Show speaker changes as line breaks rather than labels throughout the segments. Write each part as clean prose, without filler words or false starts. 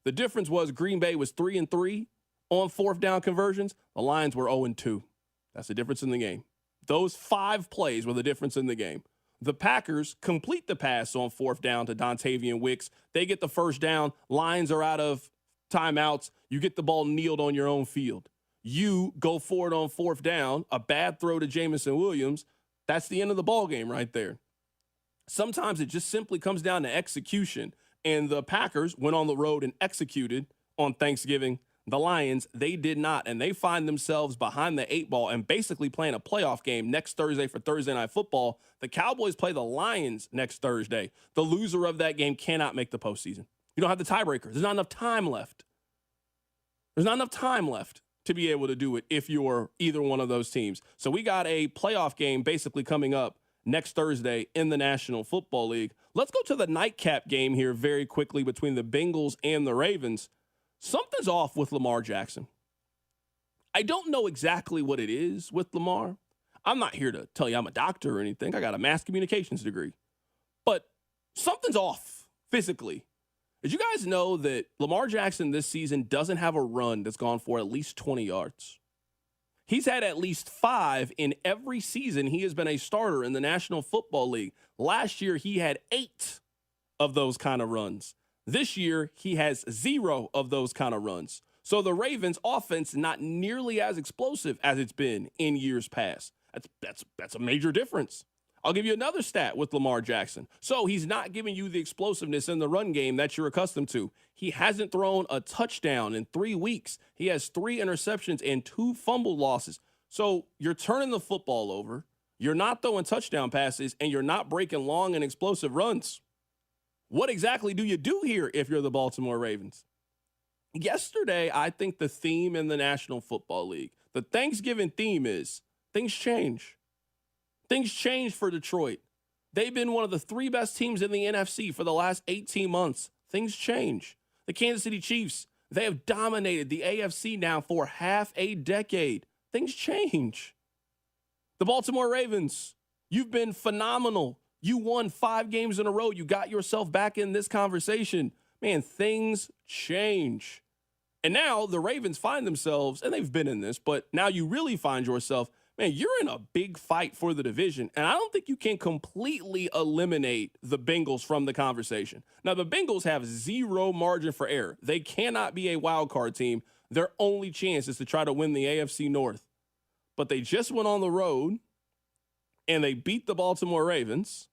The difference was Green Bay was 3-3 on fourth down conversions. The Lions were 0-2. That's the difference in the game. Those 5 plays were the difference in the game. The Packers complete the pass on fourth down to Dontavian Wicks. They get the first down. Lions are out of timeouts. You get the ball kneeled on your own field. You go for it on fourth down, a bad throw to Jamison Williams. That's the end of the ball game right there. Sometimes it just simply comes down to execution. And the Packers went on the road and executed on Thanksgiving. The Lions, they did not, and they find themselves behind the 8 ball and basically playing a playoff game next Thursday for Thursday Night Football. The Cowboys play the Lions next Thursday. The loser of that game cannot make the postseason. You don't have the tiebreaker. There's not enough time left. There's not enough time left to be able to do it if you're either one of those teams. So we got a playoff game basically coming up next Thursday in the National Football League. Let's go to the nightcap game here very quickly between the Bengals and the Ravens. Something's off with Lamar Jackson. I don't know exactly what it is with Lamar. I'm not here to tell you I'm a doctor or anything. I got a mass communications degree. But something's off physically. Did you guys know that Lamar Jackson this season doesn't have a run that's gone for at least 20 yards? He's had at least 5 in every season he has been a starter in the National Football League. Last year, he had 8 of those kind of runs. This year, he has 0 of those kind of runs. So the Ravens' offense not nearly as explosive as it's been in years past. That's a major difference. I'll give you another stat with Lamar Jackson. So he's not giving you the explosiveness in the run game that you're accustomed to. He hasn't thrown a touchdown in 3 weeks. He has 3 interceptions and 2 fumble losses. So you're turning the football over. You're not throwing touchdown passes, and you're not breaking long and explosive runs. What exactly do you do here if you're the Baltimore Ravens? Yesterday, I think the theme in the National Football League, the Thanksgiving theme is things change. Things change for Detroit. They've been one of the 3 best teams in the NFC for the last 18 months. Things change. The Kansas City Chiefs, they have dominated the AFC now for half a decade. Things change. The Baltimore Ravens, you've been phenomenal. You won 5 games in a row. You got yourself back in this conversation. Man, things change. And now the Ravens find themselves, and they've been in this, but now you really find yourself, man, you're in a big fight for the division, and I don't think you can completely eliminate the Bengals from the conversation. Now, the Bengals have 0 margin for error. They cannot be a wild card team. Their only chance is to try to win the AFC North. But they just went on the road, and they beat the Baltimore Ravens.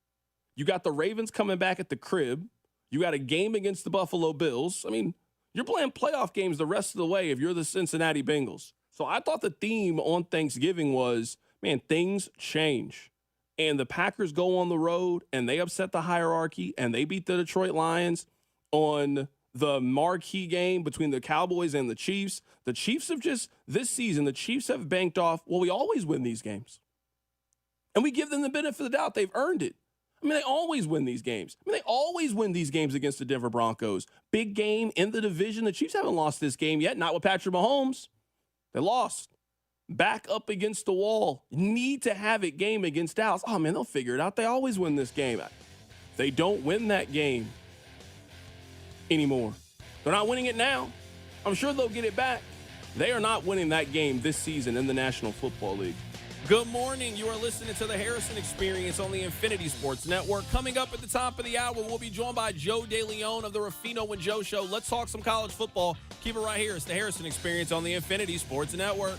You got the Ravens coming back at the crib. You got a game against the Buffalo Bills. I mean, you're playing playoff games the rest of the way if you're the Cincinnati Bengals. So I thought the theme on Thanksgiving was, man, things change. And the Packers go on the road, and they upset the hierarchy, and they beat the Detroit Lions on the marquee game between the Cowboys and the Chiefs. The Chiefs have just, this season, the Chiefs have banked off, well, we always win these games. And we give them the benefit of the doubt. They've earned it. I mean, they always win these games. They always win these games against the Denver Broncos. Big game in the division. The Chiefs haven't lost this game yet, not with Patrick Mahomes. They lost. Back up against the wall. Need to have it game against Dallas. Oh, man, they'll figure it out. They always win this game. They don't win that game anymore. They're not winning it now. I'm sure they'll get it back. They are not winning that game this season in the National Football League. Good morning. You are listening to the Harrison Experience on the Infinity Sports Network. Coming up at the top of the hour, we'll be joined by Joe DeLeon of the Ruffino and Joe Show. Let's talk some college football. Keep it right here. It's the Harrison Experience on the Infinity Sports Network.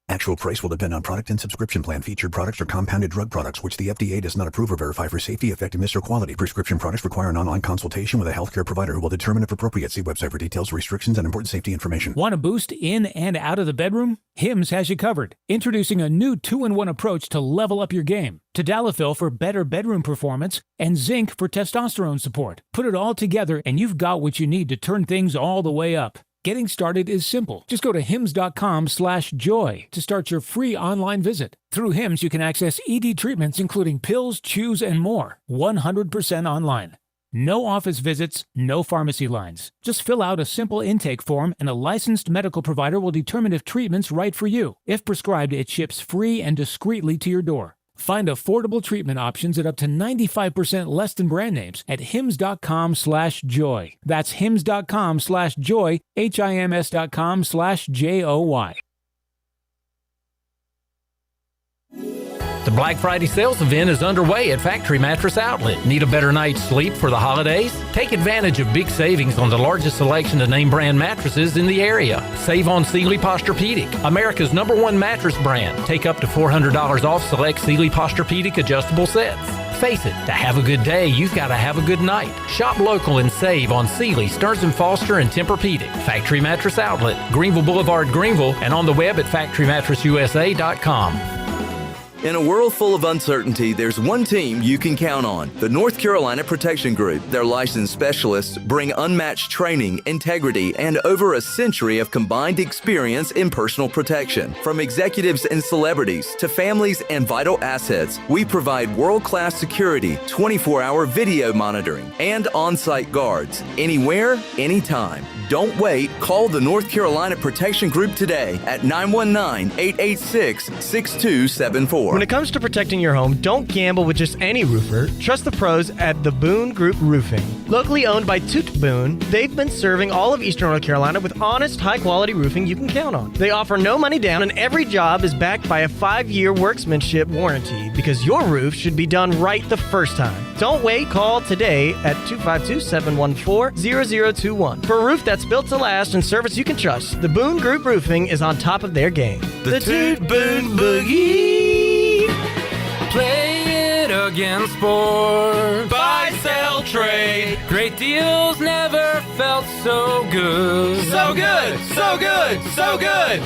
Actual price will depend on product and subscription plan. Featured products are compounded drug products, which the FDA does not approve or verify for safety, effectiveness, or quality. Prescription products require an online consultation with a healthcare provider who will determine if appropriate. See website for details, restrictions, and important safety information.
Want a boost in and out of the bedroom? Hims has you covered. Introducing a new 2-in-1 approach to level up your game. Tadalafil for better bedroom performance and zinc for testosterone support. Put it all together and you've got what you need to turn things all the way up. Getting started is simple. Just go to hims.com/joy to start your free online visit. Through Hims, you can access ED treatments including pills, chews, and more. 100% online. No office visits, no pharmacy lines. Just fill out a simple intake form and a licensed medical provider will determine if treatment's right for you. If prescribed, it ships free and discreetly to your door. Find affordable treatment options at up to 95% less than brand names at hims.com/joy. That's hims.com/joy, HIMS.com/JOY.
The Black Friday sales event is underway at Factory Mattress Outlet. Need a better night's sleep for the holidays? Take advantage of big savings on the largest selection of name brand mattresses in the area. Save on Sealy Posturepedic, America's #1 mattress brand. Take up to $400 off select Sealy Posturepedic adjustable sets. Face it, to have a good day, you've got to have a good night. Shop local and save on Sealy, Stearns & Foster, and Tempur-Pedic. Factory Mattress Outlet, Greenville Boulevard, Greenville, and on the web at factorymattressusa.com.
In a world full of uncertainty, there's one team you can count on, the North Carolina Protection Group. Their licensed specialists bring unmatched training, integrity, and over a century of combined experience in personal protection. From executives and celebrities to families and vital assets, we provide world-class security, 24-hour video monitoring, and on-site guards. Anywhere, anytime. Don't wait. Call the North Carolina Protection Group today at 919-886-6274.
When it comes to protecting your home, don't gamble with just any roofer. Trust the pros at the Boone Group Roofing. Locally owned by Toot Boone, they've been serving all of Eastern North Carolina with honest, high-quality roofing you can count on. They offer no money down, and every job is backed by a 5-year workmanship warranty because your roof should be done right the first time. Don't wait. Call today at 252-714-0021 for a roof that's built to last and service you can trust. The Boone Group Roofing is on top of their game.
The Toot Boone Boogie. Play it again, sport. Buy, sell, trade. Great deals never felt so good.
So good, so good, so good.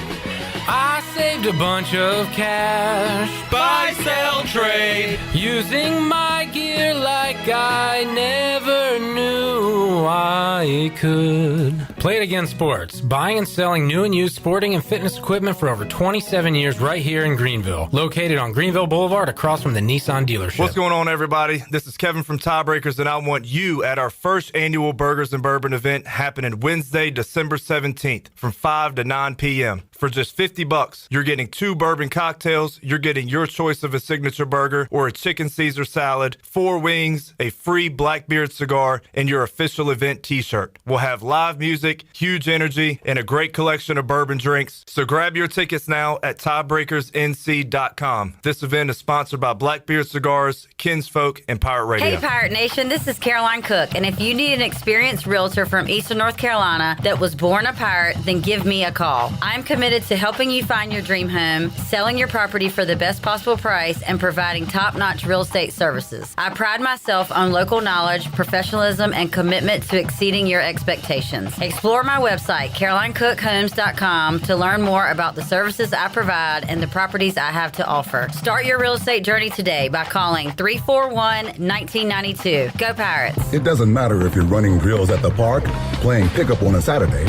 I saved a bunch of cash.
Buy, sell, trade.
Using my gear like I never knew I could. Play It Again Sports. Buying and selling new and used sporting and fitness equipment for over 27 years right here in Greenville. Located on Greenville Boulevard across from the Nissan dealership.
What's going on, everybody? This is Kevin from Tiebreakers, and I want you at our first annual Burgers and Bourbon event happening Wednesday, December 17th from 5 to 9 p.m. For just $50, you're getting 2 bourbon cocktails, you're getting your choice of a signature burger or a chicken Caesar salad, 4 wings, a free Blackbeard cigar, and your official event t-shirt. We'll have live music, huge energy, and a great collection of bourbon drinks. So grab your tickets now at tiebreakersnc.com. This event is sponsored by Blackbeard Cigars, Kinsfolk, and Pirate Radio.
Hey, Pirate Nation, this is Caroline Cook, and if you need an experienced realtor from Eastern North Carolina that was born a pirate, then give me a call. I'm committed to helping you find your dream home, selling your property for the best possible price, and providing top-notch real estate services. I pride myself on local knowledge, professionalism, and commitment to exceeding your expectations. Explore my website, CarolineCookHomes.com, to learn more about the services I provide and the properties I have to offer. Start your real estate journey today by calling 341-1992. Go Pirates!
It doesn't matter if you're running drills at the park, playing pickup on a Saturday,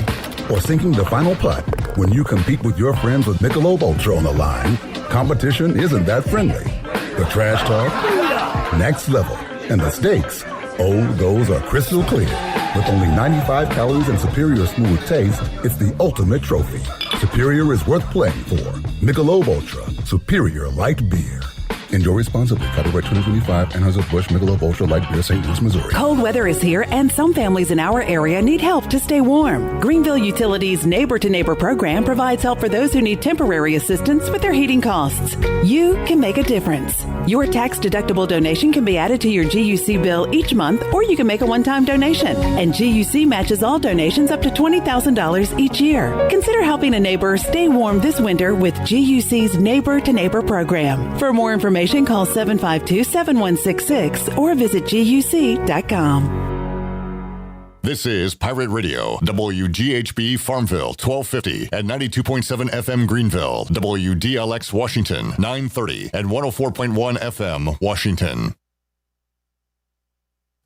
or sinking the final putt. When you compete with your friends with Michelob Ultra on the line, competition isn't that friendly. The trash talk, next level, and the stakes, oh, those are crystal clear. With only 95 calories and superior smooth taste, it's the ultimate trophy. Superior is worth playing for. Michelob Ultra, superior light beer. Enjoy responsibly. Copyright 2025, Anheuser-Busch Michelob Ultra Light Beer, St. Louis, Missouri.
Cold weather is here, and some families in our area need help to stay warm. Greenville Utilities' Neighbor to Neighbor program provides help for those who need temporary assistance with their heating costs. You can make a difference. Your tax-deductible donation can be added to your GUC bill each month, or you can make a one-time donation. And GUC matches all donations up to $20,000 each year. Consider helping a neighbor stay warm this winter with GUC's Neighbor to Neighbor program. For more information, call 752-7166 or visit GUC.com.
This is Pirate Radio, WGHB Farmville, 1250 at 92.7 FM Greenville, WDLX Washington, 930 and 104.1 FM Washington.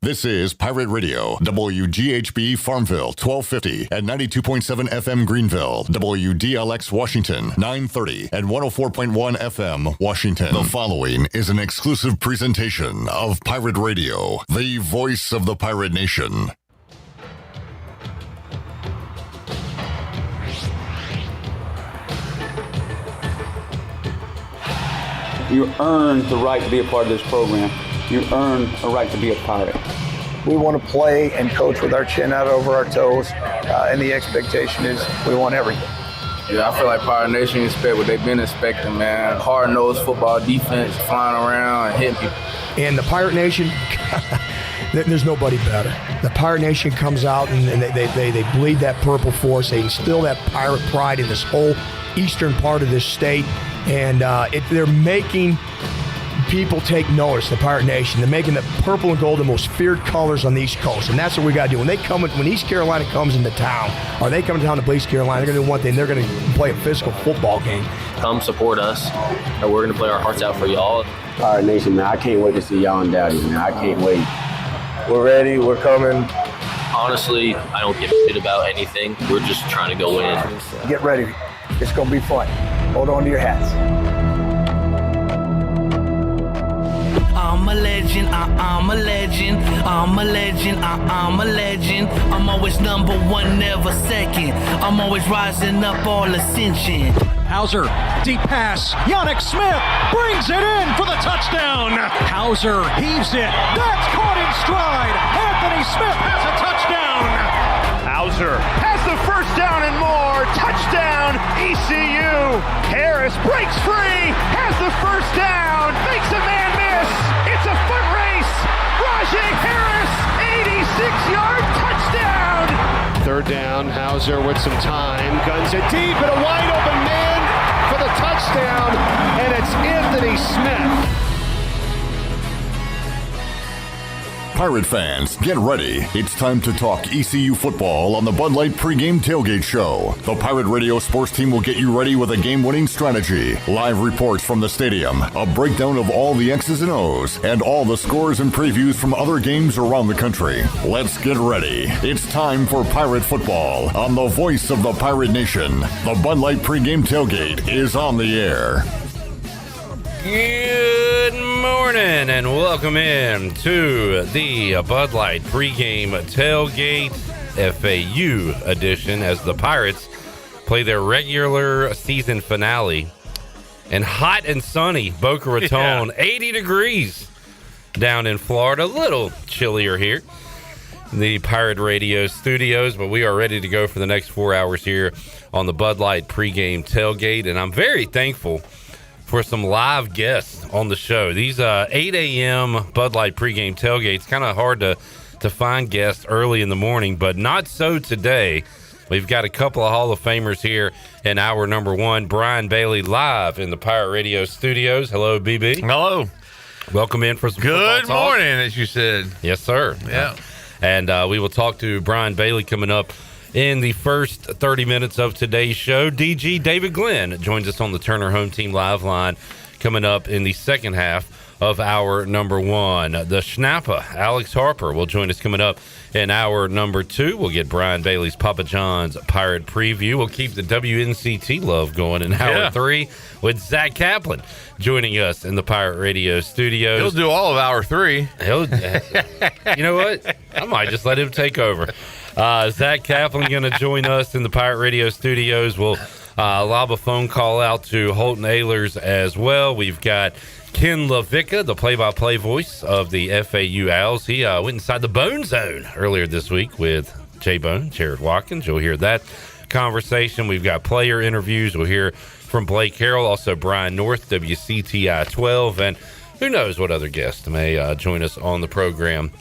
This is Pirate Radio, WGHB Farmville, 1250 at 92.7 FM Greenville, WDLX Washington, 930 and 104.1 FM Washington. The following is an exclusive presentation of Pirate Radio, the voice of the pirate nation.
You earn the right to be a part of this program. You earn a right to be a Pirate.
We want to play and coach with our chin out over our toes, and the expectation is we want everything.
Yeah, I feel like Pirate Nation expect what they've been expecting, man. Hard-nosed football defense, flying around and hitting people.
And the Pirate Nation, there's nobody better. The Pirate Nation comes out and they bleed that purple for us. They instill that pirate pride in this whole eastern part of this state. And they're making people take notice, the Pirate Nation. They're making the purple and gold the most feared colors on the East Coast. And that's what we got to do. When East Carolina comes into town, or they come to town to play East Carolina, they're going to do one thing. They're going to play a physical football game.
Come support us, and we're going to play our hearts out for y'all.
Pirate Nation, man, I can't wait to see y'all in Dowdy, man. I can't wait. We're ready. We're coming.
Honestly, I don't give a shit about anything. We're just trying to go in.
Get ready. It's going to be fun. Hold on to your hats.
I'm a legend, I'm a legend, I'm a legend, I'm a legend. I'm always number one, never second. I'm always rising up, all ascension.
Hauser, deep pass. Yannick Smith brings it in for the touchdown. Hauser heaves it. That's caught in stride. Anthony Smith has a touchdown.
Hauser has the first down and more. Touchdown, ECU. Harris breaks free, has the first down, makes a man miss. It's a foot race. Rajay Harris, 86-yard touchdown.
Third down, Hauser with some time. Guns it deep and a wide open man for the touchdown. And it's Anthony Smith.
Pirate fans, get ready. It's time to talk ECU football on the Bud Light Pregame Tailgate Show. The Pirate Radio sports team will get you ready with a game-winning strategy, live reports from the stadium, a breakdown of all the X's and O's, and all the scores and previews from other games around the country. Let's get ready. It's time for Pirate football on the voice of the Pirate Nation. The Bud Light Pregame Tailgate is on the air.
Good morning and welcome in to the Bud Light Pregame Tailgate FAU edition as the Pirates play their regular season finale in hot and sunny Boca Raton. 80 degrees down in Florida. A little chillier here in the Pirate Radio studios, but we are ready to go for the next 4 hours here on the Bud Light Pregame Tailgate, and I'm very thankful for some live guests on the show. These 8 a.m. Bud Light pregame tailgates, kind of hard to find guests early in the morning, but not so today. We've got a couple of Hall of Famers here in hour number one. Brian Bailey live in the Pirate Radio studios. Hello, BB.
Hello.
Welcome in for some
good morning, as you said.
Yes, sir.
Yeah.
And we will talk to Brian Bailey coming up in the first 30 minutes of today's show. DG David Glenn joins us on the Turner Home Team Live line coming up in the second half of hour number one. The Schnapper, Alex Harper, will join us coming up in hour number two. We'll get Brian Bailey's Papa John's Pirate Preview. We'll keep the WNCT love going in hour three with Zach Kaplan joining us in the Pirate Radio studios.
He'll do all of hour three.
You know what? I might just let him take over. Zach Kaplan going to join us in the Pirate Radio studios. We'll lob a phone call out to Holton Ahlers as well. We've got Ken LaVicka, the play-by-play voice of the FAU Owls. He went inside the Bone Zone earlier this week with J-Bone, Jared Watkins. You'll hear that conversation. We've got player interviews. We'll hear from Blake Harrell, also Brian North, WCTI 12, and who knows what other guests may join us on the program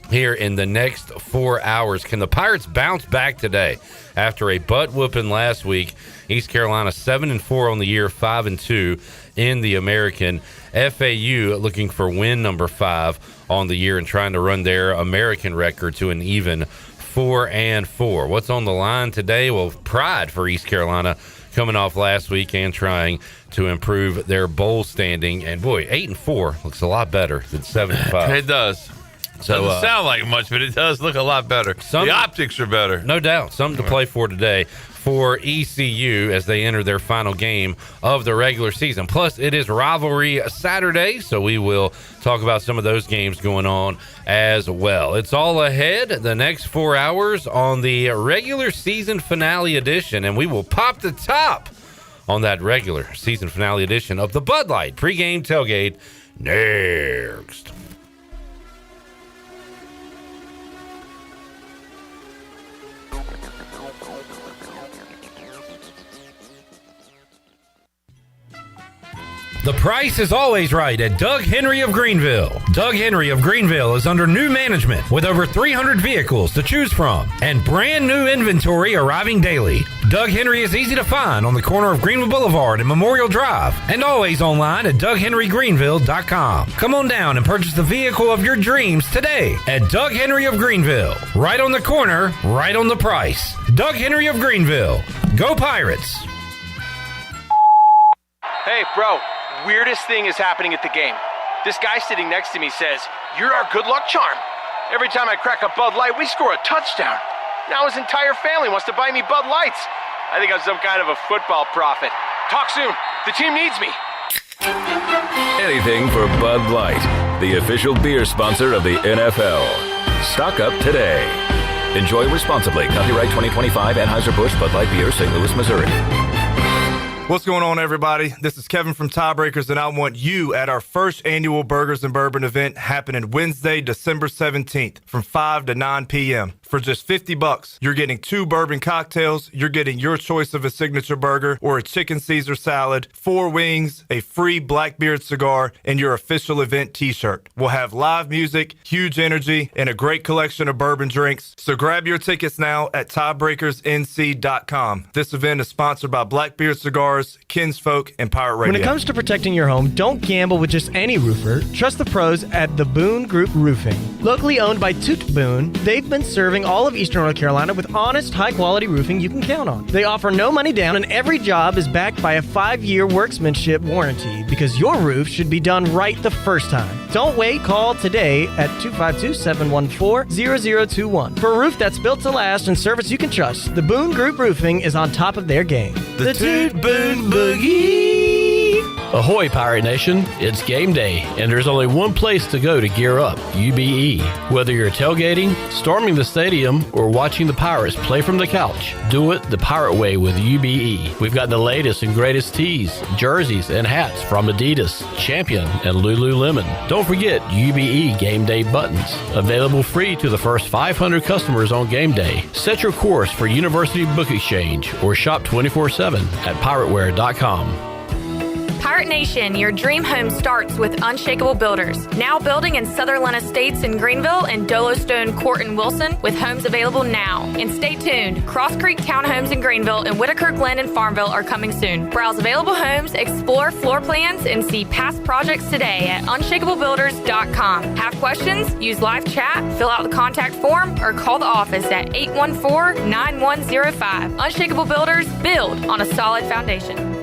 here in the next 4 hours. Can the Pirates bounce back today after a butt whooping last week? East Carolina 7-4 on the year, 5-2 in the American. FAU looking for win number 5 on the year and trying to run their American record to an even 4-4. What's on the line today? Well, pride for East Carolina coming off last week and trying to improve their bowl standing. And boy, 8-4 looks a lot better than 7-5.
It does. So, doesn't sound like much, but it does look a lot better. The optics are better.
No doubt. Something to play for today for ECU as they enter their final game of the regular season. Plus, it is Rivalry Saturday, so we will talk about some of those games going on as well. It's all ahead the next 4 hours on the regular season finale edition, and we will pop the top on that regular season finale edition of the Bud Light Pregame Tailgate next. The price is always right at Doug Henry of Greenville. Doug Henry of Greenville is under new management with over 300 vehicles to choose from and brand new inventory arriving daily. Doug Henry is easy to find on the corner of Greenville Boulevard and Memorial Drive and always online at DougHenryGreenville.com. Come on down and purchase the vehicle of your dreams today at Doug Henry of Greenville. Right on the corner, right on the price. Doug Henry of Greenville. Go Pirates!
Hey, bro. Weirdest thing is happening at the game. This guy sitting next to me says, "You're our good luck charm." Every time I crack a Bud Light, we score a touchdown. Now his entire family wants to buy me Bud Lights. I think I'm some kind of a football prophet. Talk soon. The team needs me.
Anything for Bud Light, the official beer sponsor of the NFL. Stock up today. Enjoy responsibly. Copyright 2025 Anheuser-Busch Bud Light Beer, St. Louis, Missouri.
What's going on, everybody? This is Kevin from Tiebreakers, and I want you at our first annual Burgers and Bourbon event happening Wednesday, December 17th from 5 to 9 p.m. For just $50, you're getting 2 bourbon cocktails, you're getting your choice of a signature burger or a chicken Caesar salad, 4 wings, a free Blackbeard cigar, and your official event t-shirt. We'll have live music, huge energy, and a great collection of bourbon drinks. So grab your tickets now at tiebreakersnc.com. This event is sponsored by Blackbeard Cigars, Kinsfolk, and Pirate Radio.
When it comes to protecting your home, don't gamble with just any roofer. Trust the pros at the Boone Group Roofing. Locally owned by Toot Boone, they've been serving all of Eastern North Carolina with honest, high-quality roofing you can count on. They offer no money down, and every job is backed by a 5-year workmanship warranty because your roof should be done right the first time. Don't wait. Call today at 252-714-0021. For a roof that's built to last and service you can trust, the Boone Group Roofing is on top of their game.
The Toot Boone Boogie! Ahoy, Pirate Nation. It's game day, and there's only one place to go to gear up, UBE. Whether you're tailgating, storming the stadium, or watching the Pirates play from the couch, do it the Pirate way with UBE. We've got the latest and greatest tees, jerseys, and hats from Adidas, Champion, and Lululemon. Don't forget UBE game day buttons, available free to the first 500 customers on game day. Set your course for University Book Exchange or shop 24/7 at pirateware.com.
Pirate Nation, your dream home starts with Unshakable Builders. Now building in Sutherland Estates in Greenville and Dolostone Court in Wilson with homes available now. And stay tuned, Cross Creek Townhomes in Greenville and Whitaker Glen in Farmville are coming soon. Browse available homes, explore floor plans, and see past projects today at unshakablebuilders.com. Have questions? Use live chat, fill out the contact form, or call the office at 814-9105. Unshakable Builders, build on a solid foundation.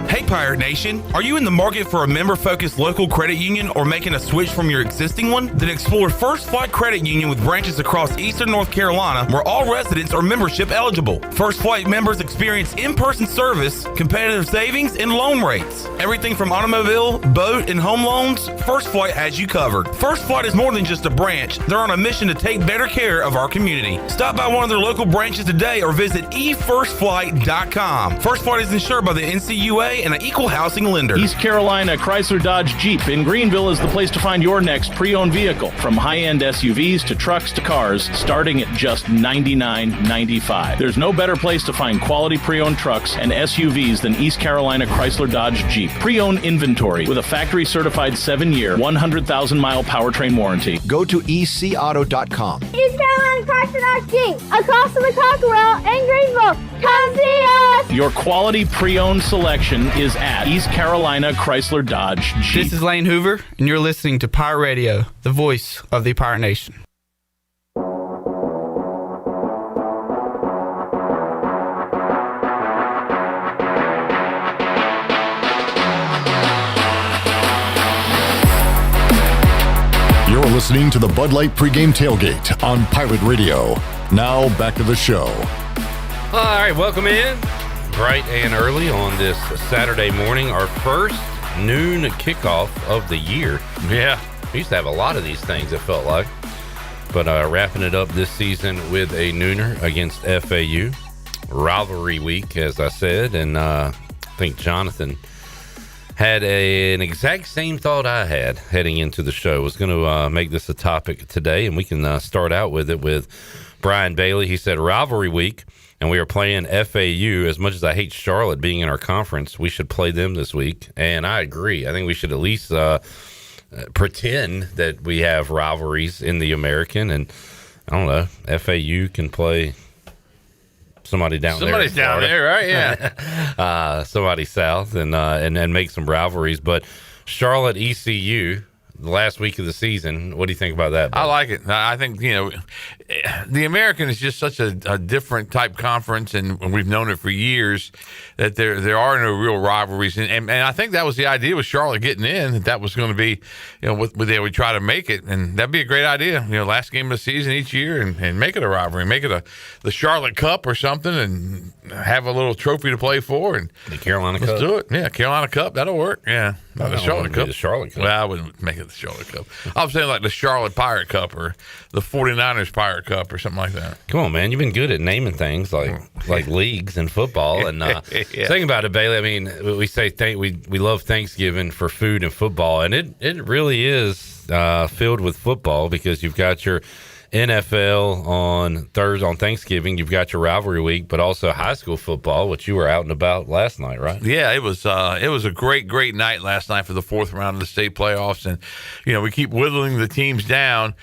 Hey Pirate Nation, are you in the market for a member-focused local credit union or making a switch from your existing one? Then explore First Flight Credit Union with branches across Eastern North Carolina where all residents are membership eligible. First Flight members experience in-person service, competitive savings, and loan rates. Everything from automobile, boat, and home loans, First Flight has you covered. First Flight is more than just a branch. They're on a mission to take better care of our community. Stop by one of their local branches today or visit efirstflight.com. First Flight is insured by the NCUA and an equal housing lender.
East Carolina Chrysler Dodge Jeep in Greenville is the place to find your next pre-owned vehicle. From high-end SUVs to trucks to cars, starting at just $99.95. There's no better place to find quality pre-owned trucks and SUVs than East Carolina Chrysler Dodge Jeep. Pre-owned inventory with a factory-certified 7-year, 100,000-mile powertrain warranty.
Go to ecauto.com.
East Carolina Chrysler Dodge Jeep, across from the Cockerell in Greenville. Come see us!
Your quality pre-owned selection is at East Carolina Chrysler Dodge Jeep.
This is Lane Hoover, and you're listening to Pirate Radio, the voice of the Pirate Nation.
You're listening to the Bud Light Pregame Tailgate on Pirate Radio. Now back to the show.
All right, welcome in. Bright and early on this Saturday morning, our first noon kickoff of the year. Yeah, we used to have a lot of these things, it felt like. But wrapping it up this season with a nooner against FAU. Rivalry week, as I said. And think Jonathan had an exact same thought I had heading into the show. I was going to make this a topic today, and we can start out with it with Brian Bailey. He said, rivalry week, and we are playing FAU. As much as I hate Charlotte being in our conference, we should play them this week. And I agree. I think we should at least pretend that we have rivalries in the American. And I don't know, FAU can play somebody down there.
Somebody's down there, right? Yeah.
Somebody south and make some rivalries. But Charlotte ECU, the last week of the season, what do you think about that, Bill?
I like it. I think, the American is just such a different type conference, and we've known it for years, that there are no real rivalries. And I think that was the idea with Charlotte getting in, that was going to be, they would try to make it, and that'd be a great idea. Last game of the season each year, and make it a rivalry, make it the Charlotte Cup or something, and have a little trophy to play for. And
the Carolina Cup.
Let's do it. Yeah, Carolina Cup, that'll work. Yeah, not the Charlotte Cup.
The Charlotte Cup.
Well, I wouldn't make it the Charlotte Cup. I was saying like the Charlotte Pirate Cup or the 49ers Pirate Cup or something like that.
Come on, man. You've been good at naming things like leagues and football. And
Yeah.
Think about it, Bailey. I mean, we say we love Thanksgiving for food and football, and it really is filled with football, because you've got your NFL on Thursday, on Thanksgiving. You've got your rivalry week, but also high school football, which you were out and about last night, right?
Yeah, it was a great night last night for the fourth round of the state playoffs, and we keep whittling the teams down.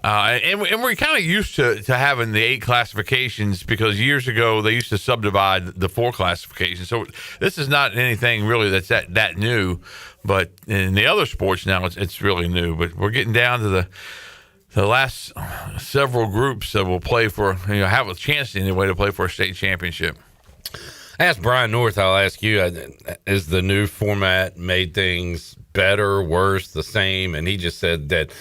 And we're kind of used to having the 8 classifications, because years ago they used to subdivide the 4 classifications. So this is not anything really that's that new, but in the other sports now it's really new. But we're getting down to the last several groups that will play for, have a chance anyway to play for a state championship.
I asked Brian North, I'll ask you, is the new format made things better, worse, the same? And he just said that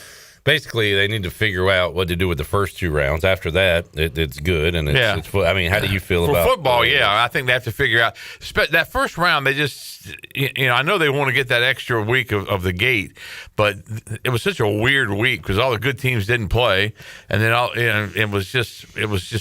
basically they need to figure out what to do with the first 2 rounds. After that, it's good. And it's I mean, how do you feel about
football? Yeah, I think they have to figure out that first round. They just, I know they want to get that extra week of the gate, but it was such a weird week because all the good teams didn't play, and then it was just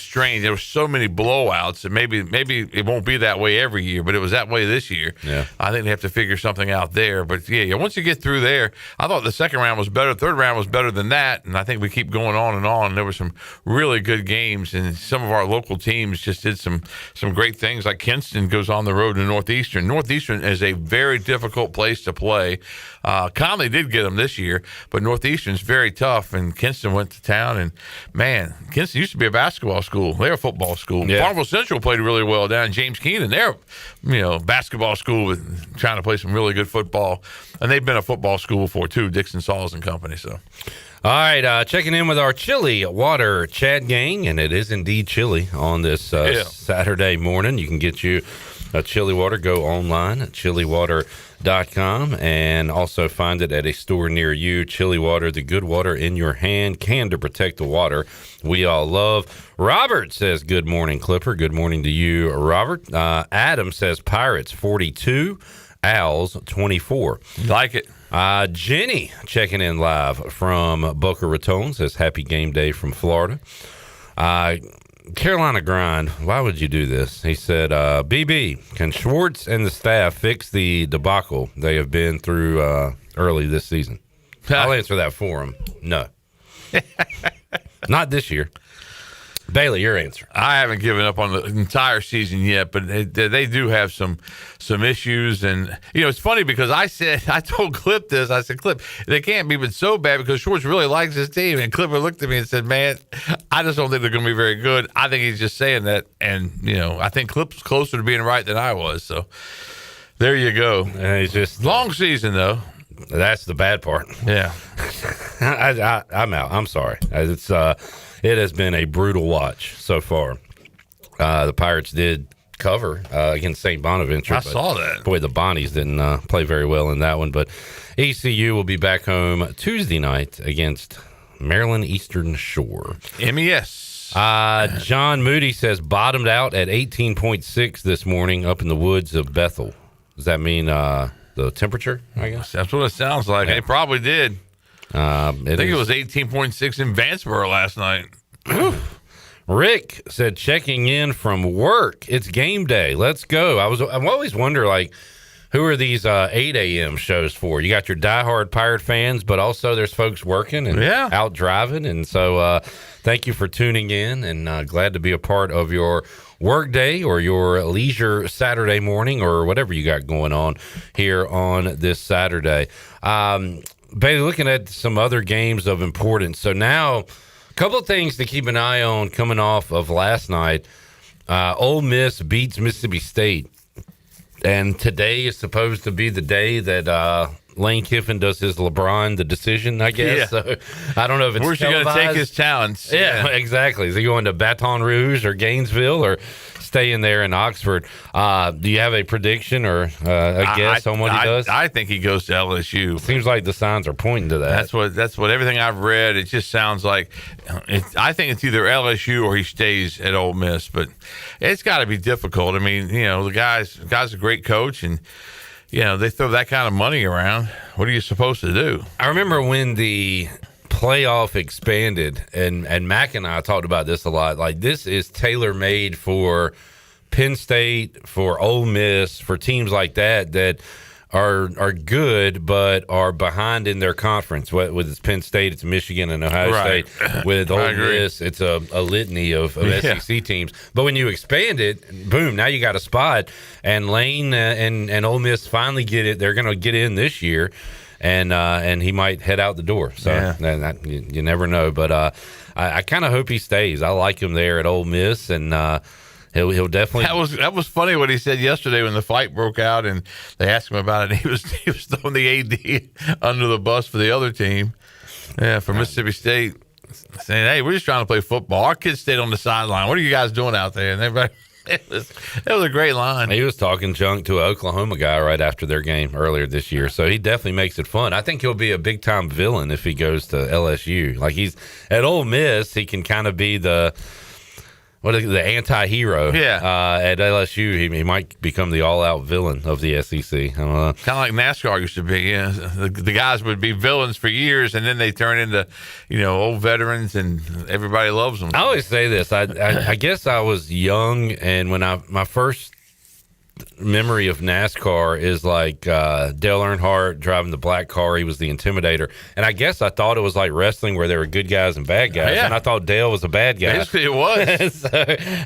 strange. There were so many blowouts, and maybe it won't be that way every year, but it was that way this year.
Yeah,
I think they have to figure something out there. But yeah, once you get through there, I thought the second round was better. Third round was better than that, and I think we keep going on and on. There were some really good games, and some of our local teams just did some great things. Like Kinston goes on the road to Northeastern. Northeastern is a very difficult place to play. Conley did get them this year, but Northeastern's very tough, and Kinston went to town. And man, Kinston used to be a basketball school. They're a football school.
Yeah.
Farmville Central played really well down in James Keenan. They're basketball school with trying to play some really good football, and they've been a football school before too. Dixon Saws and Company. So.
All right, checking in with our chili water chat gang, and it is indeed chilly on this Saturday morning. You can get you a chili water. Go online at chiliwater.com and also find it at a store near you. Chili water, the good water in your hand, can to protect the water we all love. Robert says, good morning, Clipper. Good morning to you, Robert. Adam says Pirates 42, Owls 24.
Like it.
Jenny checking in live from Boca Raton says happy game day from Florida. Carolina Grind, why would you do this? He said, BB, can Schwartz and the staff fix the debacle they have been through early this season? I'll answer that for him. No. Not this year. Bailey, your answer.
I haven't given up on the entire season yet, but they do have some issues. And, it's funny because I told Clip this. I said, Clip, they can't be but so bad because Schwartz really likes his team. And Clipper looked at me and said, man, I just don't think they're going to be very good. I think he's just saying that. And, I think Clip's closer to being right than I was. So there you go.
He's just
long season, though.
That's the bad part.
Yeah.
I'm out. I'm sorry. It has been a brutal watch so far. The Pirates did cover against St. Bonaventure.
I saw that.
Boy, the Bonnies didn't play very well in that one. But ECU will be back home Tuesday night against Maryland Eastern Shore.
MES.
John Moody says bottomed out at 18.6 this morning up in the woods of Bethel. Does that mean the temperature, I guess?
That's what it sounds like. Yeah. It probably did. I think it was 18.6 in Vanceboro last night.
Rick said, checking in from work. It's game day. Let's go. I always wonder, like, who are these 8 a.m. shows for? You got your diehard Pirate fans, but also there's folks working and out driving. And so thank you for tuning in, and glad to be a part of your work day or your leisure Saturday morning or whatever you got going on here on this Saturday. Bailey, looking at some other games of importance. So now a couple of things to keep an eye on coming off of last night. Ole Miss beats Mississippi State. And today is supposed to be the day that Lane Kiffin does his LeBron, the decision, I guess.
Yeah.
So I don't know if it's
Where's he going to take his challenge?
Yeah, exactly. Is he going to Baton Rouge or Gainesville or staying there in Oxford? Do you have a prediction or a guess on what he does?
I think he goes to LSU.
Seems like the signs are pointing to that.
That's what everything I've read. It just sounds like I think it's either LSU or he stays at Ole Miss. But it's got to be difficult. I mean, the guy's a great coach, and they throw that kind of money around. What are you supposed to do?
I remember when the playoff expanded, and Mac and I talked about this a lot. Like, this is tailor-made for Penn State, for Ole Miss, for teams like that are good but are behind in their conference. With it's Penn State, it's Michigan and Ohio State. With Ole Miss, it's a litany of SEC teams. But when you expand it, boom, now you got a spot. And Lane and Ole Miss finally get it. They're going to get in this year, and he might head out the door. So you never know. But I kind of hope he stays. I like him there at Ole Miss, and He'll definitely.
That was funny what he said yesterday when the fight broke out and they asked him about it. He was throwing the AD under the bus for the other team, for Mississippi State, saying, "Hey, we're just trying to play football. Our kids stayed on the sideline. What are you guys doing out there?" And everybody. It was a great line.
He was talking junk to an Oklahoma guy right after their game earlier this year, so he definitely makes it fun. I think he'll be a big time villain if he goes to LSU. Like, he's at Ole Miss, he can kind of be the anti-hero. At LSU, he might become the all-out villain of the SEC. I don't know.
Kind of like NASCAR used to be. Yeah, the guys would be villains for years, and then they turn into, old veterans, and everybody loves them.
I always say this. I guess I was young, and when my first memory of NASCAR is like Dale Earnhardt driving the black car. He was the Intimidator, and I guess I thought it was like wrestling where there were good guys and bad guys, and I thought Dale was a bad guy.
Basically, it was.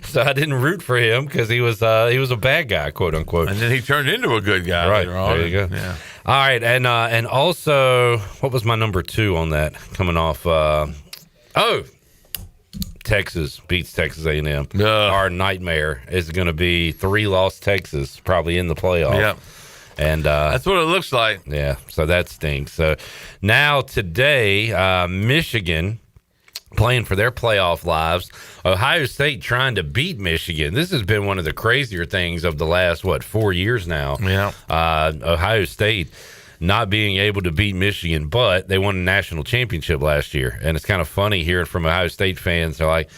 so I didn't root for him because he was a bad guy, quote unquote.
And then he turned into a good guy.
Right
later on.
There you go.
Yeah.
All right, and also, what was my number 2 on that coming off? Texas beats Texas A&M. Our nightmare is going to be 3-loss Texas, probably in the playoff.
Yep.
And
that's what it looks like.
Yeah, so that stinks. So now today, Michigan playing for their playoff lives. Ohio State trying to beat Michigan. This has been one of the crazier things of the last, 4 years now.
Yeah.
Ohio State not being able to beat Michigan, but they won a national championship last year. And it's kind of funny hearing from Ohio State fans. They're like,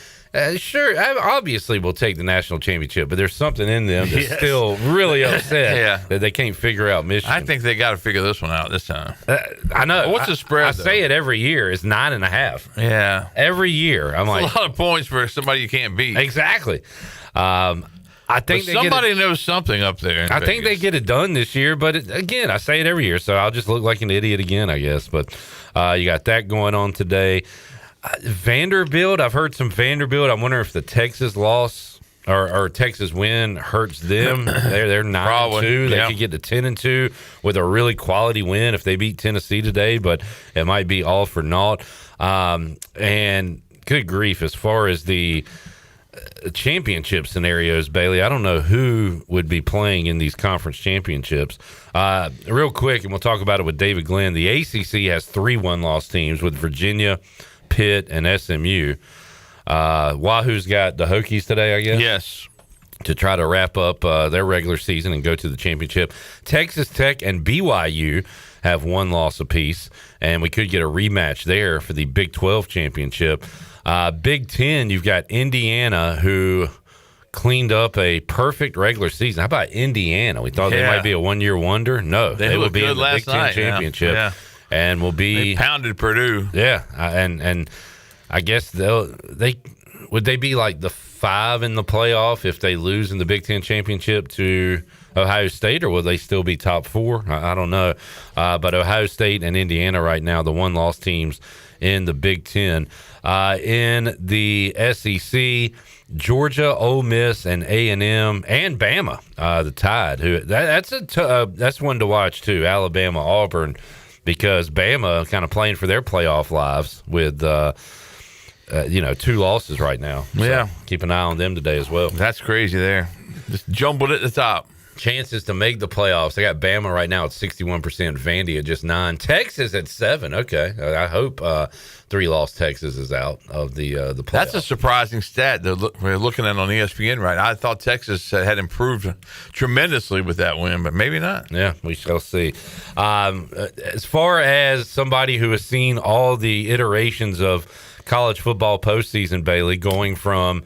sure, obviously we'll take the national championship, but there's something in them that's still really upset that they can't figure out Michigan.
I think they got to figure this one out this time.
I know.
What's the spread?
I say it every year. It's 9.5.
Yeah.
Every year. I'm like,
a lot of points for somebody you can't beat.
Exactly. I think
somebody knows something up there.
I think they get it done this year, but again, I say it every year, so I'll just look like an idiot again, I guess. But you got that going on today. Vanderbilt, I've heard some Vanderbilt. I wonder if the Texas loss or Texas win hurts them. They're 9-2. They could get to 10-2 with a really quality win if they beat Tennessee today, but it might be all for naught. And good grief, as far as the championship scenarios, Bailey, I don't know who would be playing in these conference championships. Real quick, and we'll talk about it with David Glenn. The ACC has 3 one-loss teams with Virginia, Pitt, and SMU. Wahoo's got the Hokies today, I guess.
Yes.
To try to wrap up their regular season and go to the championship. Texas Tech and BYU have 1 loss apiece, and we could get a rematch there for the Big 12 championship. Big 10, you've got Indiana, who cleaned up a perfect regular season. How about Indiana? We thought they might be a one-year wonder. No, they will be in the Big 10 championship.
Yeah.
And will be...
They pounded Purdue.
Yeah, and I guess they would they be like the 5 in the playoff if they lose in the Big Ten championship to Ohio State, or will they still be top 4? I don't know. But Ohio State and Indiana right now, the one-loss teams in the Big Ten. In the SEC, Georgia, Ole Miss, and A&M, and Bama, the Tide. That's one to watch too. Alabama, Auburn, because Bama kind of playing for their playoff lives with 2 losses right now. So
yeah,
keep an eye on them today as well.
That's crazy there. Just jumbled at the top.
Chances to make the playoffs. I got Bama right now at 61%, Vandy at just 9%, Texas at 7%. Okay, I hope 3-loss Texas is out of the playoffs.
That's a surprising stat that we're looking at on ESPN, right? I thought Texas had improved tremendously with that win, but maybe not.
Yeah, we shall see. As far as somebody who has seen all the iterations of college football postseason, Bailey, going from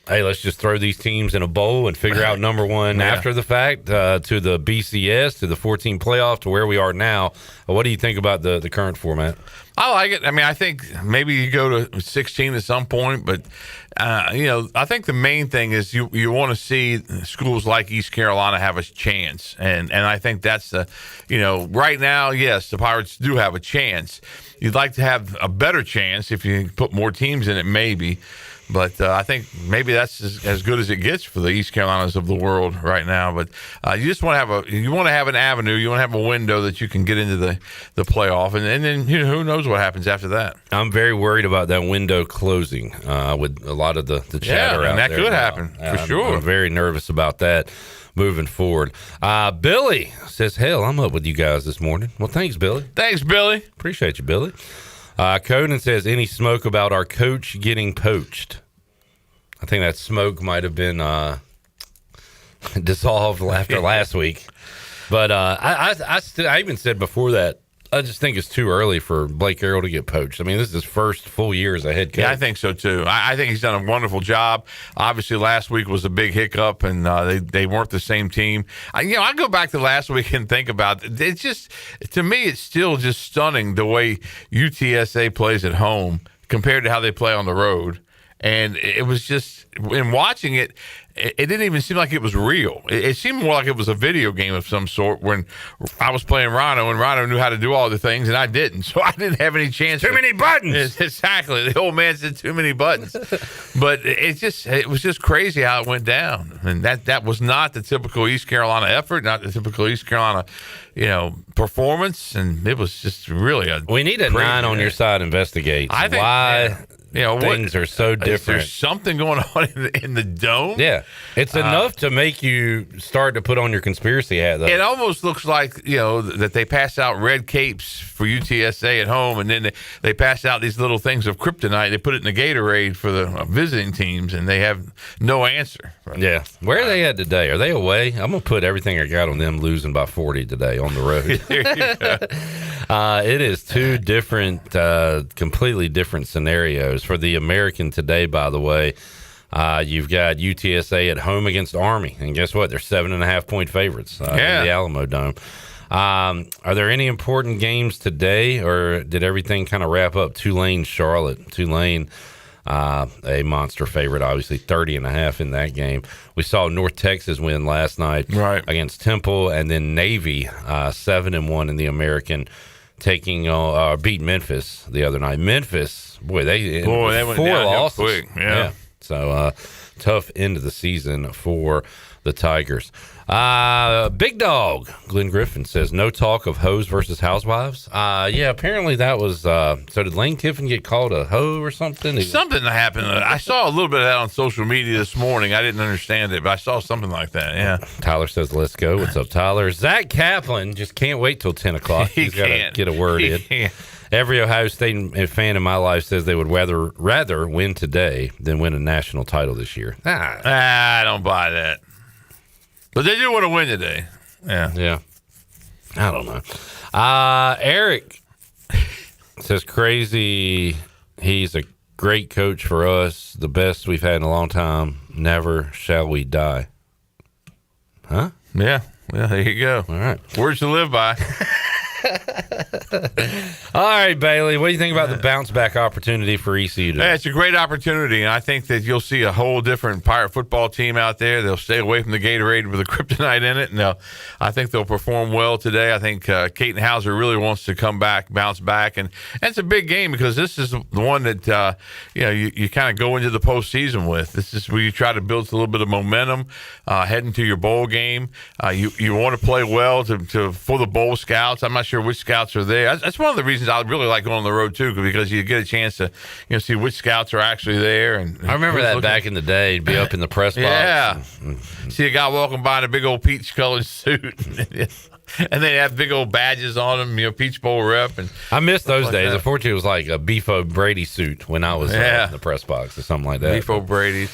hey, let's just throw these teams in a bowl and figure out number one after the fact, to the BCS, to the 14 playoff, to where we are now. What do you think about the current format?
I like it. I mean, I think maybe you go to 16 at some point, but, I think the main thing is you want to see schools like East Carolina have a chance. And I think that's right now, yes, the Pirates do have a chance. You'd like to have a better chance if you put more teams in it, maybe. But I think maybe that's as good as it gets for the East Carolinas of the world right now. But you just want to have an avenue, you want to have a window that you can get into the playoff, and then who knows what happens after that.
I'm very worried about that window closing with a lot of the chatter out
and that
there
could
now.
happen for sure.
I'm very nervous about that moving forward. Billy says, hell, I'm up with you guys this morning. Well, thanks, Billy.
Thanks, Billy.
Appreciate you, Billy. Conan says, any smoke about our coach getting poached? I think that smoke might have been dissolved after last week. But I even said before that, I just think it's too early for Blake Harrell to get poached. I mean, this is his first full year as a head coach.
Yeah, I think so, too. I think he's done a wonderful job. Obviously, last week was a big hiccup, and they weren't the same team. I go back to last week and think about it. It's just, to me, it's still just stunning the way UTSA plays at home compared to how they play on the road. And it was just, in watching it, it didn't even seem like it was real. It seemed more like it was a video game of some sort when I was playing Rhino, and Rhino knew how to do all the things, and I didn't. So I didn't have any chance.
Too many buttons.
Exactly. The old man said too many buttons. But it was just crazy how it went down. And that was not the typical East Carolina effort, not the typical East Carolina, performance. And it was just really
we need a 9 on your side investigate.
I think,
why things are so different.
Is there something going on in the dome?
Yeah. It's enough to make you start to put on your conspiracy hat, though.
It almost looks like, that they pass out red capes for UTSA at home, and then they pass out these little things of kryptonite. They put it in the Gatorade for the visiting teams, and they have no answer.
Yeah. Where are they at today? Are they away? I'm going to put everything I got on them losing by 40 today on the road.
There you go.
It is two different, completely different scenarios. For the American today, by the way, you've got UTSA at home against Army. And guess what? They're 7.5-point favorites in the Alamo Dome. Are there any important games today, or did everything kind of wrap up? Tulane, Charlotte. Tulane, a monster favorite, obviously 30.5 in that game. We saw North Texas win last night against Temple, and then Navy 7-1 in the American, beat Memphis the other night. Memphis, they went 4 losses
quick. Yeah.
So tough end of the season for the Tigers. Big Dog Glenn Griffin says no talk of hoes versus housewives. Apparently that was so did Lane Kiffin get called a hoe or something?
Something happened. I saw a little bit of that on social media this morning. I didn't understand it, but I saw something like that. Yeah.
Tyler says let's go. What's up, Tyler? Zach Kaplan just can't wait till 10 o'clock. He's got to get a word in. Every Ohio State fan in my life says they would rather win today than win a national title this year.
I don't buy that. But they do want to win today.
Yeah. I don't know. Eric says crazy. He's a great coach for us. The best we've had in a long time. Never shall we die. Huh?
Yeah. Well, there you go.
All right.
Words to live by.
All right, Bailey, what do you think about the bounce back opportunity for ECU today?
Yeah, it's a great opportunity, and I think that you'll see a whole different Pirate football team out there. They'll stay away from the Gatorade with the kryptonite in it, and I think they'll perform well today. I think Caton Hauser really wants to come back, bounce back, and it's a big game because this is the one that you kind of go into the postseason with. This is where you try to build a little bit of momentum heading to your bowl game. You want to play well for the bowl scouts. I'm not sure which scouts are there. That's one of the reasons I really like going on the road too, because you get a chance to see which scouts are actually there. And
I remember that back in the day, you'd be up in the press box.
Yeah, see a guy walking by in a big old peach-colored suit. And they have big old badges on them, Peach Bowl rep. And
I miss those days. Unfortunately, it was like a Beef O'Brady suit when I was in the press box or something like that.
Beef O'Brady's.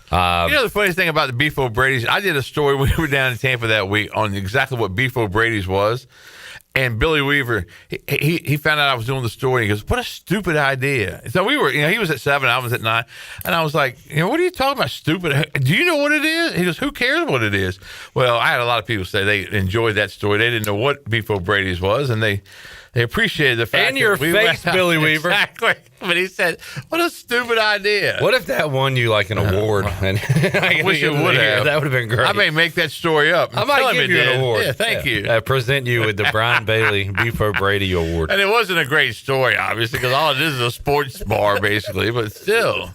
The funniest thing about the Beef O'Brady's, I did a story when we were down in Tampa that week on exactly what Beef O'Brady's was. And Billy Weaver, he found out I was doing the story. He goes, "What a stupid idea!" So we were, he was at 7, I was at 9, and I was like, "What are you talking about, stupid? Do you know what it is?" He goes, "Who cares what it is?" Well, I had a lot of people say they enjoyed that story. They didn't know what Beef O'Brady's was, and they appreciated the fact.
And your face, Billy Weaver.
Exactly. But he said, "What a stupid idea."
What if that won you like an award? And
I wish it would have.
That would have been great.
I may make that story up.
I might give you an award.
Yeah, thank you.
I present you with the Brian Bailey Beef O'Brady Award.
And it wasn't a great story, obviously, because all it is a sports bar, basically. But still,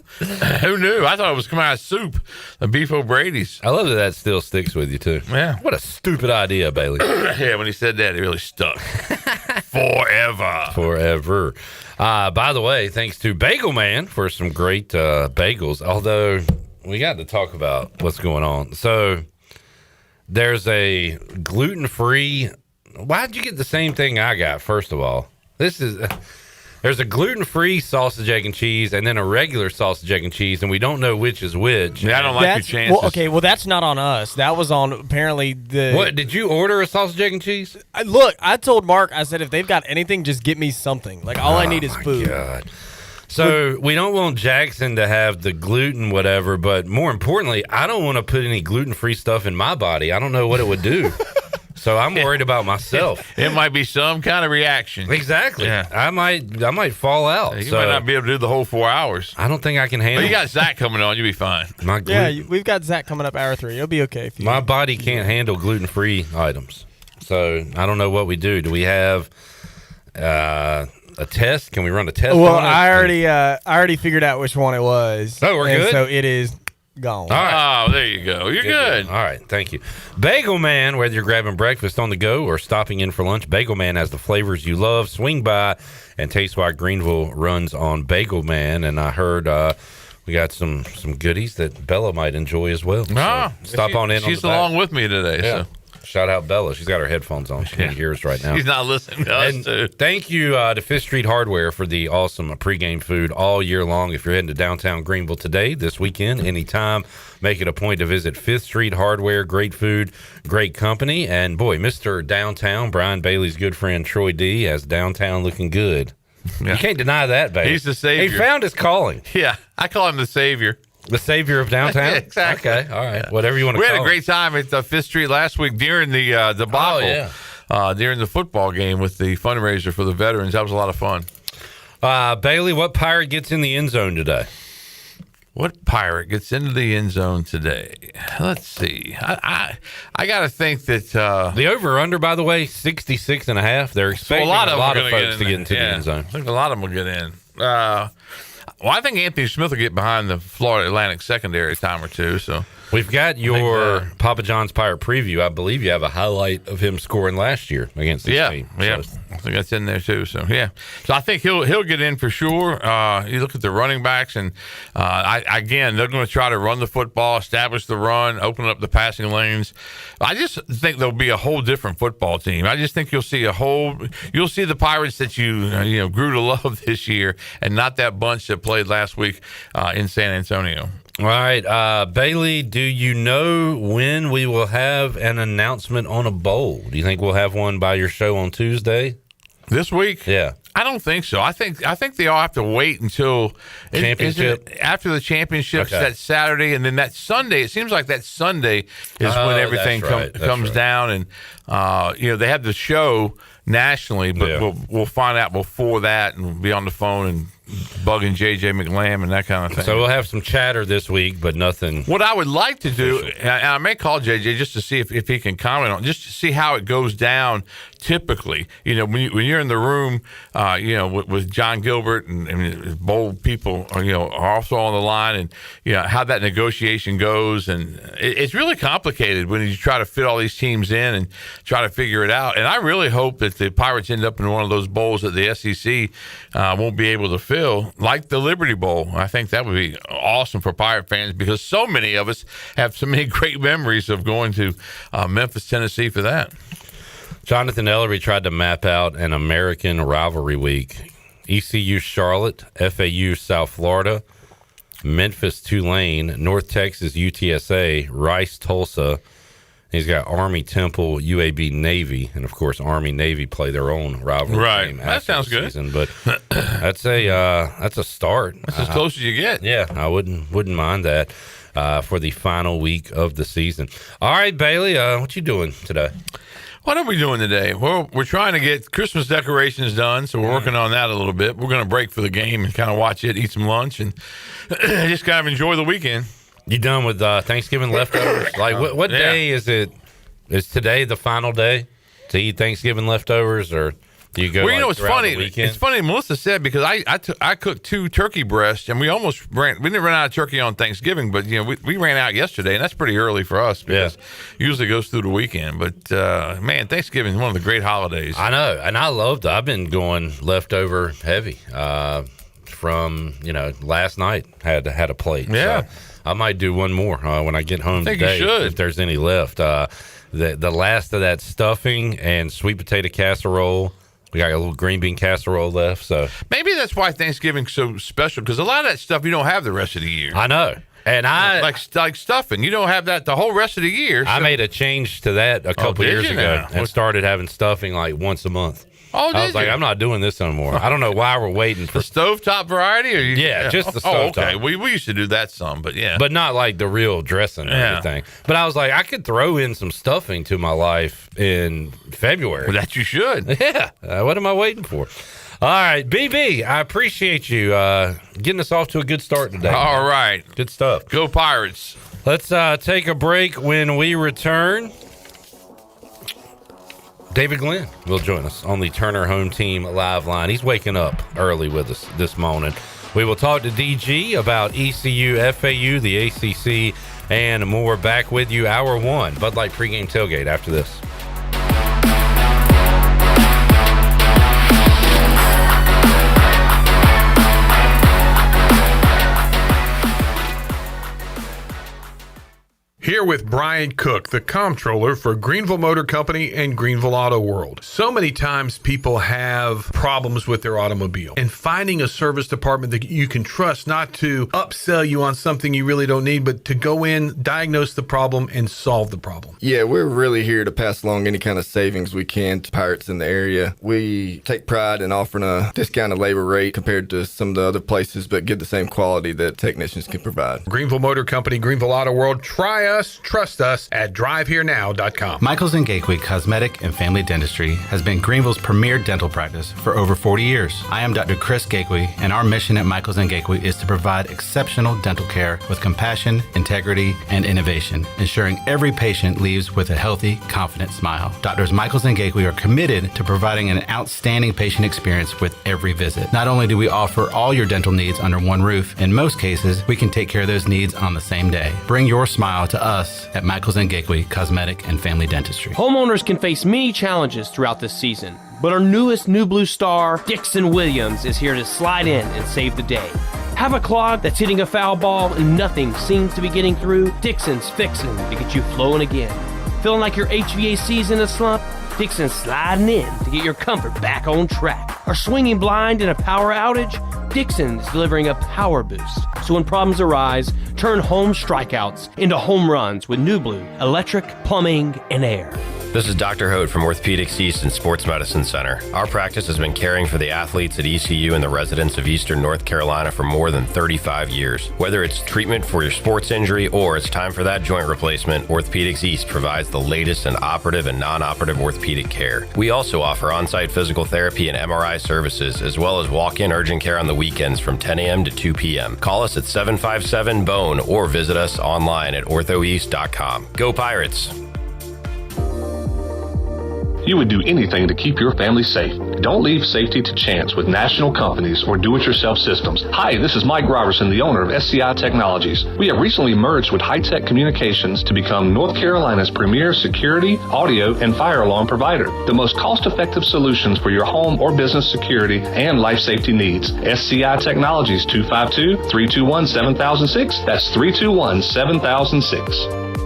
who knew? I thought it was coming out of soup, the Beef O'Brady's.
I love that still sticks with you, too.
Yeah.
What a stupid idea, Bailey.
Yeah, when he said that, it really stuck. Forever.
By the way, thanks to Bagel Man for some great bagels. Although we got to talk about what's going on. So there's a gluten-free. Why did you get the same thing I got? First of all, there's a gluten-free sausage, egg, and cheese, and then a regular sausage, egg, and cheese, and we don't know which is which.
Yeah, I don't like your chances.
Well, that's not on us. That was on apparently the.
What did you order? A sausage, egg, and cheese?
I told Mark. I said if they've got anything, just get me something. Like all I need is food.
God. So we don't want Jackson to have the gluten, whatever. But more importantly, I don't want to put any gluten-free stuff in my body. I don't know what it would do. So I'm worried about myself.
It might be some kind of reaction.
Exactly. Yeah. I might fall out.
You might not be able to do the whole 4 hours.
I don't think I can handle it.
You got Zach coming on. You'll be fine.
We've got Zach coming up hour 3. You'll be okay.
My body can't handle gluten-free items. So I don't know what we do. Do we have a test? Can we run a test?
Well,
on it?
I already figured out which one it was.
Oh, we're good?
So it is gone.
All right.
Oh, there you go. You're good.
All right. Thank you. Bagel Man, whether you're grabbing breakfast on the go or stopping in for lunch, Bagel Man has the flavors you love. Swing by and taste why Greenville runs on Bagel Man. And I heard we got some goodies that Bella might enjoy as well. So stop on in.
She's
on the
along
back.
with me today.
Yeah.
So.
Shout out Bella. She's got her headphones on. She can't hear us right now.
She's not listening to us, too.
Thank you to Fifth Street Hardware for the awesome pregame food all year long. If you're heading to downtown Greenville today, this weekend, anytime, make it a point to visit Fifth Street Hardware. Great food, great company. And, boy, Mr. Downtown, Brian Bailey's good friend Troy D, has downtown looking good. Yeah. You can't deny that, baby.
He's the savior.
He found his calling.
Yeah, I call him the savior.
The savior of downtown?
Yeah, exactly.
Okay, all right. Yeah. Whatever you want to call it.
We had a great time at Fifth Street last week during the debacle, during the football game with the fundraiser for the veterans. That was a lot of fun.
Bailey, what Pirate gets in the end zone today?
What Pirate gets into the end zone today? Let's see. I got to think that
the over/under, by the way, 66.5. They're expecting a lot of folks to get into the end zone.
I think a lot of them will get in. Well, I think Anthony Smith will get behind the Florida Atlantic secondary a time or two. So
we've got your Papa John's Pirate preview. I believe you have a highlight of him scoring last year against this team.
Yeah, so I think that's in there too. So yeah, so I think he'll get in for sure. You look at the running backs, and again, they're going to try to run the football, establish the run, open up the passing lanes. I just think there'll be a whole different football team. I just think you'll see the Pirates that you grew to love this year, and not that bunch that played last week in San Antonio.
All right, Bailey, do you know when we will have an announcement on a bowl? Do you think we'll have one by your show on Tuesday?
This week?
Yeah.
I don't think so. I think they all have to wait until after the championships that Saturday, and then that Sunday. It seems like that Sunday is when everything comes down, and they have the show nationally, but we'll find out before that, and we'll be on the phone and bugging JJ McLam and that kind of thing.
So we'll have some chatter this week, but nothing.
What I would like to do, and I may call JJ just to see if he can comment on, just to see how it goes down typically. When you're in the room, with John Gilbert and bold people, are also on the line, and how that negotiation goes, and it's really complicated when you try to fit all these teams in and try to figure it out. And I really hope that the Pirates end up in one of those bowls that the SEC won't be able to fill, like the Liberty Bowl. I think that would be awesome for Pirate fans, because so many of us have so many great memories of going to Memphis, Tennessee for that.
Jonathan Ellery tried to map out an American rivalry week. ECU Charlotte, FAU South Florida, Memphis Tulane, North Texas UTSA, Rice Tulsa. He's got Army Temple, UAB Navy, and of course Army Navy play their own rivalry game.
That sounds good.
Season, but that's a start.
That's as close as you get.
Yeah, I wouldn't mind that for the final week of the season. All right, Bailey, what you doing today?
What are we doing today? Well, we're trying to get Christmas decorations done, so we're working on that a little bit. We're going to break for the game and kind of watch it, eat some lunch, and just kind of enjoy the weekend.
You done with Thanksgiving leftovers? Like, what day is it? Is today the final day to eat Thanksgiving leftovers, or do you go?
Well, it's funny. It's funny. Melissa said, because I cooked 2 turkey breasts, and we almost we didn't run out of turkey on Thanksgiving, but we ran out yesterday, and that's pretty early for us because it usually goes through the weekend. But man, Thanksgiving is one of the great holidays.
I know, and I loved. I've been going leftover heavy from last night. Had a plate.
Yeah.
So I might do one more when I get home today, if there's any left. The last of that stuffing and sweet potato casserole. We got a little green bean casserole left, so
maybe that's why Thanksgiving's so special, because a lot of that stuff you don't have the rest of the year.
I know, and I
like stuffing. You don't have that the whole rest of the year. So.
I made a change to that a couple years ago and started having stuffing like once a month.
Oh,
I was like, I'm not doing this anymore. I don't know why we're waiting for
the stovetop variety, or
just the stovetop.
Okay, we used to do that some, but
but not like the real dressing or anything. But I was like, I could throw in some stuffing to my life in February.
Well, that you should.
Yeah. What am I waiting for? All right, BB, I appreciate you getting us off to a good start today.
All right,
good stuff.
Go Pirates.
Let's take a break. When we return, David Glenn will join us on the Turner Home Team live line. He's waking up early with us this morning. We will talk to DG about ECU, FAU, the ACC, and more. Back with you, Hour 1, Bud Light Pregame Tailgate after this.
Here with Brian Cook, the comptroller for Greenville Motor Company and Greenville Auto World. So many times people have problems with their automobile, and finding a service department that you can trust, not to upsell you on something you really don't need, but to go in, diagnose the problem, and solve the problem.
Yeah, we're really here to pass along any kind of savings we can to Pirates in the area. We take pride in offering a discounted labor rate compared to some of the other places, but give the same quality that technicians can provide.
Greenville Motor Company, Greenville Auto World. Try us. Trust us at driveherenow.com.
Michaels & Gateway Cosmetic and Family Dentistry has been Greenville's premier dental practice for over 40 years. I am Dr. Chris Gateway, and our mission at Michaels & Gateway is to provide exceptional dental care with compassion, integrity, and innovation, ensuring every patient leaves with a healthy, confident smile. Doctors Michaels & Gateway are committed to providing an outstanding patient experience with every visit. Not only do we offer all your dental needs under one roof, in most cases, we can take care of those needs on the same day. Bring your smile to us at Michaels & Gateway Cosmetic and Family Dentistry.
Homeowners can face many challenges throughout this season, but our newest New Blue star, Dixon Williams, is here to slide in and save the day. Have a clog that's hitting a foul ball and nothing seems to be getting through? Dixon's fixing to get you flowing again. Feeling like your HVAC's in a slump? Dixon's sliding in to get your comfort back on track. Are swinging blind in a power outage? Dixon's delivering a power boost. So when problems arise, turn home strikeouts into home runs with New Blue, electric, plumbing, and air.
This is Dr. Hote from Orthopedics East and Sports Medicine Center. Our practice has been caring for the athletes at ECU and the residents of Eastern North Carolina for more than 35 years. Whether it's treatment for your sports injury or it's time for that joint replacement, Orthopedics East provides the latest in operative and non-operative orthopedic care. We also offer on-site physical therapy and MRI services, as well as walk-in urgent care on the weekends from 10 a.m. to 2 p.m. Call us at 757-BONE or visit us online at orthoeast.com. Go Pirates!
You would do anything to keep your family safe. Don't leave safety to chance with national companies or do-it-yourself systems. Hi, this is Mike Robertson, the owner of SCI Technologies. We have recently merged with High-Tech Communications to become North Carolina's premier security, audio, and fire alarm provider. The most cost-effective solutions for your home or business security and life safety needs. SCI Technologies, 252-321-7006. That's 321-7006.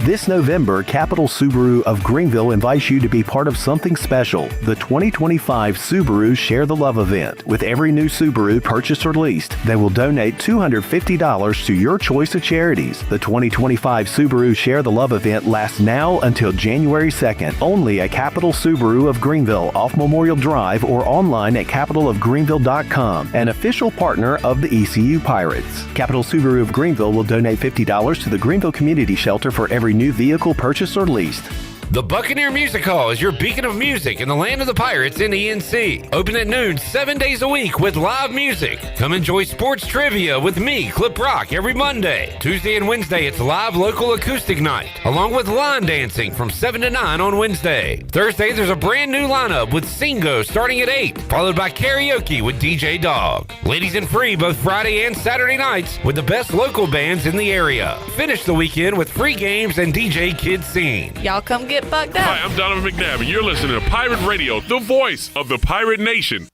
This November, Capital Subaru of Greenville invites you to be part of something special, the 2025 Subaru Share the Love event. With every new Subaru purchased or leased, they will donate $250 to your choice of charities. The 2025 Subaru Share the Love event lasts now until January 2nd, only at Capital Subaru of Greenville off Memorial Drive or online at capitalofgreenville.com, an official partner of the ECU Pirates. Capital Subaru of Greenville will donate $50 to the Greenville Community Shelter for every new vehicle purchased or leased.
The Buccaneer Music Hall is your beacon of music in the land of the Pirates in the NC. Open at noon 7 days a week with live music. Come enjoy sports trivia with me, Clip Rock, every Monday. Tuesday and Wednesday, it's live local acoustic night, along with line dancing from 7 to 9 on Wednesday. Thursday, there's a brand new lineup with Singo starting at 8, followed by karaoke with DJ Dog. Ladies and free both Friday and Saturday nights with the best local bands in the area. Finish the weekend with free games and DJ Kids Scene.
Y'all come get bugged out.
Hi, I'm Donovan McNabb, and you're listening to Pirate Radio, the voice of the Pirate Nation.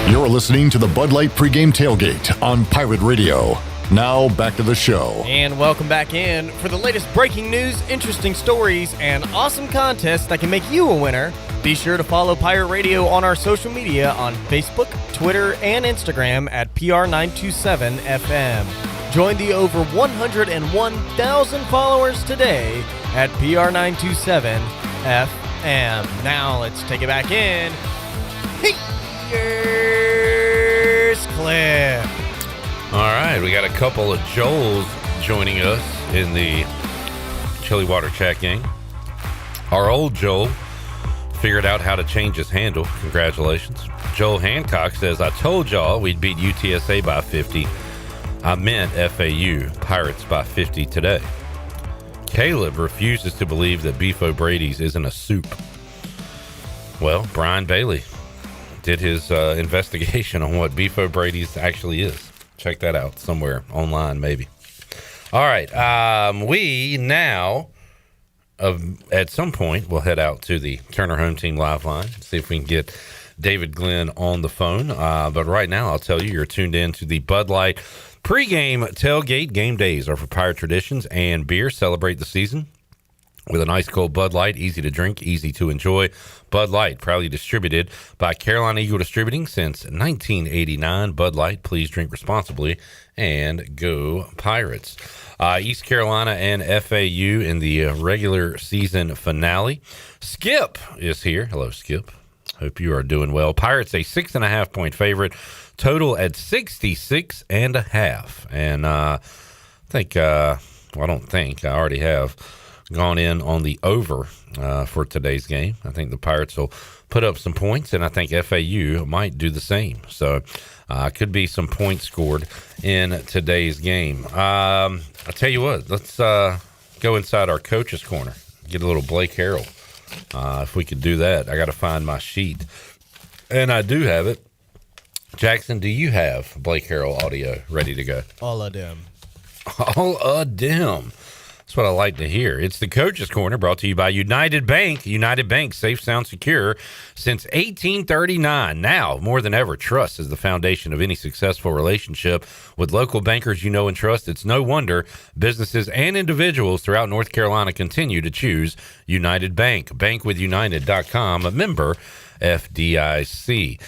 You're listening to the Bud Light Pregame Tailgate on Pirate Radio. Now, back to the show.
And welcome back in for the latest breaking news, interesting stories, and awesome contests that can make you a winner. Be sure to follow Pirate Radio on our social media on Facebook, Twitter, and Instagram at PR927FM. Join the over 101,000 followers today at PR927FM. Now, let's take it back in. Here's Cliff.
All right, we got a couple of Joels joining us in the Chili Water Chat game. Our old Joel figured out how to change his handle. Congratulations. Joel Hancock says, I told y'all we'd beat UTSA by 50. I meant FAU Pirates by 50 today. Caleb refuses to believe that Beef O'Brady's isn't a soup. Well, Brian Bailey did his investigation on what Beef O'Brady's actually is. Check that out somewhere online, maybe. All right. We now, at some point, will head out to the Turner Home Team Live line, see if we can get David Glenn on the phone. But right now, I'll tell you, you're tuned in to the Bud Light Pregame Tailgate. Game days are for Pirate traditions and beer. Celebrate the season with a nice cold Bud Light, easy to drink, easy to enjoy. Bud Light, proudly distributed by Carolina Eagle Distributing since 1989. Bud Light, please drink responsibly, and go Pirates. East Carolina and FAU in the regular season finale. Skip is here. Hello, Skip. Hope you are doing well. Pirates a 6.5-point favorite. Total at 66.5. And I already have gone in on the over for today's game. I think the Pirates will put up some points, and I think FAU might do the same. So could be some points scored in today's game. I'll tell you what, let's go inside our coach's corner, get a little Blake Harrell. If we could do that, I got to find my sheet. And I do have it. Jackson, do you have Blake Harrell audio ready to go?
All of them.
All of them. That's what I like to hear. It's the Coach's Corner, brought to you by United Bank. United Bank, safe, sound, secure since 1839. Now, more than ever, trust is the foundation of any successful relationship. With local bankers you know and trust, it's no wonder businesses and individuals throughout North Carolina continue to choose United Bank. Bankwithunited.com, a member FDIC.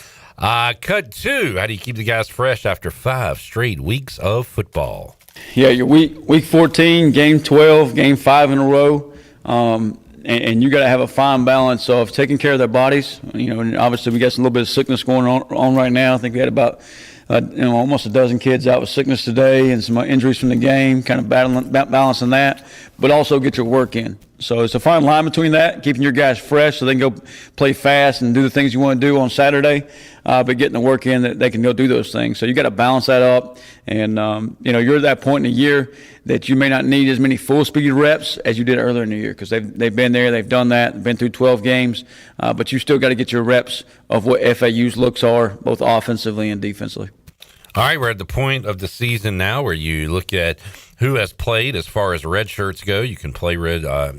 Cut 2. How do you keep the guys fresh after 5 straight weeks of football?
Yeah, your week 14, game 12, game 5 in a row, and you got to have a fine balance of taking care of their bodies. And obviously we got a little bit of sickness going on right now. I think we had about almost a dozen kids out with sickness today, and some injuries from the game, kind of balancing that, but also get your work in. So it's a fine line between that, keeping your guys fresh so they can go play fast and do the things you want to do on Saturday, but getting the work in that they can go do those things. So you got to balance that up. And, you're at that point in the year that you may not need as many full speed reps as you did earlier in the year, because they've been there, they've done that, been through 12 games, but you still got to get your reps of what FAU's looks are, both offensively and defensively.
All right, we're at the point of the season now where you look at who has played as far as red shirts go. You can play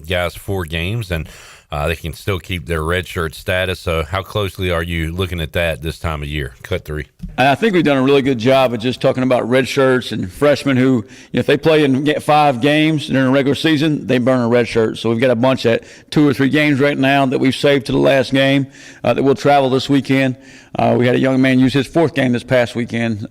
guys 4 games, and they can still keep their red shirt status. So how closely are you looking at that this time of year? Cut 3.
I think we've done a really good job of just talking about red shirts and freshmen who, if they play and get 5 games during a regular season, they burn a red shirt. So we've got a bunch at 2 or 3 games right now that we've saved to the last game that will travel this weekend. We had a young man use his 4th game this past weekend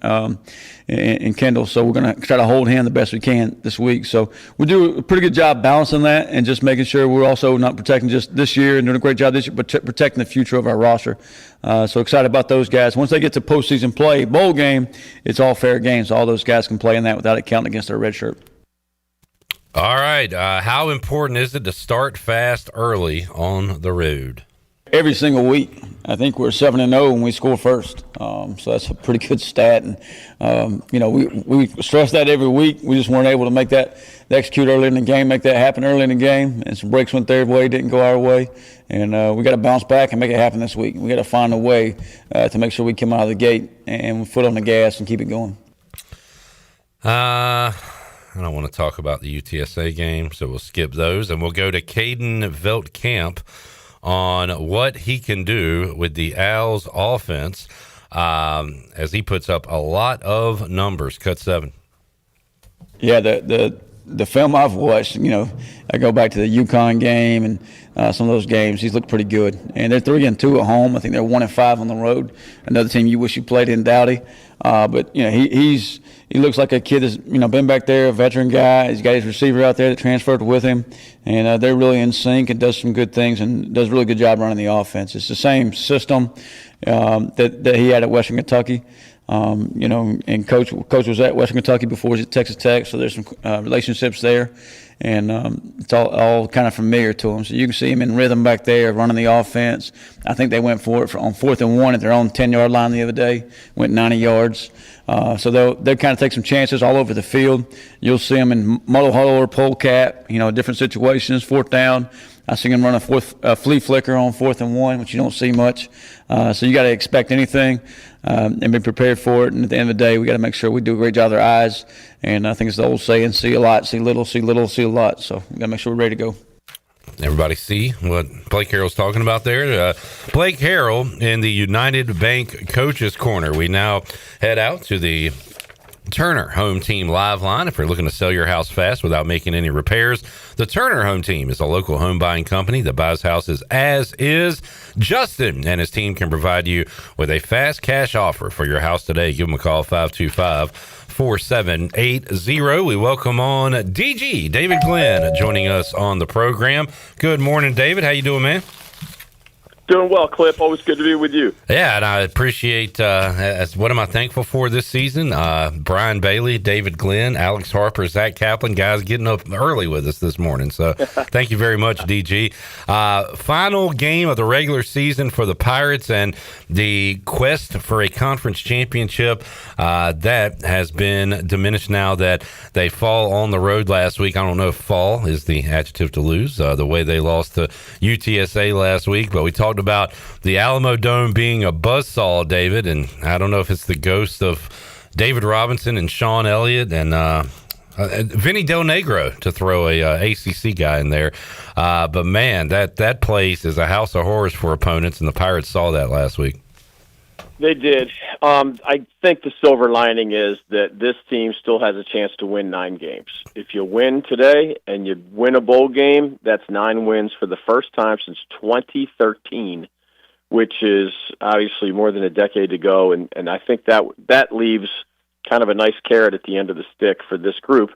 in Kendall, so we're going to try to hold him the best we can this week. So we do a pretty good job balancing that and just making sure we're also not protecting just this year and doing a great job this year, but protecting the future of our roster. So excited about those guys. Once they get to postseason play, bowl game, it's all fair games. All those guys can play in that without it counting against their red shirt.
All right. How important is it to start fast early on the road?
Every single week. I think we're 7-0 when we score first. So that's a pretty good stat. And, we stress that every week. We just weren't able to make that execute early in the game, make that happen early in the game. And some breaks went their way, didn't go our way. And we got to bounce back and make it happen this week. We got to find a way to make sure we come out of the gate and foot on the gas and keep it going.
I don't want to talk about the UTSA game, so we'll skip those. And we'll go to Caden Veltkamp on what he can do with the Owls offense as he puts up a lot of numbers. Cut 7.
Yeah, the film I've watched, I go back to the UConn game and some of those games. He's looked pretty good. And they're 3-2 at home. I think they're 1-5 on the road. Another team you wish you played in, Dowdy. But he looks like a kid that's been back there, a veteran guy. He's got his receiver out there that transferred with him, and they're really in sync and does some good things and does a really good job running the offense. It's the same system that he had at Western Kentucky. And coach was at Western Kentucky before he was at Texas Tech, so there's some relationships there, and it's all kind of familiar to him. So you can see him in rhythm back there, running the offense. I think they went for it on 4th and 1 at their own 10-yard line the other day, went 90 yards. So they'll kind of take some chances all over the field. You'll see them in muddle huddle or polecat, different situations, 4th down. I see him run a flea flicker on 4th and 1, which you don't see much. So you got to expect anything and be prepared for it. And at the end of the day, we got to make sure we do a great job of their eyes. And I think it's the old saying, see a lot, see little, see little, see a lot. So we got to make sure we're ready to go.
Everybody see what Blake Harrell's talking about there? Blake Harrell in the United Bank Coaches Corner. We now head out to the Turner Home Team live line. If you're looking to sell your house fast without making any repairs, the Turner Home Team is a local home buying company that buys houses as is. Justin and his team can provide you with a fast cash offer for your house today. Give them a call, 525-4780. We welcome on DG, David Glenn, joining us on the program. Good morning, David. How you doing, man?
Doing well, Clip. Always good to be with you.
Yeah, and I appreciate what am I thankful for this season? Brian Bailey, David Glenn, Alex Harper, Zach Kaplan, guys getting up early with us this morning. So thank you very much, DG. Final game of the regular season for the Pirates and the quest for a conference championship that has been diminished now that they fall on the road last week. I don't know if fall is the adjective to lose, the way they lost to UTSA last week, but we talked about the Alamo Dome being a buzzsaw, David, and I don't know if it's the ghost of David Robinson and Sean Elliott and Vinny Del Negro to throw a ACC guy in there. But, man, that place is a house of horrors for opponents, and the Pirates saw that last week.
They did. I think the silver lining is that this team still has a chance to win 9 games. If you win today and you win a bowl game, that's 9 wins for the first time since 2013, which is obviously more than a decade ago. And I think that leaves kind of a nice carrot at the end of the stick for this group.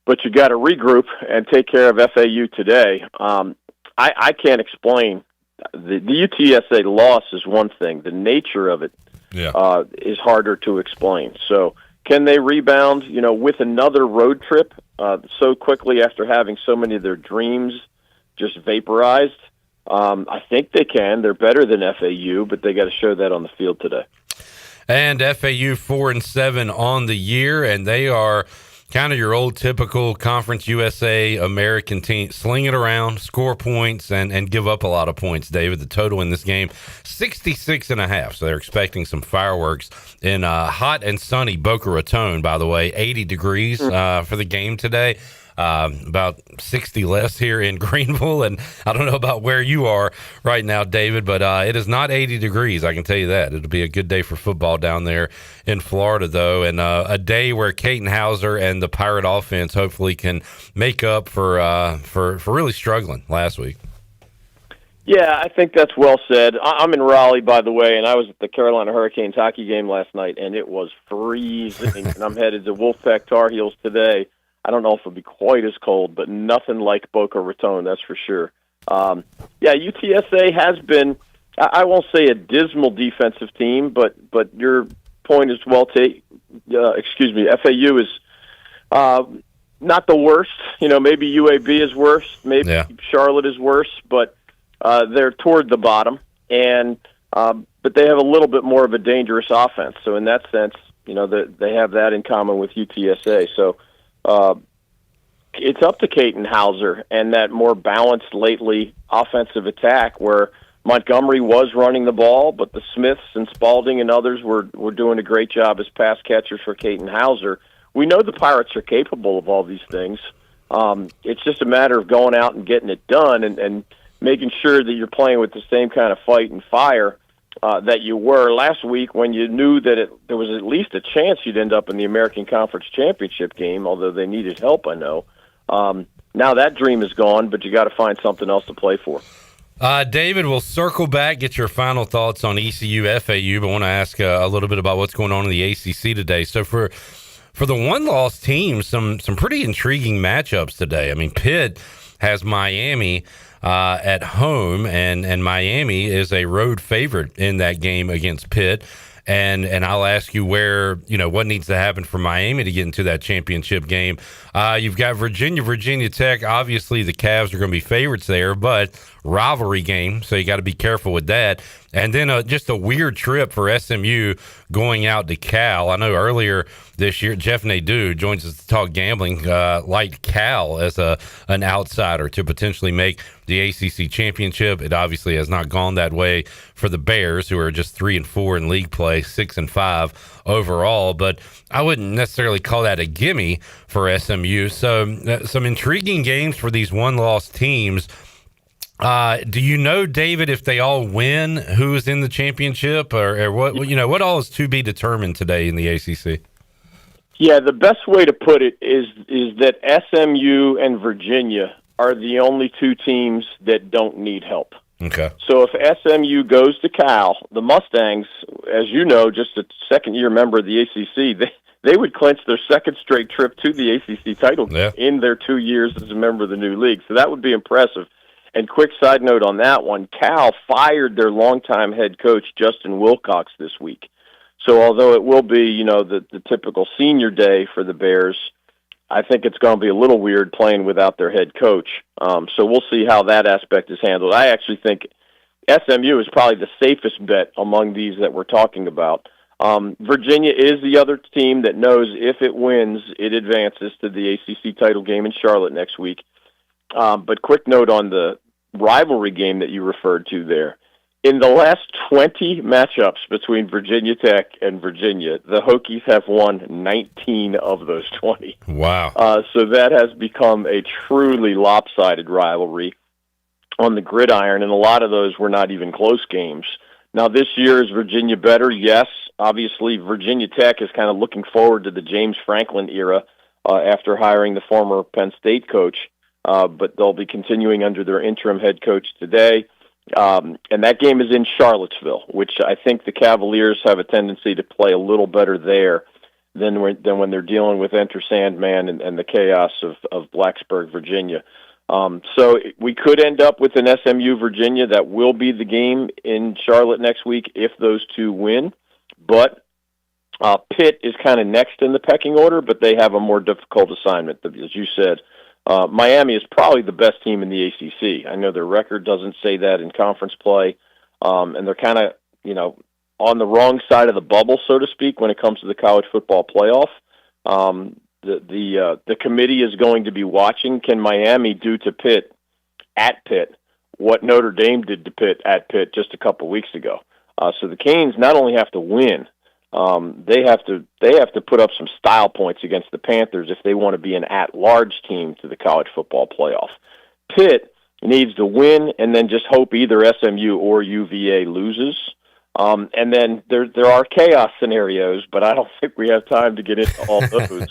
But you got to regroup and take care of FAU today. I can't explain. The UTSA loss is one thing. The nature of it is harder to explain. So can they rebound, with another road trip so quickly after having so many of their dreams just vaporized? I think they can. They're better than FAU, but they got to show that on the field today.
And FAU 4-7 on the year, and they are kind of your old typical Conference USA American team, sling it around, score points, and give up a lot of points, David. The total in this game, 66.5. So they're expecting some fireworks in hot and sunny Boca Raton, by the way, 80 degrees for the game today. About 60 less here in Greenville, and I don't know about where you are right now, David, but it is not 80 degrees, I can tell you that. It'll be a good day for football down there in Florida, though, and a day where Caton Hauser and the Pirate offense hopefully can make up for really struggling last week.
Yeah, I think that's well said. I'm in Raleigh, by the way, and I was at the Carolina Hurricanes hockey game last night, and it was freezing, and I'm headed to Wolfpack Tar Heels today. I don't know if it'll be quite as cold, but nothing like Boca Raton, that's for sure. UTSA has been, I won't say a dismal defensive team, but your point is well taken. FAU is not the worst. Maybe UAB is worse, maybe Charlotte is worse, but they're toward the bottom, and but they have a little bit more of a dangerous offense. So in that sense, they have that in common with UTSA. So it's up to Caton Hauser and that more balanced lately offensive attack where Montgomery was running the ball, but the Smiths and Spalding and others were doing a great job as pass catchers for Caton Hauser. We know the Pirates are capable of all these things. It's just a matter of going out and getting it done and making sure that you're playing with the same kind of fight and fire that you were last week when you knew that there was at least a chance you'd end up in the American Conference Championship game, although they needed help, I know. Now that dream is gone, but you got to find something else to play for.
David, we'll circle back, get your final thoughts on ECU, FAU, but I want to ask a little bit about what's going on in the ACC today. So for the one-loss team, some pretty intriguing matchups today. I mean, Pitt has Miami at home, and Miami is a road favorite in that game against Pitt. And I'll ask you what needs to happen for Miami to get into that championship game. You've got Virginia Tech. Obviously, the Cavs are going to be favorites there, but rivalry game, so you got to be careful with that. And then just a weird trip for SMU going out to Cal. I know earlier this year, Jeff Nadeau joins us to talk gambling, liked Cal as an outsider to potentially make the ACC championship. It obviously has not gone that way for the Bears, who are just 3-4 in league play, 6-5 overall. But I wouldn't necessarily call that a gimme for SMU. So some intriguing games for these one-loss teams. Do you know, David, if they all win, who is in the championship, or what? What all is to be determined today in the ACC?
Yeah, the best way to put it is that SMU and Virginia are the only two teams that don't need help.
Okay.
So if SMU goes to Cal, the Mustangs, as you know, just a second-year member of the ACC, they would clinch their second straight trip to the ACC title in their 2 years as a member of the new league. So that would be impressive. And quick side note on that one, Cal fired their longtime head coach, Justin Wilcox, this week. So although it will be, the typical senior day for the Bears, I think it's going to be a little weird playing without their head coach. So we'll see how that aspect is handled. I actually think SMU is probably the safest bet among these that we're talking about. Virginia is the other team that knows if it wins, it advances to the ACC title game in Charlotte next week. But quick note on the rivalry game that you referred to there. In the last 20 matchups between Virginia Tech and Virginia, the Hokies have won 19 of those 20.
Wow.
So that has become a truly lopsided rivalry on the gridiron, and a lot of those were not even close games. Now, this year, is Virginia better? Yes. Obviously, Virginia Tech is kind of looking forward to the James Franklin era after hiring the former Penn State coach, but they'll be continuing under their interim head coach today. And that game is in Charlottesville, which I think the Cavaliers have a tendency to play a little better there than when they're dealing with Enter Sandman and the chaos of Blacksburg, Virginia. So we could end up with an SMU Virginia. That will be the game in Charlotte next week if those two win. But Pitt is kind of next in the pecking order, but they have a more difficult assignment. As you said, Miami is probably the best team in the ACC. I know their record doesn't say that in conference play, and they're kind of, on the wrong side of the bubble, so to speak, when it comes to the college football playoff. The committee is going to be watching. Can Miami do to Pitt at Pitt what Notre Dame did to Pitt at Pitt just a couple weeks ago? So the Canes not only have to win, they have to put up some style points against the Panthers if they want to be an at-large team to the college football playoff. Pitt needs to win and then just hope either SMU or UVA loses. And then there are chaos scenarios, but I don't think we have time to get into all those.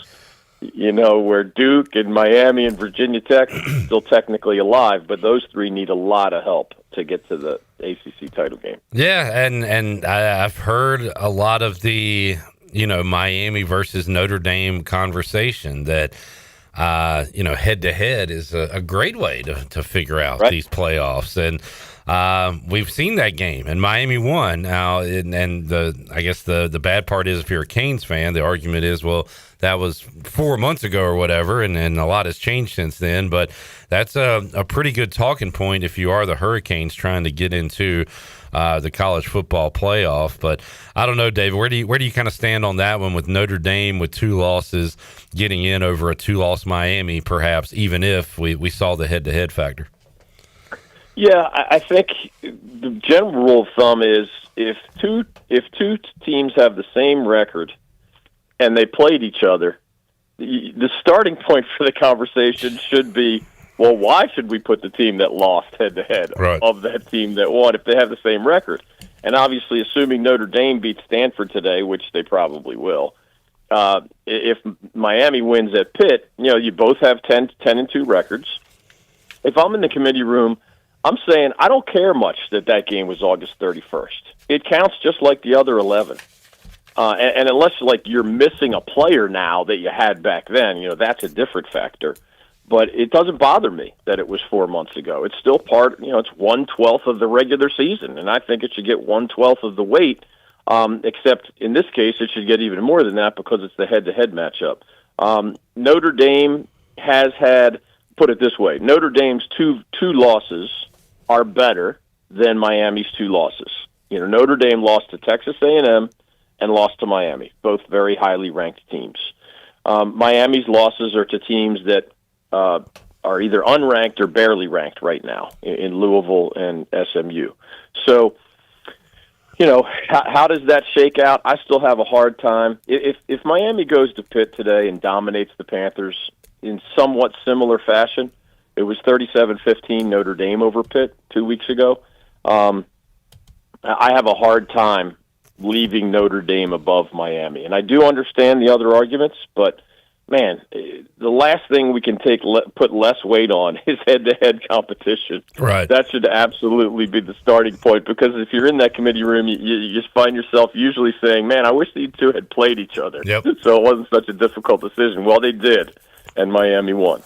Where Duke and Miami and Virginia Tech are still technically alive, but those three need a lot of help to get to the ACC title game.
Yeah, and I've heard a lot of the, Miami versus Notre Dame conversation that, head-to-head is a great way to figure out these playoffs. And we've seen that game, and Miami won. Now, and I guess the bad part is if you're a Canes fan, the argument is, well, that was 4 months ago or whatever, and a lot has changed since then. But that's a pretty good talking point if you are the Hurricanes trying to get into the college football playoff. But I don't know, David, where do you kind of stand on that one with Notre Dame with 2 losses getting in over a 2-loss Miami, perhaps, even if we saw the head-to-head factor?
Yeah, I think the general rule of thumb is if two teams have the same record and they played each other, the starting point for the conversation should be, well, why should we put the team that lost head-to-head of that team that won if they have the same record? And obviously, assuming Notre Dame beats Stanford today, which they probably will, if Miami wins at Pitt, you both have 10-2 records. If I'm in the committee room, I'm saying I don't care much that game was August 31st. It counts just like the other 11. And unless you're missing a player now that you had back then, that's a different factor. But it doesn't bother me that it was 4 months ago. It's still part, it's 1/12 of the regular season, and I think it should get 1/12 of the weight. Except in this case, it should get even more than that because it's the head-to-head matchup. Notre Dame has had, put it this way, Notre Dame's two losses are better than Miami's 2 losses. Notre Dame lost to Texas A&M and lost to Miami, both very highly ranked teams. Miami's losses are to teams that are either unranked or barely ranked right now in Louisville and SMU. So, how does that shake out? I still have a hard time. If Miami goes to Pitt today and dominates the Panthers in somewhat similar fashion, it was 37-15 Notre Dame over Pitt 2 weeks ago. I have a hard time leaving Notre Dame above Miami. And I do understand the other arguments, but, man, the last thing we can put less weight on is head-to-head competition.
Right.
That should absolutely be the starting point, because if you're in that committee room, you just find yourself usually saying, man, I wish these two had played each other.
Yep.
So it wasn't such a difficult decision. Well, they did, and Miami won.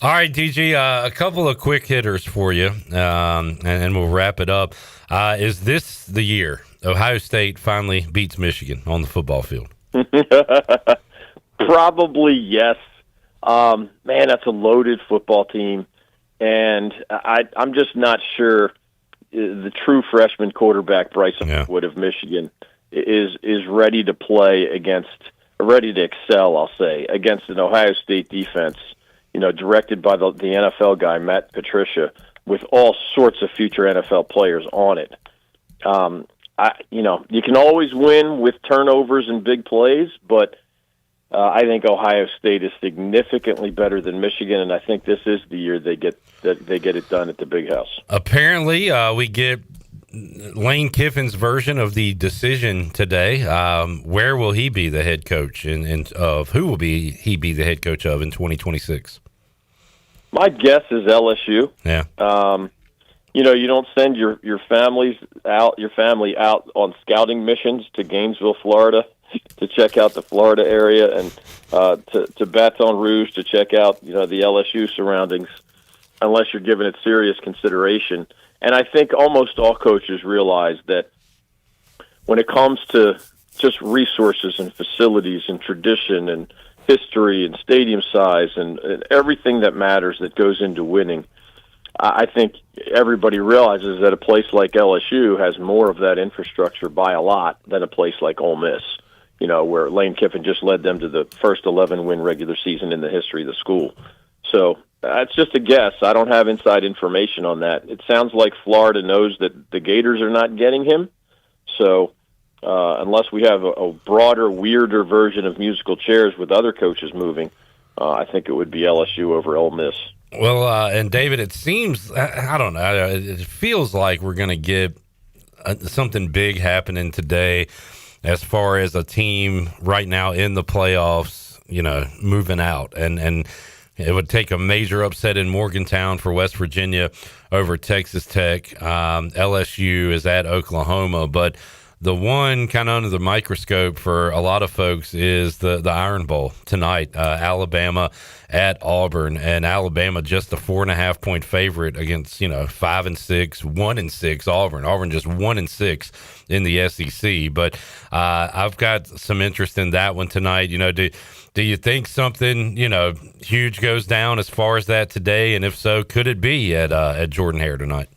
All right, DG, a couple of quick hitters for you, and we'll wrap it up. Is this the year Ohio State finally beats Michigan on the football field?
Probably yes. Man, that's a loaded football team, and I'm just not sure the true freshman quarterback Bryson Wood of Michigan is ready to play ready to excel, I'll say, against an Ohio State defense, directed by the NFL guy, Matt Patricia, with all sorts of future NFL players on it. You can always win with turnovers and big plays, but I think Ohio State is significantly better than Michigan, and I think this is the year they get it done at the Big House.
Apparently, we get Lane Kiffin's version of the decision today. Where will he be the head coach, and of who will he be the head coach of in 2026?
My guess is LSU.
Yeah.
You don't send your family out on scouting missions to Gainesville, Florida, to check out the Florida area, and to Baton Rouge to check out the LSU surroundings, unless you're giving it serious consideration. And I think almost all coaches realize that when it comes to just resources and facilities and tradition and history and stadium size and everything that matters that goes into winning, I think everybody realizes that a place like LSU has more of that infrastructure by a lot than a place like Ole Miss, where Lane Kiffin just led them to the first 11-win regular season in the history of the school. So that's just a guess. I don't have inside information on that. It sounds like Florida knows that the Gators are not getting him. So unless we have a broader, weirder version of musical chairs with other coaches moving, I think it would be LSU over Ole Miss.
Well, and David, it seems, I don't know, it feels like we're going to get something big happening today as far as a team right now in the playoffs, moving out. And it would take a major upset in Morgantown for West Virginia over Texas Tech. LSU is at Oklahoma, but the one kind of under the microscope for a lot of folks is the Iron Bowl tonight. Alabama at Auburn, and Alabama just a 4.5-point favorite against 5-6, 1-6 Auburn. Auburn just 1-6 in the SEC. But I've got some interest in that one tonight. Do you think something huge goes down as far as that today? And if so, could it be at Jordan-Hare tonight?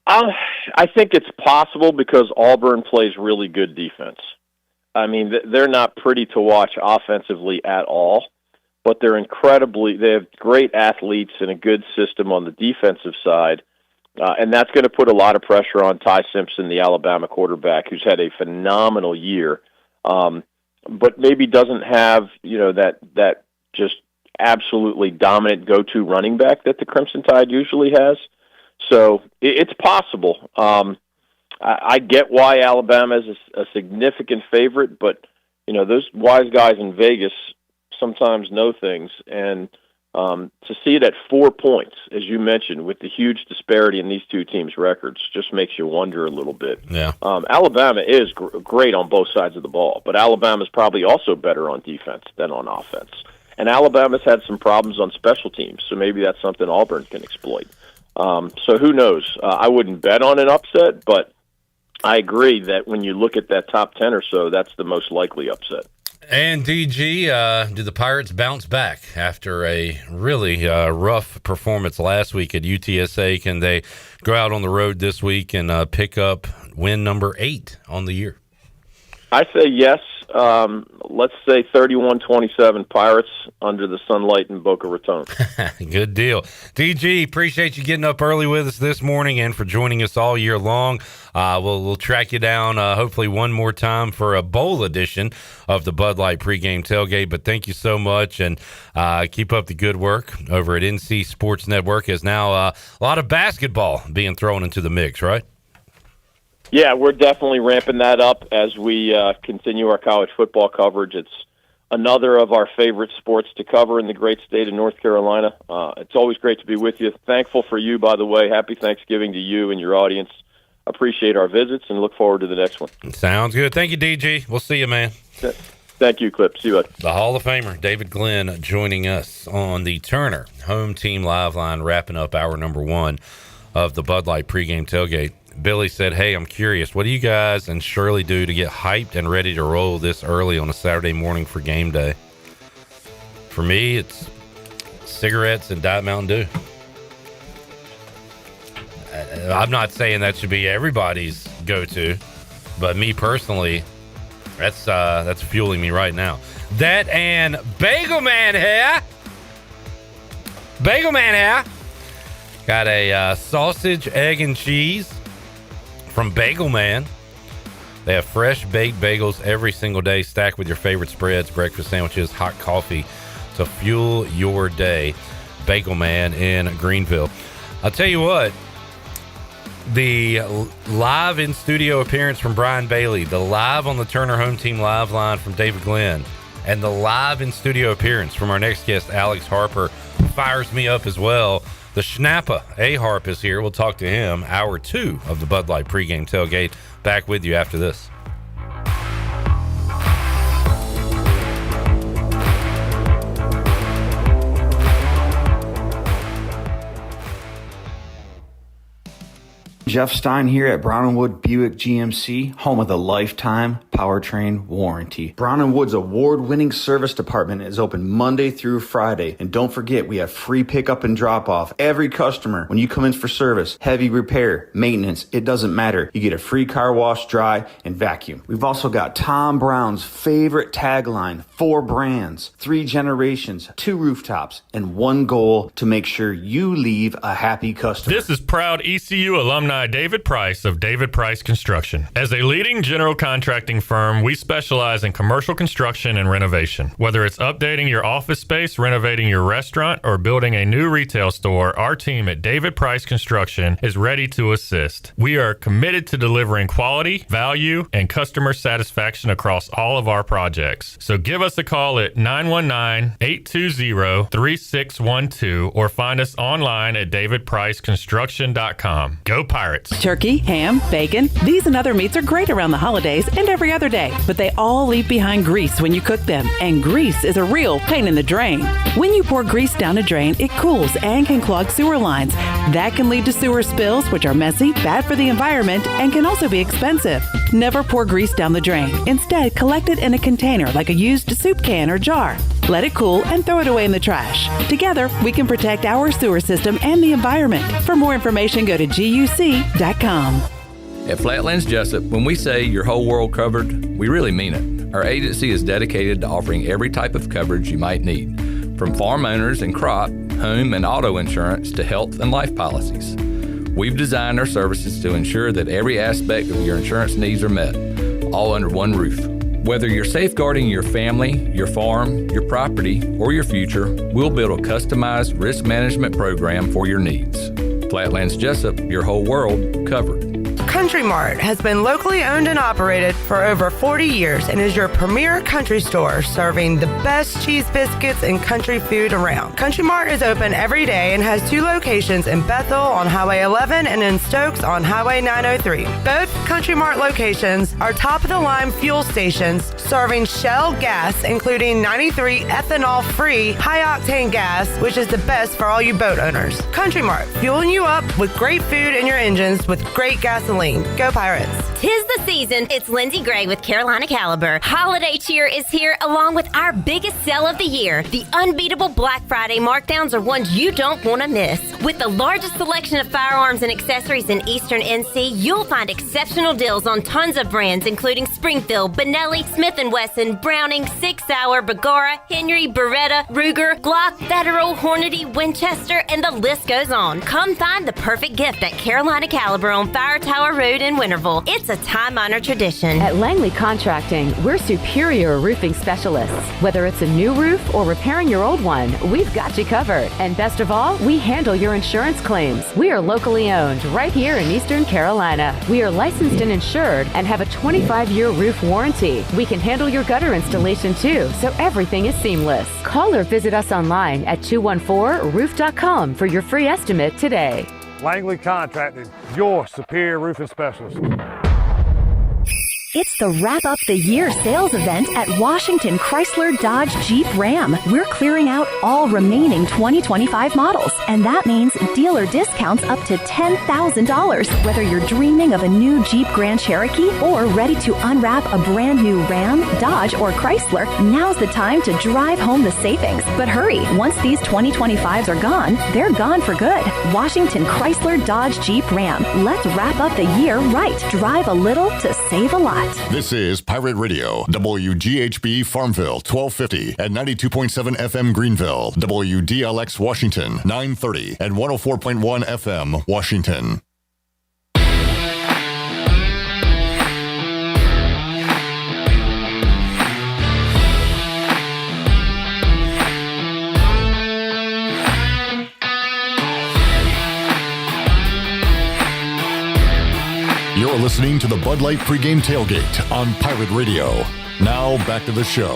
I think it's possible because Auburn plays really good defense. I mean, they're not pretty to watch offensively at all, but they have great athletes and a good system on the defensive side, and that's going to put a lot of pressure on Ty Simpson, the Alabama quarterback, who's had a phenomenal year, but maybe doesn't have that just absolutely dominant go-to running back that the Crimson Tide usually has. So it's possible. I get why Alabama is a significant favorite, but those wise guys in Vegas sometimes know things, and to see it at 4 points, as you mentioned, with the huge disparity in these two teams' records, just makes you wonder a little bit.
Yeah.
Alabama is great on both sides of the ball, but Alabama's probably also better on defense than on offense. And Alabama's had some problems on special teams, so maybe that's something Auburn can exploit. So who knows? I wouldn't bet on an upset, but I agree that when you look at that top 10 or so, that's the most likely upset.
And DG, do the Pirates bounce back after a really rough performance last week at UTSA? Can they go out on the road this week and pick up win number 8 on the year?
I say yes. Let's say 31-27 Pirates under the sunlight in Boca Raton.
Good deal. DG, appreciate you getting up early with us this morning and for joining us all year long. We'll track you down hopefully one more time for a bowl edition of the Bud Light Pregame Tailgate. But thank you so much, and keep up the good work over at NC Sports Network. As now a lot of basketball being thrown into the mix, right?
Yeah, we're definitely ramping that up as we continue our college football coverage. It's another of our favorite sports to cover in the great state of North Carolina. It's always great to be with you. Thankful for you, by the way. Happy Thanksgiving to you and your audience. Appreciate our visits and look forward to the next one.
Sounds good. Thank you, DG. We'll see you, man.
Thank you, Clip. See you, bud.
The Hall of Famer, David Glenn, joining us on the Turner Home Team Live Line, wrapping up hour number 1 of the Bud Light Pregame Tailgate. Billy said, hey, I'm curious, what do you guys and Shirley do to get hyped and ready to roll this early on a Saturday morning for game day? For me, it's cigarettes and Diet Mountain Dew. I'm not saying that should be everybody's go-to, but me personally, that's fueling me right now. That and Bagel Man here. Bagel Man here. Got a sausage, egg, and cheese from Bagel Man. They have fresh baked bagels every single day, stacked with your favorite spreads, breakfast sandwiches, hot coffee to fuel your day. Bagel Man in Greenville. I'll tell you what, the live in studio appearance from Brian Bailey, the live on the Turner Home Team live line from David Glenn, and the live in studio appearance from our next guest, Alex Harper, fires me up as well. The Schnappa A-Harp is here. We'll talk to him. Hour 2 of the Bud Light pregame tailgate. Back with you after this.
Jeff Stein here at Brown & Wood Buick GMC, home of the lifetime powertrain warranty. Brown & Wood's award-winning service department is open Monday through Friday. And don't forget, we have free pickup and drop-off. Every customer, when you come in for service, heavy repair, maintenance, it doesn't matter. You get a free car wash, dry, and vacuum. We've also got Tom Brown's favorite tagline, 4 brands, 3 generations, 2 rooftops, and 1 goal to make sure you leave a happy customer.
This is proud ECU alumni David Price of David Price Construction. As a leading general contracting firm, we specialize in commercial construction and renovation. Whether it's updating your office space, renovating your restaurant, or building a new retail store, our team at David Price Construction is ready to assist. We are committed to delivering quality, value, and customer satisfaction across all of our projects. So give us a call at 919-820-3612 or find us online at davidpriceconstruction.com. Go Pirates!
Turkey, ham, bacon, these and other meats are great around the holidays and every other day, but they all leave behind grease when you cook them, and grease is a real pain in the drain. When you pour grease down a drain, it cools and can clog sewer lines. That can lead to sewer spills, which are messy, bad for the environment, and can also be expensive. Never pour grease down the drain. Instead, collect it in a container like a used soup can or jar. Let it cool and throw it away in the trash. Together, we can protect our sewer system and the environment. For more information, go to GUC.com.
At Flatlands Jessup, when we say your whole world covered, we really mean it. Our agency is dedicated to offering every type of coverage you might need, from farm owners and crop, home and auto insurance to health and life policies. We've designed our services to ensure that every aspect of your insurance needs are met, all under one roof. Whether you're safeguarding your family, your farm, your property, or your future, we'll build a customized risk management program for your needs. Flatlands Jessup, your whole world covered.
Country Mart has been locally owned and operated for over 40 years and is your premier country store serving the best cheese biscuits and country food around. Country Mart is open every day and has 2 locations in Bethel on Highway 11 and in Stokes on Highway 903. Both Country Mart locations are top-of-the-line fuel stations serving Shell gas, including 93 ethanol-free high-octane gas, which is the best for all you boat owners. Country Mart, fueling you up with great food in your engines with great gasoline. Go Pirates.
'Tis the season. It's Lindsay Gray with Carolina Caliber. Holiday cheer is here along with our biggest sale of the year. The unbeatable Black Friday markdowns are ones you don't want to miss. With the largest selection of firearms and accessories in Eastern NC, you'll find exceptional deals on tons of brands including Springfield, Benelli, Smith & Wesson, Browning, Sig Sauer, Bergara, Henry, Beretta, Ruger, Glock, Federal, Hornady, Winchester, and the list goes on. Come find the perfect gift at Carolina Caliber on Fire Tower Road in Winterville. It's a time-honored tradition.
At Langley Contracting, we're superior roofing specialists. Whether it's a new roof or repairing your old one, we've got you covered. And best of all, we handle your insurance claims. We are locally owned right here in Eastern Carolina. We are licensed and insured and have a 25-year roof warranty. We can handle your gutter installation too, so everything is seamless. Call or visit us online at 214roof.com for your free estimate today.
Langley Contracting, your superior roofing specialist.
It's the Wrap Up the Year sales event at Washington Chrysler Dodge Jeep Ram. We're clearing out all remaining 2025 models, and that means dealer discounts up to $10,000. Whether you're dreaming of a new Jeep Grand Cherokee or ready to unwrap a brand new Ram, Dodge, or Chrysler, now's the time to drive home the savings. But hurry, once these 2025s are gone, they're gone for good. Washington Chrysler Dodge Jeep Ram. Let's wrap up the year right. Drive a little to save a lot.
This is Pirate Radio, WGHB Farmville, 1250 and 92.7 FM Greenville, WDLX Washington, 930 and 104.1 FM Washington. You're listening to the Bud Light Pregame Tailgate on Pirate Radio. Now back to the show.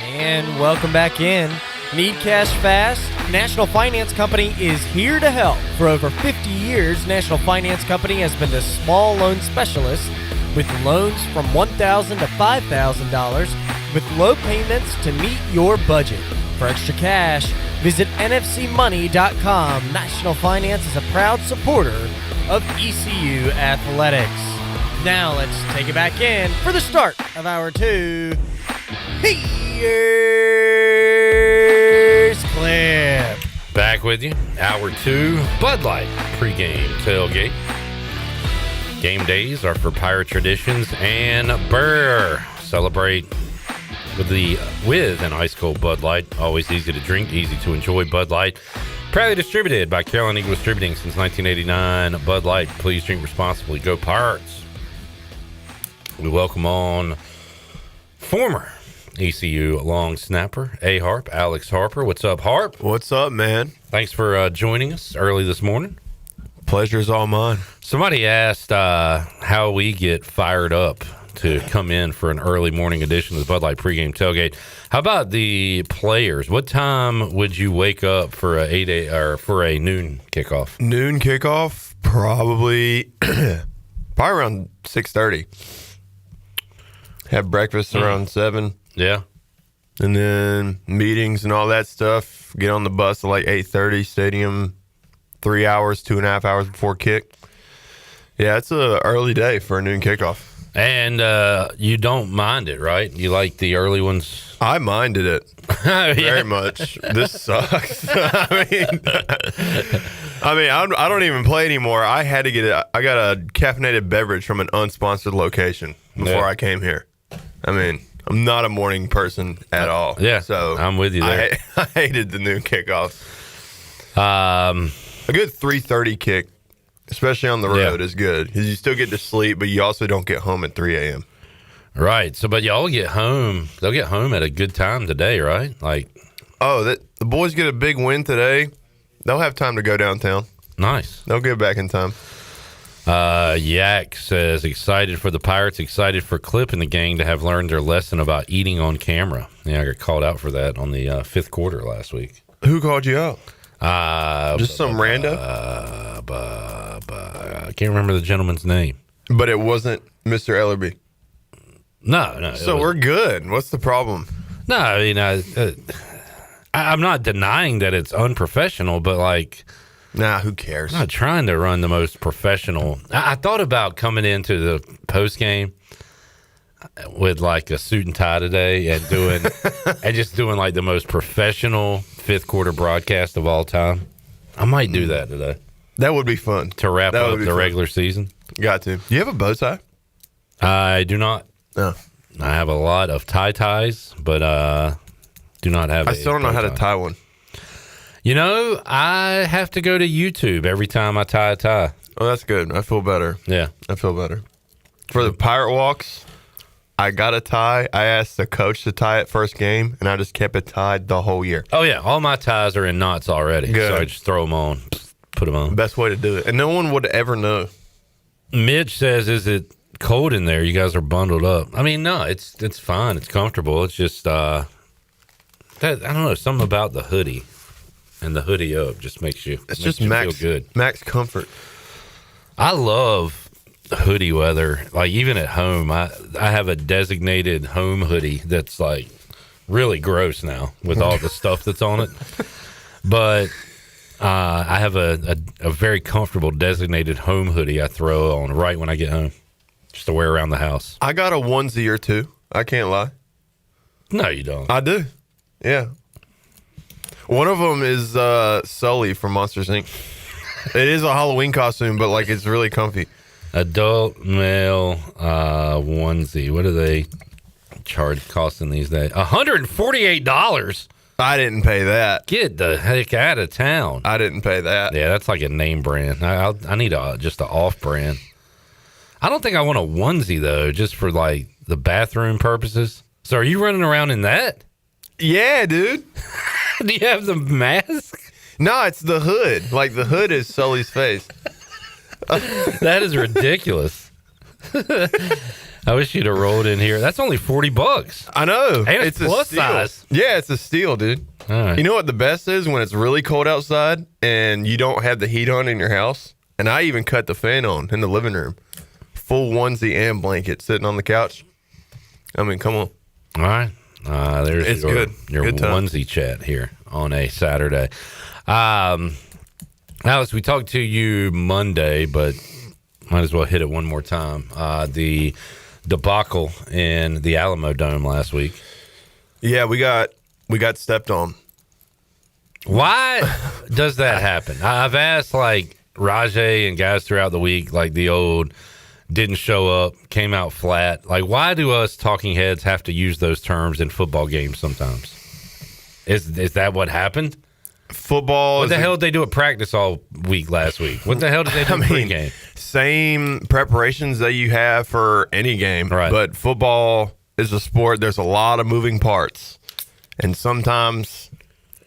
And welcome back in. Need cash fast? National Finance Company is here to help. For over 50 years, National Finance Company has been the small loan specialist with loans from $1,000 to $5,000 with low payments to meet your budget. For extra cash, visit nfcmoney.com. National Finance is a proud supporter of ECU Athletics. Now let's take it back in for the start of Hour 2. Here's Clip.
Back with you. Hour 2, Bud Light Pregame Tailgate. Game days are for Pirate traditions and Burr. Celebrate with an ice cold Bud Light. Always easy to drink, easy to enjoy. Bud Light, proudly distributed by Carolina Eagle Distributing since 1989. Bud Light, please drink responsibly. Go Pirates. We welcome on former ECU long snapper, A-Harp, Alex Harper. What's up, Harp?
What's up, man?
Thanks for joining us early this morning.
Pleasure's all mine.
Somebody asked how we get fired up to come in for an early morning edition of the Bud Light Pregame Tailgate. How about the players? What time would you wake up for a noon kickoff?
Noon kickoff, probably around 6:30. Have breakfast around 7.
Yeah.
And then meetings and all that stuff. Get on the bus at like 8:30. Stadium 3 hours, 2.5 hours before kick. Yeah, it's an early day for a noon kickoff.
And you don't mind it, right? You like the early ones?
I minded it very much. This sucks. I don't even play anymore. I had to get it. I got a caffeinated beverage from an unsponsored location before I came here. I mean, I'm not a morning person at all.
Yeah,
so
I'm with you there.
I hated the noon kickoffs. A good 3:30 kick, especially on the road, is good because you still get to sleep, but you also don't get home at 3 a.m.
Right. So, but y'all get home. They'll get home at a good time today, right? Like,
the boys get a big win today. They'll have time to go downtown.
Nice.
They'll get back in time.
Yak says, excited for the Pirates, excited for Clip and the gang to have learned their lesson about eating on camera. Yeah, I got called out for that on the fifth quarter last week.
Who called you out? Just some rando?
I can't remember the gentleman's name.
But it wasn't Mr. Ellerby.
No.
So we're good. What's the problem?
No, I mean, I'm not denying that it's unprofessional, but like...
Nah, who cares?
I'm not trying to run the most professional. I thought about coming into the post game with like a suit and tie today and doing like the most professional fifth quarter broadcast of all time. I might do that today.
That would be fun
to wrap up the regular season.
Got to. Do you have a bow tie?
I do not.
No.
I have a lot of ties, but do not have.
I still don't know how to tie one.
You know, I have to go to YouTube every time I tie a tie.
Oh, that's good. I feel better.
Yeah.
I feel better. For the Pirate Walks, I got a tie. I asked the coach to tie it first game, and I just kept it tied the whole year.
Oh, yeah. All my ties are in knots already.
Good.
So I just throw them on, put them on.
Best way to do it. And no one would ever know.
Mitch says, is it cold in there? You guys are bundled up. I mean, no, it's fine. It's comfortable. It's just, I don't know, something about the hoodie. And the hoodie up just makes you, feel good.
Max comfort.
I love hoodie weather. Like even at home, I have a designated home hoodie that's like really gross now with all the stuff that's on it. But I have a very comfortable designated home hoodie I throw on right when I get home just to wear around the house.
I got a onesie or two. I can't lie.
No, you don't.
I do. Yeah. One of them is Sully from Monsters, Inc. It is a Halloween costume, but like it's really comfy.
Adult male onesie. What do they charge costing these days? $148.
I didn't pay that.
Get the heck out of town.
I didn't pay that.
Yeah, that's like a name brand. I need just an off brand. I don't think I want a onesie though, just for like the bathroom purposes. So are you running around in that?
Yeah, dude.
Do you have the mask?
No, it's the hood. Like the hood is Sully's face.
That is ridiculous. I wish you'd have rolled in here. That's only $40.
I know.
And it's plus
a steal.
size.
Yeah, it's a steal, dude.
All right.
You know what the best is? When it's really cold outside and you don't have the heat on in your house. And I even cut the fan on in the living room. Full onesie and blanket sitting on the couch. I mean, come on.
All right. There's
It's
your,
good.
your
Good time.
onesie chat here on a Saturday. Alex, we talked to you Monday, but might as well hit it one more time. The debacle in the Alamo Dome last week.
Yeah, we got stepped on.
Why does that happen? I've asked like Rajay and guys throughout the week, like the old didn't show up, came out flat. Like, why do us talking heads have to use those terms in football games sometimes? Is that what happened?
Football.
What the hell did they do at practice all week last week? What the hell did they do pregame?
Same preparations that you have for any game,
Right.
But football is a sport. There's a lot of moving parts, and sometimes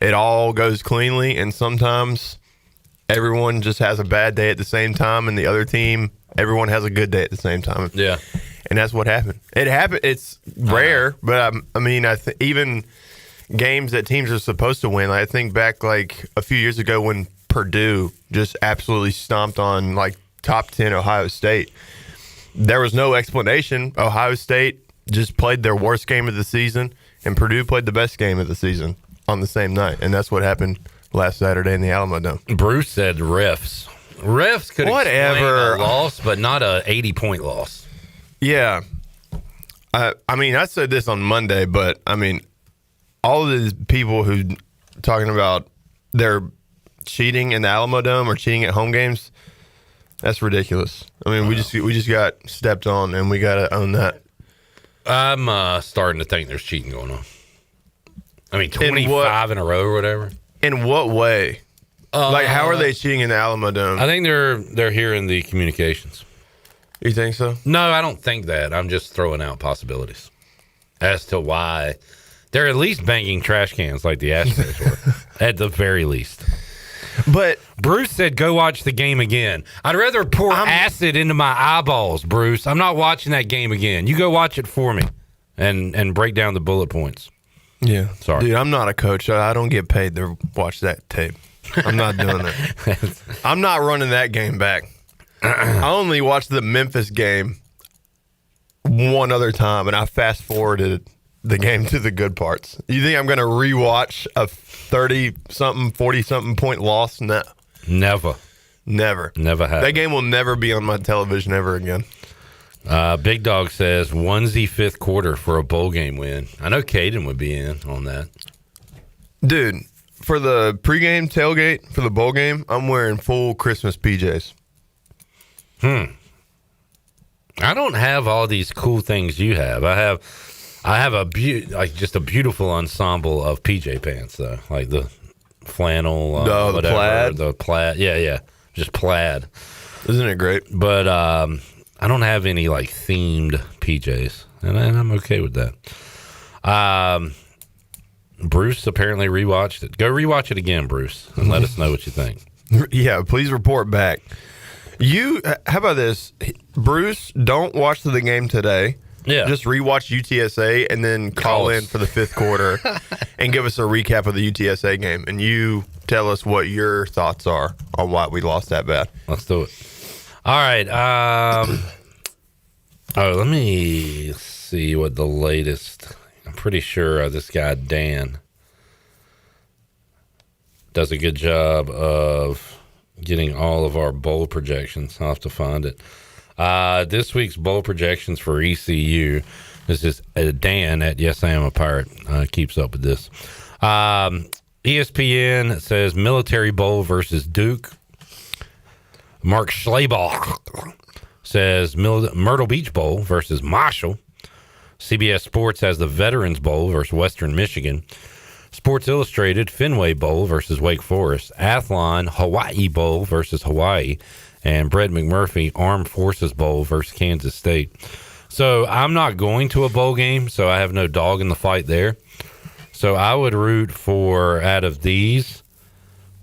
it all goes cleanly, and sometimes everyone just has a bad day at the same time, and the other team, everyone has a good day at the same time.
Yeah,
and that's what happened. It happened. It's rare, but I mean, even games that teams are supposed to win. I think back like a few years ago when Purdue just absolutely stomped on like top 10 Ohio State. There was no explanation. Ohio State just played their worst game of the season, and Purdue played the best game of the season on the same night, and that's what happened last Saturday in the Alamo Dome.
Bruce said refs. Refs could explain a loss, but not a 80-point loss.
Yeah. I mean, I said this on Monday, but I mean, all of these people who talking about they're cheating in the Alamo Dome or cheating at home games, that's ridiculous. I mean, we just got stepped on, and we got to own that.
I'm starting to think there's cheating going on. I mean, 25 in a row or whatever.
In what way? Like, how are they cheating in the Alamo Dome?
I think they're hearing the communications.
You think so?
No, I don't think that. I'm just throwing out possibilities as to why they're at least banging trash cans like the Astros were, at the very least.
But
Bruce said, "Go watch the game again." I'd rather pour acid into my eyeballs, Bruce. I'm not watching that game again. You go watch it for me, and break down the bullet points.
Yeah,
sorry,
dude. I'm not a coach. I don't get paid to watch that tape. I'm not doing that. I'm not running that game back. I only watched the Memphis game one other time, and I fast forwarded the game to the good parts. You think I'm going to rewatch a 30-something, 40-something point loss? No.
Never happen.
That game will never be on my television ever again.
Big Dog says onesie fifth quarter for a bowl game win. I know Caden would be in on that.
Dude, for the pregame tailgate for the bowl game, I'm wearing full Christmas PJs.
I don't have all these cool things you have. I have a just a beautiful ensemble of PJ pants though, like the flannel, whatever, the plaid. Yeah, just plaid.
Isn't it great?
But I don't have any like themed PJs, and I'm okay with that. Bruce apparently rewatched it. Go rewatch it again, Bruce, and let us know what you think.
Yeah, please report back. How about this, Bruce? Don't watch the game today.
Yeah,
just rewatch UTSA and then call in for the fifth quarter and give us a recap of the UTSA game. And you tell us what your thoughts are on why we lost that bad.
Let's do it. All right. Let me see what the latest. I'm pretty sure this guy Dan does a good job of getting all of our bowl projections. I'll have to find it. This week's bowl projections for ECU. This is Dan at Yes I Am a Pirate. Keeps up with this. ESPN says Military Bowl versus Duke. Mark Schlabach says Myrtle Beach Bowl versus Marshall. CBS Sports has the Veterans Bowl versus Western Michigan. Sports Illustrated, Fenway Bowl versus Wake Forest. Athlon, Hawaii Bowl versus Hawaii. And Brett McMurphy, Armed Forces Bowl versus Kansas State. So I'm not going to a bowl game, so I have no dog in the fight there. So I would root for, out of these,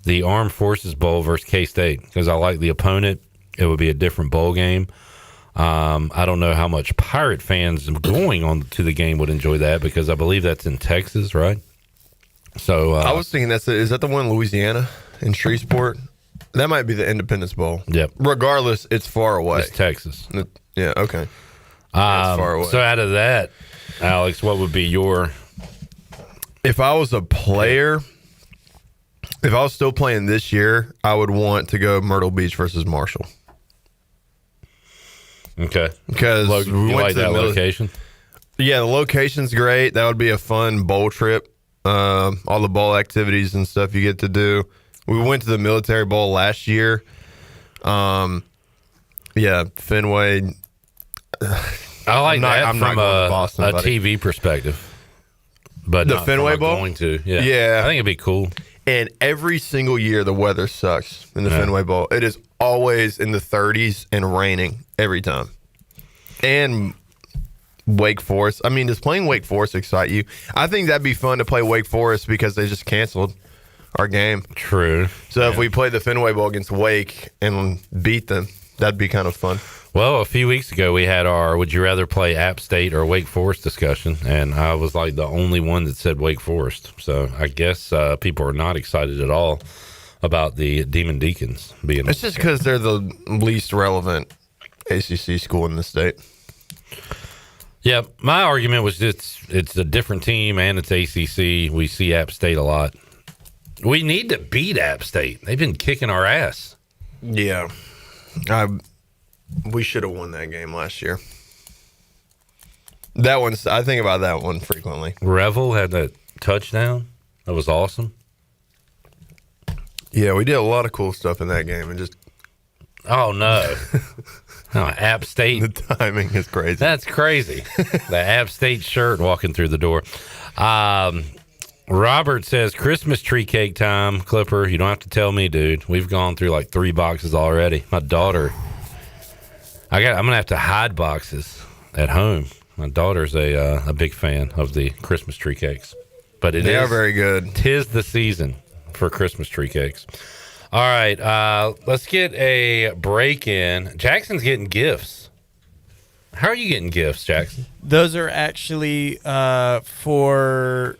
the Armed Forces Bowl versus K-State, because I like the opponent. It would be a different bowl game. I don't know how much Pirate fans going on to the game would enjoy that, because I believe that's in Texas, right? So
I was thinking is that the one in Louisiana in Shreveport? That might be the Independence Bowl.
Yep.
Regardless, it's far away.
It's Texas.
Yeah. Okay. Yeah, it's far away.
So out of that, Alex, what would be your?
If I was a player, if I was still playing this year, I would want to go Myrtle Beach versus Marshall.
Okay.
Because
you like that location?
Yeah, the location's great. That would be a fun bowl trip. All the bowl activities and stuff you get to do. We went to the Military Bowl last year. Yeah, Fenway.
I like that
I'm
from
not going to Boston,
a
buddy.
TV perspective. But
The
not
Fenway
from a
Bowl?
going to. Yeah.
Yeah.
I think it'd be cool.
And every single year, the weather sucks in the Fenway Bowl. It is always in the 30s and raining every time. And Wake Forest. I mean, does playing Wake Forest excite you? I think that'd be fun to play Wake Forest because they just canceled our game.
True.
So if we play the Fenway Bowl against Wake and beat them, that'd be kind of fun.
Well, a few weeks ago, we had our Would You Rather Play App State or Wake Forest discussion, and I was like the only one that said Wake Forest. So I guess people are not excited at all about the Demon Deacons being.
It's just because they're the least relevant ACC school in the state.
Yeah, my argument was it's a different team and it's ACC. We see App State a lot. We need to beat App State. They've been kicking our ass.
Yeah. We should have won that game last year. I think about that one frequently.
Revel had that touchdown. That was awesome.
Yeah, we did a lot of cool stuff in that game and just.
Oh no. App State.
The timing is crazy.
That's crazy. The App State shirt walking through the door. Robert says Christmas tree cake time. Clipper, you don't have to tell me, dude. We've gone through like 3 boxes already. My daughter. I'm gonna have to hide boxes at home. My daughter's a big fan of the Christmas tree cakes, but they are
very good.
'Tis the season for Christmas tree cakes. All right, let's get a break in. Jackson's getting gifts. How are you getting gifts, Jackson?
Those are actually for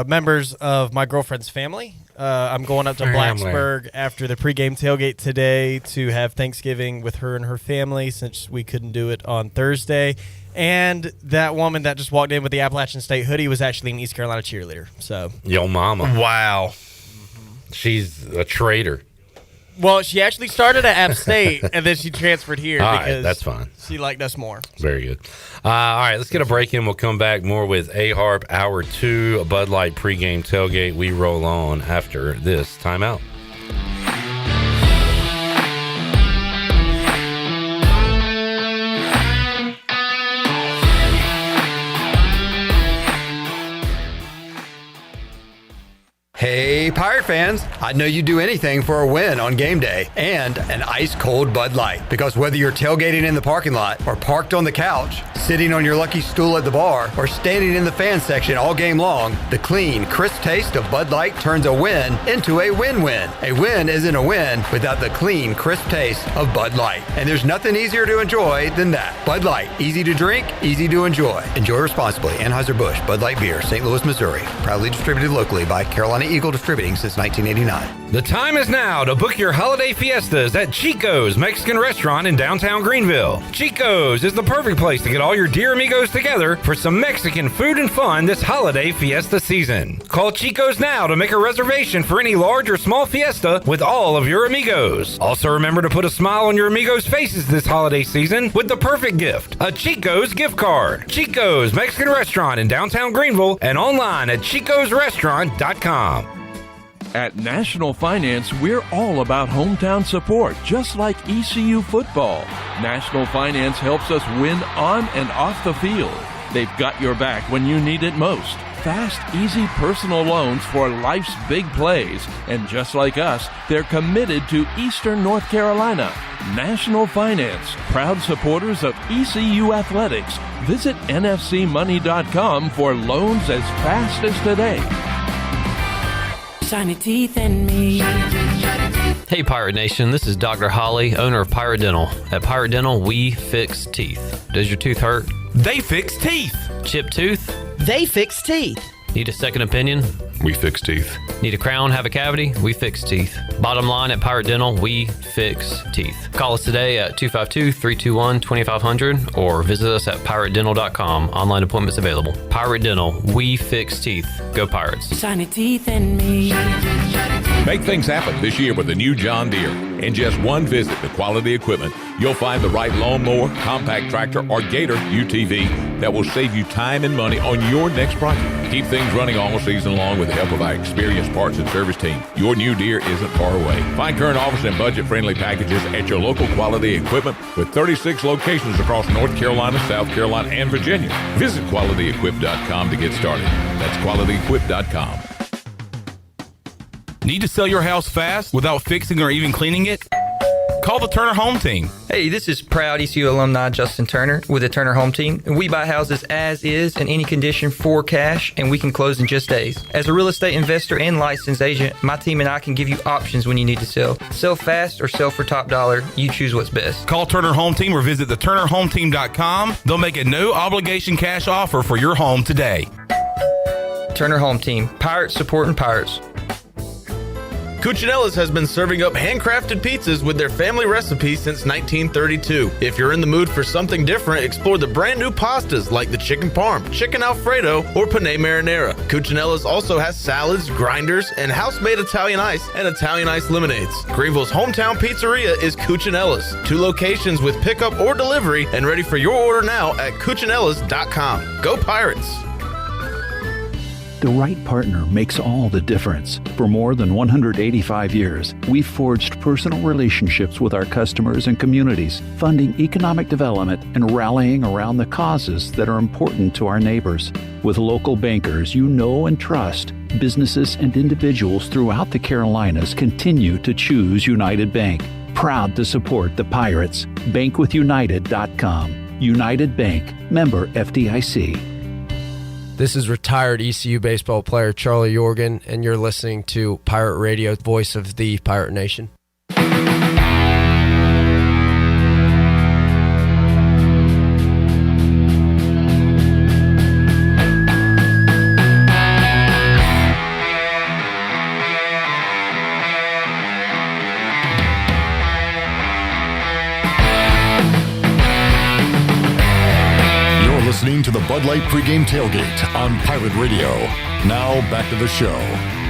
members of my girlfriend's family. I'm going up to Blacksburg after the pregame tailgate today to have Thanksgiving with her and her family since we couldn't do it on Thursday. And that woman that just walked in with the Appalachian State hoodie was actually an East Carolina cheerleader. So,
Yo mama.
Wow.
She's a traitor.
Well, she actually started at App State, and then she transferred here
All
because
right, that's fine.
She liked us more.
Very good. All right, let's get a break in. We'll come back more with A-Harp Hour 2, a Bud Light pregame tailgate. We roll on after this timeout.
Hey, Pirate fans, I know you'd do anything for a win on game day and an ice-cold Bud Light. Because whether you're tailgating in the parking lot or parked on the couch, sitting on your lucky stool at the bar, or standing in the fan section all game long, the clean, crisp taste of Bud Light turns a win into a win-win. A win isn't a win without the clean, crisp taste of Bud Light. And there's nothing easier to enjoy than that. Bud Light, easy to drink, easy to enjoy. Enjoy responsibly. Anheuser-Busch, Bud Light Beer, St. Louis, Missouri. Proudly distributed locally by Carolina Eagle Distributing since 1989.
The time is now to book your holiday fiestas at Chico's Mexican Restaurant in downtown Greenville. Chico's is the perfect place to get all your dear amigos together for some Mexican food and fun this holiday fiesta season. Call Chico's now to make a reservation for any large or small fiesta with all of your amigos. Also remember to put a smile on your amigos' faces this holiday season with the perfect gift, a Chico's gift card. Chico's Mexican Restaurant in downtown Greenville and online at chicosrestaurant.com.
At National Finance, we're all about hometown support, just like ECU football. National Finance helps us win on and off the field. They've got your back when you need it most. Fast, easy personal loans for life's big plays. And just like us, they're committed to Eastern North Carolina. National Finance, proud supporters of ECU athletics. Visit nfcmoney.com for loans as fast as today.
Shiny teeth and me.
Hey, Pirate Nation. This is Dr. Holly, owner of Pirate Dental. At Pirate Dental, we fix teeth. Does your tooth hurt?
They fix teeth.
Chipped tooth?
They fix teeth.
Need a second opinion?
We fix teeth.
Need a crown, have a cavity? We fix teeth. Bottom line, at Pirate Dental, we fix teeth. Call us today at 252-321-2500 or visit us at piratedental.com. Online appointments available. Pirate Dental, we fix teeth. Go Pirates.
Shiny teeth in me.
Make things happen this year with the new John Deere. In just one visit to Quality Equipment, you'll find the right lawnmower, compact tractor, or Gator UTV that will save you time and money on your next project. Keep things running all season long with the help of our experienced parts and service team. Your new Deere isn't far away. Find current offers and budget-friendly packages at your local Quality Equipment with 36 locations across North Carolina, South Carolina, and Virginia. Visit QualityEquip.com to get started. That's QualityEquip.com.
Need to sell your house fast without fixing or even cleaning it? Call the Turner Home Team.
Hey, this is proud ECU alumni Justin Turner with the Turner Home Team. We buy houses as is in any condition for cash, and we can close in just days. As a real estate investor and licensed agent, my team and I can give you options when you need to sell. Sell fast or sell for top dollar. You choose what's best.
Call Turner Home Team or visit theturnerhometeam.com. They'll make a no-obligation cash offer for your home today.
Turner Home Team. Pirates supporting Pirates.
Cucinella's has been serving up handcrafted pizzas with their family recipe since 1932. If you're in the mood for something different, explore the brand new pastas like the chicken parm, chicken alfredo, or penne marinara. Cucinella's also has salads, grinders, and house-made Italian ice and Italian ice lemonades. Greenville's hometown pizzeria is Cucinella's. 2 locations with pickup or delivery, and ready for your order now at cucinellas.com. Go Pirates!
The right partner makes all the difference. For more than 185 years, we've forged personal relationships with our customers and communities, funding economic development and rallying around the causes that are important to our neighbors. With local bankers you know and trust, businesses and individuals throughout the Carolinas continue to choose United Bank. Proud to support the Pirates. Bankwithunited.com. United Bank. Member FDIC.
This is retired ECU baseball player Charlie Yorgan, and you're listening to Pirate Radio, voice of the Pirate Nation.
Listening to the Bud Light Pregame Tailgate on Pirate Radio. Now back to the show.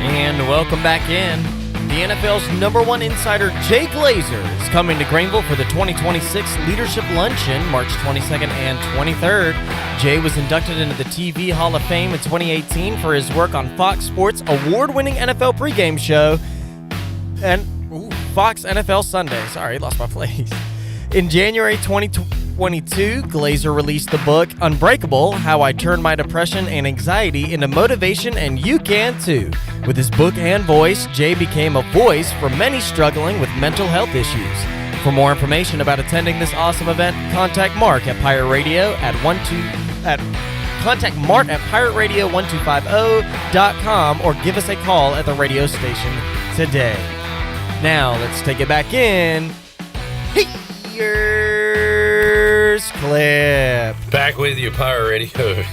And welcome back in. The NFL's #1 insider, Jay Glazer, is coming to Greenville for the 2026 Leadership Luncheon, March 22nd and 23rd. Jay was inducted into the TV Hall of Fame in 2018 for his work on Fox Sports' award-winning NFL pregame show and Fox NFL Sunday. Sorry, lost my place. In January 2022, Glazer released the book Unbreakable: How I Turned My Depression and Anxiety into Motivation, and You Can Too. With his book and voice, Jay became a voice for many struggling with mental health issues. For more information about attending this awesome event, contact Mark at Pirate Radio at pirateradio1250.com or give us a call at the radio station today. Now, let's take it back in. Here's Clip.
Back with you, Pirate Radio.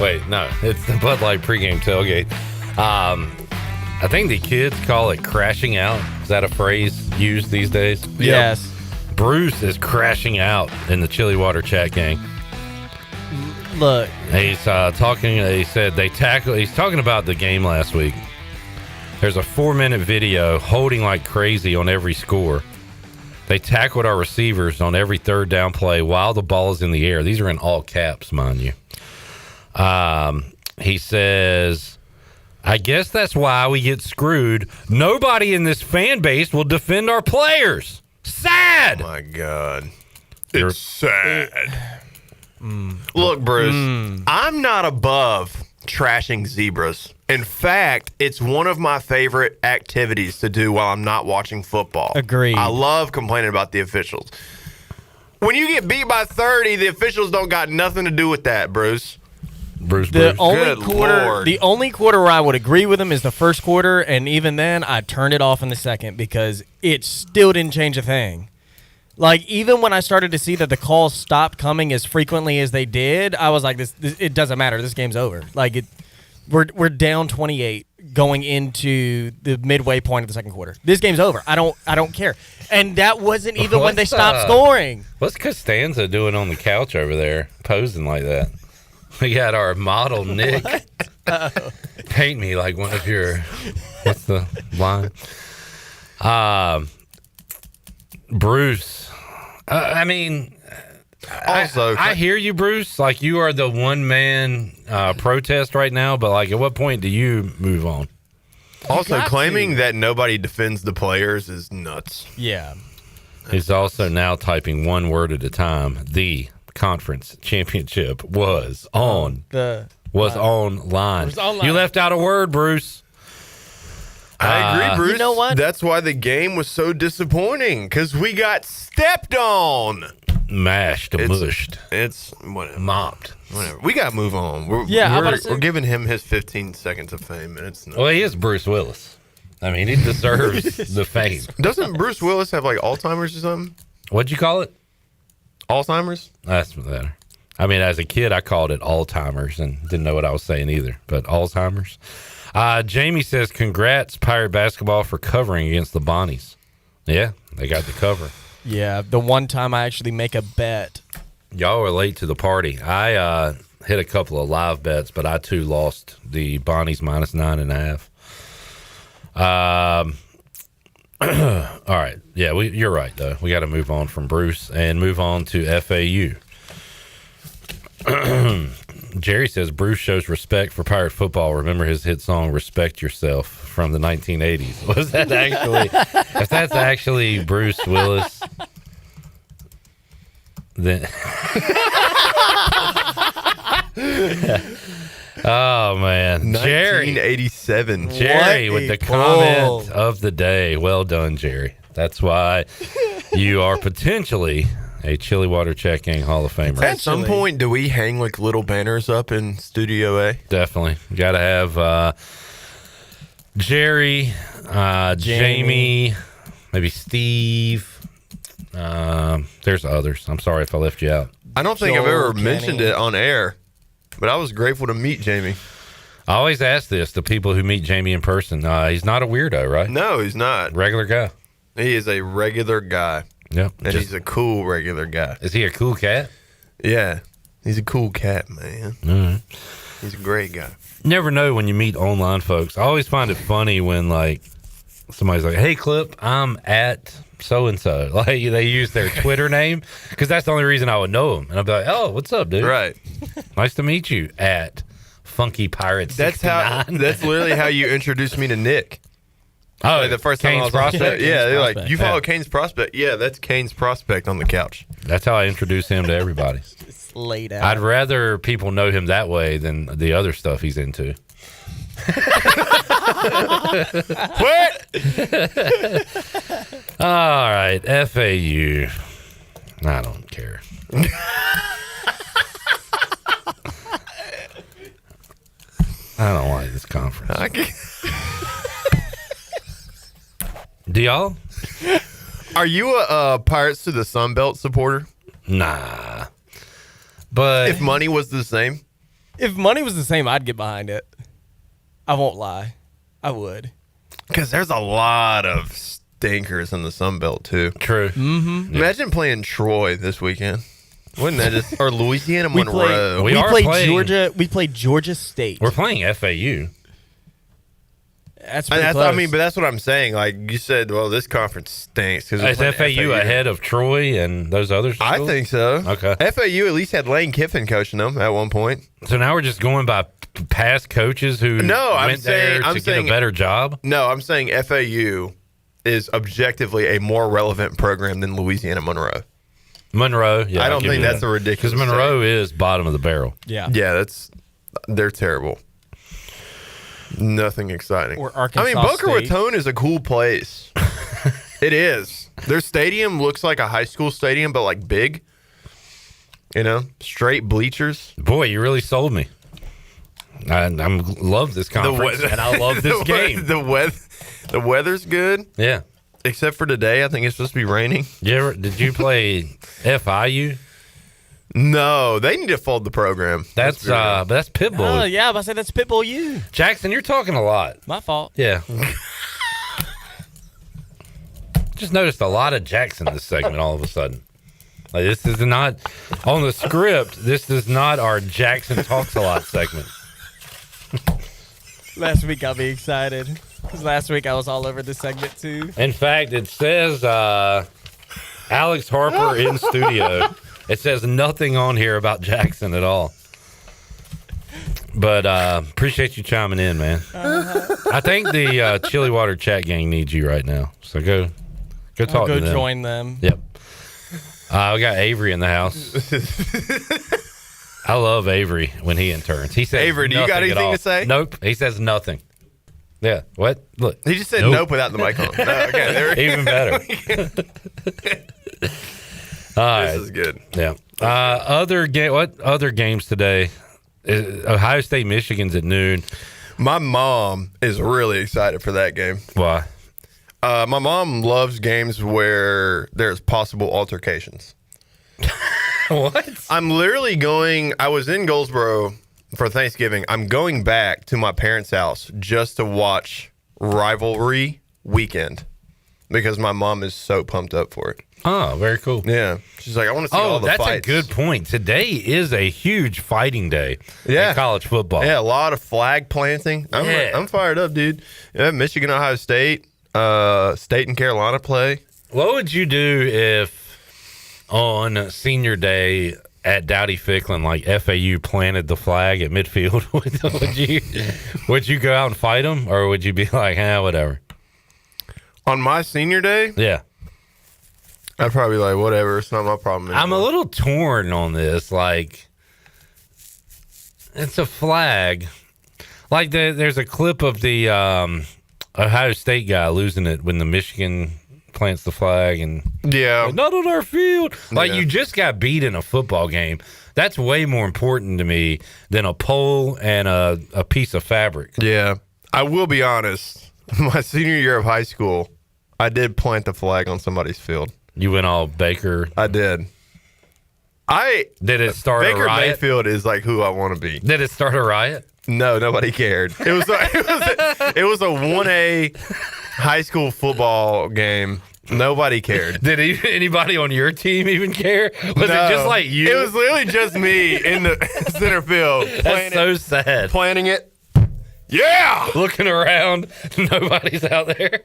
Wait, no, it's the Bud Light Pregame Tailgate. I think the kids call it crashing out. Is that a phrase used these days?
Yes.
Bruce is crashing out in the Chili Water chat gang.
Look,
he's talking. He said he's talking about the game last week. There's a 4-minute video holding like crazy on every score. They tackled our receivers on every third down play while the ball is in the air. These are in all caps, mind you. He says, I guess that's why we get screwed. Nobody in this fan base will defend our players. Sad.
Oh, my God. It's sad. Look, Bruce, I'm not above trashing zebras. In fact, it's one of my favorite activities to do while I'm not watching football.
Agreed.
I love complaining about the officials. When you get beat by 30, the officials don't got nothing to do with that, Bruce.
Bruce.
The
Bruce.
only quarter where I would agree with him is the first quarter, and even then, I turned it off in the second because it still didn't change a thing. Like, even when I started to see that the calls stopped coming as frequently as they did, I was like, "This it doesn't matter. This game's over." Like, we're down 28 going into the midway point of the second quarter. This game's over. I don't care. And that wasn't even when they stopped scoring.
What's Costanza doing on the couch over there, posing like that? We got our model Nick. Paint me like one of your. What's the line? Bruce. I mean, also, I hear you, Bruce. Like, you are the one-man protest right now, but like, at what point do you move on?
Also, claiming that nobody defends the players is nuts.
Yeah.
He's also now typing one word at a time. The conference championship was online. You left out a word, Bruce.
I agree, Bruce.
You know what?
That's why the game was so disappointing, because we got stepped on.
Mashed, mushed.
It's whatever.
Mopped.
Whatever. We got to move on. We're giving him his 15 seconds of fame. And it's
well, he is Bruce Willis. I mean, he deserves the fame.
Doesn't Bruce Willis have like Alzheimer's or something?
What'd you call it?
Alzheimer's?
That's better. I mean, as a kid, I called it Alzheimer's and didn't know what I was saying either. But Alzheimer's. Jamie says, congrats, Pirate basketball, for covering against the Bonnies. Yeah, they got the cover.
Yeah, the one time I actually make a bet.
Y'all were late to the party. I hit a couple of live bets, but I, too, lost the Bonnies minus 9.5. All right. Yeah, you're right, though. We got to move on from Bruce and move on to FAU. Jerry says Bruce shows respect for Pirate football. Remember his hit song "Respect Yourself" from the 1980s. Was that actually? If that's actually Bruce Willis, then oh man,
1987.
Jerry with the comment of the day. Well done, Jerry. That's why you are potentially a Chili Water Check Gang Hall of Famer.
At some point, do we hang like little banners up in Studio A?
Definitely. Got to have Jerry, Jamie, maybe Steve. There's others. I'm sorry if I left you out.
I don't think I've ever mentioned it on air, but I was grateful to meet Jamie.
I always ask this to people who meet Jamie in person. He's not a weirdo, right?
No, he's not.
Regular guy.
He is a regular guy.
Yep.
And he's a cool regular guy.
Is he a cool cat?
Yeah. He's a cool cat, man.
All right.
He's a great guy.
Never know when you meet online folks. I always find it funny when, like, somebody's like, hey, Clip, I'm at so-and-so. Like, they use their Twitter name because that's the only reason I would know them. And I'd be like, oh, what's up, dude?
Right.
Nice to meet you at Funky Pirate 69.
That's literally how you introduced me to Nick.
Oh,
like the first time I was
Prospect?
Yeah, they're like, you follow Kane's Prospect? Yeah, that's Kane's Prospect on the couch.
That's how I introduce him to everybody.
Just laid out.
I'd rather people know him that way than the other stuff he's into.
What?
All right, FAU. I don't care. I don't like this conference. Do y'all?
Are you a Pirates to the Sun Belt supporter?
Nah. But
if money was the same?
If money was the same, I'd get behind it. I won't lie. I would.
Because there's a lot of stinkers in the Sun Belt, too.
True.
Mm-hmm.
Imagine playing Troy this weekend. Wouldn't that just... Or Louisiana Monroe.
We played
Georgia. We played Georgia State.
We're playing FAU.
That's pretty close.
I mean, but that's what I'm saying. Like you said, well, this conference stinks.
Is FAU ahead of Troy and those others?
I think so.
Okay.
FAU at least had Lane Kiffin coaching them at one point.
So now we're just going by past coaches who went there to get a better job?
No, I'm saying FAU is objectively a more relevant program than Louisiana Monroe.
Monroe, yeah.
I don't think that's a ridiculous
because Monroe is bottom of the barrel.
Yeah.
Yeah, they're terrible. Nothing exciting.
Or Arkansas
Boca
State.
Raton is a cool place. It is. Their stadium looks like a high school stadium, but like big. You know, straight bleachers.
Boy, you really sold me. I love this conference, and I love this game.
The weather's good.
Yeah.
Except for today, I think it's supposed to be raining.
Did you play FIU?
No, they need to fold the program.
That's Pitbull.
Oh, yeah, I was about to say that's Pitbull U.
Jackson, you're talking a lot.
My fault.
Yeah. Just noticed a lot of Jackson this segment all of a sudden. Like, this is not on the script. This is not our Jackson Talks a Lot segment.
Last week got me excited. Because last week I was all over this segment too.
In fact, it says Alex Harper in studio. It says nothing on here about Jackson at all. But appreciate you chiming in, man. I think the Chili Water chat gang needs you right now. So go talk to them.
Go join them.
Yep. We got Avery in the house. I love Avery when he interns. He says,
Avery, do you got anything to say?
Nope. He says nothing. Yeah. What? Look.
He just said nope without the mic on. No, okay,
even better. All right.
This is good.
Yeah. What other games today? Ohio State, Michigan's at noon.
My mom is really excited for that game.
Why?
My mom loves games where there's possible altercations.
What?
I'm literally I was in Goldsboro for Thanksgiving. I'm going back to my parents' house just to watch Rivalry Weekend because my mom is so pumped up for it.
Oh, very cool.
Yeah. She's like, I want to see all the fights.
Oh, that's a good point. Today is a huge fighting day in college football.
Yeah, a lot of flag planting. I'm fired up, dude. Yeah, Michigan, Ohio State, State and Carolina play.
What would you do if on senior day at Dowdy Ficklin, like FAU planted the flag at midfield? would you go out and fight them, or would you be like, whatever?
On my senior day?
Yeah.
I'd probably be like, whatever, it's not my problem anymore.
I'm a little torn on this. Like, it's a flag. Like, there's a clip of the Ohio State guy losing it when the Michigan plants the flag, and like, not on our field. Like, you just got beat in a football game. That's way more important to me than a pole and a piece of fabric.
Yeah. I will be honest. My senior year of high school, I did plant the flag on somebody's field.
You went all Baker?
I did.
Did it start
Baker
a riot?
Mayfield is like who I want to be.
Did it start a riot?
No, nobody cared. It was it was a 1A high school football game. Nobody cared.
Did anybody on your team even care? Was it just like you?
It was literally just me in the center field.
That's so sad.
Planning it. Yeah!
Looking around. Nobody's out there.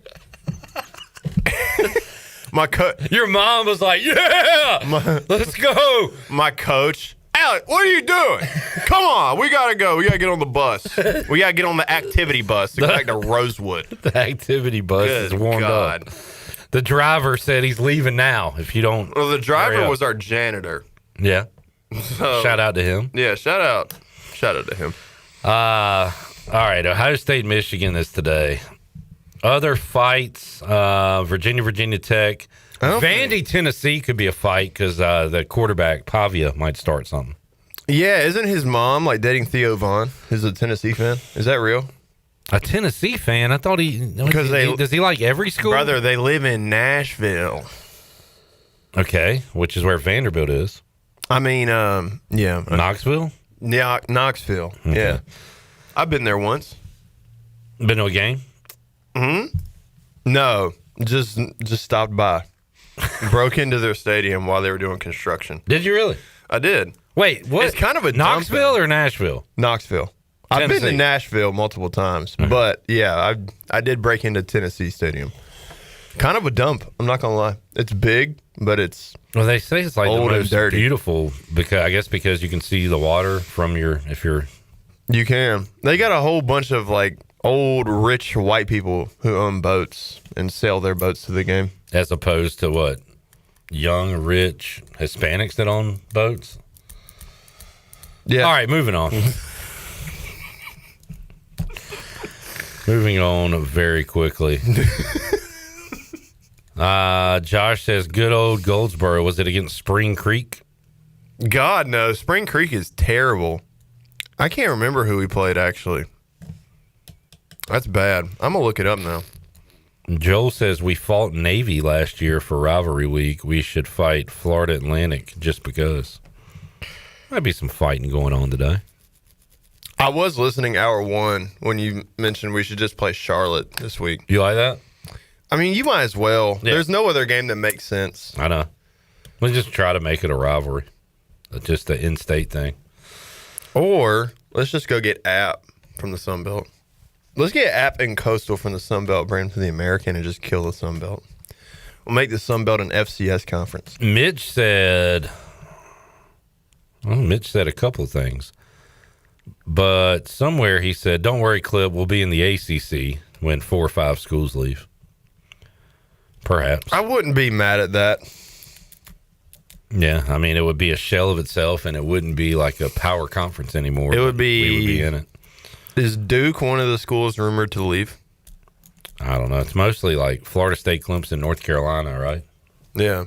Your mom was like, yeah! Let's go!
My coach, Alec, what are you doing? Come on, we gotta go. We gotta get on the bus. We gotta get on the activity bus to go back to Rosewood.
The activity bus is warmed up. The driver said he's leaving now if you don't.
Well, the driver was our janitor.
Yeah.
So,
shout out to him.
Yeah, shout out to him.
All right, Ohio State, Michigan is today. Other fights, Virginia Tech. Vandy, Tennessee could be a fight because the quarterback, Pavia, might start something.
Yeah, isn't his mom like dating Theo Vaughn? Who's a Tennessee fan? Is that real?
A Tennessee fan? I thought does he like every school?
Brother, they live in Nashville.
Okay, which is where Vanderbilt is.
I mean, yeah.
Knoxville?
Yeah, Knoxville. Okay. Yeah. I've been there once.
Been to a game?
No, just stopped by. Broke into their stadium while they were doing construction.
Did you really?
I did.
Wait, what?
It's kind of a
Knoxville or Nashville?
Knoxville.
Tennessee.
I've been to Nashville multiple times, but yeah, I did break into Tennessee Stadium. Kind of a dump. I'm not gonna lie. It's big, but it's
they say it's like
old
the
and
most
dirty.
Beautiful because you can see the water from
You can. They got a whole bunch of like old rich white people who own boats and sail their boats to the game,
as opposed to what? Young, rich Hispanics that own boats.
Yeah.
All right, moving on. Moving on very quickly. Josh says, good old Goldsboro. Was it against Spring Creek?
God, no. Spring Creek is terrible. I can't remember who we played, actually. That's bad. I'm going to look it up now.
Joel says we fought Navy last year for rivalry week. We should fight Florida Atlantic just because. Might be some fighting going on today.
I was listening hour 1 when you mentioned we should just play Charlotte this week.
You like that?
I mean, you might as well.
Yeah.
There's no other game that makes sense.
I know. Let's just try to make it a rivalry. Just an in-state thing.
Or let's just go get App from the Sun Belt. Let's get App and Coastal from the Sun Belt, bring them to the American, and just kill the Sun Belt. We'll make the Sun Belt an FCS conference.
Mitch said a couple of things. But somewhere he said, don't worry, Clip, we'll be in the ACC when 4 or 5 schools leave. Perhaps.
I wouldn't be mad at that.
Yeah, I mean, it would be a shell of itself, and it wouldn't be like a power conference anymore.
It would be,
we would be in it.
Is Duke one of the schools rumored to leave?
I don't know. It's mostly like Florida State, Clemson, North Carolina, right?
Yeah.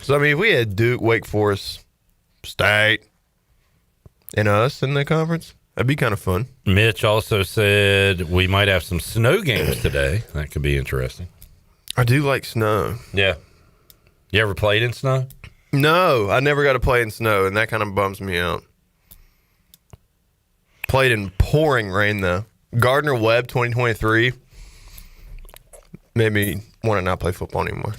So, I mean, if we had Duke, Wake Forest, State, and us in the conference, that'd be kind of fun.
Mitch also said we might have some snow games today. That could be interesting.
I do like snow.
Yeah. You ever played in snow?
No, I never got to play in snow, and that kind of bums me out. Played in pouring rain, though. Gardner Webb 2023 made me want to not play football anymore.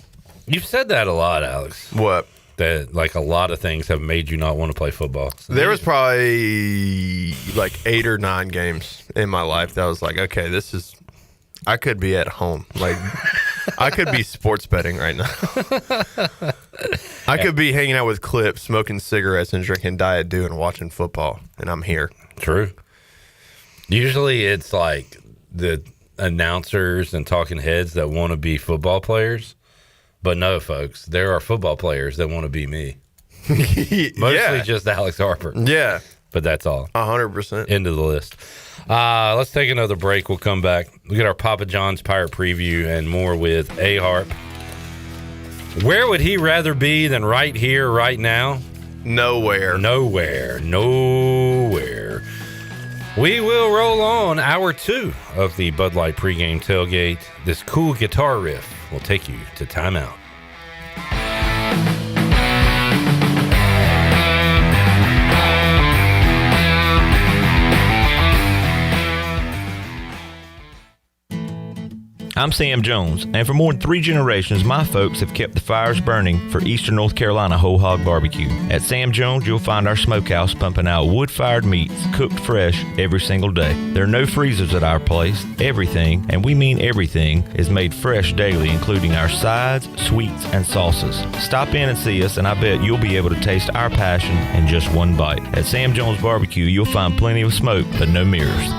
You've said that a lot, Alex.
What?
That, like, a lot of things have made you not want to play football. So
there was probably like 8 or 9 games in my life that I was like, okay, this is... I could be at home. Like, I could be sports betting right now. I could be hanging out with Clip, smoking cigarettes and drinking Diet Dew and watching football, and I'm here.
True. Usually it's like the announcers and talking heads that want to be football players. But no, folks, there are football players that want to be me. Mostly just Alex Harper.
Yeah.
But that's all.
100%.
End of the list. Let's take another break. We'll come back. We'll get our Papa John's Pirate Preview and more with A-Harp. Where would he rather be than right here, right now?
Nowhere.
We will roll on hour 2 of the Bud Light Pregame Tailgate. This cool guitar riff will take you to timeout.
I'm Sam Jones, and for more than 3 generations, my folks have kept the fires burning for Eastern North Carolina Whole Hog Barbecue. At Sam Jones, you'll find our smokehouse pumping out wood-fired meats, cooked fresh every single day. There are no freezers at our place. Everything, and we mean everything, is made fresh daily, including our sides, sweets, and sauces. Stop in and see us, and I bet you'll be able to taste our passion in just one bite. At Sam Jones Barbecue, you'll find plenty of smoke, but no mirrors.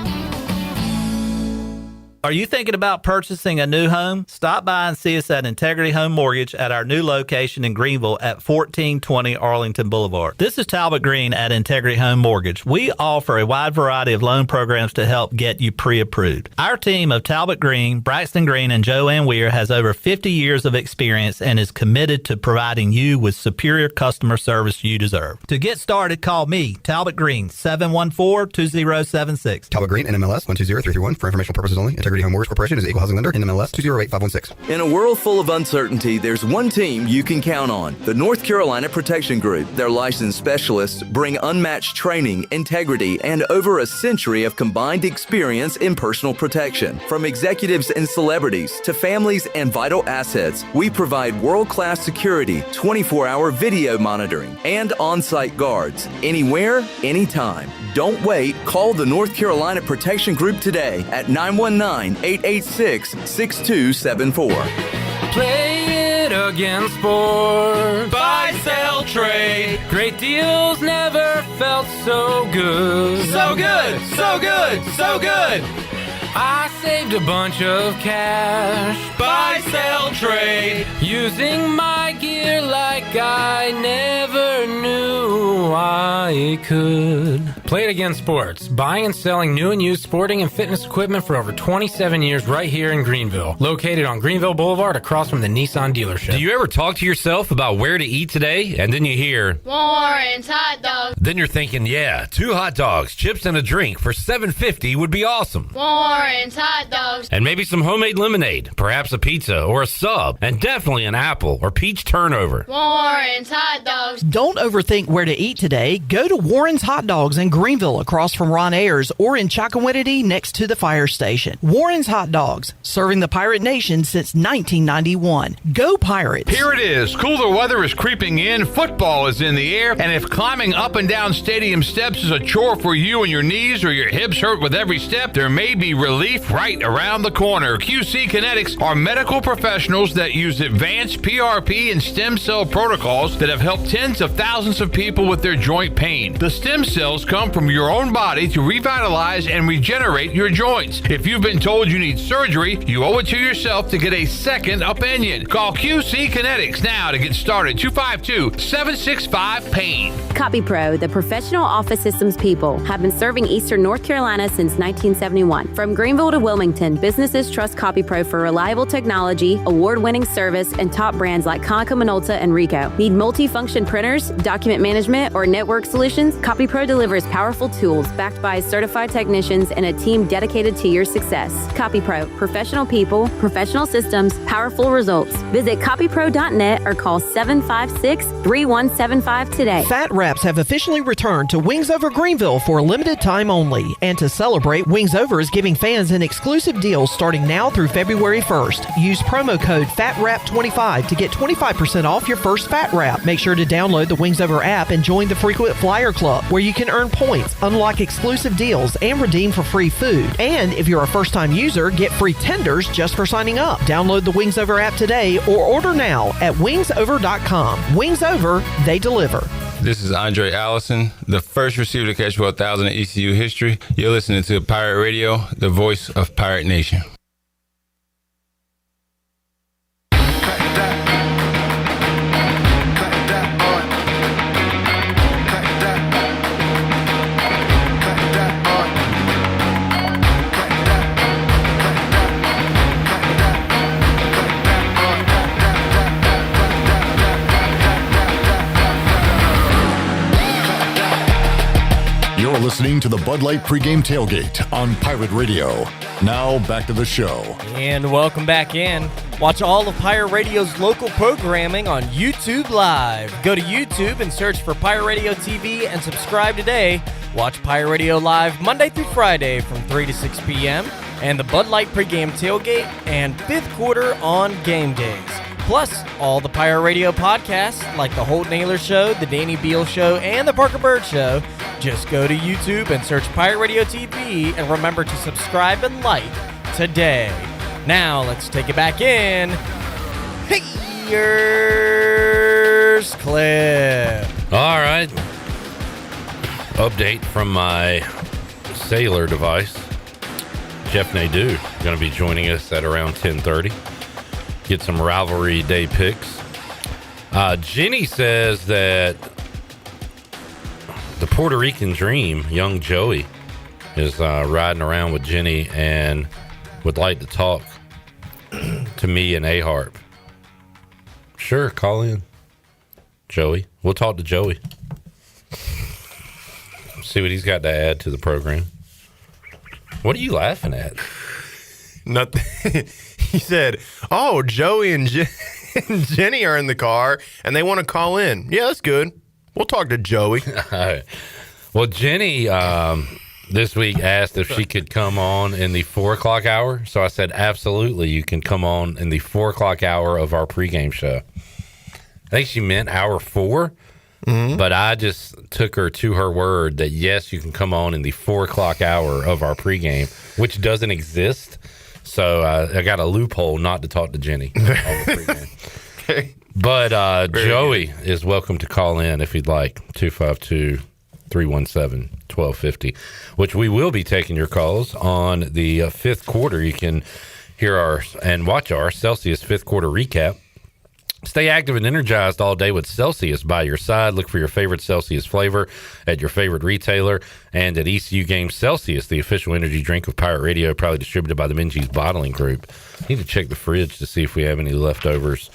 Are you thinking about purchasing a new home? Stop by and see us at Integrity Home Mortgage at our new location in Greenville at 1420 Arlington Boulevard. This is Talbot Green at Integrity Home Mortgage. We offer a wide variety of loan programs to help get you pre-approved. Our team of Talbot Green, Braxton Green, and Joanne Weir has over 50 years of experience and is committed to providing you with superior customer service you deserve. To get started, call me, Talbot Green, 714-2076.
Talbot Green, NMLS 120331. For informational purposes only. Integrity Home Mortgage Corporation is an equal housing lender. NMLS 208516.
In a world full of uncertainty, there's one team you can count on: the North Carolina Protection Group. Their licensed specialists bring unmatched training, integrity, and over a century of combined experience in personal protection. From executives and celebrities to families and vital assets, we provide world-class security, 24-hour video monitoring, and on-site guards. Anywhere, anytime. Don't wait. Call the North Carolina Protection Group today at 919-886-6274.
Play it again, sport. Buy, sell, trade. Great deals never felt so good. So good, so good, so good. I saved a bunch of cash. Buy, sell, trade. Using my gear like I never knew I could. Play It Again Sports. Buying and selling new and used sporting and fitness equipment for over 27 years right here in Greenville. Located on Greenville Boulevard across from the Nissan dealership.
Do you ever talk to yourself about where to eat today, and then you hear
Warren's Hot Dogs?
Then you're thinking, yeah, 2 hot dogs, chips, and a drink for $7.50 would be awesome.
Warren's Hot Dogs.
And maybe some homemade lemonade, perhaps a pizza or a sub, and definitely an apple or peach turnover.
Warren's Hot Dogs.
Don't overthink where to eat today. Go to Warren's Hot Dogs in Greenville across from Ron Ayers or in Chocowinity next to the fire station. Warren's Hot Dogs, serving the Pirate Nation since 1991. Go Pirates!
Here it is. Cooler weather is creeping in, football is in the air, and if climbing up and down stadium steps is a chore for you and your knees or your hips hurt with every step, there may be relief right around the corner. QC Kinetics are medical professionals that use advanced PRP and stem cell protocols that have helped tens of thousands of people with their joint pain. The stem cells come from your own body to revitalize and regenerate your joints. If you've been told you need surgery, you owe it to yourself to get a second opinion. Call QC Kinetics now to get started. 252-765-PAIN.
CopyPro, the professional office systems people, have been serving Eastern North Carolina since 1971. From Greenville to Wilmington, businesses trust CopyPro for reliable technology, award-winning service, and top brands like Konica Minolta and Ricoh. Need multi-function printers, document management, or network solutions? CopyPro delivers powerful tools backed by certified technicians and a team dedicated to your success. CopyPro, professional people, professional systems, powerful results. Visit copypro.net or call 756-3175 today.
Fat Wraps have officially returned to Wings Over Greenville for a limited time only. And to celebrate, Wings Over is giving fans an exclusive deal starting now through February 1st. Use promo code FATWRAP25 to get 25% off your first Fat Wrap. Make sure to download the Wings Over app and join the Frequent Flyer Club, where you can earn points, unlock exclusive deals, and redeem for free food. And if you're a first-time user, get free tenders just for signing up. Download the Wings Over app today or order now at wingsover.com. Wings Over, they deliver.
This is Andre Allison, the first receiver to catch for 1,000 in ECU history. You're listening to Pirate Radio, the voice of Pirate Nation.
You're listening to the Bud Light Pregame Tailgate on Pirate Radio. Now back to the show.
And welcome back in. Watch all of Pirate Radio's local programming on YouTube Live. Go to YouTube and search for Pirate Radio TV and subscribe today. Watch Pirate Radio Live Monday through Friday from 3 to 6 p.m. and the Bud Light Pregame Tailgate and fifth quarter on game days. Plus, all the Pirate Radio podcasts like The Holt Naylor Show, The Danny Beal Show, and The Parker Bird Show. Just go to YouTube and search Pirate Radio TV and remember to subscribe and like today. Now, let's take it back in. Here's Clip.
All right. Update from my cellular device. Jeff Nadeau going to be joining us at around 10:30. Get some rivalry day picks. Jenny says that the Puerto Rican dream, young Joey, is riding around with Jenny and would like to talk to me and A-Harp. Sure, call in, Joey. We'll talk to Joey. See what he's got to add to the program. What are you laughing at?
Nothing. He said, oh, Joey and Jenny are in the car and they want to call in. Yeah, that's good. We'll talk to Joey.
Well, Jenny this week asked if she could come on in the 4 o'clock hour. So I said, absolutely, you can come on in the 4 o'clock hour of our pregame show. I think she meant hour 4, but I just took her to her word that, yes, you can come on in the 4 o'clock hour of our pregame, which doesn't exist. So I got a loophole not to talk to Jenny.
Okay.
But Joey is welcome to call in if he'd like, 252-317-1250, which we will be taking your calls on the fifth quarter. You can hear our and watch our Celsius fifth quarter recap Stay active and energized all day with Celsius by your side. Look for your favorite Celsius flavor at your favorite retailer and at ECU Games. Celsius, the official energy drink of Pirate Radio, proudly distributed by the Minji's Bottling Group. Need to check the fridge to see if we have any leftovers,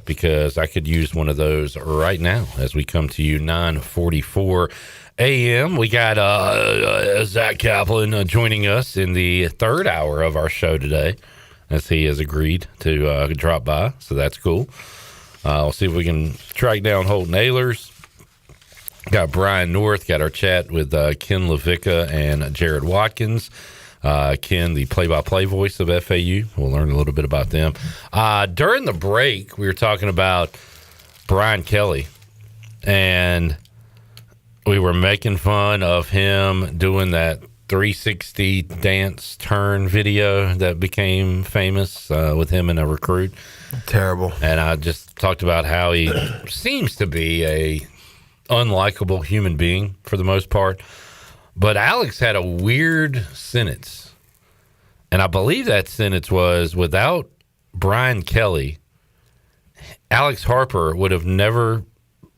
because I could use one of those right now as we come to you 9:44 a.m. We got Zach Kaplan joining us in the third hour of our show today, as he has agreed to drop by, so that's cool. We'll see if we can track down Holton Ahlers. Got Brian North, got our chat with Ken LaVicka and Jared Watkins. Ken, the play-by-play voice of FAU. We'll learn a little bit about them. During the break, we were talking about Brian Kelly, and we were making fun of him doing that 360 dance turn video that became famous with him and a recruit.
Terrible.
And I just talked about how he seems to be a unlikable human being for the most part. But Alex had a weird sentence, and I believe that sentence was, without Brian Kelly, Alex Harper would have never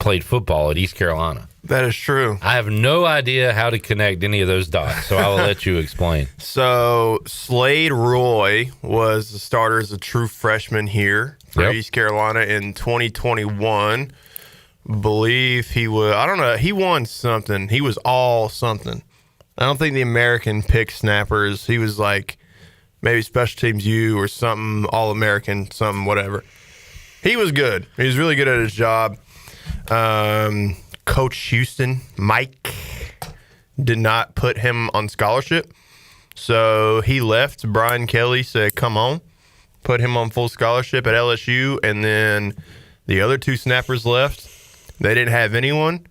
played football at East Carolina.
That is true.
I have no idea how to connect any of those dots, so I will let you explain.
So Slade Roy was the starter as a true freshman here for East Carolina in 2021. Believe he was, I don't know, he won something. He was all something. I don't think the American picked snappers. He was like maybe special teams U or something, all-American, something, whatever. He was good. He was really good at his job. Coach Houston, Mike, did not put him on scholarship. So he left. Brian Kelly said, come on, put him on full scholarship at LSU. And then the other two snappers left. They didn't have anyone.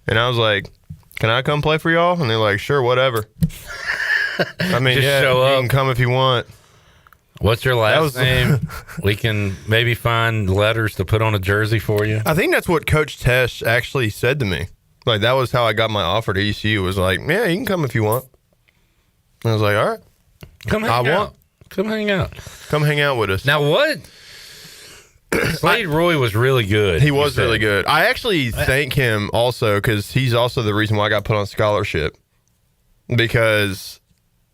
And I was like, can I come play for y'all? And they're like, sure, whatever. I mean,
Just show
you
up.
can come if you want.
What's your last name? We can maybe find letters to put on a jersey for you.
I think that's what Coach Tesh actually said to me. Like, that was how I got my offer to ECU. Was like, yeah, you can come if you want. And I was like, all right.
Come hang out. Come hang out.
Come hang out with us.
Now, what? Slade Roy was really good.
He was really good. I actually thank him also because he's also the reason why I got put on scholarship. Because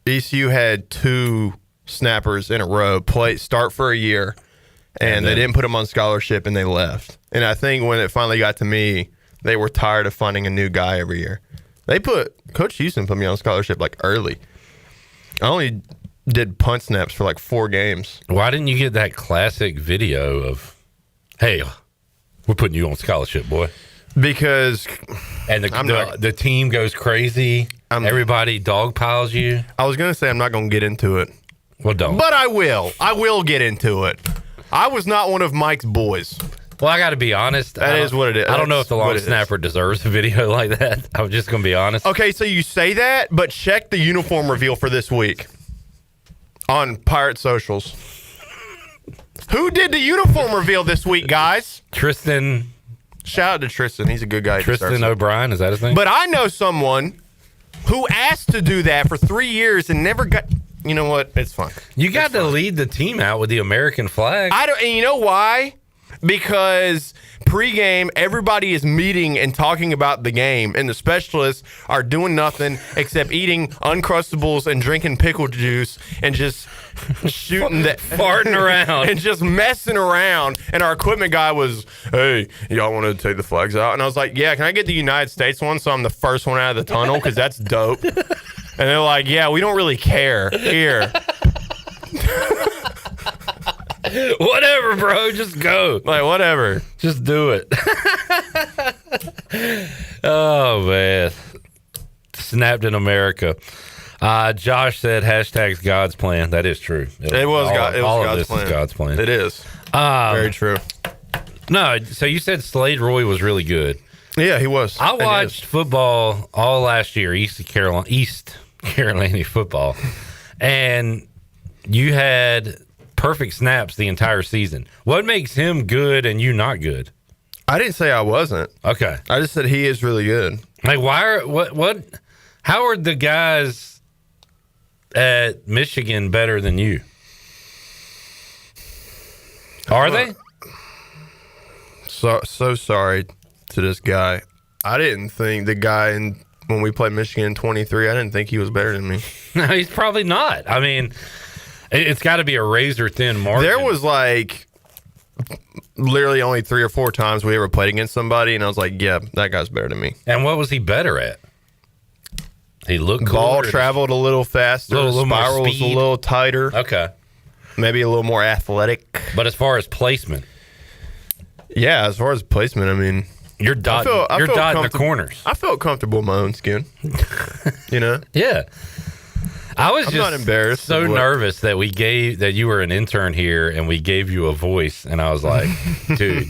ECU had two snappers in a row start for a year, and they didn't put them on scholarship, and they left. And I think when it finally got to me, they were tired of finding a new guy every year. Coach Houston put me on scholarship like early. I only did punt snaps for like 4 games.
Why didn't you get that classic video of, hey, we're putting you on scholarship, boy?
Because
the team goes crazy. Everybody dogpiles you.
I was going to say I'm not going to get into it.
Well, don't.
But I will. I will get into it. I was not one of Mike's boys.
Well, I got to be honest.
That is what it is.
I don't know if the long
That's what it
snapper deserves a video like that. I'm just going to be honest.
Okay, so you say that, but check the uniform reveal for this week on Pirate Socials. Who did the uniform reveal this week, guys?
Tristan.
Shout out to Tristan. He's a good guy.
Tristan O'Brien, is that his name?
But I know someone who asked to do that for 3 years and never got... You know what? It's fine.
You got to lead the team out with the American flag.
And you know why? Because pregame, everybody is meeting and talking about the game, and the specialists are doing nothing except eating Uncrustables and drinking pickle juice and just shooting that,
farting around
and just messing around. And our equipment guy was, hey, y'all want to take the flags out? And I was like, yeah, can I get the United States one so I'm the first one out of the tunnel? Because that's dope. And they're like, yeah, we don't really care. Here.
Whatever, bro. Just go.
Like, whatever.
Just do it. Oh, man. Snapped in America. Josh said, hashtags God's plan. That is true.
It was
all
God's
of this
plan.
is God's plan.
It is. Very true.
No, so you said Slade Roy was really good.
Yeah, he was.
I watched football all last year, East Carolina football, and you had perfect snaps the entire season. What makes him good and you not good?
I didn't say I wasn't.
Okay.
I just said he is really good.
Like, how are the guys at Michigan better than you? Are they?
so sorry to this guy. I didn't think the guy when we played Michigan in 23, I didn't think he was better than me.
No, he's probably not. I mean, it's got to be a razor thin margin.
There was like literally only 3 or 4 times we ever played against somebody, and I was like, yeah, that guy's better than me.
And what was he better at? He looked
ball traveled a little faster, spiral was a little tighter.
Okay.
Maybe a little more athletic.
But as far as placement?
Yeah, as far as placement, I mean,
you're dotting the corners.
I felt comfortable in my own skin. You know?
Yeah. I'm just
not embarrassed.
So nervous that that you were an intern here and we gave you a voice, and I was like, dude,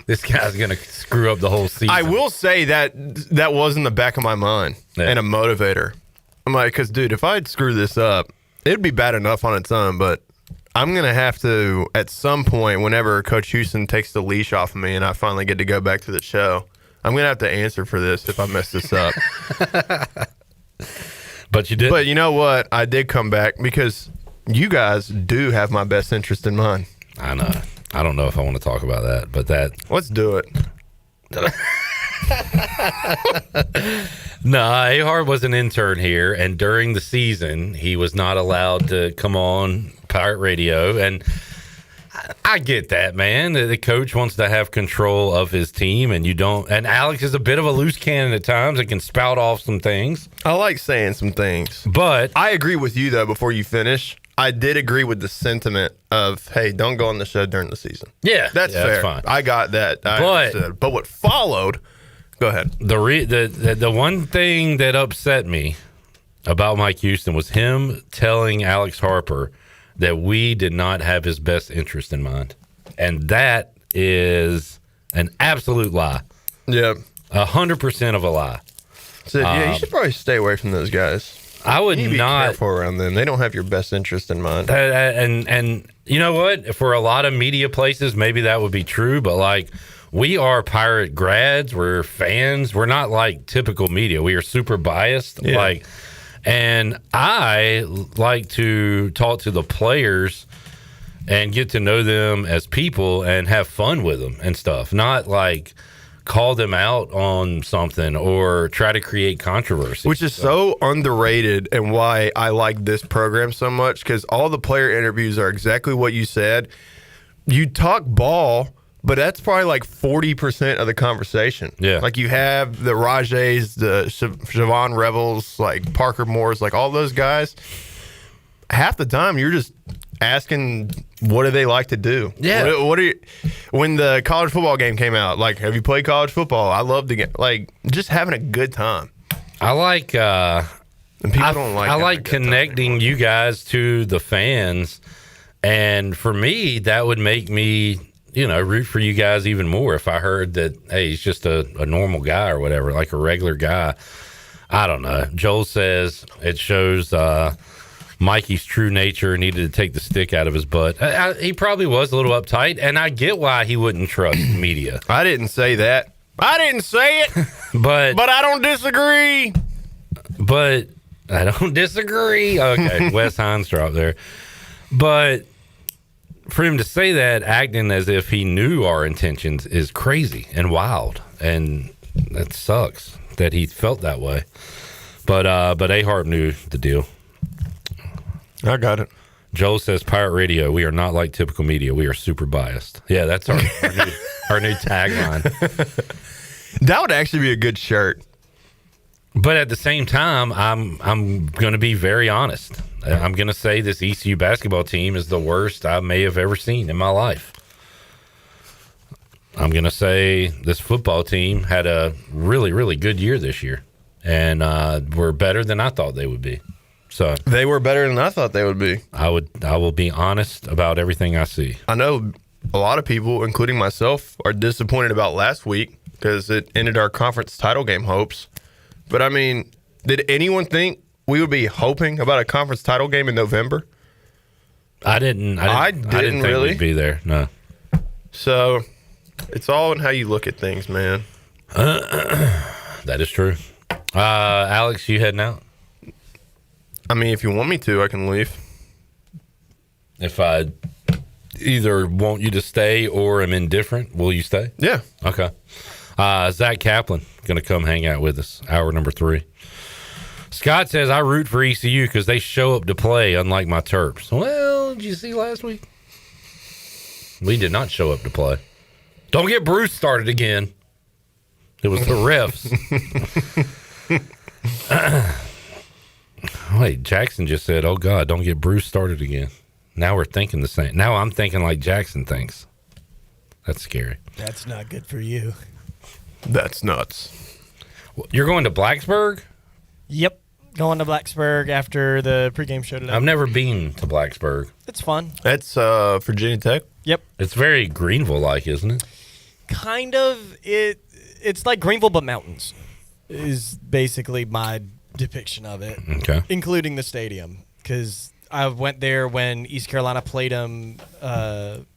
this guy's gonna screw up the whole season.
I will say that was in the back of my mind and a motivator. I'm like, because dude, if I'd screw this up, it'd be bad enough on its own, but I'm gonna have to at some point, whenever Coach Houston takes the leash off of me and I finally get to go back to the show, I'm gonna have to answer for this if I mess this up.
But you did.
But you know what? I did come back because you guys do have my best interest in mind.
I know. I don't know if I want to talk about that, but
let's do it.
No, Ahart was an intern here, and during the season, he was not allowed to come on Pirate Radio, and I get that, man. The coach wants to have control of his team, and you don't. And Alex is a bit of a loose cannon at times and can spout off some things.
I like saying some things,
but
I agree with you though. Before you finish, I did agree with the sentiment of, hey, don't go on the show during the season.
Yeah,
that's fair.
That's fine.
I got that. But what followed? Go ahead.
The one thing that upset me about Mike Houston was him telling Alex Harper that we did not have his best interest in mind, and that is an absolute lie.
Yeah,
100% of a lie.
So yeah, you should probably stay away from those guys.
I would
be
not
careful around them. They don't have your best interest in mind.
And you know what? For a lot of media places, maybe that would be true. But like, we are Pirate grads. We're fans. We're not like typical media. We are super biased.
Yeah.
And I like to talk to the players and get to know them as people and have fun with them and stuff. Not like call them out on something or try to create controversy.
Which is so underrated, and why I like this program so much, because all the player interviews are exactly what you said. You talk ball, but that's probably like 40% of the conversation.
Yeah.
Like you have the Rajays, the Siobhan Rebels, like Parker Moores, like all those guys. Half the time you're just asking, what do they like to do?
Yeah.
What are you, when the college football game came out, like, have you played college football? I love to get, like, just having a good time.
I like,
and people don't like,
I like connecting you guys to the fans. And for me, that would make me, root for you guys even more if I heard that, hey, he's just a normal guy or whatever, like a regular guy. I don't know. Joel says it shows Mikey's true nature, needed to take the stick out of his butt. He probably was a little uptight, and I get why he wouldn't trust media.
I didn't say that. I didn't say it.
but
I don't disagree.
But I don't disagree. Okay, Wes Hines dropped there. But for him to say that, acting as if he knew our intentions, is crazy and wild, and that sucks that he felt that way. But Ahart knew the deal.
I got it.
Joel says, Pirate Radio, we are not like typical media. We are super biased. Yeah, that's our new tagline.
That would actually be a good shirt.
But at the same time, I'm going to be very honest. I'm going to say this ECU basketball team is the worst I may have ever seen in my life. I'm going to say this football team had a really, really good year this year, and were better than I thought they would be. So
they were better than I thought they would be.
I will be honest about everything I see.
I know a lot of people, including myself, are disappointed about last week because it ended our conference title game hopes. But I mean, did anyone think we would be hoping about a conference title game in November?
I didn't think
really
we'd be there. No.
So it's all in how you look at things, man.
That is true. Alex, you heading out?
I mean, if you want me to, I can leave.
If I either want you to stay or am indifferent, will you stay?
Yeah.
Okay. Zach Kaplan going to come hang out with us, hour number 3. Scott says, I root for ECU because they show up to play, unlike my Terps. Well, did you see last week? We did not show up to play. Don't get Bruce started again. It was the refs. Wait, Jackson just said, oh, God, don't get Bruce started again. Now we're thinking the same. Now I'm thinking like Jackson thinks. That's scary.
That's not good for you.
That's nuts.
You're going to Blacksburg?
Yep. Going to Blacksburg after the pregame show today.
I've never been to Blacksburg.
It's fun.
That's Virginia Tech?
Yep.
It's very Greenville-like, isn't it?
Kind of. It's like Greenville but mountains is basically my depiction of it.
Okay.
Including the stadium, because I went there when East Carolina played them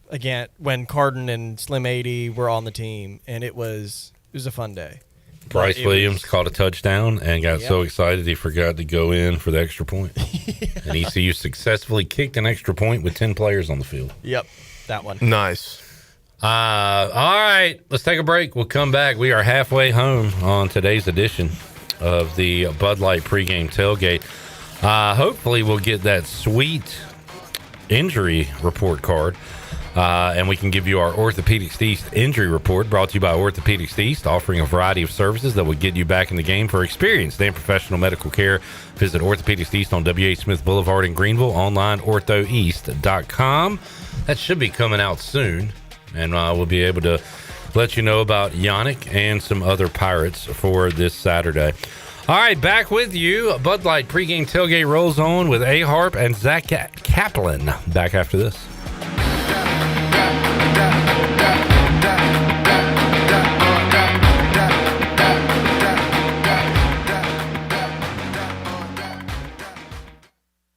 again, when Carden and Slim 80 were on the team, and it was a fun day.
Bryce Williams caught a touchdown and got so excited he forgot to go in for the extra point. And ECU successfully kicked an extra point with 10 players on the field.
Yep, that one.
Nice.
All right, let's take a break. We'll come back. We are halfway home on today's edition of the Bud Light pregame tailgate. Hopefully we'll get that sweet injury report card. And we can give you our Orthopedics East injury report, brought to you by Orthopedics East, offering a variety of services that will get you back in the game for experienced and professional medical care. Visit Orthopedics East on W.H. Smith Boulevard in Greenville, online orthoeast.com. That should be coming out soon, and we'll be able to let you know about Yannick and some other Pirates for this Saturday. All right, back with you. Bud Light pregame tailgate rolls on with A. Harp and Zach Kaplan. Back after this.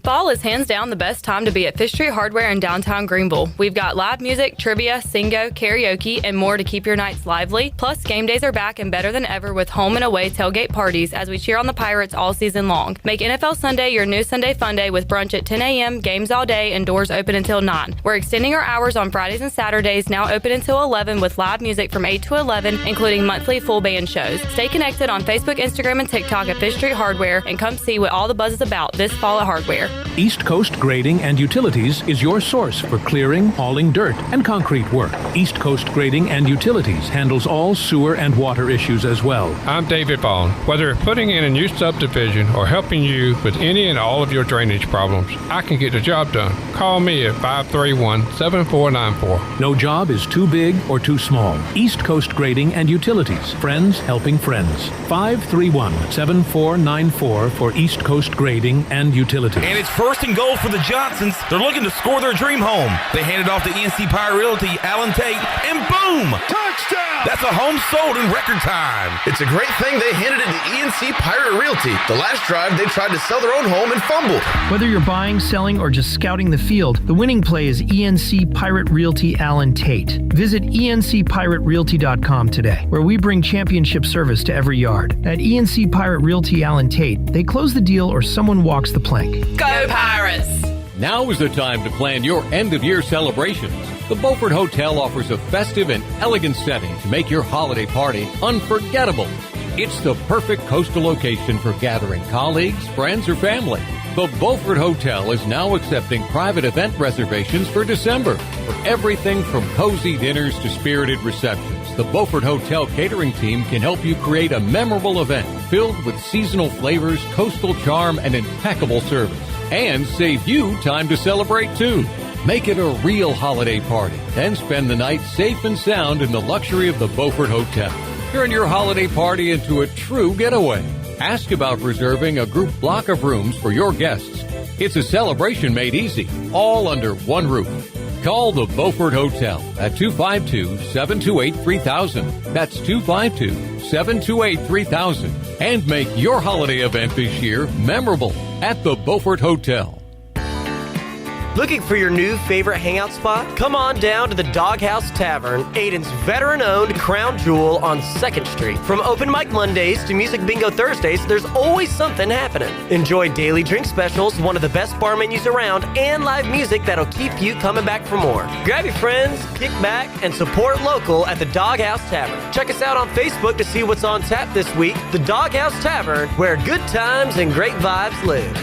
Fall is hands down the best time to be at Fish Street Hardware in downtown Greenville. We've got live music, trivia, singo, karaoke, and more to keep your nights lively. Plus, game days are back and better than ever with home and away tailgate parties as we cheer on the Pirates all season long. Make NFL Sunday your new Sunday fun day with brunch at 10 a.m., games all day, and doors open until 9. We're extending our hours on Fridays and Saturdays, now open until 11 with live music from 8 to 11, including monthly full band shows. Stay connected on Facebook, Instagram, and TikTok at Fish Street Hardware and come see what all the buzz is about this fall at Hardware.
East Coast Grading and Utilities is your source for clearing, hauling dirt, and concrete work. East Coast Grading and Utilities handles all sewer and water issues as well.
I'm David Bond. Whether putting in a new subdivision or helping you with any and all of your drainage problems, I can get the job done. Call me at 531-7494.
No job is too big or too small. East Coast Grading and Utilities. Friends helping friends. 531-7494 for East Coast Grading and Utilities.
And it's first and goal for the Johnsons. They're looking to score their dream home. They hand it off to ENC Pirate Realty, Alan Tate, and boom! Touchdown! That's a home sold in record time.
It's a great thing they handed it to ENC Pirate Realty. The last drive, they tried to sell their own home and fumbled.
Whether you're buying, selling, or just scouting the field, the winning play is ENC Pirate Realty Alan Tate. Visit ENCPirateRealty.com today, where we bring championship service to every yard. At ENC Pirate Realty Alan Tate, they close the deal or someone walks the plank.
Go Pirates!
Now is the time to plan your end-of-year celebrations. The Beaufort Hotel offers a festive and elegant setting to make your holiday party unforgettable. It's the perfect coastal location for gathering colleagues, friends, or family. The Beaufort Hotel is now accepting private event reservations for December. For everything from cozy dinners to spirited receptions, the Beaufort Hotel catering team can help you create a memorable event filled with seasonal flavors, coastal charm, and impeccable service. And save you time to celebrate, too. Make it a real holiday party and spend the night safe and sound in the luxury of the Beaufort Hotel. Turn your holiday party into a true getaway. Ask about reserving a group block of rooms for your guests. It's a celebration made easy, all under one roof. Call the Beaufort Hotel at 252-728-3000. That's 252-728-3000. And make your holiday event this year memorable at the Beaufort Hotel.
Looking for your new favorite hangout spot? Come on down to the Doghouse Tavern, Aiden's veteran-owned crown jewel on 2nd Street. From open mic Mondays to music bingo Thursdays, there's always something happening. Enjoy daily drink specials, one of the best bar menus around, and live music that'll keep you coming back for more. Grab your friends, kick back, and support local at the Doghouse Tavern. Check us out on Facebook to see what's on tap this week. The Doghouse Tavern, where good times and great vibes live.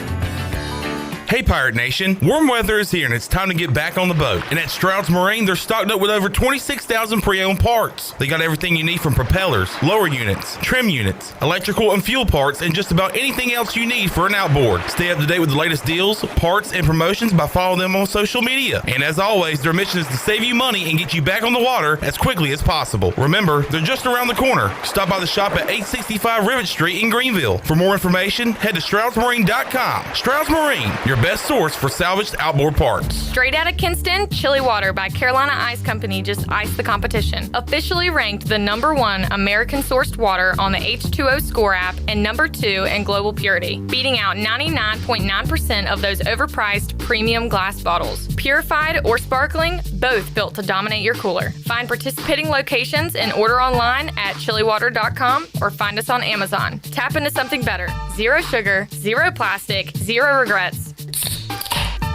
Hey Pirate Nation, warm weather is here and it's time to get back on the boat. And at Stroud's Marine, they're stocked up with over 26,000 pre-owned parts. They got everything you need from propellers, lower units, trim units, electrical and fuel parts, and just about anything else you need for an outboard. Stay up to date with the latest deals, parts, and promotions by following them on social media. And as always, their mission is to save you money and get you back on the water as quickly as possible. Remember, they're just around the corner. Stop by the shop at 865 Rivet Street in Greenville. For more information, head to StroudsMarine.com. Stroud's Marine, your best source for salvaged outboard parts.
Straight out of Kinston, Chili Water by Carolina Ice Company just iced the competition. Officially ranked the #1 American-sourced water on the H2O Score app and #2 in global purity, beating out 99.9% of those overpriced premium glass bottles. Purified or sparkling, both built to dominate your cooler. Find participating locations and order online at chiliwater.com or find us on Amazon. Tap into something better. Zero sugar, zero plastic, zero regrets.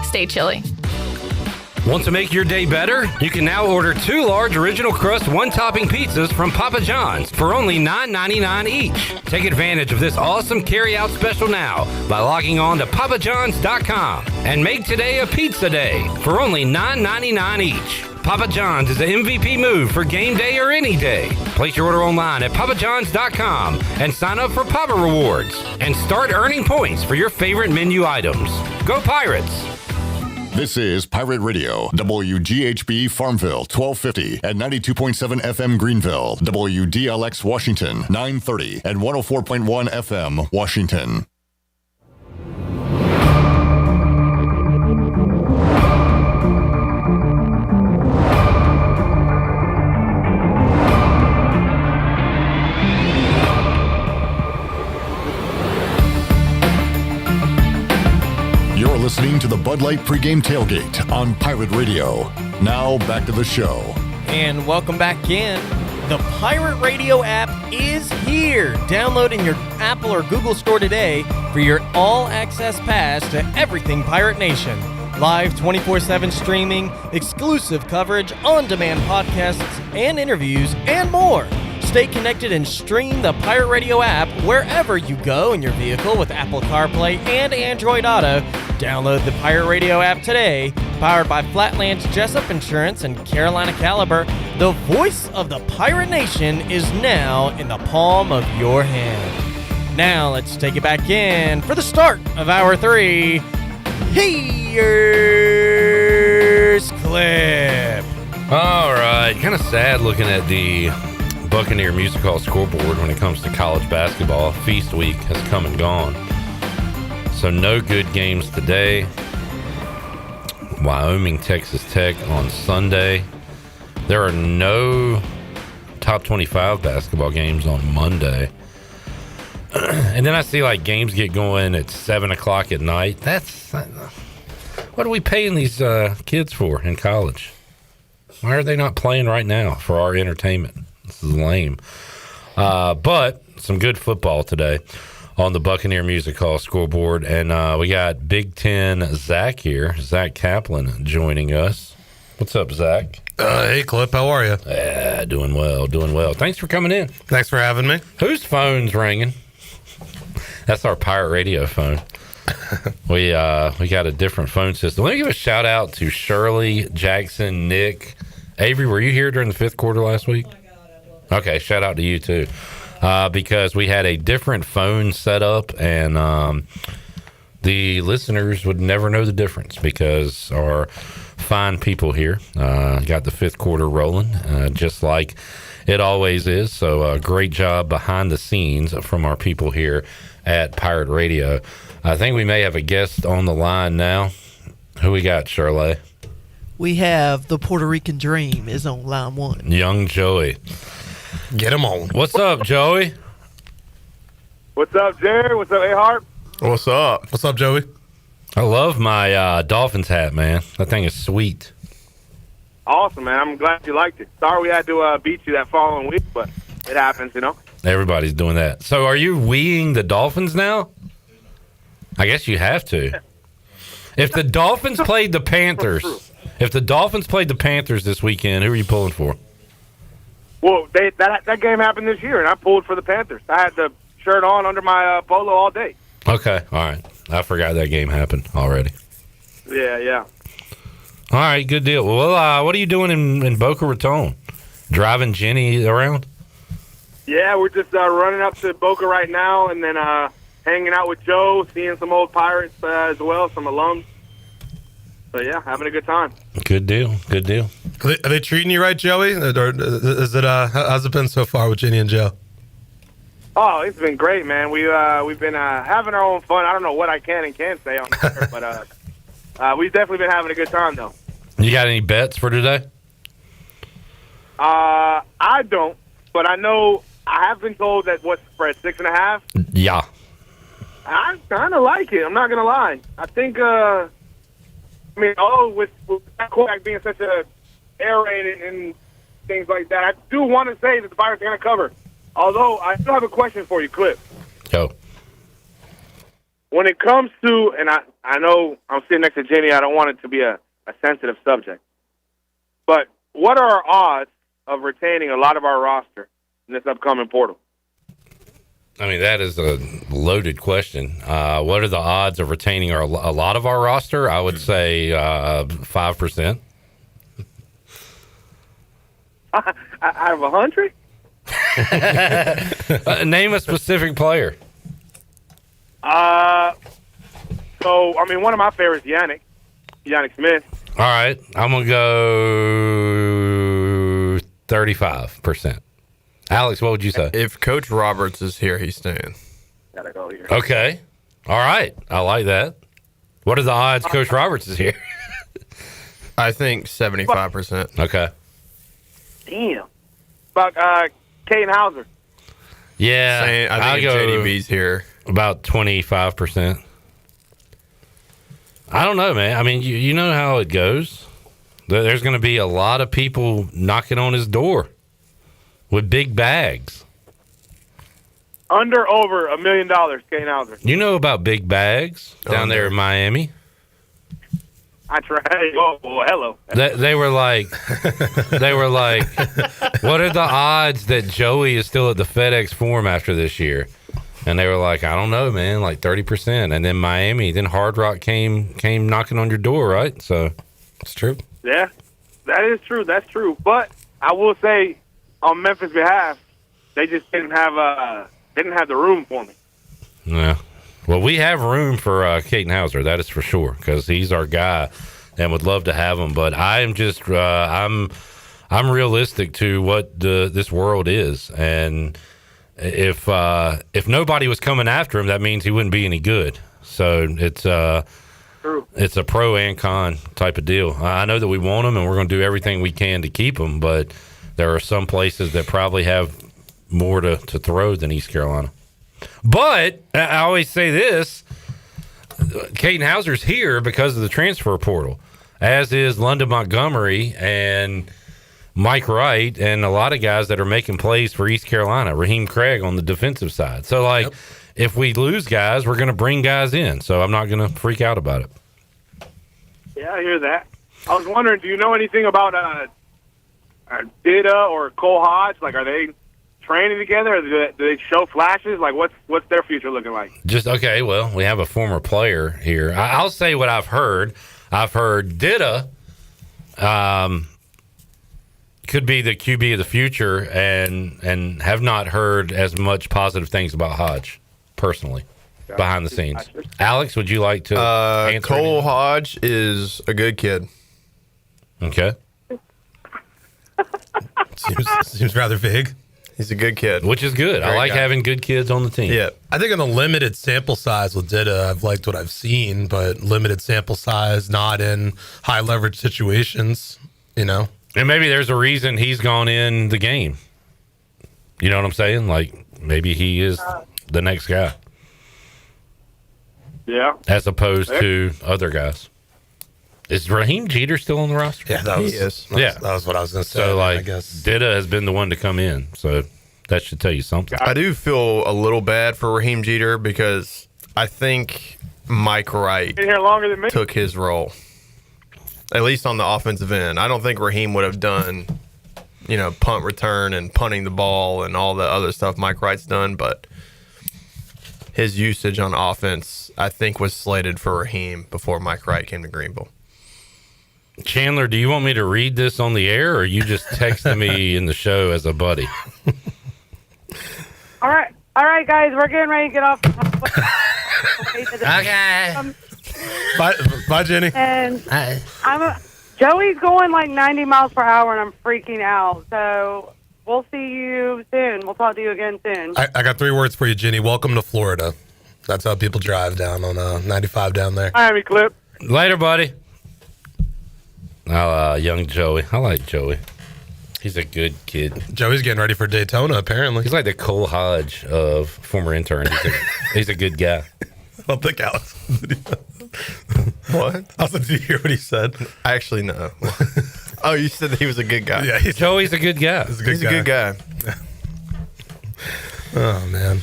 Stay chilly.
Want to make your day better? You can now order 2 large original crust one-topping pizzas from Papa John's for only $9.99 each. Take advantage of this awesome carry-out special now by logging on to papajohns.com and make today a pizza day for only $9.99 each. Papa John's is the MVP move for game day or any day. Place your order online at papajohns.com and sign up for Papa Rewards and start earning points for your favorite menu items. Go Pirates!
This is Pirate Radio, WGHB Farmville, 1250 at 92.7 FM Greenville, WDLX Washington, 930 and 104.1 FM Washington. You're listening to the Bud Light Pregame Tailgate on Pirate Radio. Now back to the show.
And welcome back in. The Pirate Radio app is here. Download in your Apple or Google store today for your all-access pass to everything Pirate Nation. Live 24/7 streaming, exclusive coverage, on-demand podcasts and interviews, and more. Stay connected and stream the Pirate Radio app wherever you go in your vehicle with Apple CarPlay and Android Auto. Download the Pirate Radio app today. Powered by Flatlands Jessup Insurance and Carolina Caliber, the voice of the Pirate Nation is now in the palm of your hand. Now let's take it back in for the start of Hour 3. Here's Clip.
All right, kind of sad looking at the Buccaneer Music Hall scoreboard when it comes to college basketball. Feast week has come and gone. So no good games today. Wyoming, Texas Tech on Sunday. There are no top 25 basketball games on Monday. And then I see like games get going at 7 o'clock at night. What are we paying these kids for in college? Why are they not playing right now for our entertainment? This is lame. But some good football today on the Buccaneer Music Hall scoreboard. And we got Big Ten Zach here, Zach Kaplan, joining us. What's up, Zach?
Hey, Clip. How are you?
Yeah, doing well, doing well. Thanks for coming in.
Thanks for having me.
Whose phone's ringing? That's our Pirate Radio phone. We got a different phone system. Let me give a shout out to Shirley, Jackson, Nick, Avery. Were you here during the fifth quarter last week? Okay, shout out to you too, because we had a different phone setup, and the listeners would never know the difference because our fine people here got the fifth quarter rolling, just like it always is. So great job behind the scenes from our people here at Pirate Radio. I think we may have a guest on the line now. Who we got, Shirley?
We have the Puerto Rican Dream is on line one.
Young Joey.
Get him on.
What's up, Joey?
What's up, Jared? What's up, A-Harp?
What's up? What's up, Joey?
I love my Dolphins hat, man. That thing is sweet.
Awesome, man. I'm glad you liked it. Sorry we had to beat you that following week, but it happens, you know.
Everybody's doing that. So are you weeing the Dolphins now? I guess you have to. If the Dolphins played the Panthers, this weekend, who are you pulling for?
Well, that game happened this year, and I pulled for the Panthers. I had the shirt on under my polo all day.
Okay, all right. I forgot that game happened already.
Yeah.
All right, good deal. Well, what are you doing in Boca Raton? Driving Jenny around?
Yeah, we're just running up to Boca right now, and then hanging out with Joe, seeing some old Pirates as well, some alums. So yeah, having a good time.
Good deal.
Are they treating you right, Joey? Or is it? How's it been so far with Jenny and Joe?
Oh, it's been great, man. We've been having our own fun. I don't know what I can and can't say on there, but we've definitely been having a good time, though.
You got any bets for today?
I don't, but I know I have been told that what's the spread, 6.5?
Yeah.
I kind of like it. I'm not gonna lie. I think, with that quarterback being such a air raid and things like that, I do want to say that the Pirates are gonna cover. Although I still have a question for you, Cliff.
Go.
When it comes to, and I know I'm sitting next to Jenny, I don't want it to be a sensitive subject, but what are our odds of retaining a lot of our roster in this upcoming portal?
I mean, that is a loaded question. What are the odds of retaining a lot of our roster? I would say 5%.
Out of 100?
Name a specific player.
So, I mean, one of my favorites is Yannick Smith.
All right. I'm going to go 35%. Alex, what would you say?
If Coach Roberts is here, he's staying.
Gotta go here.
Okay. All right. I like that. What are the odds Coach Roberts is here?
I think 75%.
Okay.
Damn. About Caden Hauser.
Yeah.
I think
I'll go
JDB's here.
About 25%. I don't know, man. I mean, you know how it goes. There's going to be a lot of people knocking on his door with big bags.
Under over $1 million, Caden Hauser.
You know about big bags down there in Miami?
I tried. Oh, well, hello.
They were like, what are the odds that Joey is still at the FedEx Forum after this year? And they were like, I don't know, man, like 30%. And then Miami, then Hard Rock came knocking on your door, right? So it's true.
Yeah, that is true. That's true. But I will say, on Memphis' behalf, they just didn't have the room for me.
Yeah. Well, we have room for Caden Hauser, that is for sure, because he's our guy, and would love to have him. But I am just I'm realistic to what this world is, and if nobody was coming after him, that means he wouldn't be any good. So it's
True.
It's a pro and con type of deal. I know that we want him, and we're going to do everything we can to keep him, but there are some places that probably have more to throw than East Carolina. But I always say this, Caden Hauser's here because of the transfer portal, as is London Montgomery and Mike Wright and a lot of guys that are making plays for East Carolina, Raheem Craig on the defensive side. So, if we lose guys, we're going to bring guys in. So I'm not going to freak out about it.
Yeah, I hear that. I was wondering, do you know anything about Dida or Cole Hodge? Like, are they training together? Or do they show flashes? Like, what's their future looking like?
Okay, well, we have a former player here. I'll say what I've heard. I've heard Dida could be the QB of the future, and have not heard as much positive things about Hodge, personally, behind the scenes. Alex, would you like to answer?
Cole Hodge is a good kid.
Okay.
Seems rather vague.
He's a good kid.
Which is good. I like having good kids on the team.
Yeah. I think on a limited sample size with Dida, I've liked what I've seen, but limited sample size, not in high leverage situations, And
maybe there's a reason he's gone in the game. You know what I'm saying? Like, maybe he is the next guy.
Yeah.
as opposed to other guys. Is Raheem Jeter still on the roster?
Yeah, that was
that
was what I was going to say.
So,
I
like,
guess
Dida has been the one to come in. So that should tell you something.
I do feel a little bad for Raheem Jeter because I think Mike Wright
Been here longer than me.
took his role, at least on the offensive end. I don't think Raheem would have done, punt return and punting the ball and all the other stuff Mike Wright's done, but his usage on offense, I think, was slated for Raheem before Mike Wright came to Greenville.
Chandler, do you want me to read this on the air, or are you just texting me in the show as a buddy?
All right, guys, we're getting ready to get off.
Okay.
Bye, Jenny.
And Joey's going like 90 miles per hour, and I'm freaking out. So we'll see you soon. We'll talk to you again soon.
I got 3 words for you, Jenny. Welcome to Florida. That's how people drive down on 95 down there.
Miami Clip.
Later, buddy. Young Joey. I like Joey. He's a good kid.
Joey's getting ready for Daytona, apparently.
He's like the Cole Hodge of former intern. He's a good guy.
I don't think Alex.
What?
I was like, did you hear what he said?
Actually, no. Oh, you said that he was a good guy.
Yeah,
Joey's a good guy.
He's a good guy.
Oh, man.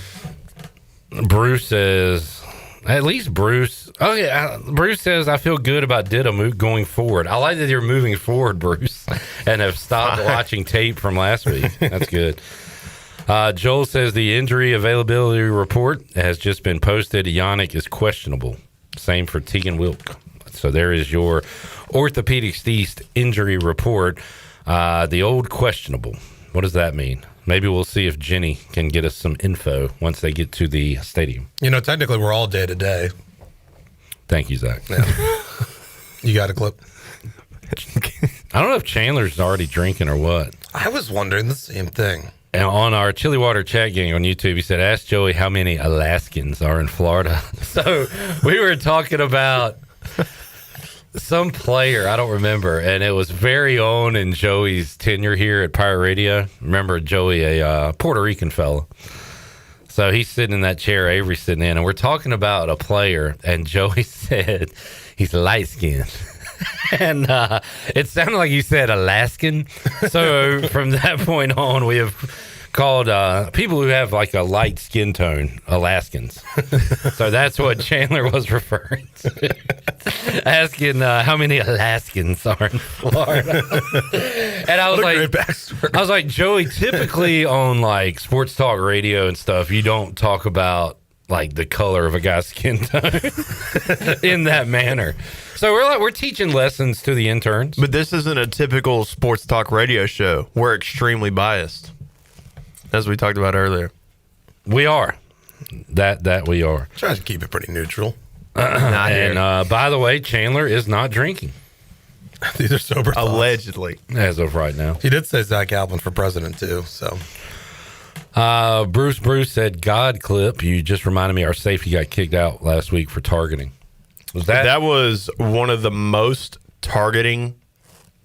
Bruce says, at least Bruce. Oh, yeah. Bruce says, I feel good about Ditto going forward. I like that you're moving forward, Bruce, and have stopped watching tape from last week. That's good. Joel says the injury availability report has just been posted. Yannick is questionable. Same for Tegan Wilk. So there is your Orthopedics East injury report. The old questionable. What does that mean? Maybe we'll see if Jenny can get us some info once they get to the stadium.
Technically we're all day to day.
Thank you, Zach.
Yeah. You got a clip?
I don't know if Chandler's already drinking or what.
I was wondering the same thing.
And on our Chili Water chat game on YouTube, he said, ask Joey how many Alaskans are in Florida. So we were talking about some player, I don't remember, and it was very own in Joey's tenure here at Pirate Radio. Remember Joey, a Puerto Rican fella. So he's sitting in that chair, Avery's sitting in, and we're talking about a player, and Joey said he's light-skinned. And it sounded like you said Alaskan. So from that point on, we have called people who have like a light skin tone Alaskans. So that's what Chandler was referring to. Asking how many Alaskans are in Florida. And I was like, Joey, typically on like sports talk radio and stuff, you don't talk about like the color of a guy's skin tone in that manner. So we're teaching lessons to the interns.
But this isn't a typical sports talk radio show. We're extremely biased, as we talked about earlier.
We are. That we are.
Try to keep it pretty neutral.
And by the way, Chandler is not drinking.
These are sober thoughts.
Allegedly.
As of right now.
He did say Zach Alvin for president, too, so...
Bruce said, God clip, you just reminded me our safety got kicked out last week for targeting.
That was one of the most targetings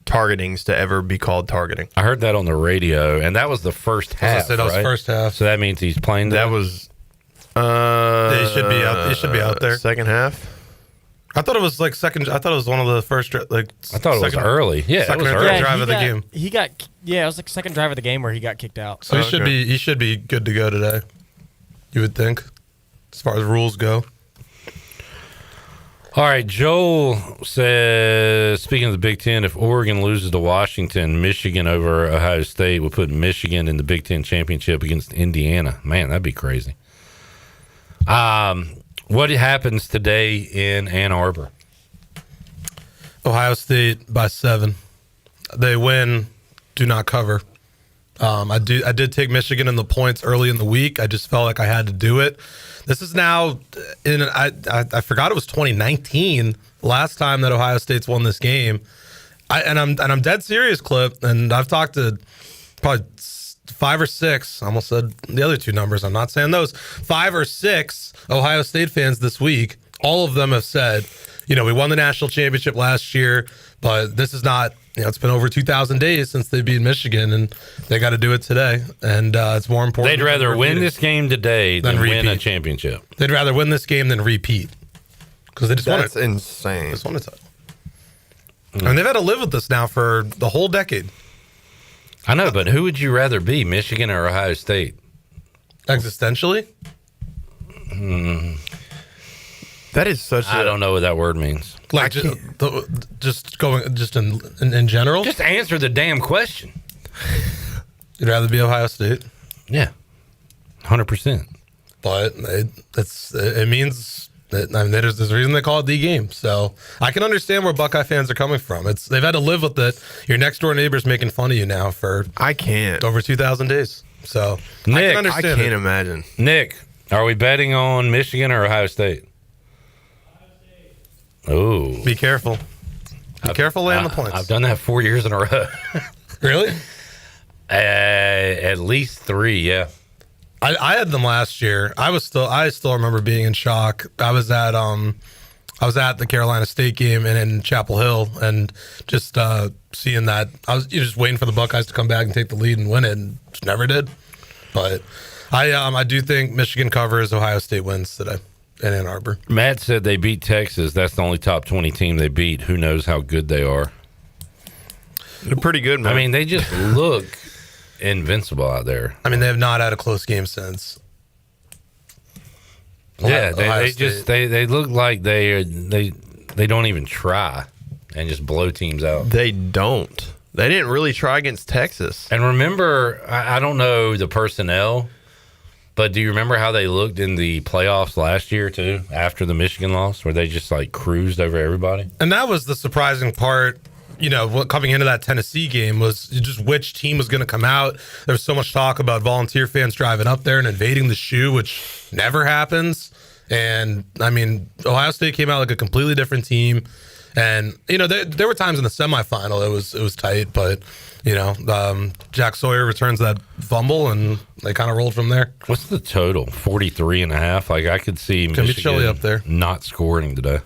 to ever be called targeting.
I heard that on the radio, and that was the first half.
That was
right?
first half.
So that means he's playing.
That was.
He should be out. He should be out there.
Second half.
I thought it was like second. I thought it was one of the first. Like
I thought it was early. Yeah,
second
it was
or
early.
third drive of the game.
He got. Yeah, it was like second drive of the game where he got kicked out.
So he should be good to go today. You would think, as far as rules go.
All right, Joel says, speaking of the Big Ten, if Oregon loses to Washington, Michigan over Ohio State would put Michigan in the Big Ten championship against Indiana. Man, that'd be crazy. What happens today in Ann Arbor?
Ohio State by 7. They win, do not cover. I did take Michigan in the points early in the week. I just felt like I had to do it. This is now I forgot it was 2019 last time that Ohio State's won this game. I'm dead serious, Clip, and I've talked to probably 5 or 6. I almost said the other 2 numbers. I'm not saying those. 5 or 6 Ohio State fans this week. All of them have said, we won the national championship last year, but this is not. It's been over 2,000 days since they beat Michigan, and they got to do it today. And it's more important.
They'd rather win this game today than win a championship.
They'd rather win this game than repeat. because they just won it.
That's insane.
Just won a title. And they've had to live with this now for the whole decade.
I know, but who would you rather be, Michigan or Ohio State?
Existentially?
That is such
I don't know what that word means.
Like, just in general?
Just answer the damn question.
You'd rather be Ohio State?
Yeah. 100%.
But it means that, I mean, there's a reason they call it the game. So I can understand where Buckeye fans are coming from. They've had to live with it. Your next door neighbor's making fun of you now for over 2,000 days. So
Nick,
I can understand.
I can't imagine.
Nick, are we betting on Michigan or Ohio State? Oh,
be careful. Be careful laying the points.
I've done that 4 years in a row.
Really?
At least 3, yeah.
I had them last year. I still remember being in shock. I was at the Carolina State game and in Chapel Hill, and just seeing that I was just waiting for the Buckeyes to come back and take the lead and win it, and just never did. But I do think Michigan covers. Ohio State wins today in Ann Arbor.
Matt said they beat Texas. That's the only top 20 team they beat. Who knows how good they are?
They're pretty good, man.
I mean, they just look invincible out there.
I mean, they have not had a close game since.
Yeah, they look like they don't even try and just blow teams out.
They don't. They didn't really try against Texas.
And remember, I don't know the personnel, but do you remember how they looked in the playoffs last year too, after the Michigan loss, where they just like cruised over everybody?
And that was the surprising part. You know, coming into that Tennessee game was just which team was going to come out. There was so much talk about volunteer fans driving up there and invading the shoe, which never happens. And, I mean, Ohio State came out like a completely different team. And, you know, there were times in the semifinal it was tight. But, you know, Jack Sawyer returns that fumble, and they kind of rolled from there.
What's the total? 43.5? Like, I could see
Michigan be chilly up there.
Not scoring today.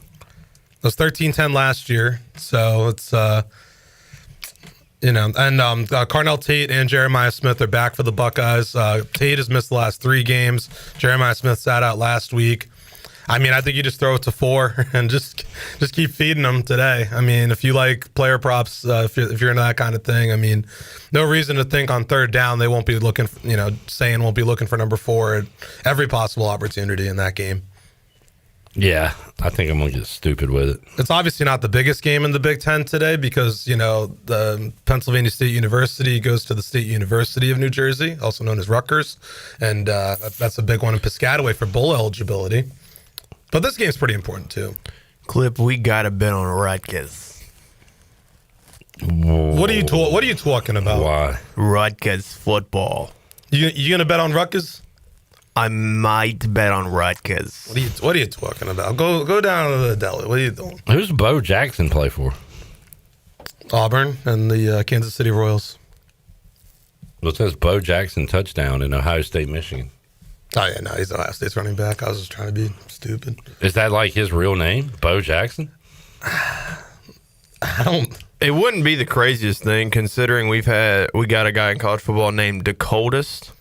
It was 13-10 last year, so it's you know, and Carnell Tate and Jeremiah Smith are back for the Buckeyes. Tate has missed the last 3 games. Jeremiah Smith sat out last week. I mean, I think you just throw it to 4 and just keep feeding them today. I mean, if you like player props, if you're into that kind of thing, I mean, no reason to think on third down they won't be looking, saying won't be looking for number 4 at every possible opportunity in that game.
Yeah, I think I'm going to get stupid with it.
It's obviously not the biggest game in the Big Ten today because, the Pennsylvania State University goes to the State University of New Jersey, also known as Rutgers, and that's a big one in Piscataway for bowl eligibility. But this game's pretty important, too.
Clip, we got to bet on Rutgers.
What are you talking about?
Why?
Rutgers football.
You going to bet on Rutgers?
I might bet on Rutgers.
What are you talking about? Go down to the deli. What are you doing?
Who's Bo Jackson play for?
Auburn and the Kansas City Royals.
Well, it says Bo Jackson touchdown in Ohio State, Michigan.
Oh, yeah, no, he's Ohio State's running back. I was just trying to be stupid.
Is that like his real name, Bo Jackson?
I don't.
It wouldn't be the craziest thing considering we got a guy in college football named Dakotas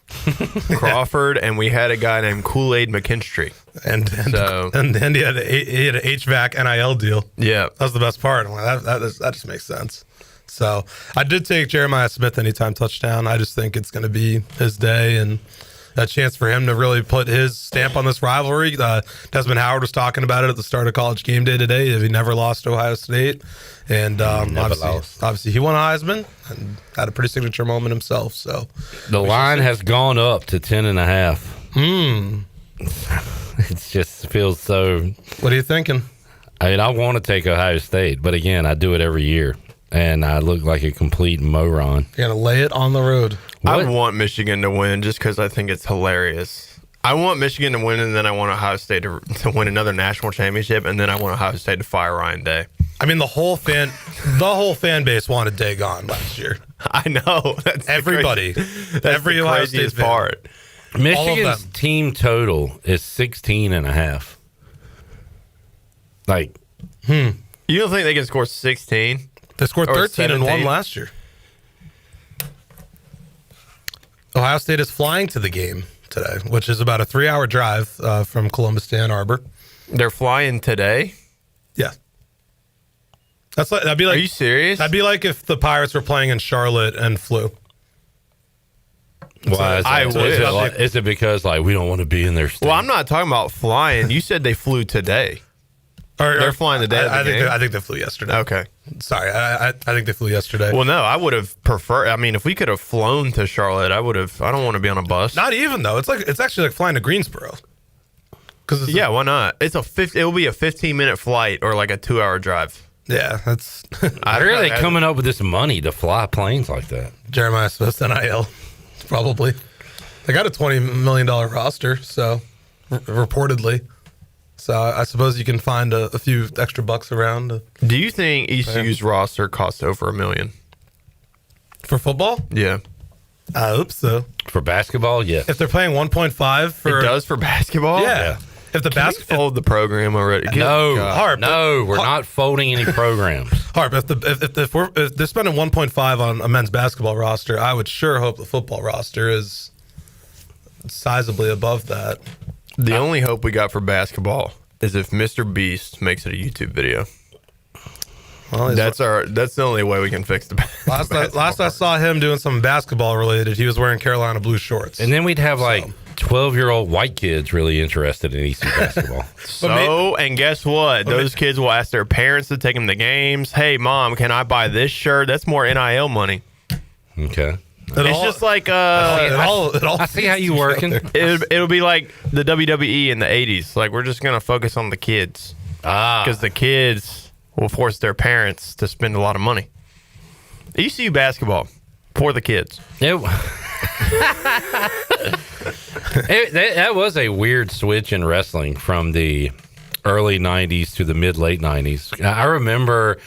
Crawford, and we had a guy named Kool-Aid McKinstry.
And he had an HVAC NIL deal.
Yeah.
That was the best part. That just makes sense. So I did take Jeremiah Smith anytime touchdown. I just think it's going to be his day and a chance for him to really put his stamp on this rivalry. Desmond Howard was talking about it at the start of College Game Day today. He never lost to Ohio State. And obviously he won a Heisman and had a pretty signature moment himself. So
the line has gone up to 10.5. It just feels so.
What are you thinking?
I mean, I want to take Ohio State, but again, I do it every year, and I look like a complete moron.
You're gonna lay it on the road.
I want Michigan to win just because I think it's hilarious. I want Michigan to win, and then I want Ohio State to win another national championship, and then I want Ohio State to fire Ryan Day.
I mean, the whole fan base wanted Day gone last year.
I know. That's
everybody.
That's
every
the
Ohio State
craziest part.
Michigan's team total is 16.5. Like,
You don't think they can score 16?
They scored 13 and won last year. Ohio State is flying to the game today, which is about a 3-hour drive from Columbus to Ann Arbor.
They're flying today?
Yeah. That'd be like.
Are you serious?
That'd be like if the Pirates were playing in Charlotte and flew.
Why? Is it because like we don't want to be in their state?
Well, I'm not talking about flying. You said they flew today. They're flying today.
I think they flew yesterday.
Okay.
Sorry, I think they flew yesterday.
Well, no, I would have preferred. I mean, if we could have flown to Charlotte, I would have. I don't want to be on a bus.
Not even though. It's actually like flying to Greensboro.
Yeah, why not? It will be a 15-minute flight or like a 2-hour drive.
Yeah, that's.
Where are they coming up with this money to fly planes like that?
Jeremiah Smith's NIL, probably. They got a $20 million roster, so reportedly. So I suppose you can find a few extra bucks around.
Do you think ECU's roster costs over $1 million
for football?
Yeah,
I hope so.
For basketball, yeah.
If they're paying 1.5 for
it does for basketball.
Yeah. If the basketball
fold the program already.
No,
Harp,
we're not folding any programs.
Harp, if they're spending 1.5 on a men's basketball roster, I would sure hope the football roster is sizably above that.
The only hope we got for basketball is if Mr. Beast makes it a YouTube video. Well, that's the only way we can fix the
last I saw him doing something basketball related, he was wearing Carolina blue shorts.
And then we'd have 12-year-old white kids really interested in ECU basketball.
And guess what? Those kids will ask their parents to take them to games. Hey, Mom, can I buy this shirt? That's more NIL money.
Okay.
It's just like
I see how you working.
It'll be like the WWE in the 80s. Like, we're just going to focus on the kids. Because the kids will force their parents to spend a lot of money. ECU basketball for the kids.
That was a weird switch in wrestling from the early 90s to the mid-late 90s. I remember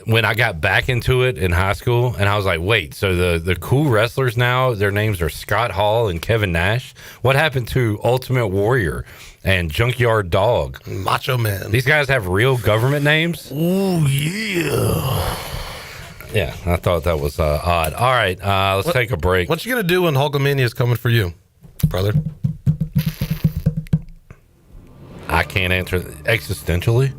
when I got back into it in high school, and I was like, wait, so the cool wrestlers now, their names are Scott Hall and Kevin Nash? What happened to Ultimate Warrior and Junkyard Dog?
Macho Man.
These guys have real government names?
Oh, yeah.
Yeah, I thought that was odd. All right, let's take a break.
What you going to do when Hulkamania is coming for you, brother?
I can't answer existentially.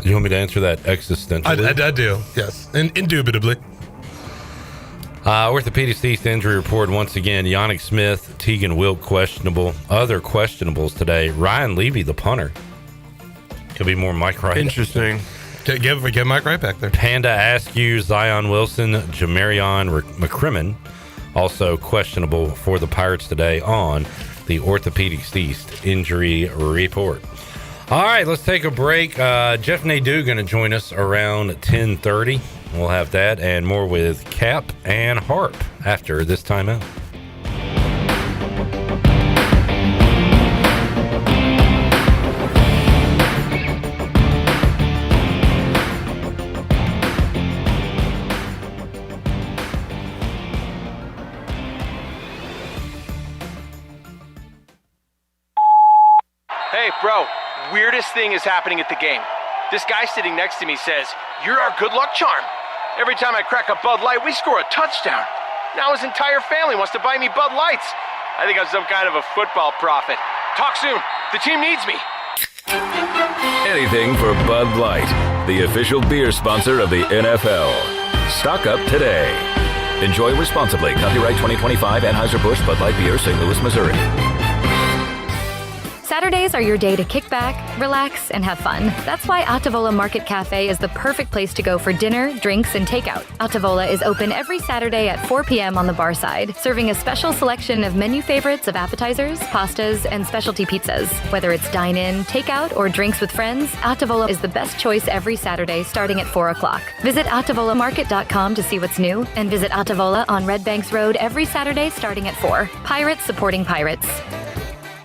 You want me to answer that existentially?
I do, yes. Indubitably.
Orthopedics East injury report once again. Yannick Smith, Tegan Wilk questionable. Other questionables today. Ryan Levy, the punter. Could be more Mike Wright.
Interesting.
Get Mike right back there.
Panda Askew, Zion Wilson, Jamarion McCrimmon, also questionable for the Pirates today on the Orthopedics East injury report. All right, let's take a break. Jeff Nadeau going to join us around 10:30. We'll have that and more with Cap and Harp after this timeout.
Hey, bro, weirdest thing is happening at the game. This guy sitting next to me says, "You're our good luck charm." Every time I crack a Bud Light, we score a touchdown. Now his entire family wants to buy me Bud Lights. I think I'm some kind of a football prophet. Talk soon. The team needs me.
Anything for Bud Light, the official beer sponsor of the NFL. Stock up today. Enjoy responsibly. Copyright 2025 Anheuser-Busch Bud Light Beer, St. Louis, Missouri.
Saturdays are your day to kick back, relax, and have fun. That's why Altavola Market Cafe is the perfect place to go for dinner, drinks, and takeout. Altavola is open every Saturday at 4 p.m. on the bar side, serving a special selection of menu favorites of appetizers, pastas, and specialty pizzas. Whether it's dine-in, takeout, or drinks with friends, Altavola is the best choice every Saturday starting at 4 o'clock. Visit AltavolaMarket.com to see what's new, and visit Altavola on Red Banks Road every Saturday starting at 4. Pirates supporting Pirates.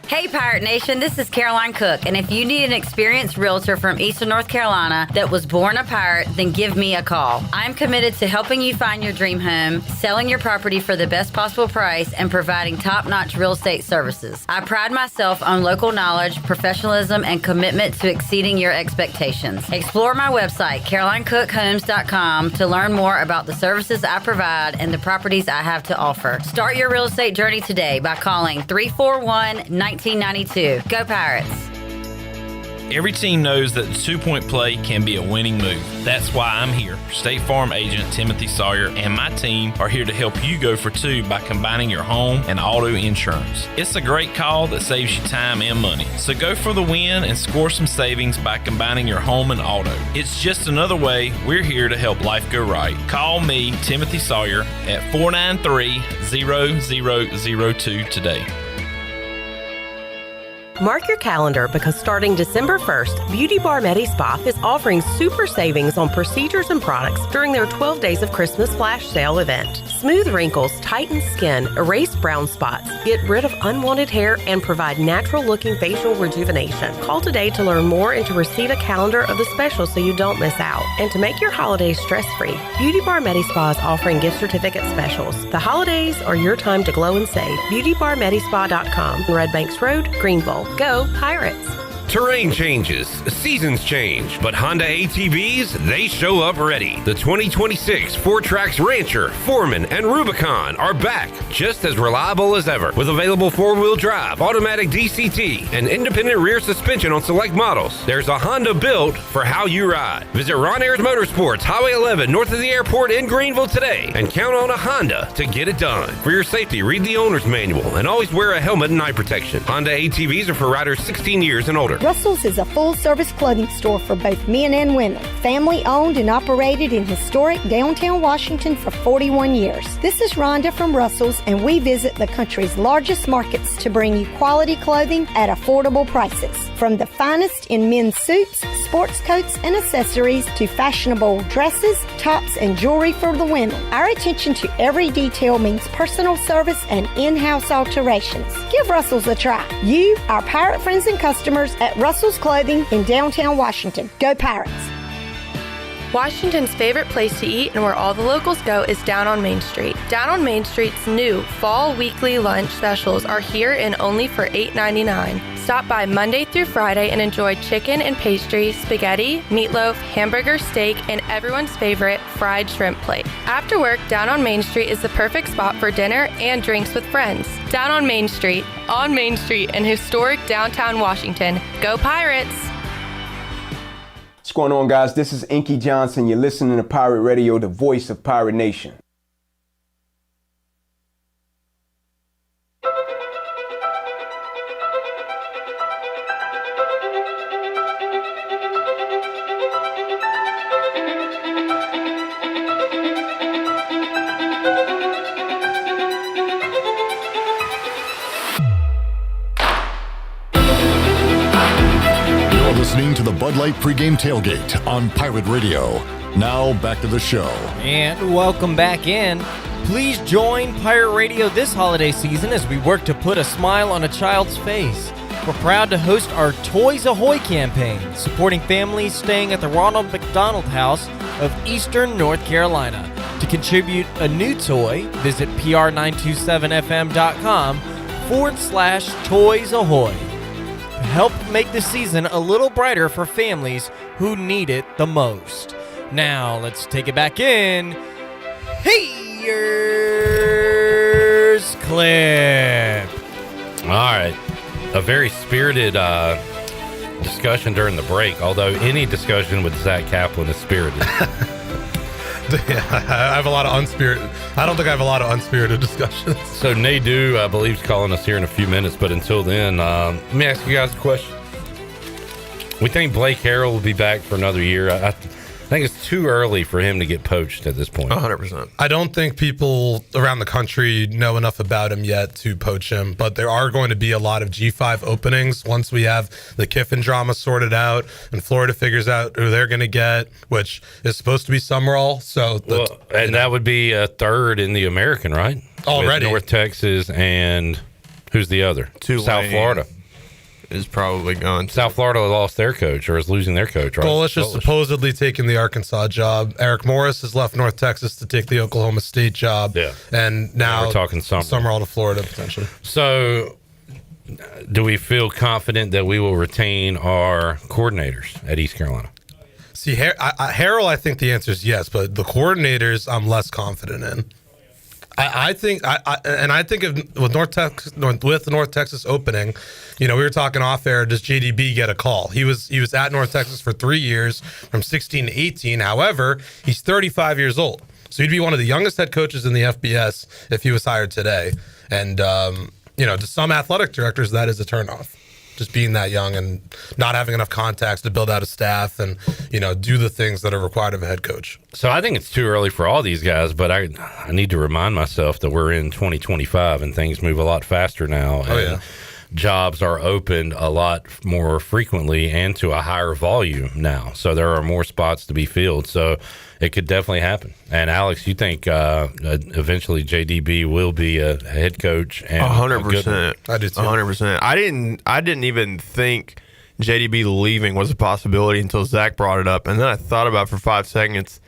Hey Pirate Nation, this is Caroline Cook, and if you need an experienced realtor from Eastern North Carolina that was born a pirate, then give me a call. I'm committed to helping you find your dream home, selling your property for the best possible price, and providing top-notch real estate services. I pride myself on local knowledge, professionalism, and commitment to exceeding your expectations. Explore my website, CarolineCookHomes.com, to learn more about the services I provide and the properties I have to offer. Start your real estate journey today by calling 341-19 1992. Go Pirates!
Every team knows that the two-point play can be a winning move. That's why I'm here. State Farm agent Timothy Sawyer and my team are here to help you go for two by combining your home and auto insurance. It's a great call that saves you time and money. So go for the win and score some savings by combining your home and auto. It's just another way we're here to help life go right. Call me, Timothy Sawyer, at 493-0002 today.
Mark your calendar because starting December 1st, Beauty Bar Medi Spa is offering super savings on procedures and products during their 12 Days of Christmas Flash Sale event. Smooth wrinkles, tighten skin, erase brown spots, get rid of unwanted hair, and provide natural-looking facial rejuvenation. Call today to learn more and to receive a calendar of the specials so you don't miss out. And to make your holidays stress-free, Beauty Bar Medi Spa is offering gift certificate specials. The holidays are your time to glow and save. BeautyBarMedispa.com, Red Banks Road, Greenville. Go Pirates!
Terrain changes, seasons change, but Honda ATVs, they show up ready. The 2026 4Trax Rancher, Foreman, and Rubicon are back, just as reliable as ever, with available four-wheel drive, automatic DCT, and independent rear suspension on select models. There's a Honda built for how you ride. Visit Ron Ayers Motorsports, Highway 11, north of the airport in Greenville today, and count on a Honda to get it done. For your safety, read the owner's manual, and always wear a helmet and eye protection. Honda ATVs are for riders 16 years and older.
Russell's is a full-service clothing store for both men and women. Family-owned and operated in historic downtown Washington for 41 years. This is Rhonda from Russell's, and we visit the country's largest markets to bring you quality clothing at affordable prices. From the finest in men's suits, sports coats, and accessories to fashionable dresses, tops, and jewelry for the women. Our attention to every detail means personal service and in-house alterations. Give Russell's a try. You, our pirate friends and customers at Russell's Clothing in downtown Washington. Go Pirates!
Washington's favorite place to eat and where all the locals go is down on Main Street. Down on Main Street's new fall weekly lunch specials are here and only for $8.99. Stop by Monday through Friday and enjoy chicken and pastry, spaghetti, meatloaf, hamburger, steak, and everyone's favorite fried shrimp plate. After work, Down on Main Street is the perfect spot for dinner and drinks with friends. Down on Main Street in historic downtown Washington. Go Pirates!
What's going on, guys? This is Inky Johnson. You're listening to Pirate Radio, the voice of Pirate Nation.
Listening to the Bud Light Pregame Tailgate on Pirate Radio. Now back to the show.
And welcome back in. Please join Pirate Radio this holiday season as we work to put a smile on a child's face. We're proud to host our Toys Ahoy campaign, supporting families staying at the Ronald McDonald House of Eastern North Carolina. To contribute a new toy, visit pr927fm.com/Toys Ahoy. Help make the season a little brighter for families who need it the most. Now, let's take it back in. Here's Clip.
All right. A very spirited discussion during the break, although any discussion with Zach Kaplan is spirited.
Yeah, I have a lot of unspirited. I don't think I have a lot of unspirited discussions.
So Nadeau, I believe, is calling us here in a few minutes. But until then, let me ask you guys a question. We think Blake Harrell will be back for another year. I think it's too early for him to get poached at this point.
100%.
I don't think people around the country know enough about him yet to poach him, but there are going to be a lot of G5 openings once we have the Kiffin drama sorted out and Florida figures out who they're going to get, which is supposed to be Summerall. So,
that would be a third in the American, right?
Already.
With North Texas and who's the other? South Florida.
Is probably gone.
South Florida lost their coach or is losing their coach, right?
Golish is supposedly taking the Arkansas job. Eric Morris has left North Texas to take the Oklahoma State job.
Yeah.
And now
we're talking
Summerall to Florida, potentially.
So do we feel confident that we will retain our coordinators at East Carolina?
See, Harrell, I think the answer is yes, but the coordinators I'm less confident in. I think with North Texas opening, we were talking off air. Does JDB get a call? He was at North Texas for 3 years, from 16 to 18. However, he's 35 years old, so he'd be one of the youngest head coaches in the FBS if he was hired today. And to some athletic directors, that is a turnoff. Just being that young and not having enough contacts to build out a staff and, do the things that are required of a head coach.
So I think it's too early for all these guys, but I need to remind myself that we're in 2025 and things move a lot faster now.
Oh, yeah.
Jobs are opened a lot more frequently and to a higher volume now. So there are more spots to be filled. So it could definitely happen. And Alex, you think eventually JDB will be a head coach?
100%.
I do too.
100%. I didn't even think JDB leaving was a possibility until Zach brought it up, and then I thought about it for 5 seconds.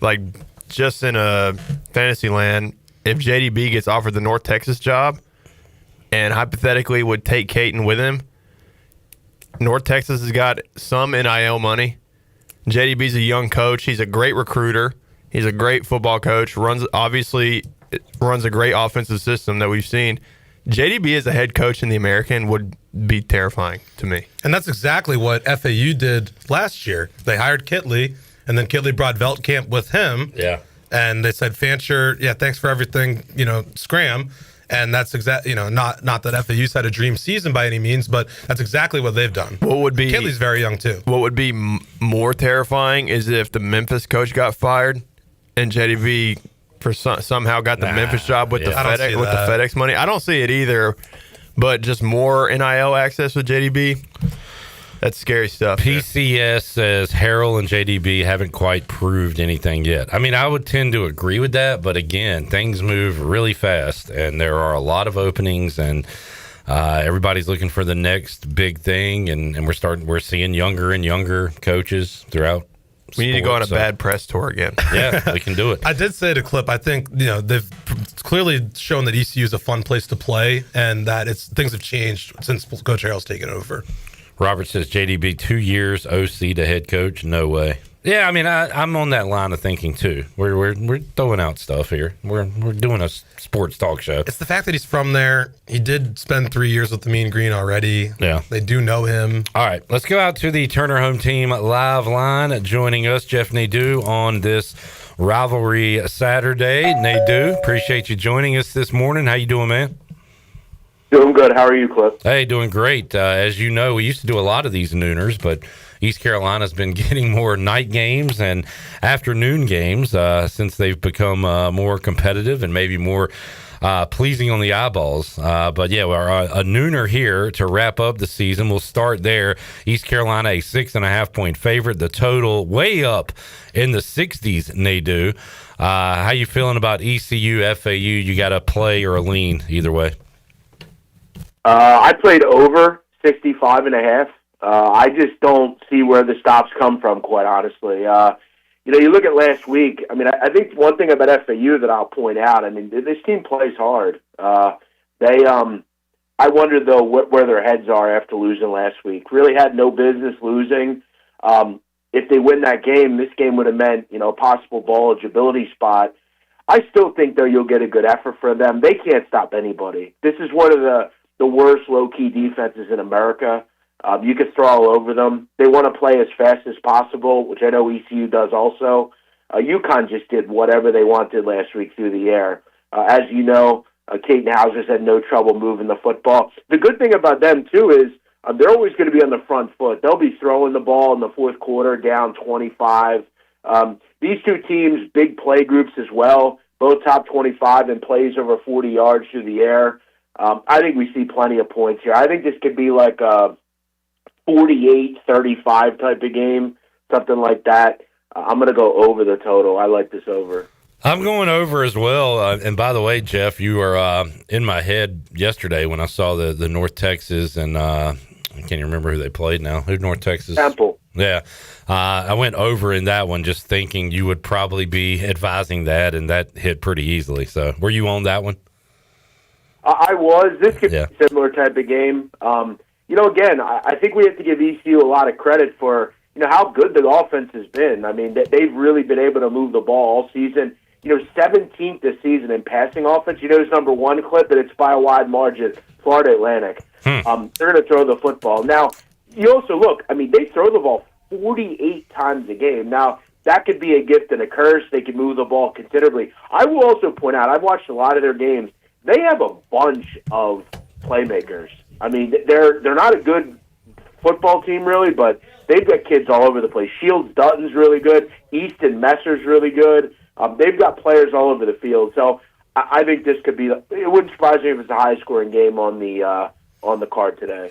Like, just in a fantasy land, if JDB gets offered the North Texas job and hypothetically would take Caton with him, North Texas has got some NIL money. JDB's a young coach. He's a great recruiter. He's a great football coach. Runs a great offensive system that we've seen. JDB as a head coach in the American would be terrifying to me.
And that's exactly what FAU did last year. They hired Kitley, and then Kitley brought Veltkamp with him.
Yeah.
And they said, Fancher, thanks for everything, scram. And that's not that FAU's had a dream season by any means, but that's exactly what they've done. Kitley's very young too.
What would be more terrifying is if the Memphis coach got fired and JDB somehow got the Memphis job with the FedEx money. I don't see it either, but just more NIL access with JDB. That's scary stuff.
PCS says Harrell and JDB haven't quite proved anything yet. I mean, I would tend to agree with that, but again, things move really fast, and there are a lot of openings, and everybody's looking for the next big thing, and we're seeing younger and younger coaches throughout.
We need to go on a bad press tour again.
Yeah, we can do it.
I did say to Clip, I think they've clearly shown that ECU is a fun place to play, and that things have changed since Coach Harrell's taken over.
Robert says JDB 2 years OC to head coach. No way. Yeah, I mean, I'm on that line of thinking too. We're throwing out stuff here. We're doing a sports talk show.
It's the fact that he's from there. He did spend 3 years with the Mean Green already.
Yeah,
they do know him.
All right, let's go out to the Turner Home Team live line. Joining us, Jeff Nadeau on this rivalry Saturday. Nadeau, appreciate you joining us this morning. How you doing, man?
Doing good. How are you, Cliff?
Hey, doing great. As you know, we used to do a lot of these nooners, but East Carolina's been getting more night games and afternoon games since they've become more competitive and maybe more pleasing on the eyeballs. But yeah, we're a nooner here to wrap up the season. We'll start there. East Carolina, a 6.5 point favorite. The total way up in the 60s, Nadeau. How you feeling about ECU, FAU? You got a play or a lean either way?
I played over 65.5. I just don't see where the stops come from, quite honestly. You look at last week. I mean, I think one thing about FAU that I'll point out, I mean, this team plays hard. I wonder, though, where their heads are after losing last week. Really had no business losing. If they win that game, this game would have meant, a possible bowl eligibility spot. I still think, though, you'll get a good effort from them. They can't stop anybody. This is one of the worst low-key defenses in America. You could throw all over them. They want to play as fast as possible, which I know ECU does also. UConn just did whatever they wanted last week through the air. As you know, Caton Hauser's had no trouble moving the football. The good thing about them, too, is they're always going to be on the front foot. They'll be throwing the ball in the fourth quarter down 25. These two teams, big play groups as well, both top 25 and plays over 40 yards through the air. I think we see plenty of points here. I think this could be like a 48-35 type of game, something like that. I'm going to go over the total. I like this over.
I'm going over as well. And by the way, Jeff, you were in my head yesterday when I saw the North Texas and I can't even remember who they played now. Who North Texas?
Temple.
Yeah. I went over in that one just thinking you would probably be advising that, and that hit pretty easily. So were you on that one?
I was. This could be a similar type of game. Again, I think we have to give ECU a lot of credit for, how good the offense has been. I mean, they've really been able to move the ball all season. 17th this season in passing offense. You know who's number one, Clip, and it's by a wide margin, Florida Atlantic. They're going to throw the football. Now, you also look, I mean, they throw the ball 48 times a game. Now, that could be a gift and a curse. They can move the ball considerably. I will also point out, I've watched a lot of their games. They have a bunch of playmakers. I mean, they're not a good football team, really, but they've got kids all over the place. Shields Dutton's really good. Easton Messer's really good. They've got players all over the field. So I think this could be – it wouldn't surprise me if it's a high-scoring game on the card today.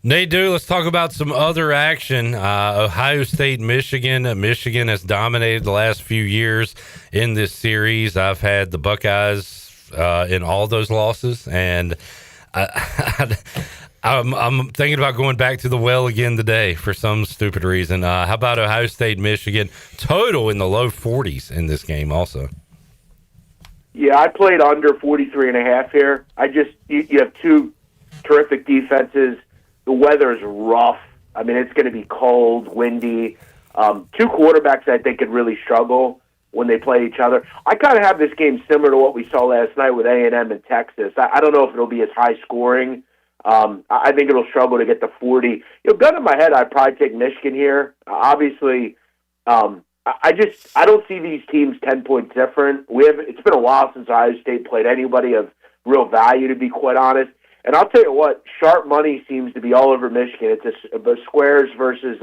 Nate, let's talk about some other action. Ohio State, Michigan. Michigan has dominated the last few years in this series. I've had the Buckeyes in all those losses, and I'm thinking about going back to the well again today for some stupid reason. How about Ohio State, Michigan? Total in the low 40s in this game also.
Yeah, I played under 43.5 here. You have two terrific defenses. The weather is rough. I mean, it's going to be cold, windy. Two quarterbacks I think could really struggle when they play each other. I kind of have this game similar to what we saw last night with A&M and Texas. I don't know if it'll be as high scoring. I think it'll struggle to get to 40. Gun in my head, I'd probably take Michigan here. Obviously, I don't see these teams 10 points different. It's been a while since Ohio State played anybody of real value, to be quite honest. And I'll tell you what, sharp money seems to be all over Michigan. It's a squares versus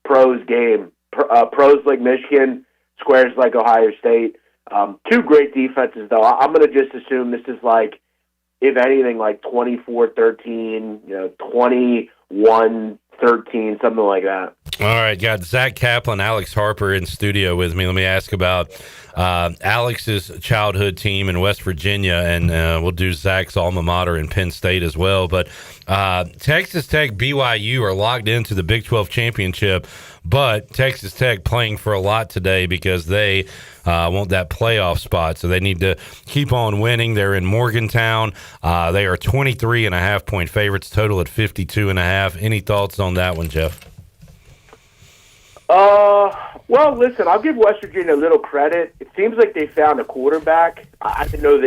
pros game. Pros like Michigan, squares like Ohio State. Two great defenses, though. I'm going to just assume this is like, if anything, like 24-13, 21-13, something like that.
All right, got Zach Kaplan, Alex Harper in studio with me. Let me ask about Alex's childhood team in West Virginia, and we'll do Zach's alma mater in Penn State as well. But Texas Tech, BYU are locked into the Big 12 championship, but Texas Tech playing for a lot today because they want that playoff spot, so they need to keep on winning. They're in Morgantown. They are 23.5-point favorites, total at 52.5. Any thoughts on that one, Jeff?
Well, listen, I'll give West Virginia a little credit. It seems like they found a quarterback. I didn't know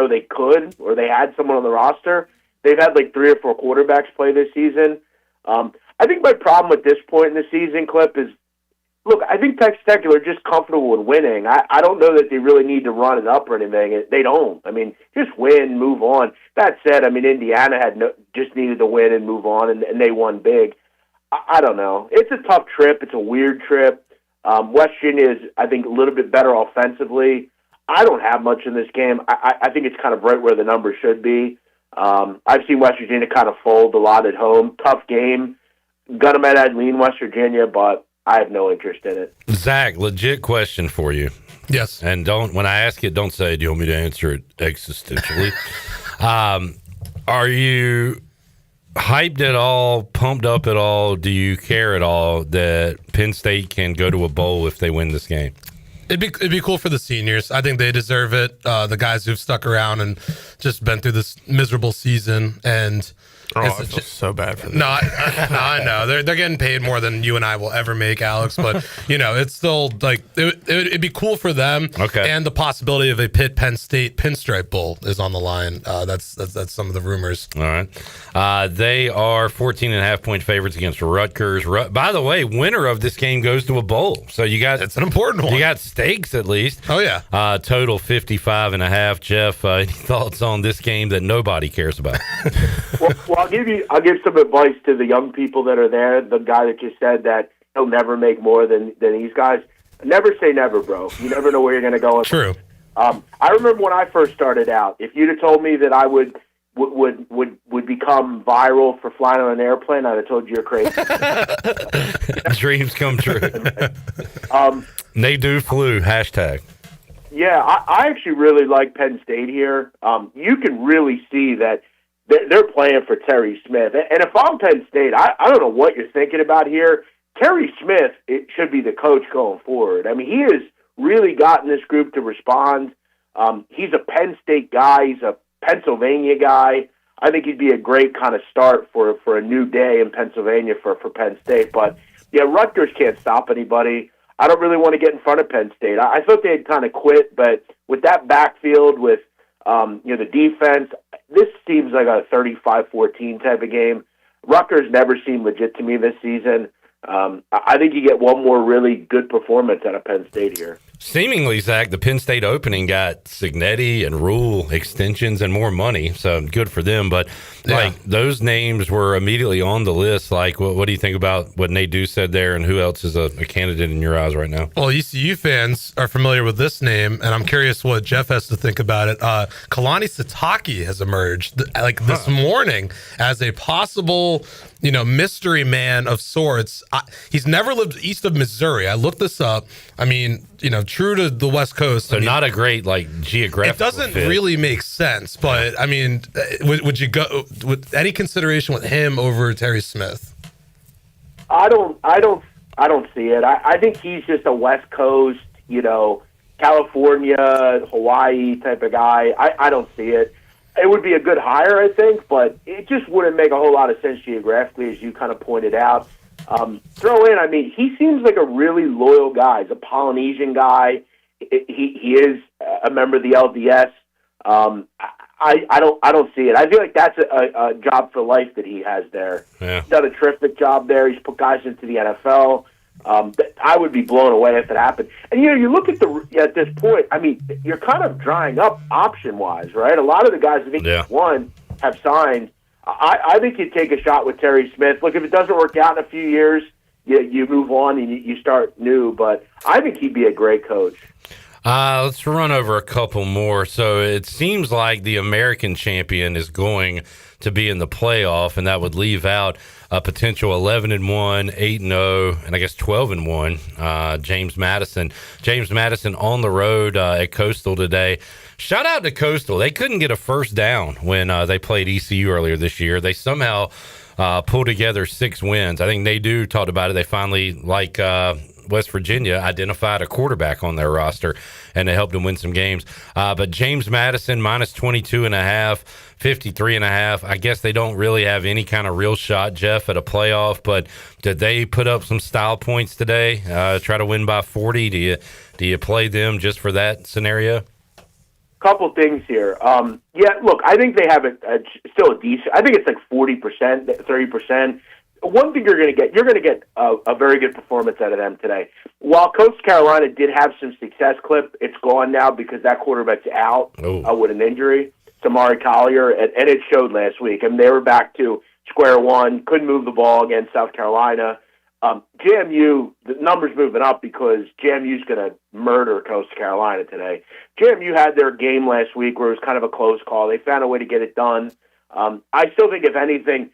they could, or they had someone on the roster. They've had like 3 or 4 quarterbacks play this season. I think my problem at this point in the season, Clip, is, look, I think Texas Tech are just comfortable with winning. I don't know that they really need to run it up or anything. They don't. I mean, just win, move on. That said, I mean, Indiana just needed to win and move on, and they won big. I don't know. It's a tough trip. It's a weird trip. West Virginia is, I think, a little bit better offensively. I don't have much in this game. I think it's kind of right where the number should be. I've seen West Virginia kind of fold a lot at home. Tough game. Gonna bet I'd lean West Virginia, but I have no interest in it.
Zach, legit question for you.
Yes.
And when I ask it, don't say, do you want me to answer it existentially? Are you hyped at all, pumped up at all? Do you care at all that Penn State can go to a bowl if they win this game?
It'd be cool for the seniors. I think they deserve it. The guys who've stuck around and just been through this miserable season, and
I feel so bad for them.
No, I know they're getting paid more than you and I will ever make, Alex. But it's still like it'd be cool for them.
Okay.
And the possibility of a Penn State Pinstripe Bowl is on the line. That's some of the rumors.
All right. They are 14.5-point favorites against Rutgers. By the way, winner of this game goes to a bowl. So it's
an important one.
You got stakes at least.
Oh yeah.
Total 55.5. Jeff, any thoughts on this game that nobody cares about?
Well, I'll give some advice to the young people that are there. The guy that just said that he'll never make more than these guys. Never say never, bro. You never know where you're going to go.
True.
I remember when I first started out. If you'd have told me that I would become viral for flying on an airplane, I'd have told you you're crazy.
Dreams come true. They do flew. #.
Yeah, I actually really like Penn State here. You can really see that they're playing for Terry Smith. And if I'm Penn State, I don't know what you're thinking about here. Terry Smith, it should be the coach going forward. I mean, he has really gotten this group to respond. He's a Penn State guy. He's a Pennsylvania guy. I think he'd be a great kind of start for a new day in Pennsylvania for Penn State. But, yeah, Rutgers can't stop anybody. I don't really want to get in front of Penn State. I thought they had kind of quit, but with that backfield, with the defense, this seems like a 35-14 type of game. Rutgers never seemed legit to me this season. I think you get one more really good performance out of Penn State here.
Seemingly, Zach, the Penn State opening got Signetti and Rule extensions and more money, so good for them. But those names were immediately on the list. Like, what do you think about what Nate Dew said there, and who else is a candidate in your eyes right now?
Well, ECU fans are familiar with this name, and I'm curious what Jeff has to think about it. Kalani Sitake has emerged this morning as a possible, mystery man of sorts. He's never lived east of Missouri. I looked this up. I mean, true to the West Coast.
So not a great geographic.
It doesn't really make sense, but I mean, would you go with any consideration with him over Terry Smith?
I don't see it. I think he's just a West Coast, California, Hawaii type of guy. I don't see it. It would be a good hire, I think, but it just wouldn't make a whole lot of sense geographically, as you kind of pointed out. Throw in, I mean, he seems like a really loyal guy. He's a Polynesian guy. He is a member of the LDS. I don't see it. I feel like that's a job for life that he has there.
Yeah.
He's done a terrific job there. He's put guys into the NFL. I would be blown away if it happened. And you look at this point. I mean, you're kind of drying up option wise, right? A lot of the guys I think one have signed. I think you take a shot with Terry Smith. Look, if it doesn't work out in a few years, you move on and you start new. But I think he'd be a great coach.
Let's run over a couple more. So it seems like the American champion is going to be in the playoff, and that would leave out a potential 11-1, 8-0, and I guess 12-1. James Madison. James Madison on the road at Coastal today. Shout out to Coastal. They couldn't get a first down when they played ECU earlier this year. They somehow pulled together 6 wins. I think Nadeau talked about it. They finally, like West Virginia, identified a quarterback on their roster, and they helped them win some games. But James Madison, minus 22.5, 53.5. I guess they don't really have any kind of real shot, Jeff, at a playoff. But did they put up some style points today? Try to win by 40? Do you play them just for that scenario?
Couple things here. Look, I think they have still a decent. I think it's like 40%, 30%. One thing you're going to get a very good performance out of them today. While Coastal Carolina did have some success clip, it's gone now because that quarterback's out with an injury, Samari Collier, and it showed last week. And they were back to square one, couldn't move the ball against South Carolina. JMU, the number's moving up because JMU's going to murder Coastal Carolina today. JMU had their game last week where it was kind of a close call. They found a way to get it done. I still think, if anything,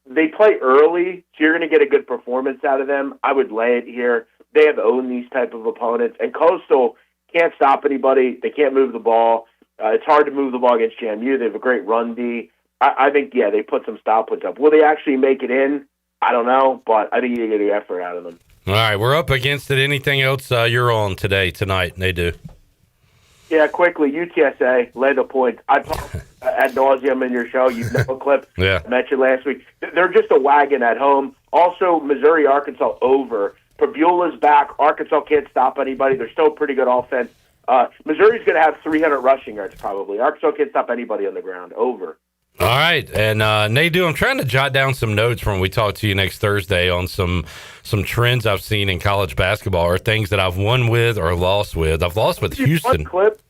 they play early, so you're going to get a good performance out of them. I would lay it here. They have owned these type of opponents, and Coastal can't stop anybody. They can't move the ball. It's hard to move the ball against JMU. They have a great run D. I think, they put some style points up. Will they actually make it in? I don't know, but I think you get the effort out of them.
All right, we're up against it. Anything else you're on tonight? They do.
Yeah, quickly, UTSA led the points. I talked ad nauseum in your show. You know a clip I mentioned last week. They're just a wagon at home. Also, Missouri, Arkansas over. Pabula's back. Arkansas can't stop anybody. They're still pretty good offense. Missouri's going to have 300 rushing yards probably. Arkansas can't stop anybody on the ground. Over.
All right, and Nadeau, I'm trying to jot down some notes from when we talk to you next Thursday on some trends I've seen in college basketball, or things that I've won with or lost with. I've lost with Houston.
One clip.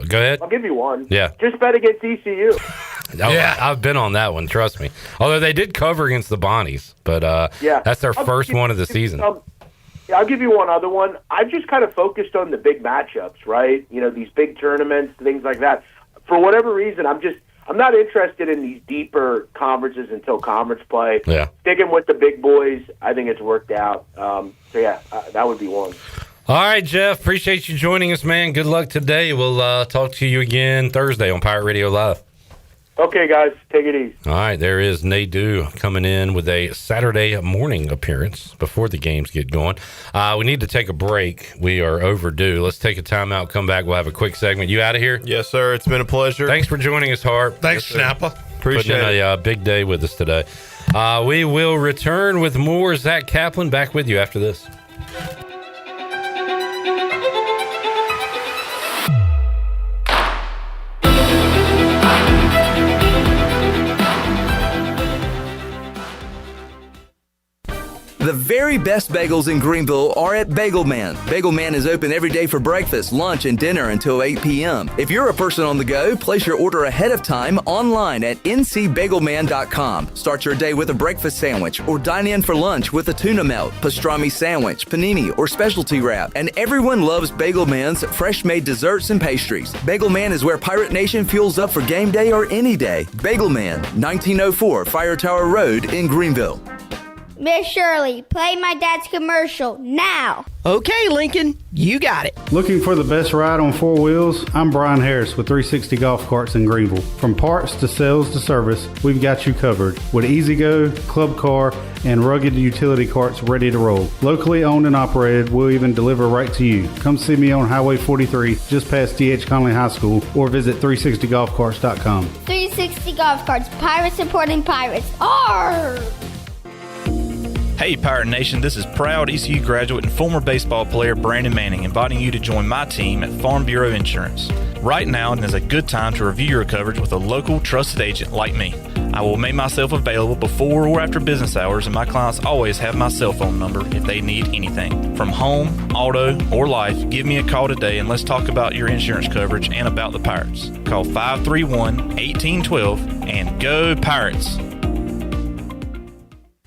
Go ahead.
I'll give you one.
Yeah.
Just bet against ECU.
I've been on that one, trust me. Although they did cover against the Bonnies, but that's their first one of the season.
I'll give you one other one. I've just kind of focused on the big matchups, right? These big tournaments, things like that. For whatever reason, I'm not interested in these deeper conferences until conference play.
Yeah.
Sticking with the big boys, I think it's worked out. That would be one.
All right, Jeff. Appreciate you joining us, man. Good luck today. We'll talk to you again Thursday on Pirate Radio Live.
Okay, guys. Take it easy.
All right, there is Nadeau coming in with a Saturday morning appearance before the games get going. We need to take a break. We are overdue. Let's take a timeout, come back. We'll have a quick segment. You out of here?
Yes, sir. It's been a pleasure.
Thanks for joining us, Hart.
Thanks, Schnappa.
Appreciate a big day with us today. We will return with more Zach Kaplan. Back with you after this.
The very best bagels in Greenville are at Bagel Man. Bagel Man is open every day for breakfast, lunch, and dinner until 8 p.m. If you're a person on the go, place your order ahead of time online at ncbagelman.com. Start your day with a breakfast sandwich or dine in for lunch with a tuna melt, pastrami sandwich, panini, or specialty wrap. And everyone loves Bagel Man's fresh-made desserts and pastries. Bagel Man is where Pirate Nation fuels up for game day or any day. Bagel Man, 1904 Fire Tower Road in Greenville.
Miss Shirley, play my dad's commercial now.
Okay, Lincoln, you got it.
Looking for the best ride on four wheels? I'm Brian Harris with 360 Golf Carts in Greenville. From parts to sales to service, we've got you covered with E-Z-Go, Club Car, and rugged utility carts ready to roll. Locally owned and operated, we'll even deliver right to you. Come see me on Highway 43, just past D.H. Conley High School, or visit 360golfcarts.com.
360 Golf Carts, pirates supporting pirates. Arr!
Hey Pirate Nation, this is proud ECU graduate and former baseball player Brandon Manning inviting you to join my team at Farm Bureau Insurance. Right now is a good time to review your coverage with a local trusted agent like me. I will make myself available before or after business hours, and my clients always have my cell phone number if they need anything. From home, auto, or life, give me a call today and let's talk about your insurance coverage and about the Pirates. Call 531-1812 and go Pirates!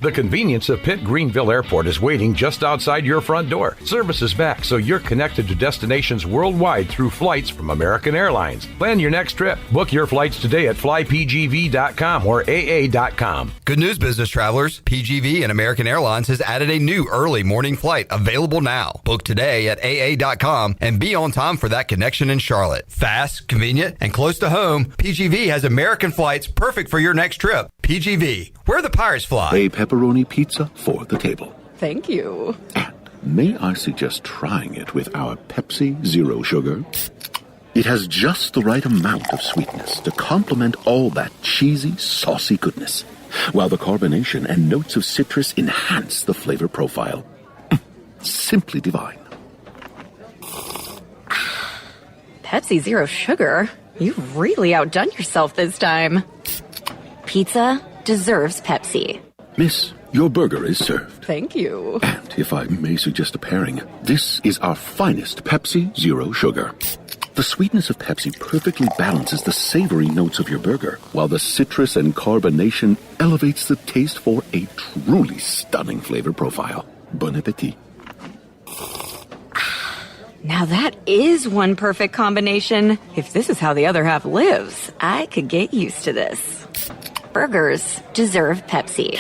The convenience of Pitt Greenville Airport is waiting just outside your front door. Service is back, so you're connected to destinations worldwide through flights from American Airlines. Plan your next trip. Book your flights today at flypgv.com or aa.com.
Good news, business travelers. PGV and American Airlines has added a new early morning flight available now. Book today at aa.com and be on time for that connection in Charlotte. Fast, convenient, and close to home, PGV has American flights perfect for your next trip. PGV, where the Pirates fly.
A pepperoni pizza for the table.
Thank you.
And may I suggest trying it with our Pepsi Zero Sugar? It has just the right amount of sweetness to complement all that cheesy, saucy goodness, while the carbonation and notes of citrus enhance the flavor profile. Simply divine.
Pepsi Zero Sugar? You've really outdone yourself this time. Pizza deserves Pepsi.
Miss, your burger is served.
Thank you.
And if I may suggest a pairing, this is our finest Pepsi Zero Sugar. The sweetness of Pepsi perfectly balances the savory notes of your burger, while the citrus and carbonation elevates the taste for a truly stunning flavor profile. Bon appetit.
Now that is one perfect combination. If this is how the other half lives, I could get used to this. Burgers deserve Pepsi.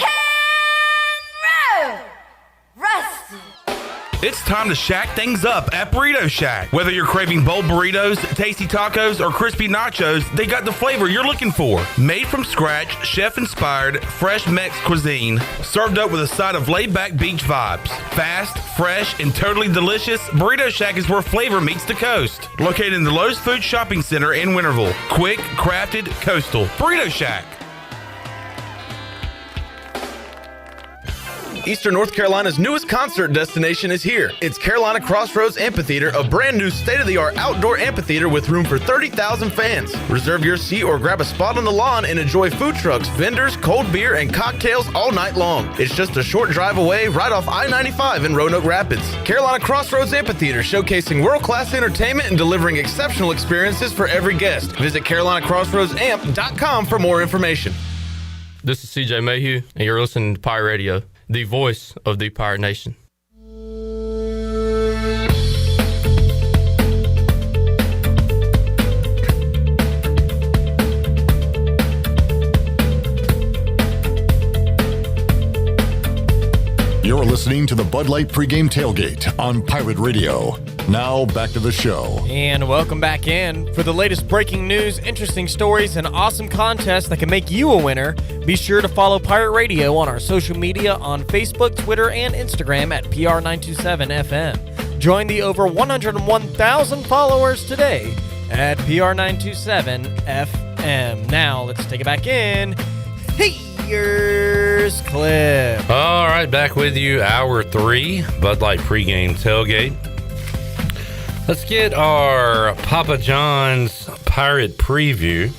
It's time to shack things up at Burrito Shack. Whether you're craving bold burritos, tasty tacos, or crispy nachos, they got the flavor you're looking for. Made from scratch, chef-inspired, fresh Mex cuisine, served up with a side of laid-back beach vibes. Fast, fresh, and totally delicious, Burrito Shack is where flavor meets the coast. Located in the Lowe's Food Shopping Center in Winterville. Quick, crafted, coastal. Burrito Shack.
Eastern North Carolina's newest concert destination is here. It's Carolina Crossroads Amphitheater, a brand new state-of-the-art outdoor amphitheater with room for 30,000 fans. Reserve your seat or grab a spot on the lawn and enjoy food trucks, vendors, cold beer, and cocktails all night long. It's just a short drive away right off I-95 in Roanoke Rapids. Carolina Crossroads Amphitheater, showcasing world-class entertainment and delivering exceptional experiences for every guest. Visit CarolinaCrossroadsAmp.com for more information.
This is CJ Mayhew, and you're listening to Pirate Radio, the voice of the Pirate Nation.
You're listening to the Bud Light Pregame Tailgate on Pirate Radio. Now back to the show.
And welcome back in. For the latest breaking news, interesting stories, and awesome contests that can make you a winner, be sure to follow Pirate Radio on our social media on Facebook, Twitter, and Instagram at PR927FM. Join the over 101,000 followers today at PR927FM. Now let's take it back in. Here's Cliff.
All right, back with you, Hour 3, Bud Light Pregame Tailgate. Let's get our Papa John's Pirate Preview.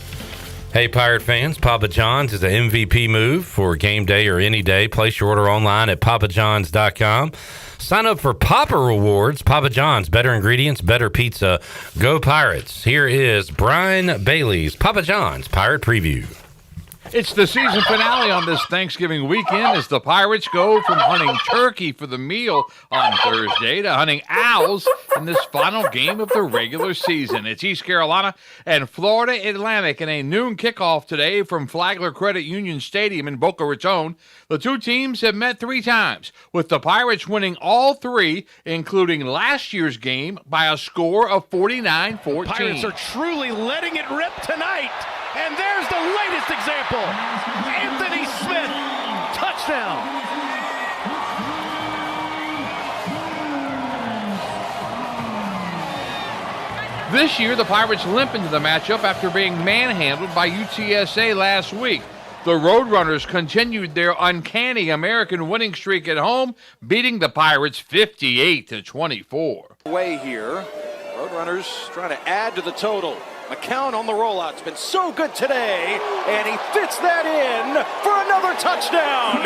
Hey, Pirate fans, Papa John's is an MVP move for game day or any day. Place your order online at papajohns.com. Sign up for Papa Rewards. Papa John's, better ingredients, better pizza. Go Pirates. Here is Brian Bailey's Papa John's Pirate Preview.
It's the season finale on this Thanksgiving weekend as the Pirates go from hunting turkey for the meal on Thursday to hunting owls in this final game of the regular season. It's East Carolina and Florida Atlantic in a noon kickoff today from Flagler Credit Union Stadium in Boca Raton. The two teams have met 3 times, with the Pirates winning all 3, including last year's game by a score of 49-14.
Pirates are truly letting it rip tonight. And there's the latest example. Anthony Smith, touchdown.
This year, the Pirates limp into the matchup after being manhandled by UTSA last week. The Roadrunners continued their uncanny American winning streak at home, beating the Pirates 58-24.
Way here. Roadrunners trying to add to the total. McCown on the rollout. It's been so good today, and he fits that in for another touchdown.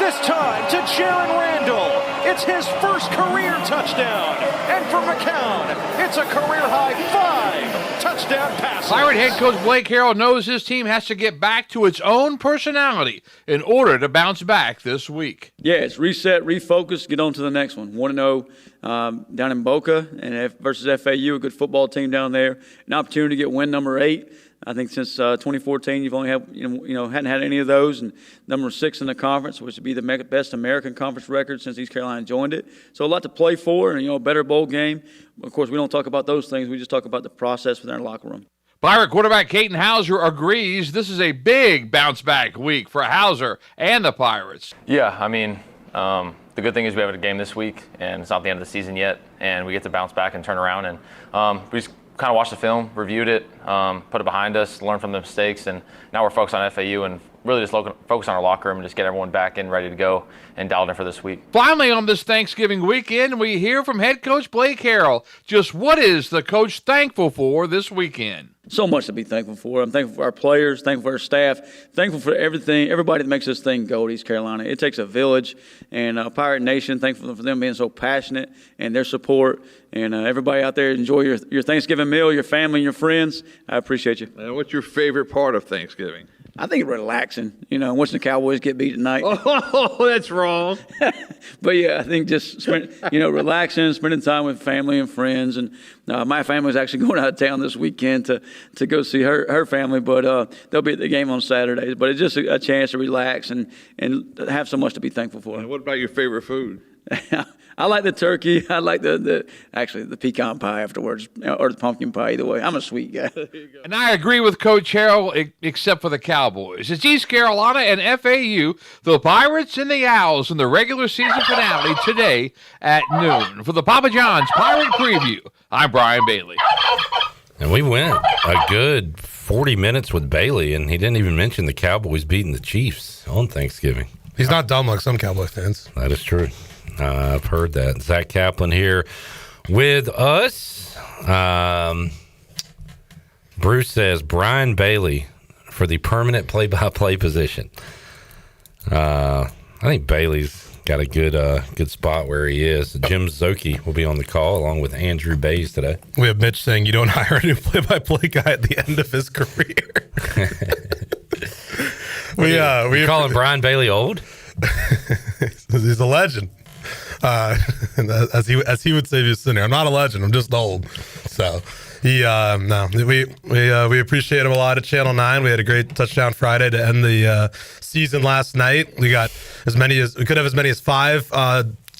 This time to Jaron Randall. It's his first career touchdown. And for McCown, it's a career-high 5 touchdown passes.
Pirate head coach Blake Harrell knows his team has to get back to its own personality in order to bounce back this week.
Yeah, it's reset, refocus, get on to the next one. 1-0 down in Boca and versus FAU, a good football team down there. An opportunity to get win number 8. I think since 2014, you've only had, hadn't had any of those, and number 6 in the conference, which would be the best American Conference record since East Carolina joined it. So a lot to play for, and a better bowl game. Of course, we don't talk about those things. We just talk about the process within our locker room.
Pirate quarterback Caden Hauser agrees this is a big bounce-back week for Hauser and the Pirates.
Yeah, I mean, the good thing is we have a game this week, and it's not the end of the season yet, and we get to bounce back and turn around. And we just kind of watched the film, reviewed it, put it behind us, learned from the mistakes, and now we're focused on FAU and really just focus on our locker room and just get everyone back in, ready to go, and dialed in for this week.
Finally, on this Thanksgiving weekend, we hear from head coach Blake Harrell. Just what is the coach thankful for this weekend?
So much to be thankful for. I'm thankful for our players, thankful for our staff, thankful for everybody that makes this thing go at East Carolina. It takes a village, and Pirate Nation, thankful for them being so passionate and their support. And everybody out there, enjoy your Thanksgiving meal, your family, and your friends. I appreciate you.
What's your favorite part of Thanksgiving?
I think relaxing, watching the Cowboys get beat tonight.
Oh, that's wrong.
But yeah, I think just relaxing, spending time with family and friends. And my family's actually going out of town this weekend to go see her family, but they'll be at the game on Saturdays. But it's just a chance to relax and have so much to be thankful for.
And what about your favorite food?
I like the turkey. I like the pecan pie afterwards, or the pumpkin pie. Either way, I'm a sweet guy.
And I agree with Coach Harrell, except for the Cowboys. It's East Carolina and FAU, the Pirates and the Owls in the regular season finale today at noon. For the Papa John's Pirate Preview, I'm Brian Bailey.
And we went a good 40 minutes with Bailey, and he didn't even mention the Cowboys beating the Chiefs on Thanksgiving.
He's not dumb like some Cowboy fans.
That is true. I've heard that. Zach Kaplan here with us. Bruce says Brian Bailey for the permanent play-by-play position. I think Bailey's got a good spot where he is. Jim Zoki will be on the call along with Andrew Bays today.
We have Mitch saying you don't hire a new play-by-play guy at the end of his career.
we calling Brian Bailey old?
He's a legend. As he would say if he was sitting there, I'm not a legend, I'm just old. So we appreciate him a lot at Channel 9. We had a great touchdown Friday to end the season last night. We got we could have as many as 5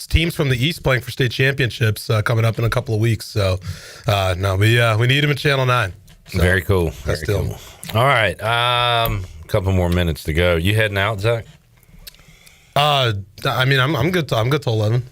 teams from the East playing for state championships coming up in a couple of weeks. So we need him at Channel 9. So,
very cool. Very cool. All right, a couple more minutes to go. You heading out, Zach?
I'm good. I'm good till 11.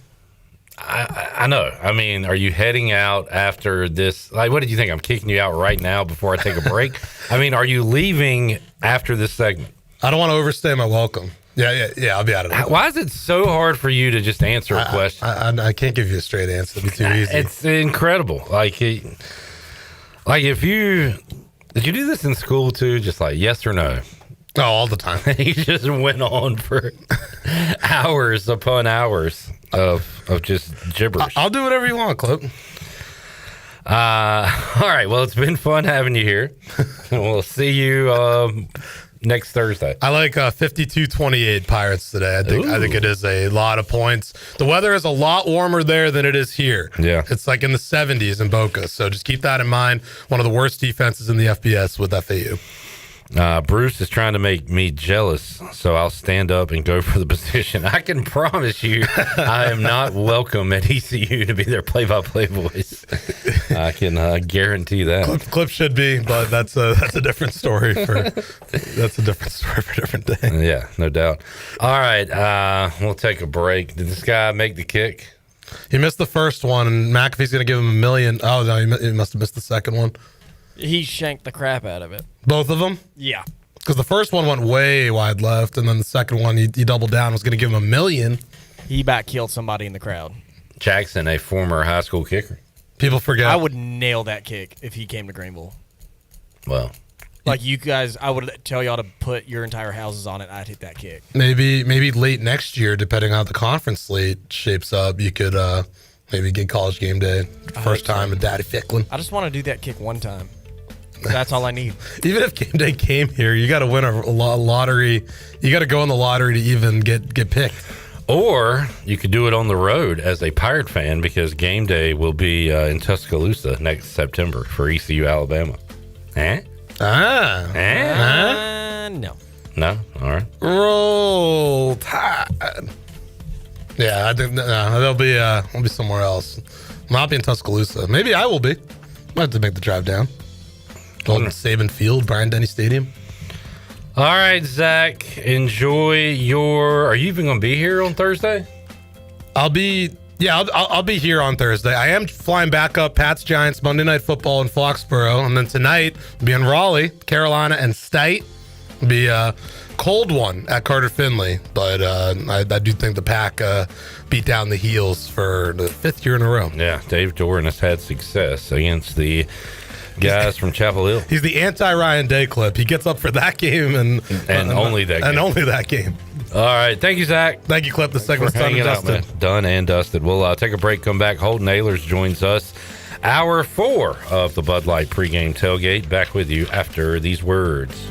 I know. I mean, are you heading out after this? Like, what did you think? I'm kicking you out right now before I take a break? I mean, are you leaving after this segment?
I don't want to overstay my welcome. Yeah. I'll be out of it.
Why is it so hard for you to just answer a question?
I can't give you a straight answer. It'd be too easy.
It's incredible. Like if you Did you do this in school too? Just like yes or no?
Oh, all the time.
He just went on for hours upon hours of just gibberish.
I'll do whatever you want, Clip.
All right. Well, it's been fun having you here. We'll see you next Thursday.
I like 52-28 Pirates today. I think it is a lot of points. The weather is a lot warmer there than it is here.
Yeah.
It's like in the 70s in Boca. So just keep that in mind. One of the worst defenses in the FBS with FAU.
Bruce is trying to make me jealous, so I'll stand up and go for the position. I can promise you I am not welcome at ECU to be their play-by-play voice. I can guarantee that.
Clip should be, but that's a different story for a different day.
Yeah, no doubt. All right, we'll take a break. Did this guy make the kick?
He missed the first one, and McAfee's going to give him $1 million. Oh, no, he must have missed the second one.
He shanked the crap out of it.
Both of them?
Yeah.
Because the first one went way wide left, and then the second one, he doubled down, was going to give him $1 million.
He about killed somebody in the crowd.
Jackson, a former high school kicker.
People forget.
I would nail that kick if he came to Greenville.
Well.
Like you guys, I would tell y'all to put your entire houses on it. I'd hit that kick.
Maybe late next year, depending on how the conference slate shapes up, you could maybe get College Game Day. First time with Daddy Ficklin.
I just want to do that kick one time. That's all I need.
Even if Game Day came here, you got to win a lottery. You got to go in the lottery to even get picked.
Or you could do it on the road as a Pirate fan because Game Day will be in Tuscaloosa next September for ECU, Alabama.
No.
No? All right.
Roll Tide. Yeah, I think they'll be somewhere else. Not be in Tuscaloosa. Maybe I will be. Might have to make the drive down. Golden Saban Field, Bryant-Denny Stadium.
All right, Zach, enjoy are you even going to be here on Thursday?
I'll be here on Thursday. I am flying back up Pats Giants Monday Night Football in Foxborough, and then tonight I'll be in Raleigh, Carolina, and State. It'll be a cold one at Carter Finley, but I do think the Pack beat down the Heels for the 5th year in a row.
Yeah, Dave Doran has had success against the guys from Chapel Hill.
He's the anti-Ryan Day Clip. He gets up for that game and
only that game.
And only that game.
All right. Thank you, Zach.
Thank you, Clip. The segment's done and dusted.
Done and dusted. We'll take a break, come back. Holton Ahlers joins us. Hour 4 of the Bud Light pregame tailgate. Back with you after these words.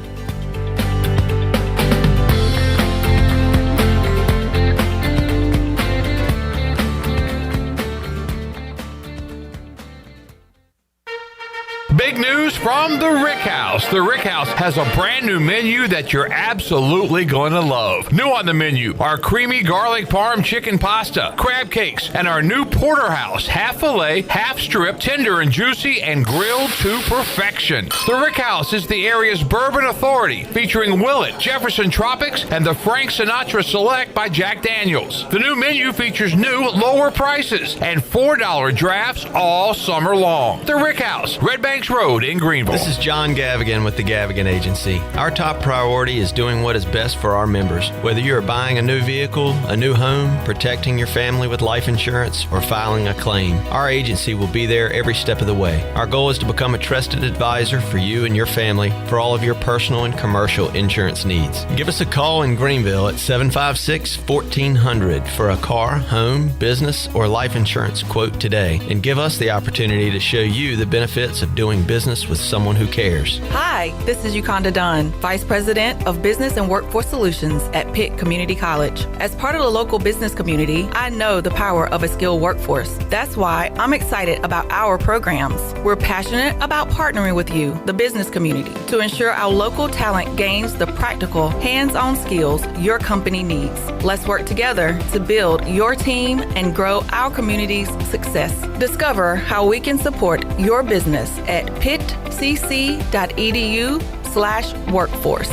Big news from the Rick House. The Rick House has a brand new menu that you're absolutely going to love. New on the menu are creamy garlic parm chicken pasta, crab cakes, and our new porterhouse, half filet, half strip, tender and juicy, and grilled to perfection. The Rick House is the area's bourbon authority, featuring Willet, Jefferson Tropics, and the Frank Sinatra Select by Jack Daniels. The new menu features new, lower prices and $4 drafts all summer long. The Rick House, Red Banks Road in Greenville.
This is John Gavigan with the Gavigan Agency. Our top priority is doing what is best for our members. Whether you are buying a new vehicle, a new home, protecting your family with life insurance, or filing a claim, our agency will be there every step of the way. Our goal is to become a trusted advisor for you and your family for all of your personal and commercial insurance needs. Give us a call in Greenville at 756-1400 for a car, home, business, or life insurance quote today, and give us the opportunity to show you the benefits of doing business with someone who cares.
Hi, this is Yukanda Dunn, Vice President of Business and Workforce Solutions at Pitt Community College. As part of the local business community, I know the power of a skilled workforce. That's why I'm excited about our programs. We're passionate about partnering with you, the business community, to ensure our local talent gains the practical, hands-on skills your company needs. Let's work together to build your team and grow our community's success. Discover how we can support your business at pittcc.edu/workforce.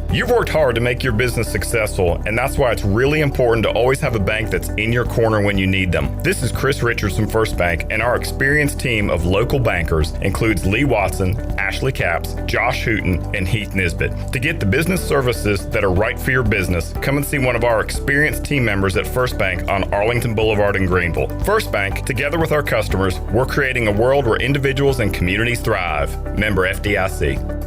You've worked hard to make your business successful, and that's why it's really important to always have a bank that's in your corner when you need them. This is Chris Richards from First Bank, and our experienced team of local bankers includes Lee Watson, Ashley Capps, Josh Hooten, and Heath Nisbet. To get the business services that are right for your business, come and see one of our experienced team members at First Bank on Arlington Boulevard in Greenville. First Bank, together with our customers, we're creating a world where individuals and communities thrive. Member FDIC.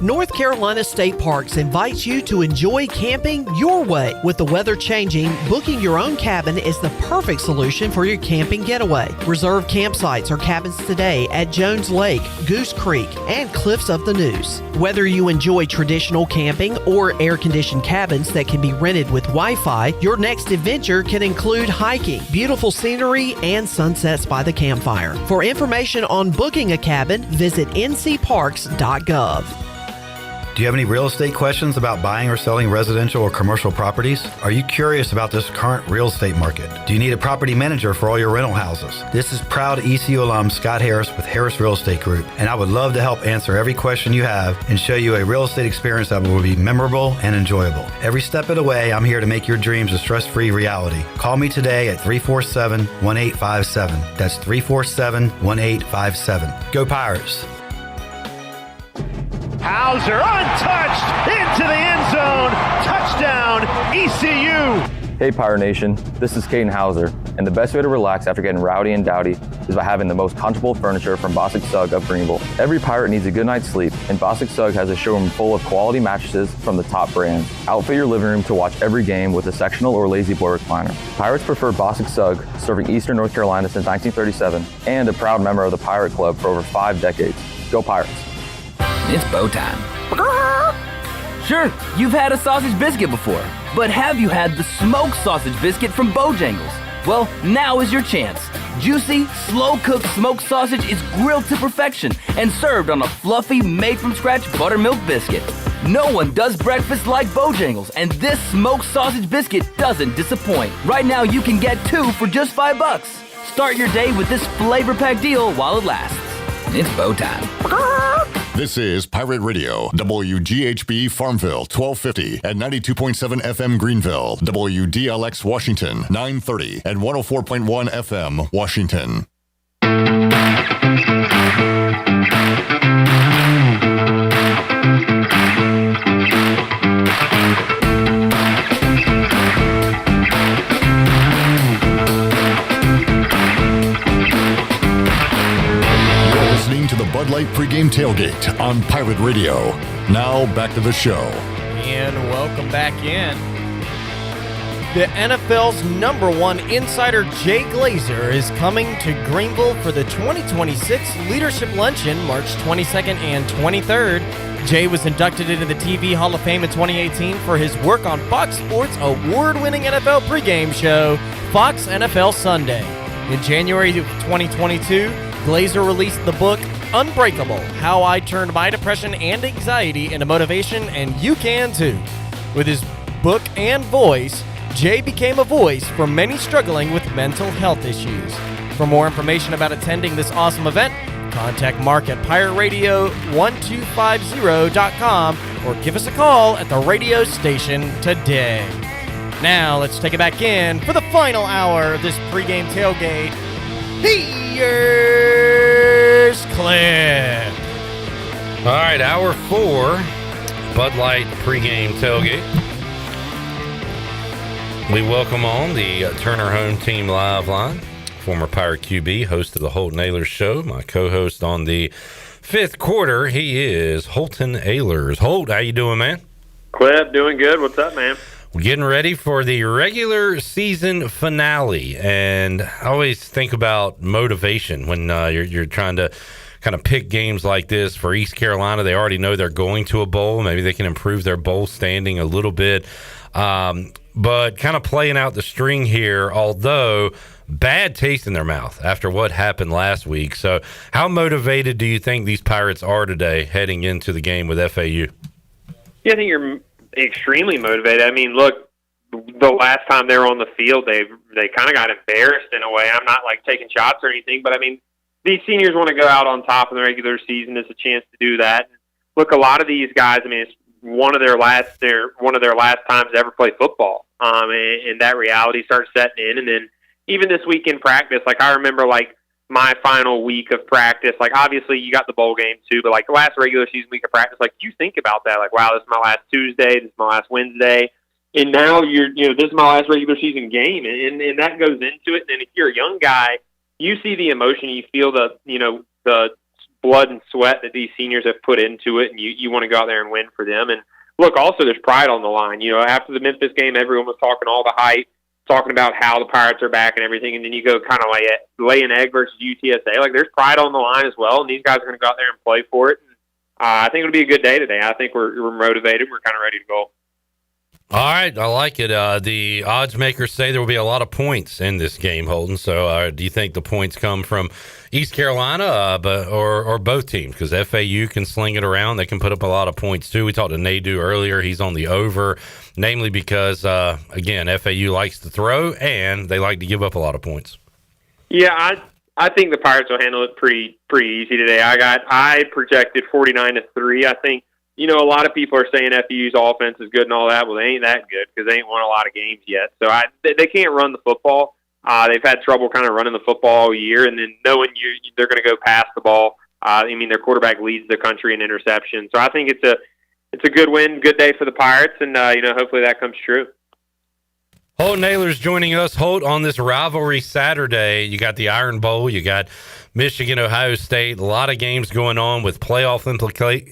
North Carolina State Parks invites you to enjoy camping your way. With the weather changing, booking your own cabin is the perfect solution for your camping getaway. Reserve campsites or cabins today at Jones Lake, Goose Creek, and Cliffs of the Neuse. Whether you enjoy traditional camping or air-conditioned cabins that can be rented with Wi-Fi, your next adventure can include hiking, beautiful scenery, and sunsets by the campfire. For information on booking a cabin, visit ncparks.gov.
Do you have any real estate questions about buying or selling residential or commercial properties? Are you curious about this current real estate market? Do you need a property manager for all your rental houses? This is proud ECU alum Scott Harris with Harris Real Estate Group, and I would love to help answer every question you have and show you a real estate experience that will be memorable and enjoyable. Every step of the way, I'm here to make your dreams a stress-free reality. Call me today at 347-1857. That's 347-1857. Go Pirates!
Hauser untouched into the end zone. Touchdown, ECU.
Hey Pirate Nation, this is Caden Hauser, and the best way to relax after getting rowdy and dowdy is by having the most comfortable furniture from Bosick Sugg of Greenville. Every pirate needs a good night's sleep, and Bosick Sugg has a showroom full of quality mattresses from the top brands. Outfit your living room to watch every game with a sectional or lazy boy recliner. Pirates prefer Bosick Sugg, serving Eastern North Carolina since 1937, and a proud member of the Pirate Club for over 5 decades. Go Pirates!
It's bow time. Sure, you've had a sausage biscuit before, but have you had the smoked sausage biscuit from Bojangles? Well, now is your chance. Juicy, slow-cooked smoked sausage is grilled to perfection and served on a fluffy, made-from-scratch buttermilk biscuit. No one does breakfast like Bojangles, and this smoked sausage biscuit doesn't disappoint. Right now, you can get 2 for just $5. Start your day with this flavor-packed deal while it lasts. It's bow time.
This is Pirate Radio, WGHB Farmville, 1250 and 92.7 FM Greenville, WDLX Washington, 930 and 104.1 FM Washington. To the Bud Light Pregame Tailgate on Pirate Radio. Now back to the show.
And welcome back in. The NFL's #1 insider, Jay Glazer, is coming to Greenville for the 2026 Leadership Luncheon, March 22nd and 23rd. Jay was inducted into the TV Hall of Fame in 2018 for his work on Fox Sports' award-winning NFL pregame show, Fox NFL Sunday. In January of 2022, Glazer released the book Unbreakable: How I Turned My Depression and Anxiety into Motivation, and You Can Too. With his book and voice, Jay became a voice for many struggling with mental health issues. For more information about attending this awesome event, contact Mark at pirateradio1250.com or give us a call at the radio station today. Now let's take it back in for the final hour of this pregame tailgate. Here's Cliff.
All right, hour 4, Bud Light pregame tailgate. We welcome on the Turner Home Team Live line, former Pirate QB, host of the Holton Ahlers Show. My co-host on the 5th quarter, he is Holton Ahlers. Holt, how you doing, man?
Cliff, doing good. What's up, man?
We're getting ready for the regular season finale, and I always think about motivation when you're trying to kind of pick games like this for East Carolina. They already know they're going to a bowl. Maybe they can improve their bowl standing a little bit, but kind of playing out the string here, although bad taste in their mouth after what happened last week. So how motivated do you think these Pirates are today heading into the game with FAU?
Yeah, I think you're extremely motivated. I mean, look, the last time they were on the field, they kind of got embarrassed in a way. I'm not like taking shots or anything, but I mean, these seniors want to go out on top in the regular season. It's a chance to do that. Look, a lot of these guys, I mean, one of their last times to ever play football. And that reality starts setting in. And then even this week in practice, like I remember like my final week of practice, like obviously you got the bowl game too, but like the last regular season week of practice, like you think about that, like, wow, this is my last Tuesday, this is my last Wednesday. And now this is my last regular season game. And that goes into it. And if you're a young guy, you see the emotion, you feel the blood and sweat that these seniors have put into it, and you want to go out there and win for them. And look, also there's pride on the line. After the Memphis game, everyone was talking all the hype, talking about how the Pirates are back and everything, and then you go kind of like lay an egg versus UTSA. Like, there's pride on the line as well, and these guys are going to go out there and play for it. And, I think it'll be a good day today. I think we're motivated. We're kind of ready to go.
All right, I like it. The odds makers say there will be a lot of points in this game, Holden. So do you think the points come from East Carolina or both teams? Because FAU can sling it around. They can put up a lot of points, too. We talked to Nadu earlier. He's on the over, namely because, again, FAU likes to throw, and they like to give up a lot of points.
Yeah, I think the Pirates will handle it pretty easy today. I projected 49-3. I think, a lot of people are saying FAU's offense is good and all that. Well, they ain't that good because they ain't won a lot of games yet. So they can't run the football. They've had trouble kind of running the football all year, and then knowing they're going to go pass the ball. Their quarterback leads the country in interception. So I think it's a good win, good day for the Pirates, and hopefully that comes true.
Holt Naylor's joining us. Holt, on this rivalry Saturday, you got the Iron Bowl, you got Michigan, Ohio State, a lot of games going on with playoff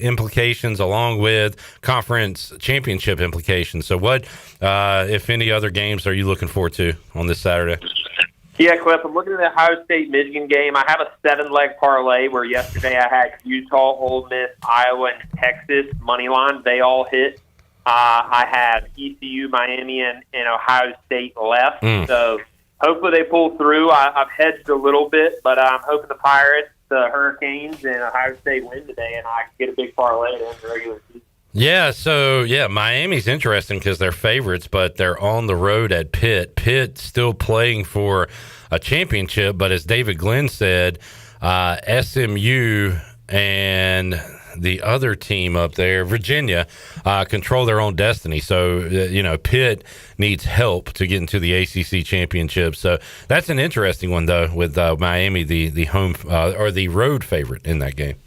implications along with conference championship implications. So what, if any, other games are you looking forward to on this Saturday?
Yeah, Cliff, I'm looking at the Ohio State-Michigan game. I have a 7-leg parlay where yesterday I had Utah, Ole Miss, Iowa, and Texas money line. They all hit. I have ECU, Miami, and Ohio State left. So hopefully they pull through. I've hedged a little bit, but I'm hoping the Pirates, the Hurricanes, and Ohio State win today, and I can get a big parlay to end the regular season.
Yeah, so, Miami's interesting because they're favorites, but they're on the road at Pitt. Pitt still playing for a championship, but as David Glenn said, SMU and the other team up there, Virginia, control their own destiny. So, Pitt needs help to get into the ACC championship. So that's an interesting one, though, with Miami, the home or the road favorite in that game.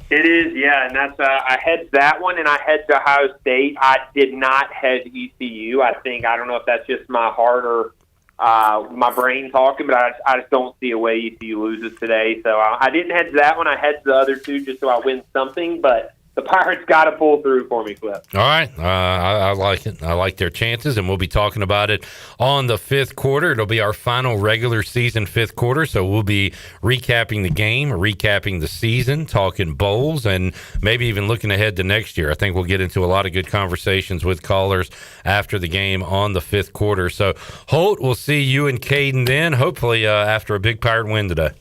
It is, yeah, and that's I hedged that one, and I hedged Ohio State. I did not hedge ECU. I don't know if that's just my heart or my brain talking, but I just don't see a way ECU loses today. So I didn't hedge that one. I hedged the other two just so I win something, but the Pirates got to pull through for me, Cliff.
All right. I like it. I like their chances, and we'll be talking about it on the fifth quarter. It'll be our final regular season fifth quarter, so we'll be recapping the game, recapping the season, talking bowls, and maybe even looking ahead to next year. I think we'll get into a lot of good conversations with callers after the game on the fifth quarter. So, Holt, we'll see you and Caden then, hopefully after a big Pirate win today.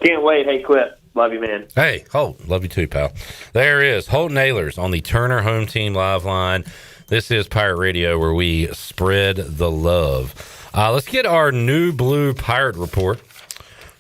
Can't wait. Hey, Cliff. Love you, man.
Hey, Holt. Love you too, pal. There is Holt Naylors on the Turner Home Team Live Line. This is Pirate Radio, where we spread the love. Let's get our New Blue Pirate Report,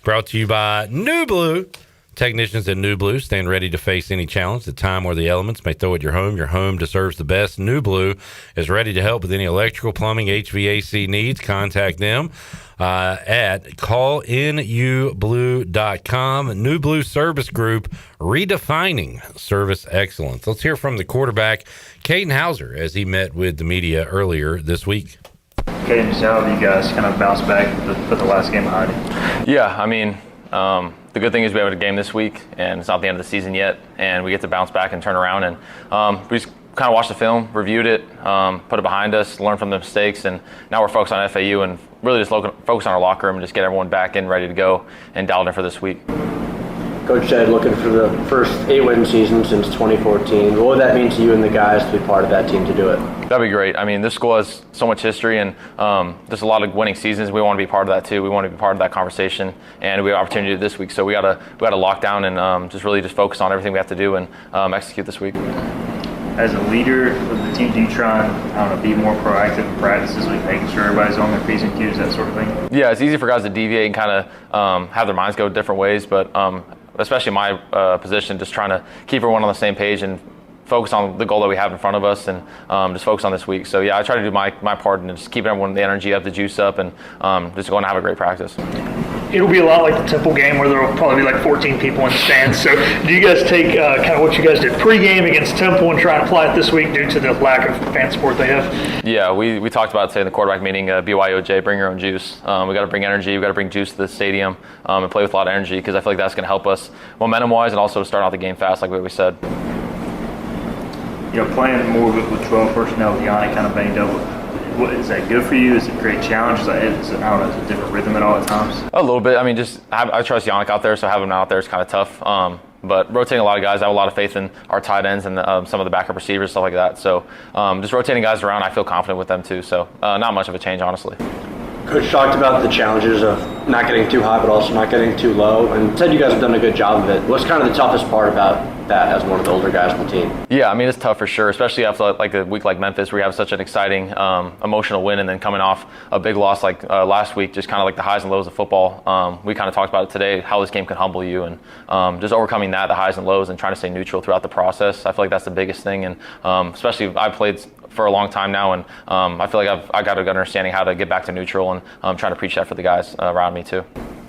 brought to you by New Blue. Technicians at New Blue stand ready to face any challenge. The time or the elements may throw at your home deserves the best. New Blue is ready to help with any electrical, plumbing, HVAC needs. Contact them at callinublu.com. New Blue Service Group, redefining service excellence. Let's hear from the quarterback, Caden Hauser, as he met with the media earlier this week.
Caden, how have you guys kind of bounced back with the last game behind you?
Yeah, I mean, the good thing is we have a game this week, and it's not the end of the season yet, and we get to bounce back and turn around. And we just kind of watched the film, reviewed it, put it behind us, learned from the mistakes, and now we're focused on FAU and really just focus on our locker room and just get everyone back in, ready to go, and dialed in for this week.
Coach said looking for the first 8-win season since 2014. What would that mean to you and the guys to be part of that team to do it?
That'd be great. I mean, this school has so much history, and there's a lot of winning seasons. We want to be part of that too. We want to be part of that conversation, and we have an opportunity this week. So we got to lock down and just focus on everything we have to do and execute this week.
As a leader of the team, do you try and be more proactive in practices, like making sure everybody's on their P's and Q's, that sort of thing?
Yeah, it's easy for guys to deviate and kind of have their minds go different ways, but especially my position, just trying to keep everyone on the same page and focus on the goal that we have in front of us and just focus on this week. So yeah, I try to do my part and just keep everyone the energy up, the juice up, and just go and have a great practice.
It'll be a lot like the Temple game where there will probably be like 14 people in the stands. So do you guys take kind of what you guys did pregame against Temple and try and apply it this week due to the lack of fan support they have?
Yeah, we talked about today in the quarterback meeting, BYOJ, bring your own juice. We got to bring energy, we got to bring juice to the stadium and play with a lot of energy because I feel like that's going to help us momentum-wise and also to start out the game fast like what we said.
You know, playing more with 12 personnel with Yannick kind of banged up, is that good for you? Is it a great challenge? Is it a different rhythm at all at times?
A little bit. I mean, I trust Yannick out there, so having him out there is kind of tough. But rotating a lot of guys, I have a lot of faith in our tight ends and some of the backup receivers, stuff like that. So just rotating guys around, I feel confident with them too. So not much of a change, honestly.
Coach talked about the challenges of not getting too high but also not getting too low, and said you guys have done a good job of it. What's kind of the toughest part about that as one of the older guys on the team?
Yeah, I mean, it's tough for sure, especially after like a week like Memphis where you have such an exciting emotional win and then coming off a big loss like last week, just kind of like the highs and lows of football. We kind of talked about it today, how this game can humble you, and just overcoming that, the highs and lows, and trying to stay neutral throughout the process. I feel like that's the biggest thing, and especially I've played for a long time now, and I feel like I got a good understanding how to get back to neutral, and trying to preach that for the guys around me too.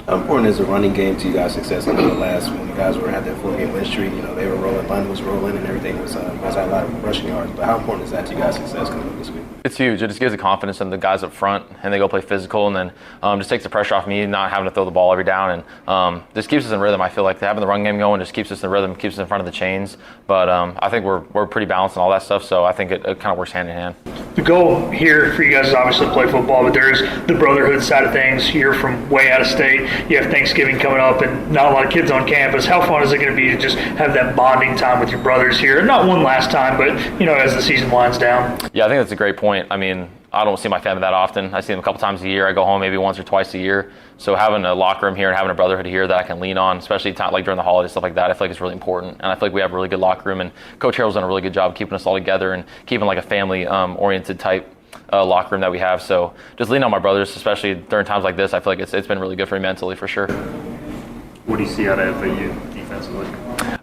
How important is a running game to you guys' success? I know the last when you guys had that 4-game win streak, they were rolling, London was rolling, and everything was. You guys had a lot of rushing yards. But how important is that to you guys' success coming up this week?
It's huge. It just gives the confidence in the guys up front, and they go play physical, and then just takes the pressure off me, not having to throw the ball every down, and just keeps us in rhythm. I feel like having the run game going just keeps us in rhythm, keeps us in front of the chains. But I think we're pretty balanced and all that stuff, so I think it kind of works hand in hand.
The goal here for you guys is obviously to play football, but there's the brotherhood side of things. You're from way out of state. You have Thanksgiving coming up and not a lot of kids on campus. How fun is it going to be to just have that bonding time with your brothers here? Not one last time, but, as the season winds down.
Yeah, I think that's a great point. I mean, I don't see my family that often. I see them a couple times a year. I go home maybe once or twice a year. So having a locker room here and having a brotherhood here that I can lean on, especially like during the holidays, stuff like that, I feel like it's really important. And I feel like we have a really good locker room, and Coach Harrell's done a really good job keeping us all together and keeping like a family-oriented type locker room that we have. So just lean on my brothers, especially during times like this. I feel like it's been really good for me mentally for sure.
What do you see out of FAU defensively?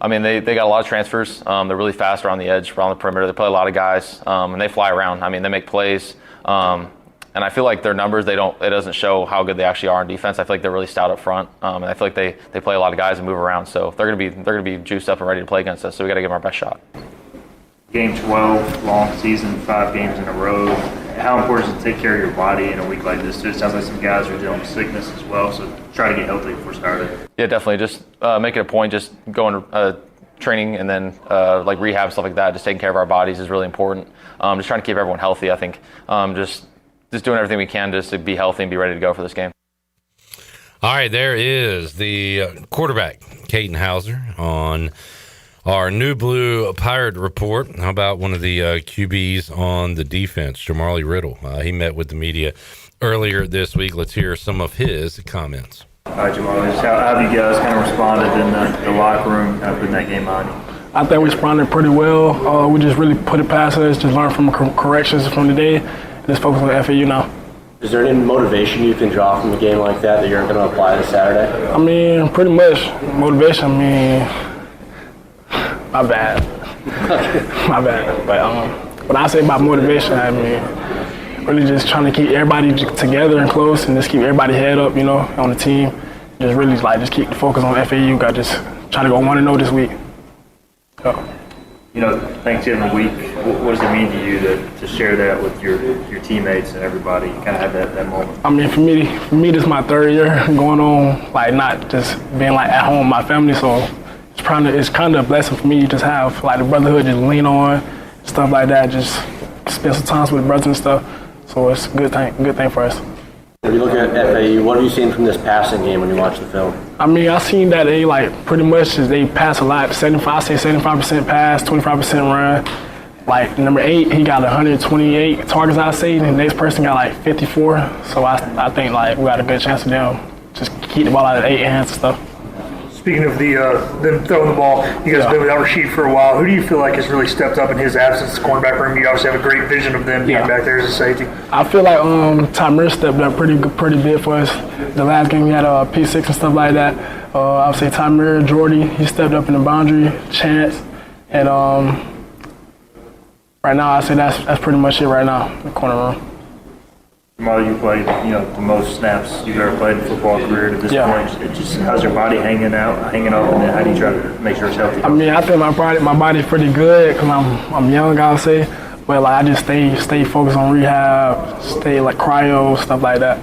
I mean, they got a lot of transfers. They're really fast around the edge, around the perimeter. They play a lot of guys, and they fly around. I mean, they make plays. And I feel like their numbers, it doesn't show how good they actually are on defense. I feel like they're really stout up front, and I feel like they play a lot of guys and move around. So they're gonna be juiced up and ready to play against us. So we got to give them our best shot.
Game 12, long season, 5 games in a row. How important is it to take care of your body in a week like this? It sounds like some guys are dealing with sickness as well, so try to get healthy before starting.
Yeah, definitely. Just make it a point, just going training and then like rehab, stuff like that. Just taking care of our bodies is really important. Just trying to keep everyone healthy. I think just doing everything we can just to be healthy and be ready to go for this game.
All right, there is the quarterback, Caden Hauser, on our New Blue Pirate Report. How about one of the QBs on the defense, Jamali Riddle? He met with the media earlier this week. Let's hear some of his comments.
All right, Jamali, how have you guys kind of responded in the locker room, kind of putting that game on you?
I think we responded pretty well. We just really put it past us, just learn from corrections from the day, and just focus on FAU now.
Is there any motivation you can draw from a game like that you're going to apply this Saturday?
I mean, pretty much motivation. I mean, my bad. My bad. But when I say about motivation, I mean, really just trying to keep everybody together and close and just keep everybody head up, on the team. Just really just keep the focus on FAU. Got just try to go 1-0 this week.
Thanksgiving week, what does it mean to you to share that with your teammates and everybody? You kind of have that moment.
I mean, for me, this is my 3rd year going on, not just being at home with my family. So it's kind of a blessing for me to just have the brotherhood, just lean on, stuff like that. Just spend some time with the brothers and stuff. So it's a good thing for us.
When you look at FAU, what have you seen from this passing game when you watch the film?
I mean, I've seen that they pretty much they pass a lot. 75% pass, 25% run. Number 8, he got 128 targets, I say, and the next person got 54. So I think we got a good chance of them just keep the ball out of 8 hands and stuff.
Speaking of them throwing the ball, you guys have been without Rashid for a while. Who do you feel like has really stepped up in his absence, cornerback room? You obviously have a great vision of them being back there as a safety.
I feel like Tymer stepped up pretty big for us. The last game we had P6 and stuff like that. I would say Tymer, Jordy, he stepped up in the boundary, Chance, and Right now, I say that's pretty much it right now, the corner room.
Jamal, you played, the most snaps you've ever played in football career to this point. It just, how's your body hanging up, and then how do you try to make sure it's healthy?
I mean, I think my body's pretty good because I'm young, I'll say. But like, I just stay focused on rehab, stay like cryo, stuff like that.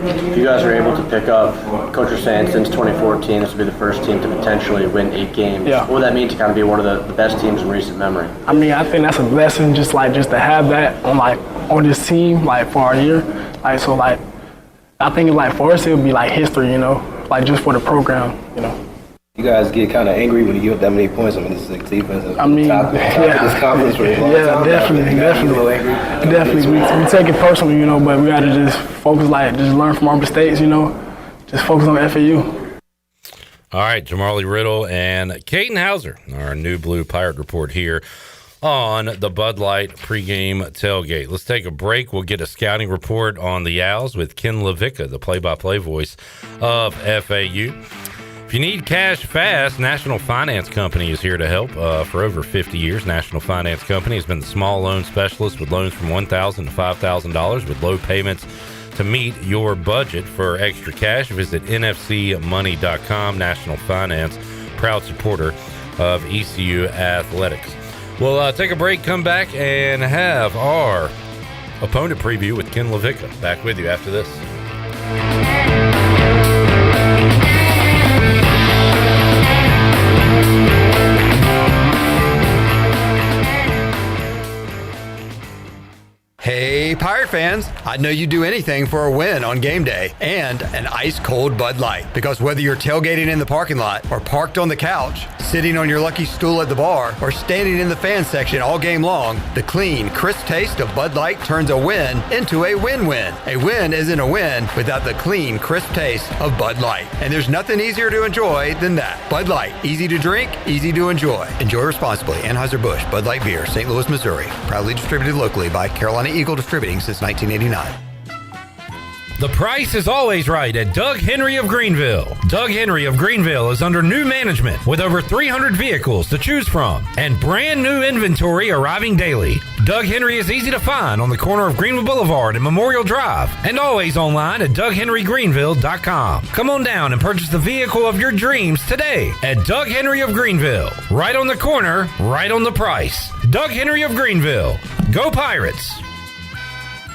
If you guys are able to pick up, Coach was saying since 2014, this will be the first team to potentially win 8 games.
Yeah.
What would that mean to kind of be one of the best teams in recent memory?
I mean, I think that's a blessing just to have that on this team, for our year. I think for us, it would be history, just for the program,
You guys get kind of angry when you give up that many points. I mean, this is a defense.
I mean,
top of this conference for a long time.
Definitely. We take it personally, but we got to just focus, just learn from our mistakes, just focus on FAU.
All right, Jamarly Riddle and Caden Hauser, our new Blue Pirate report here on the Bud Light pregame tailgate. Let's take a break. We'll get a scouting report on the Owls with Ken LaVicka, the play-by-play voice of FAU. If you need cash fast, National Finance Company is here to help. For over 50 years, National Finance Company has been the small loan specialist with loans from $1,000 to $5,000 with low payments to meet your budget. For extra cash, visit nfcmoney.com. National Finance, proud supporter of ECU Athletics. We'll take a break, come back, and have our opponent preview with Ken LaVicka. Back with you after this.
Hey, Pirate fans, I know you'd do anything for a win on game day and an ice-cold Bud Light. Because whether you're tailgating in the parking lot or parked on the couch, sitting on your lucky stool at the bar, or standing in the fan section all game long, the clean, crisp taste of Bud Light turns a win into a win-win. A win isn't a win without the clean, crisp taste of Bud Light. And there's nothing easier to enjoy than that. Bud Light, easy to drink, easy to enjoy. Enjoy responsibly. Anheuser-Busch Bud Light Beer, St. Louis, Missouri. Proudly distributed locally by Carolina Eagle Distributing since 1989.
The price is always right at Doug Henry of Greenville. Doug Henry of Greenville is under new management with over 300 vehicles to choose from and brand new inventory arriving daily. Doug Henry is easy to find on the corner of Greenville Boulevard and Memorial Drive and always online at DougHenryGreenville.com. Come on down and purchase the vehicle of your dreams today at Doug Henry of Greenville. Right on the corner, right on the price. Doug Henry of Greenville. Go Pirates!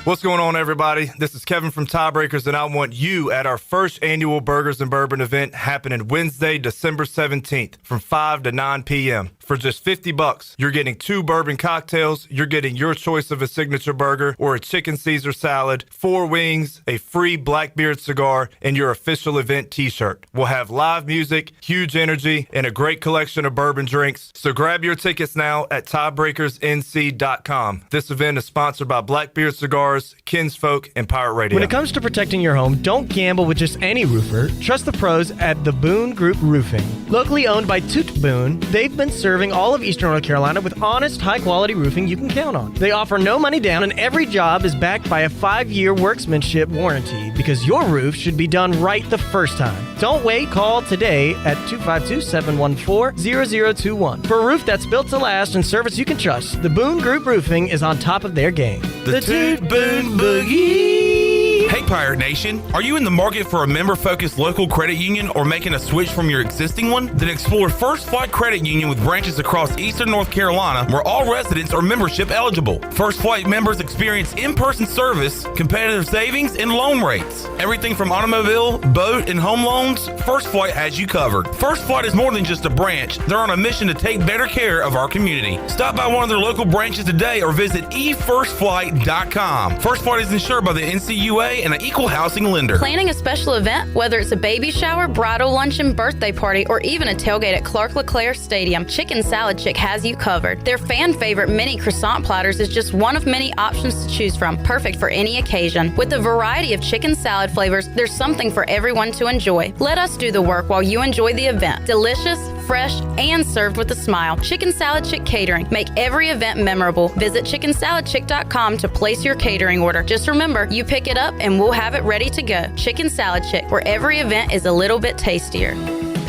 What's going on, everybody? This is Kevin from Tiebreakers, and I want you at our first annual Burgers and Bourbon event happening Wednesday, December 17th from 5 to 9 p.m. For just $50, you're getting 2 bourbon cocktails, you're getting your choice of a signature burger or a chicken Caesar salad, 4 wings, a free Blackbeard cigar, and your official event t-shirt. We'll have live music, huge energy, and a great collection of bourbon drinks. So grab your tickets now at tiebreakersnc.com. This event is sponsored by Blackbeard Cigars, Kinsfolk, and Pirate Radio.
When it comes to protecting your home, don't gamble with just any roofer. Trust the pros at the Boone Group Roofing. Locally owned by Toot Boone, they've been serving all of Eastern North Carolina with honest, high-quality roofing you can count on. They offer no money down, and every job is backed by a 5-year workmanship warranty because your roof should be done right the first time. Don't wait. Call today at 252-714-0021. For a roof that's built to last and service you can trust, the Boone Group Roofing is on top of their game.
The Toot Boone Boogie! Hey, Pirate Nation. Are you in the market for a member-focused local credit union or making a switch from your existing one? Then explore First Flight Credit Union with branches across Eastern North Carolina where all residents are membership eligible. First Flight members experience in-person service, competitive savings, and loan rates. Everything from automobile, boat, and home loans, First Flight has you covered. First Flight is more than just a branch. They're on a mission to take better care of our community. Stop by one of their local branches today or visit efirstflight.com. First Flight is insured by the NCUA and an equal housing lender.
Planning a special event, whether it's a baby shower, bridal luncheon, birthday party, or even a tailgate at Clark LeClaire Stadium, Chicken Salad Chick has you covered. Their fan favorite mini croissant platters is just one of many options to choose from, perfect for any occasion. With a variety of chicken salad flavors, there's something for everyone to enjoy. Let us do the work while you enjoy the event. Delicious, fresh, and served with a smile. Chicken Salad Chick Catering. Make every event memorable. Visit chickensaladchick.com to place your catering order. Just remember, you pick it up and we'll have it ready to go. Chicken Salad Chick, where every event is a little bit tastier.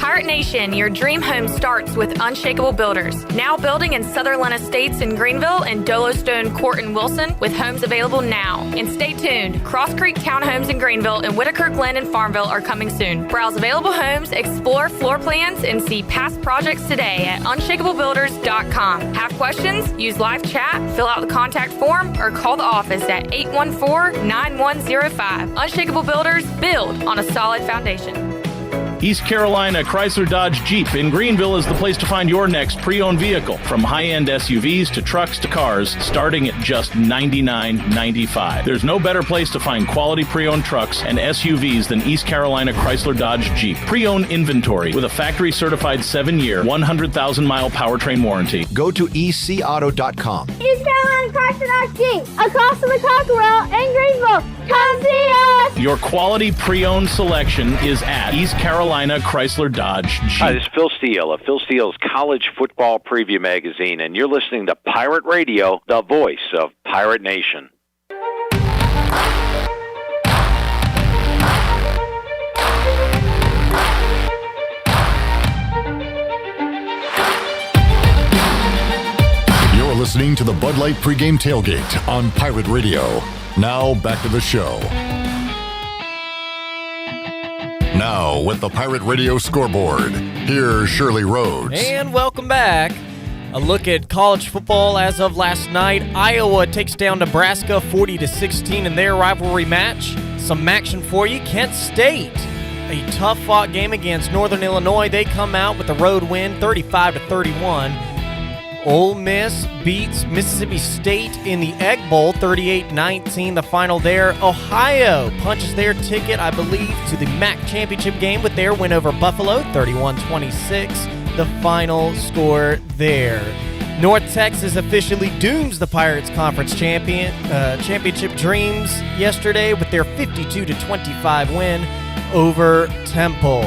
Pirate Nation, your dream home starts with Unshakable Builders. Now building in Sutherland Estates in Greenville and Dolostone Court in Wilson with homes available now. And stay tuned, Cross Creek Townhomes in Greenville and Whitaker Glen in Farmville are coming soon. Browse available homes, explore floor plans, and see past projects today at unshakablebuilders.com. Have questions? Use live chat, fill out the contact form, or call the office at 814-9105. Unshakable Builders, build on a solid foundation.
East Carolina Chrysler Dodge Jeep in Greenville is the place to find your next pre-owned vehicle. From high-end SUVs to trucks to cars, starting at just $99.95. There's no better place to find quality pre-owned trucks and SUVs than East Carolina Chrysler Dodge Jeep. Pre-owned inventory with a factory-certified 7-year, 100,000-mile powertrain warranty.
Go to ecauto.com.
East Carolina Chrysler Dodge Jeep, across from the Cockerel in Greenville. Come see us!
Your quality pre-owned selection is at East Carolina Chrysler Dodge Jeep.
Hi, this is Phil Steele of Phil Steele's College Football Preview Magazine, and you're listening to Pirate Radio, the voice of Pirate Nation.
You're listening to the Bud Light Pregame Tailgate on Pirate Radio. Now, back to the show. Now, with the Pirate Radio scoreboard, here's Shirley Rhodes.
And welcome back. A look at college football as of last night. Iowa takes down Nebraska 40-16 in their rivalry match. Some action for you. Kent State, a tough-fought game against Northern Illinois. They come out with a road win, 35-31. Ole Miss beats Mississippi State in the Egg Bowl, 38-19, the final there. Ohio punches their ticket, I believe, to the MAC championship game with their win over Buffalo, 31-26, the final score there. North Texas officially dooms the Pirates Conference championship dreams yesterday with their 52-25 win over Temple.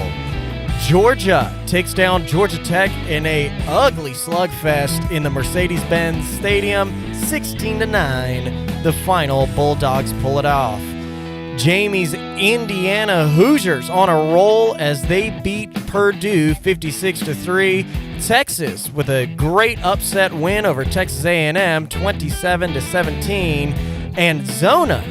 Georgia takes down Georgia Tech in a ugly slugfest in the Mercedes-Benz Stadium, 16-9. The final, Bulldogs pull it off. Jamie's Indiana Hoosiers on a roll as they beat Purdue 56-3. Texas with a great upset win over Texas A&M, 27-17. And Zona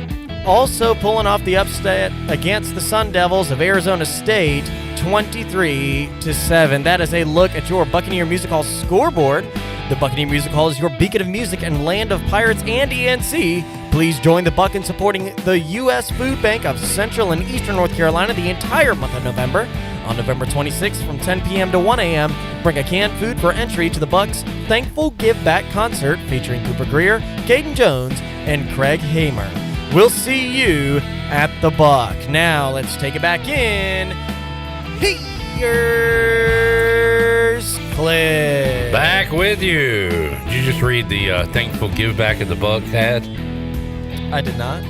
also pulling off the upset against the Sun Devils of Arizona State, 23-7. That is a look at your Buccaneer Music Hall scoreboard. The Buccaneer Music Hall is your beacon of music and land of pirates and ENC. Please join the Buck in supporting the U.S. Food Bank of Central and Eastern North Carolina the entire month of November. On November 26th from 10 p.m. to 1 a.m., bring a canned food for entry to the Bucks Thankful Give Back concert featuring Cooper Greer, Caden Jones, and Craig Hamer. We'll see you at the Buck. Now let's take it back in. Here's Cliff.
Back with you. Did you just read the Thankful Give Back at the Buck ad?
I did not.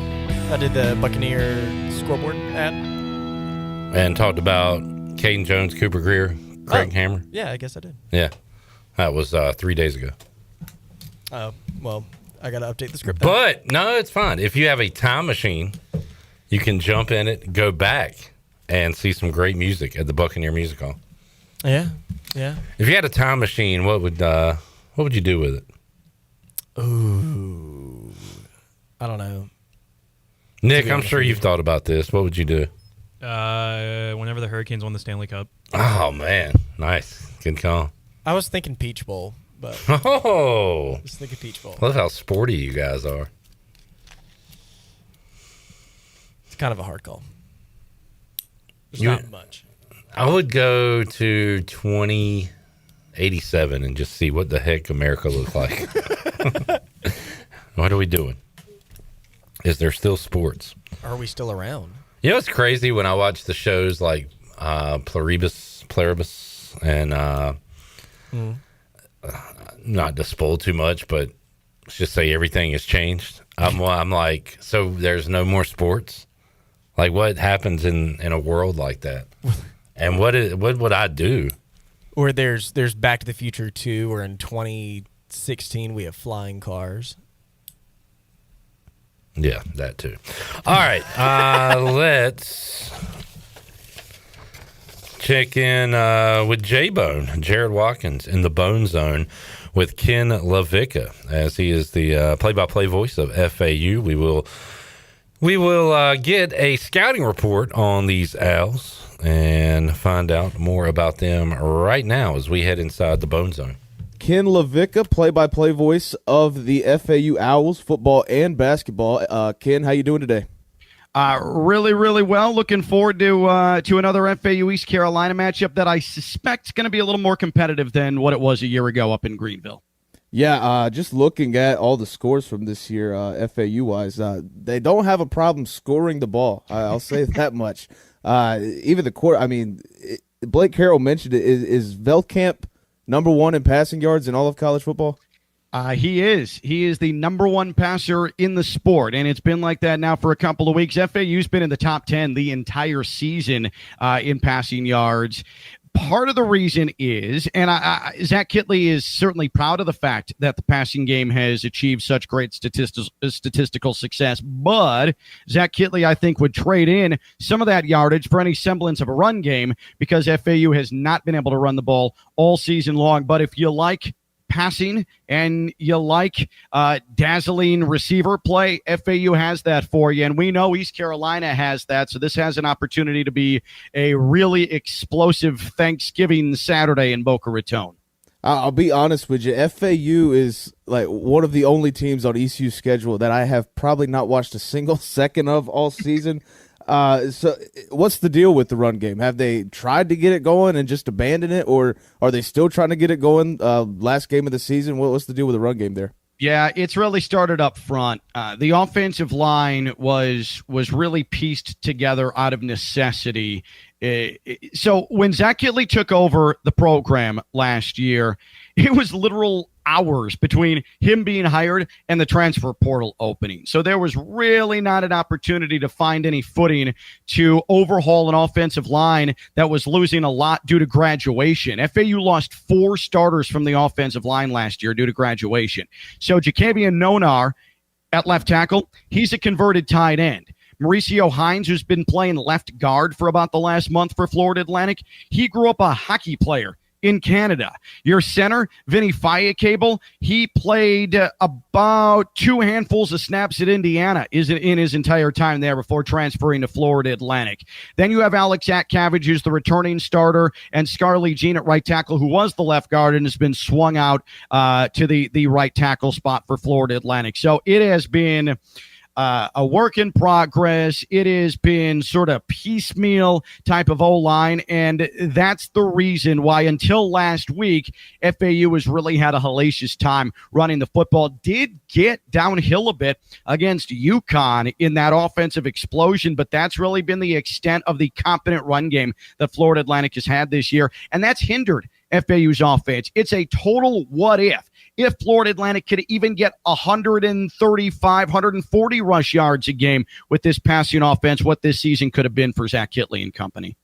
I did the Buccaneer scoreboard ad.
And talked about Caden Jones, Cooper Greer, Craig Hammer?
Yeah, I guess I did.
Yeah. That was 3 days ago.
Oh, well, I got to update the script.
But, no, it's fine. If you have a time machine, you can jump in it, go back, and see some great music at the Buccaneer Music Hall.
Yeah, yeah.
If you had a time machine, what would you do with it?
Ooh, I don't know.
Nick, I'm sure you've thought about this. What would you do?
Whenever the Hurricanes won the Stanley Cup.
Oh, man. Nice. Good call.
I was thinking Peach Bowl, but just thinking Peach Bowl.
Love how sporty you guys are.
It's kind of a hard call. There's not much.
I would go to 2087 and just see what the heck America looks like. What are we doing? Is there still sports?
Are we still around?
You know, it's crazy when I watch the shows like Pluribus, and not to spoil too much, but let's just say everything has changed. I'm like, so there's no more sports? Like, what happens in a world like that? And what would I do?
Or there's Back to the Future 2, or in 2016 we have flying cars.
Yeah, that too. All right, let's check in with J-Bone, Jared Watkins, in the Bone Zone with Ken LaVicka, as he is the play-by-play voice of FAU. We will get a scouting report on these Owls and find out more about them right now as we head inside the Bone Zone.
Ken LaVicka, play-by-play voice of the FAU Owls, football and basketball. Ken, how you doing today?
Really, really well. Looking forward to another FAU East Carolina matchup that I suspect is going to be a little more competitive than what it was a year ago up in Greenville.
Yeah, just looking at all the scores from this year, FAU-wise, they don't have a problem scoring the ball. I'll say that much. Even the court, I mean, Blake Carroll mentioned it. Is Veldkamp number one in passing yards in all of college football?
He is. He is the number one passer in the sport, and it's been like that now for a couple of weeks. FAU's been in the top 10 the entire season in passing yards. Part of the reason is, and Zach Kitley is certainly proud of the fact that the passing game has achieved such great statistical success, but Zach Kitley, I think, would trade in some of that yardage for any semblance of a run game because FAU has not been able to run the ball all season long. But if you like passing and you like dazzling receiver play, FAU has that for you, and we know East Carolina has that, so this has an opportunity to be a really explosive Thanksgiving Saturday in Boca Raton.
I'll be honest with you, FAU is like one of the only teams on ECU's schedule that I have probably not watched a single second of all season. So what's the deal with the run game? Have they tried to get it going and just abandoned it, or are they still trying to get it going last game of the season? What's the deal with the run game there?
Yeah, it's really started up front. The offensive line was really pieced together out of necessity. So when Zach Kitley took over the program last year, it was literal hours between him being hired and the transfer portal opening. So there was really not an opportunity to find any footing to overhaul an offensive line that was losing a lot due to graduation. FAU lost 4 starters from the offensive line last year due to graduation. So Jacavian Nonar at left tackle, he's a converted tight end. Mauricio Hines, who's been playing left guard for about the last month for Florida Atlantic, he grew up a hockey player in Canada. Your center, Vinny Fiacable, he played about 2 handfuls of snaps at Indiana in his entire time there before transferring to Florida Atlantic. Then you have Alex Atcavage, who's the returning starter, and Scarlett Jean at right tackle, who was the left guard and has been swung out to the right tackle spot for Florida Atlantic. So it has been a work in progress. It has been sort of piecemeal type of O-line, and that's the reason why until last week, FAU has really had a hellacious time running the football. Did get downhill a bit against UConn in that offensive explosion, but that's really been the extent of the competent run game that Florida Atlantic has had this year, and that's hindered FAU's offense. It's a total what if Florida Atlantic could even get 135, 140 rush yards a game with this passing offense, what this season could have been for Zach Kitley and company.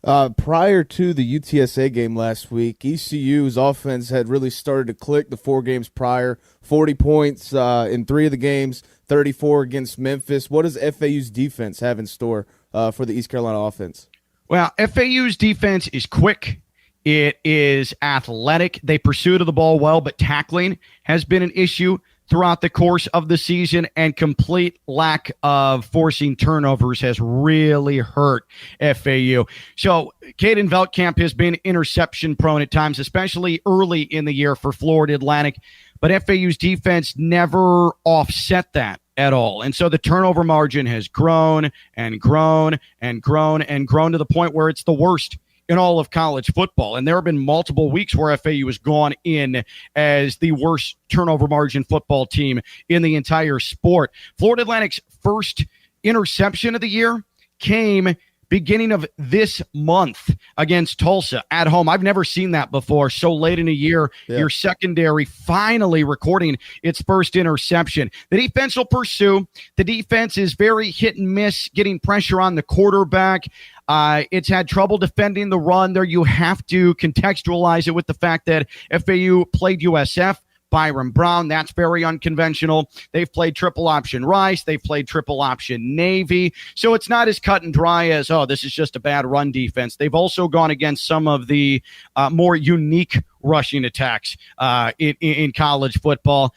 Prior to the UTSA game last week, ECU's offense had really started to click the 4 games prior. 40 points in 3 of the games, 34 against Memphis. What does FAU's defense have in store for the East Carolina offense?
Well, FAU's defense is quick. It is athletic. They pursue to the ball well, but tackling has been an issue throughout the course of the season, and complete lack of forcing turnovers has really hurt FAU. So Caden Veldkamp has been interception prone at times, especially early in the year for Florida Atlantic, but FAU's defense never offset that at all. And so the turnover margin has grown and grown and grown and grown to the point where it's the worst in all of college football. And there have been multiple weeks where FAU has gone in as the worst turnover margin football team in the entire sport. Florida Atlantic's first interception of the year came beginning of this month against Tulsa at home. I've never seen that before. So late in a year, your secondary finally recording its first interception. The defense will pursue. The defense is very hit and miss, getting pressure on the quarterback. It's had trouble defending the run there. You have to contextualize it with the fact that FAU played USF Byron Brown. That's very unconventional. They've played triple option Rice. They've played triple option Navy. So it's not as cut and dry as, oh, this is just a bad run defense. They've also gone against some of the more unique rushing attacks in college football.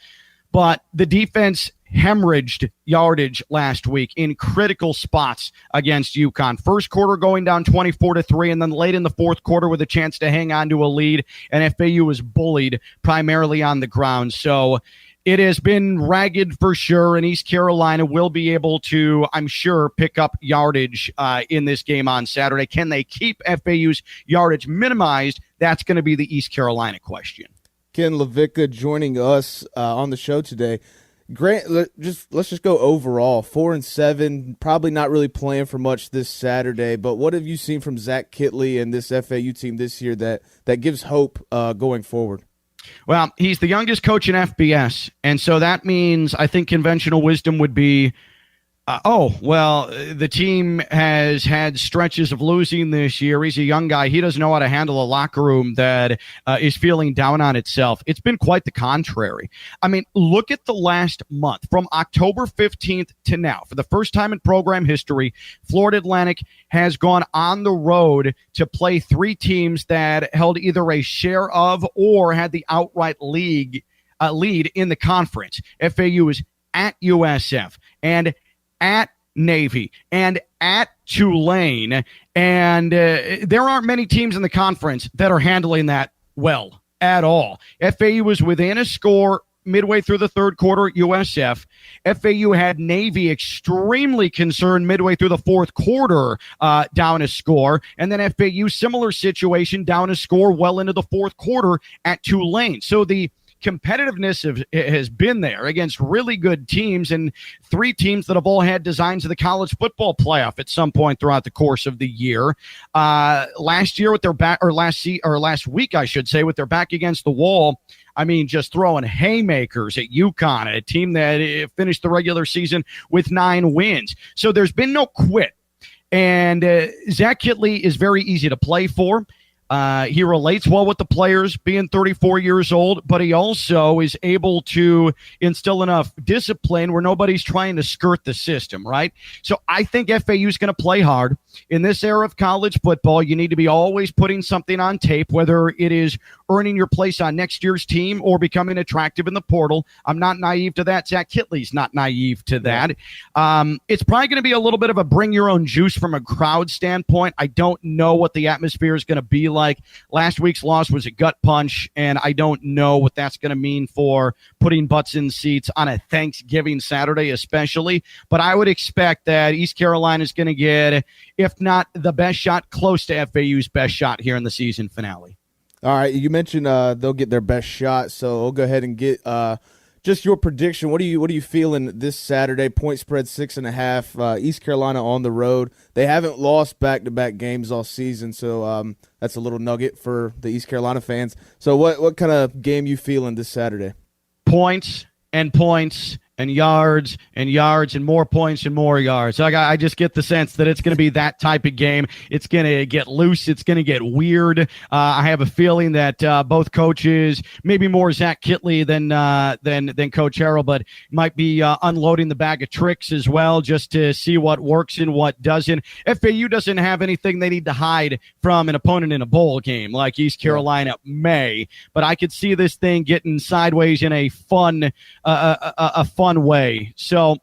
But the defense hemorrhaged yardage last week in critical spots against UConn. First quarter going down 24-3, and then late in the fourth quarter with a chance to hang on to a lead, and FAU was bullied primarily on the ground. So it has been ragged for sure, and East Carolina will be able to, I'm sure, pick up yardage in this game on Saturday. Can they keep FAU's yardage minimized? That's going to be the East Carolina question.
Ken Levica joining us on the show today. Grant, let's just go overall. 4-7, probably not really playing for much this Saturday, but what have you seen from Zach Kitley and this FAU team this year that gives hope going forward?
Well, he's the youngest coach in FBS, and so that means I think conventional wisdom would be, the team has had stretches of losing this year. He's a young guy. He doesn't know how to handle a locker room that is feeling down on itself. It's been quite the contrary. I mean, look at the last month. From October 15th to now, for the first time in program history, Florida Atlantic has gone on the road to play three teams that held either a share of or had the outright lead in the conference. FAU is at USF and at Navy and at Tulane, and there aren't many teams in the conference that are handling that well at all. FAU was within a score midway through the third quarter at USF. FAU had Navy extremely concerned midway through the fourth quarter down a score, and then FAU, similar situation, down a score well into the fourth quarter at Tulane. So the competitiveness has been there against really good teams and three teams that have all had designs of the college football playoff at some point throughout the course of the year. Last year with their back, or last week, I should say, with their back against the wall, I mean, just throwing haymakers at UConn, a team that finished the regular season with 9 wins. So there's been no quit. And Zach Kitley is very easy to play for. He relates well with the players, being 34 years old, but he also is able to instill enough discipline where nobody's trying to skirt the system, right? So I think FAU is going to play hard. In this era of college football, you need to be always putting something on tape, whether it is earning your place on next year's team or becoming attractive in the portal. I'm not naive to that. Zach Kitley's not naive to that. It's probably going to be a little bit of a bring your own juice from a crowd standpoint. I don't know what the atmosphere is going to be like. Last week's loss was a gut punch, and I don't know what that's going to mean for putting butts in seats on a Thanksgiving Saturday especially. But I would expect that East Carolina is going to get, if not the best shot, close to FAU's best shot here in the season finale.
All right, you mentioned they'll get their best shot, so we'll go ahead and get just your prediction. What are you feeling this Saturday? Point spread 6.5. East Carolina on the road. They haven't lost back-to-back games all season, so that's a little nugget for the East Carolina fans. So what kind of game you feeling this Saturday?
Points and points and yards and yards and more points and more yards. So I just get the sense that it's going to be that type of game. It's going to get loose. It's going to get weird. I have a feeling that both coaches, maybe more Zach Kitley than Coach Harrell, but might be unloading the bag of tricks as well, just to see what works and what doesn't. FAU doesn't have anything they need to hide from an opponent in a bowl game like East Carolina may, but I could see this thing getting sideways in a fun way. So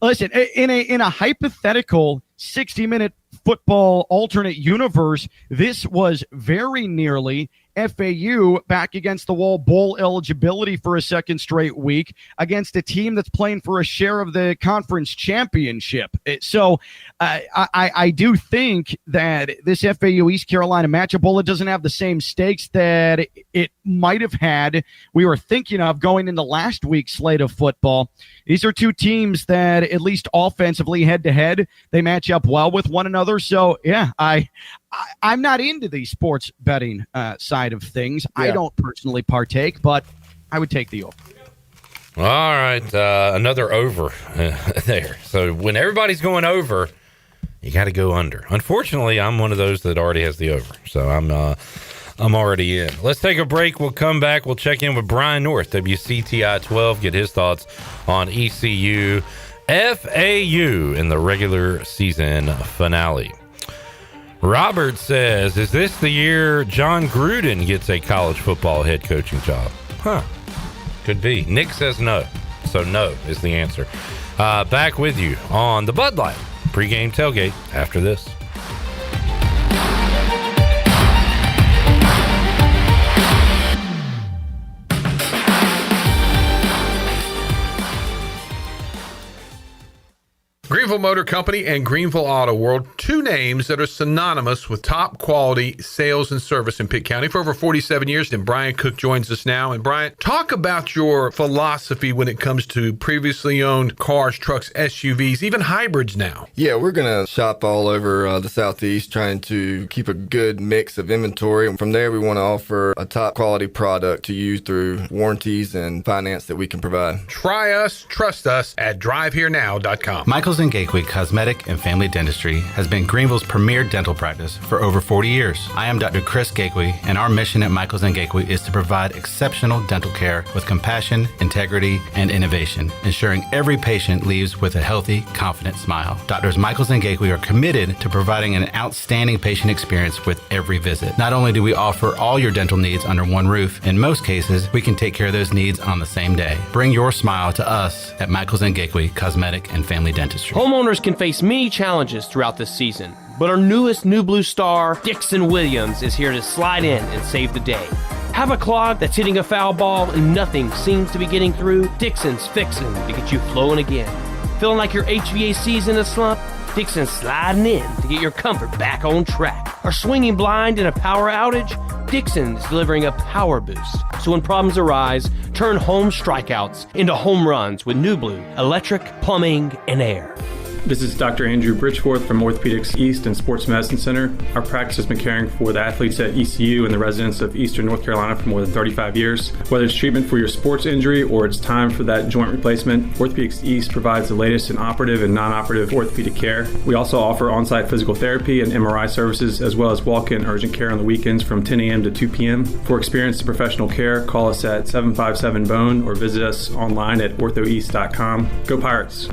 listen, in a hypothetical 60-minute football alternate universe, this was very nearly FAU back against the wall bowl eligibility for a second straight week against a team that's playing for a share of the conference championship. So I do think that this FAU East Carolina matchup, while it doesn't have the same stakes that it might have had, we were thinking of going into last week's slate of football. These are two teams that, at least offensively, head-to-head, they match up well with one another. So, yeah, I'm not into the sports betting side of things. Yeah. I don't personally partake, but I would take the over.
All right, another over there. So when everybody's going over, you got to go under. Unfortunately, I'm one of those that already has the over. So I'm I'm already in. Let's take a break. We'll come back. We'll check in with Brian North, WCTI 12, get his thoughts on ECU, FAU in the regular season finale. Robert says, is this the year John Gruden gets a college football head coaching job? Could be. Nick says no. So no is the answer. Back with you on the Bud Light Pregame Tailgate after this.
Greenville Motor Company and Greenville Auto World, two names that are synonymous with top quality sales and service in Pitt County for over 47 years. And Brian Cook joins us now. And Brian, talk about your philosophy when it comes to previously owned cars, trucks, SUVs, even hybrids now.
Yeah, we're going to shop all over the Southeast, trying to keep a good mix of inventory. And from there, we want to offer a top quality product to you through warranties and finance that we can provide.
Try us, trust us at driveherenow.com.
Michael's & Gateway Cosmetic and Family Dentistry has been Greenville's premier dental practice for over 40 years. I am Dr. Chris Gateway, and our mission at Michael's & Gateway is to provide exceptional dental care with compassion, integrity, and innovation, ensuring every patient leaves with a healthy, confident smile. Doctors Michael's & Gateway are committed to providing an outstanding patient experience with every visit. Not only do we offer all your dental needs under one roof, in most cases, we can take care of those needs on the same day. Bring your smile to us at Michael's & Gateway Cosmetic and Family Dentistry.
Homeowners can face many challenges throughout this season, but our newest New Blue star, Dixon Williams, is here to slide in and save the day. Have a clog that's hitting a foul ball and nothing seems to be getting through? Dixon's fixing to get you flowing again. Feeling like your HVAC's in a slump? Dixon's sliding in to get your comfort back on track. Are swinging blind in a power outage? Dixon's delivering a power boost. So when problems arise, turn home strikeouts into home runs with New Blue, electric, plumbing, and air.
This is Dr. Andrew Bridgeforth from Orthopedics East and Sports Medicine Center. Our practice has been caring for the athletes at ECU and the residents of Eastern North Carolina for more than 35 years. Whether it's treatment for your sports injury or it's time for that joint replacement, Orthopedics East provides the latest in operative and non-operative orthopedic care. We also offer on-site physical therapy and MRI services, as well as walk-in urgent care on the weekends from 10 a.m. to 2 p.m. For experienced and professional care, call us at 757-BONE or visit us online at orthoeast.com. Go Pirates!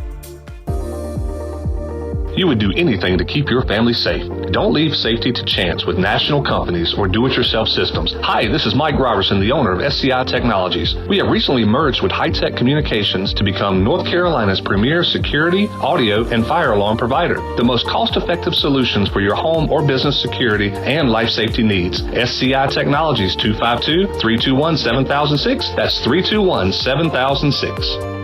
You would do anything to keep your family safe. Don't leave safety to chance with national companies or do-it-yourself systems. Hi, this is Mike Robertson, the owner of SCI Technologies. We have recently merged with High-Tech Communications to become North Carolina's premier security, audio, and fire alarm provider. The most cost-effective solutions for your home or business security and life safety needs. SCI Technologies, 252-321-7006. That's 321-7006.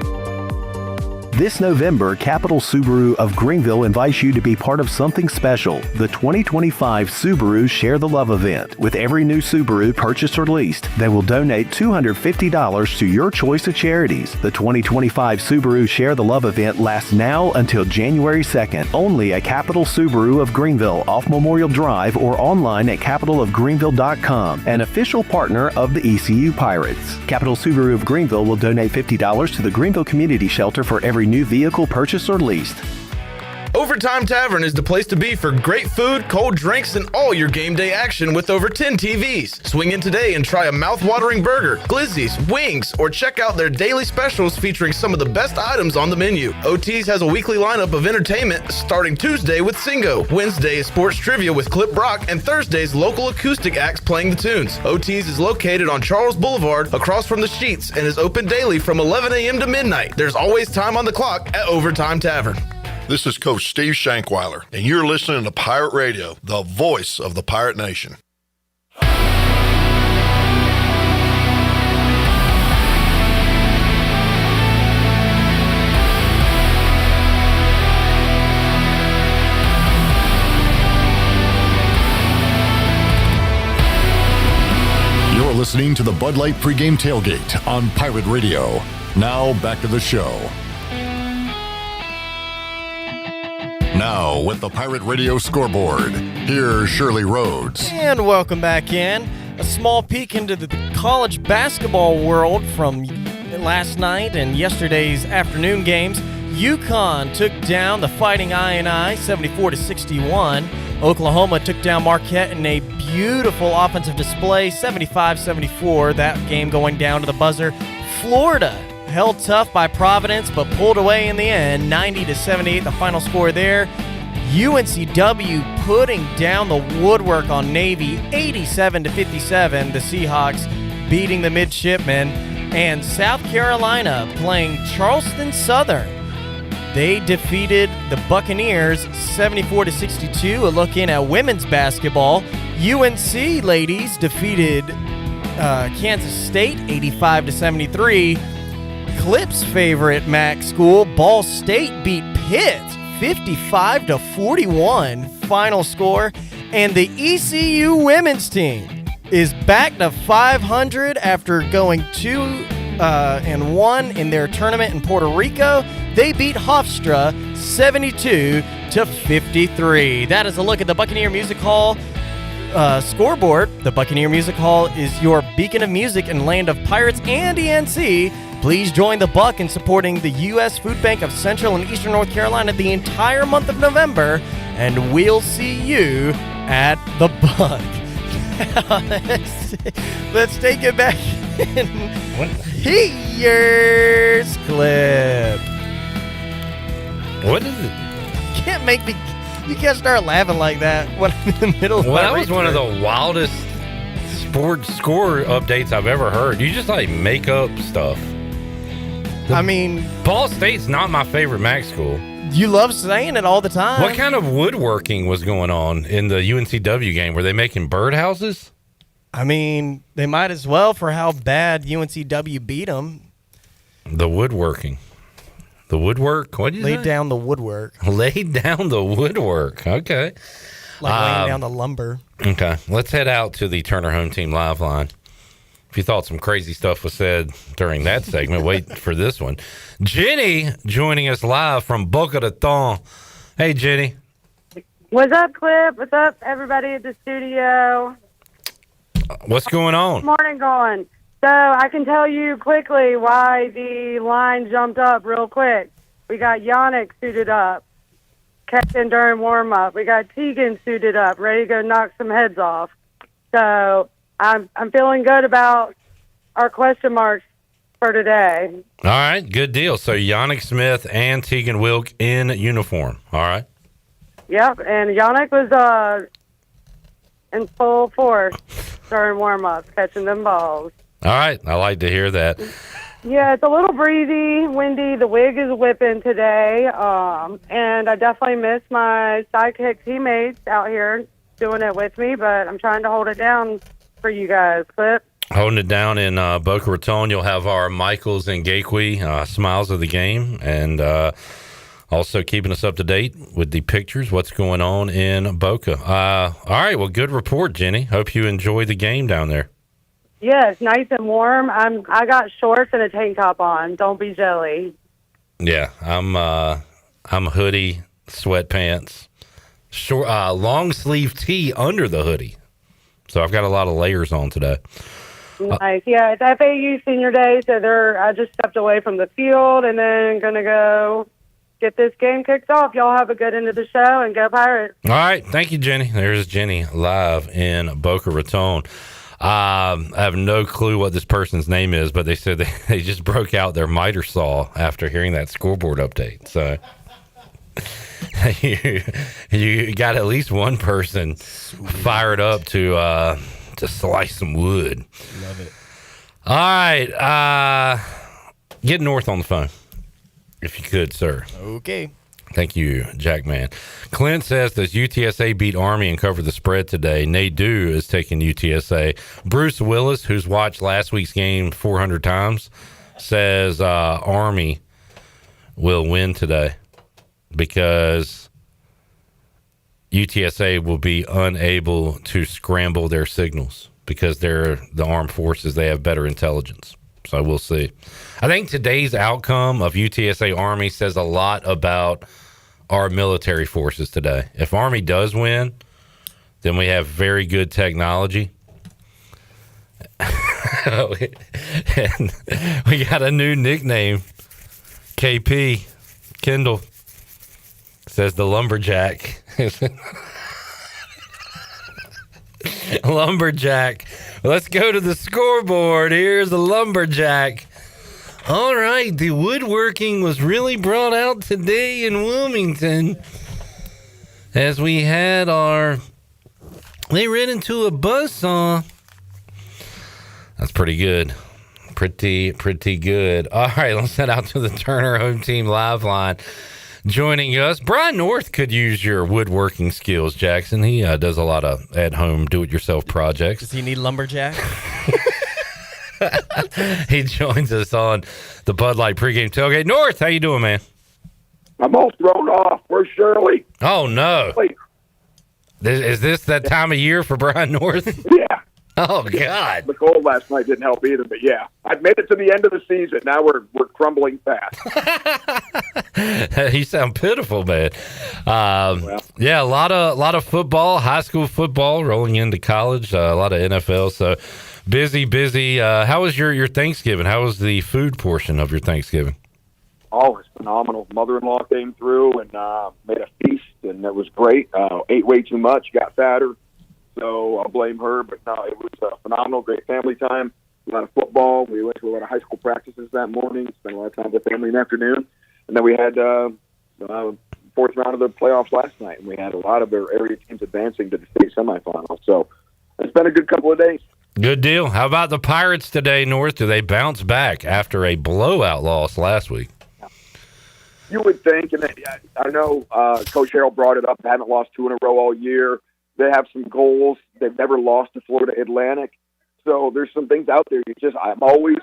This November, Capital Subaru of Greenville invites you to be part of something special, the 2025 Subaru Share the Love event. With every new Subaru purchased or leased, they will donate $250 to your choice of charities. The 2025 Subaru Share the Love event lasts now until January 2nd, only at Capital Subaru of Greenville off Memorial Drive or online at capitalofgreenville.com, an official partner of the ECU Pirates. Capital Subaru of Greenville will donate $50 to the Greenville Community Shelter for every new vehicle purchased or leased.
Overtime Tavern is the place to be for great food, cold drinks, and all your game day action with over 10 TVs. Swing in today and try a mouth-watering burger, glizzies, wings, or check out their daily specials featuring some of the best items on the menu. OT's has a weekly lineup of entertainment starting Tuesday with Singo, Wednesday is sports trivia with Clip Brock, and Thursday's local acoustic acts playing the tunes. OT's is located on Charles Boulevard across from the Sheets and is open daily from 11 a.m. to midnight. There's always time on the clock at Overtime Tavern.
This is Coach Steve Shankweiler, and you're listening to Pirate Radio, the voice of the Pirate Nation.
You're listening to the Bud Light Pregame Tailgate on Pirate Radio. Now, back to the show. Now, with the Pirate Radio scoreboard, here's Shirley Rhodes.
And welcome back in. A small peek into the college basketball world from last night and yesterday's afternoon games. UConn took down the Fighting INI 74-61. Oklahoma took down Marquette in a beautiful offensive display, 75-74. That game going down to the buzzer. Florida held tough by Providence, but pulled away in the end, 90-78, the final score there. UNCW putting down the woodwork on Navy, 87-57. The Seahawks beating the Midshipmen. And South Carolina playing Charleston Southern. They defeated the Buccaneers 74-62. A look in at women's basketball. UNC ladies defeated Kansas State 85-73. Clips favorite MAC school Ball State beat Pitt 55-41 final score. And the ECU women's team is back to 500 after going 2-1 in their tournament in Puerto Rico. They beat Hofstra 72-53. That is a look at the Buccaneer Music Hall scoreboard. The Buccaneer Music Hall is your beacon of music and land of pirates and ENC. Please join the Buck in supporting the U.S. Food Bank of Central and Eastern North Carolina the entire month of November, and we'll see you at the Buck. Let's take it back in. Here's clip.
What is it?
You can't start laughing like that when I'm in the middle of
that was one of the wildest sports score updates I've ever heard. You just like make up stuff.
I mean,
Ball State's not my favorite MAC school.
You love saying it all the time.
What kind of woodworking was going on in the UNCW game? Were they making birdhouses?
I mean, they might as well for how bad UNCW beat them.
The woodworking. The woodwork? What did you say?
Laid down the woodwork.
Laid down the woodwork. Okay.
Like laying down the lumber.
Okay. Let's head out to the Turner Home Team live line. If you thought some crazy stuff was said during that segment, wait for this one. Jenny joining us live from Boca Raton. Hey, Jenny.
What's up, Clip? What's up, everybody at the studio?
What's going on?
Morning going. So I can tell you quickly why the line jumped up real quick. We got Yannick suited up, catching during warm-up. We got Tegan suited up, ready to go knock some heads off. So I'm feeling good about our question marks for today.
All right, good deal. So Yannick Smith and Tegan Wilk in uniform. All right.
Yep, and Yannick was in full force during warm-ups, catching them balls.
All right, I like to hear that.
Yeah, it's a little breezy, windy. The wig is whipping today, and I definitely miss my sidekick teammates out here doing it with me, but I'm trying to hold it down for you guys. Clip.
Holding it down in Boca Raton, you'll have our Michaels and Gateway smiles of the game, and also keeping us up to date with the pictures, what's going on in Boca. All right, well, good report, Jenny. Hope you enjoy the game down there.
Yeah, it's nice and warm. I got shorts and a tank top on. Don't be jelly.
Yeah, I'm hoodie, sweatpants, short, long sleeve tee under the hoodie. So I've got a lot of layers on today.
Nice. Yeah, it's FAU senior day, so I just stepped away from the field and then gonna go get this game kicked off. Y'all have a good end of the show and go Pirates.
All right, thank you, Jenny. There's Jenny live in Boca Raton. I have no clue what this person's name is, but they said they just broke out their miter saw after hearing that scoreboard update. So you got at least one person fired up to slice some wood.
Love it.
All right, get North on the phone, if you could, sir.
Okay.
Thank you, Jackman. Clint says, does UTSA beat Army and cover the spread today? Nadeau is taking UTSA. Bruce Willis, who's watched last week's game 400 times, says Army will win today because UTSA will be unable to scramble their signals because they're the armed forces. They have better intelligence. So we'll see. I think today's outcome of UTSA Army says a lot about our military forces today. If Army does win, then we have very good technology. And we got a new nickname, KP, Kendall says the lumberjack. Lumberjack. Let's go to the scoreboard. Here's the lumberjack. All right, the woodworking was really brought out today in Wilmington as we had they ran into a buzzsaw. That's pretty good. Pretty good. All right, let's head out to the Turner Home Team Live Line. Joining us, Brian North could use your woodworking skills, Jackson. He does a lot of at-home do-it-yourself projects.
Does he need lumberjack?
He joins us on the Bud Light Pregame Tailgate. North, how you doing, man?
I'm all thrown off. Where's Shirley?
Oh, no. Is this that time of year for Brian North?
Yeah.
Oh, God.
The cold last night didn't help either, but yeah. I've made it to the end of the season. Now we're crumbling fast.
You sound pitiful, man. Yeah, a lot of football, high school football, rolling into college, a lot of NFL. So busy. How was your Thanksgiving? How was the food portion of your Thanksgiving?
Oh, it's phenomenal. Mother-in-law came through and made a feast, and it was great. Ate way too much, got fatter. So I'll blame her, but no, it was phenomenal, great family time, a lot of football. We went to a lot of high school practices that morning, spent a lot of time with the family in the afternoon. And then we had fourth round of the playoffs last night, and we had a lot of their area teams advancing to the state semifinals. So it's been a good couple of days.
Good deal. How about the Pirates today, North? Do they bounce back after a blowout loss last week?
You would think, and I know Coach Harrell brought it up, they haven't lost 2 in a row all year. They have some goals. They've never lost to Florida Atlantic. So there's some things out there. I'm always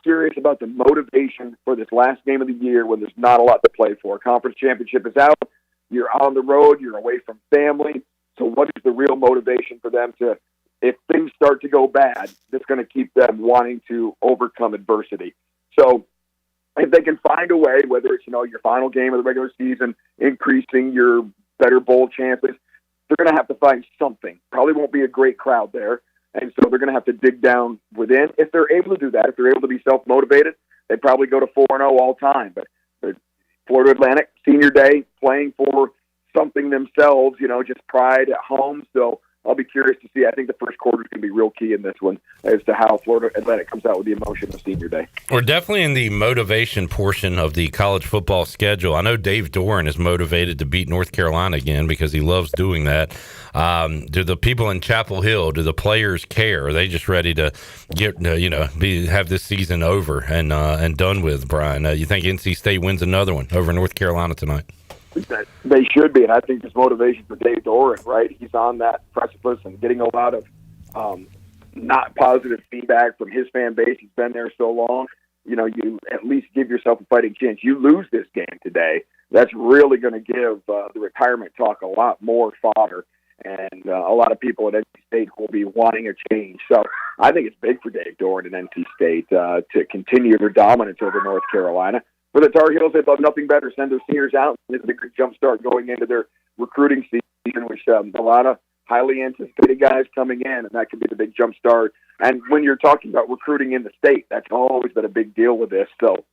curious about the motivation for this last game of the year when there's not a lot to play for. Conference championship is out. You're on the road. You're away from family. So what is the real motivation for them to, if things start to go bad, that's going to keep them wanting to overcome adversity? So if they can find a way, whether it's, your final game of the regular season, increasing your better bowl chances, they're going to have to find something. Probably won't be a great crowd there. And so they're going to have to dig down within. If they're able to do that, if they're able to be self-motivated, they probably go to 4-0 all time. But Florida Atlantic, senior day, playing for something themselves, just pride at home. So I'll be curious to see. I think the first quarter is going to be real key in this one as to how Florida Atlantic comes out with the emotion of senior day.
We're definitely in the motivation portion of the college football schedule. I know Dave Doran is motivated to beat North Carolina again because he loves doing that. Do the people in Chapel Hill, do the players care? Are they just ready to get, have this season over and done with, Brian? You think NC State wins another one over North Carolina tonight?
They should be, and I think there's motivation for Dave Doran, right? He's on that precipice and getting a lot of not positive feedback from his fan base. He's been there so long. You at least give yourself a fighting chance. You lose this game today, that's really going to give the retirement talk a lot more fodder, and a lot of people at NC State will be wanting a change. So I think it's big for Dave Doran and NC State to continue their dominance over North Carolina. For the Tar Heels, they'd love nothing better. Send their seniors out. This is a good jump start going into their recruiting season, which a lot of highly anticipated guys coming in, and that could be the big jump start. And when you're talking about recruiting in the state, that's always been a big deal with this. So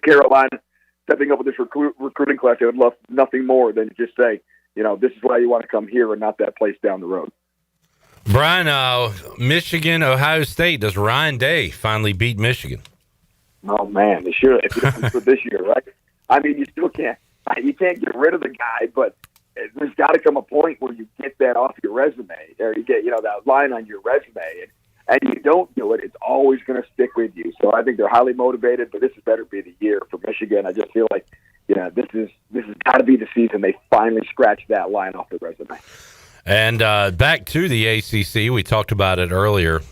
Carolina stepping up with this recruiting class, they would love nothing more than just say, this is why you want to come here and not that place down the road.
Brian, Michigan, Ohio State. Does Ryan Day finally beat Michigan?
Oh man, they should. If it's for this year, right? I mean, you still can't. You can't get rid of the guy, but there's got to come a point where you get that off your resume, or you get that line on your resume, and you don't do it. It's always going to stick with you. So I think they're highly motivated, but this has better be the year for Michigan. I just feel like this has got to be the season they finally scratch that line off the resume.
And back to the ACC, we talked about it earlier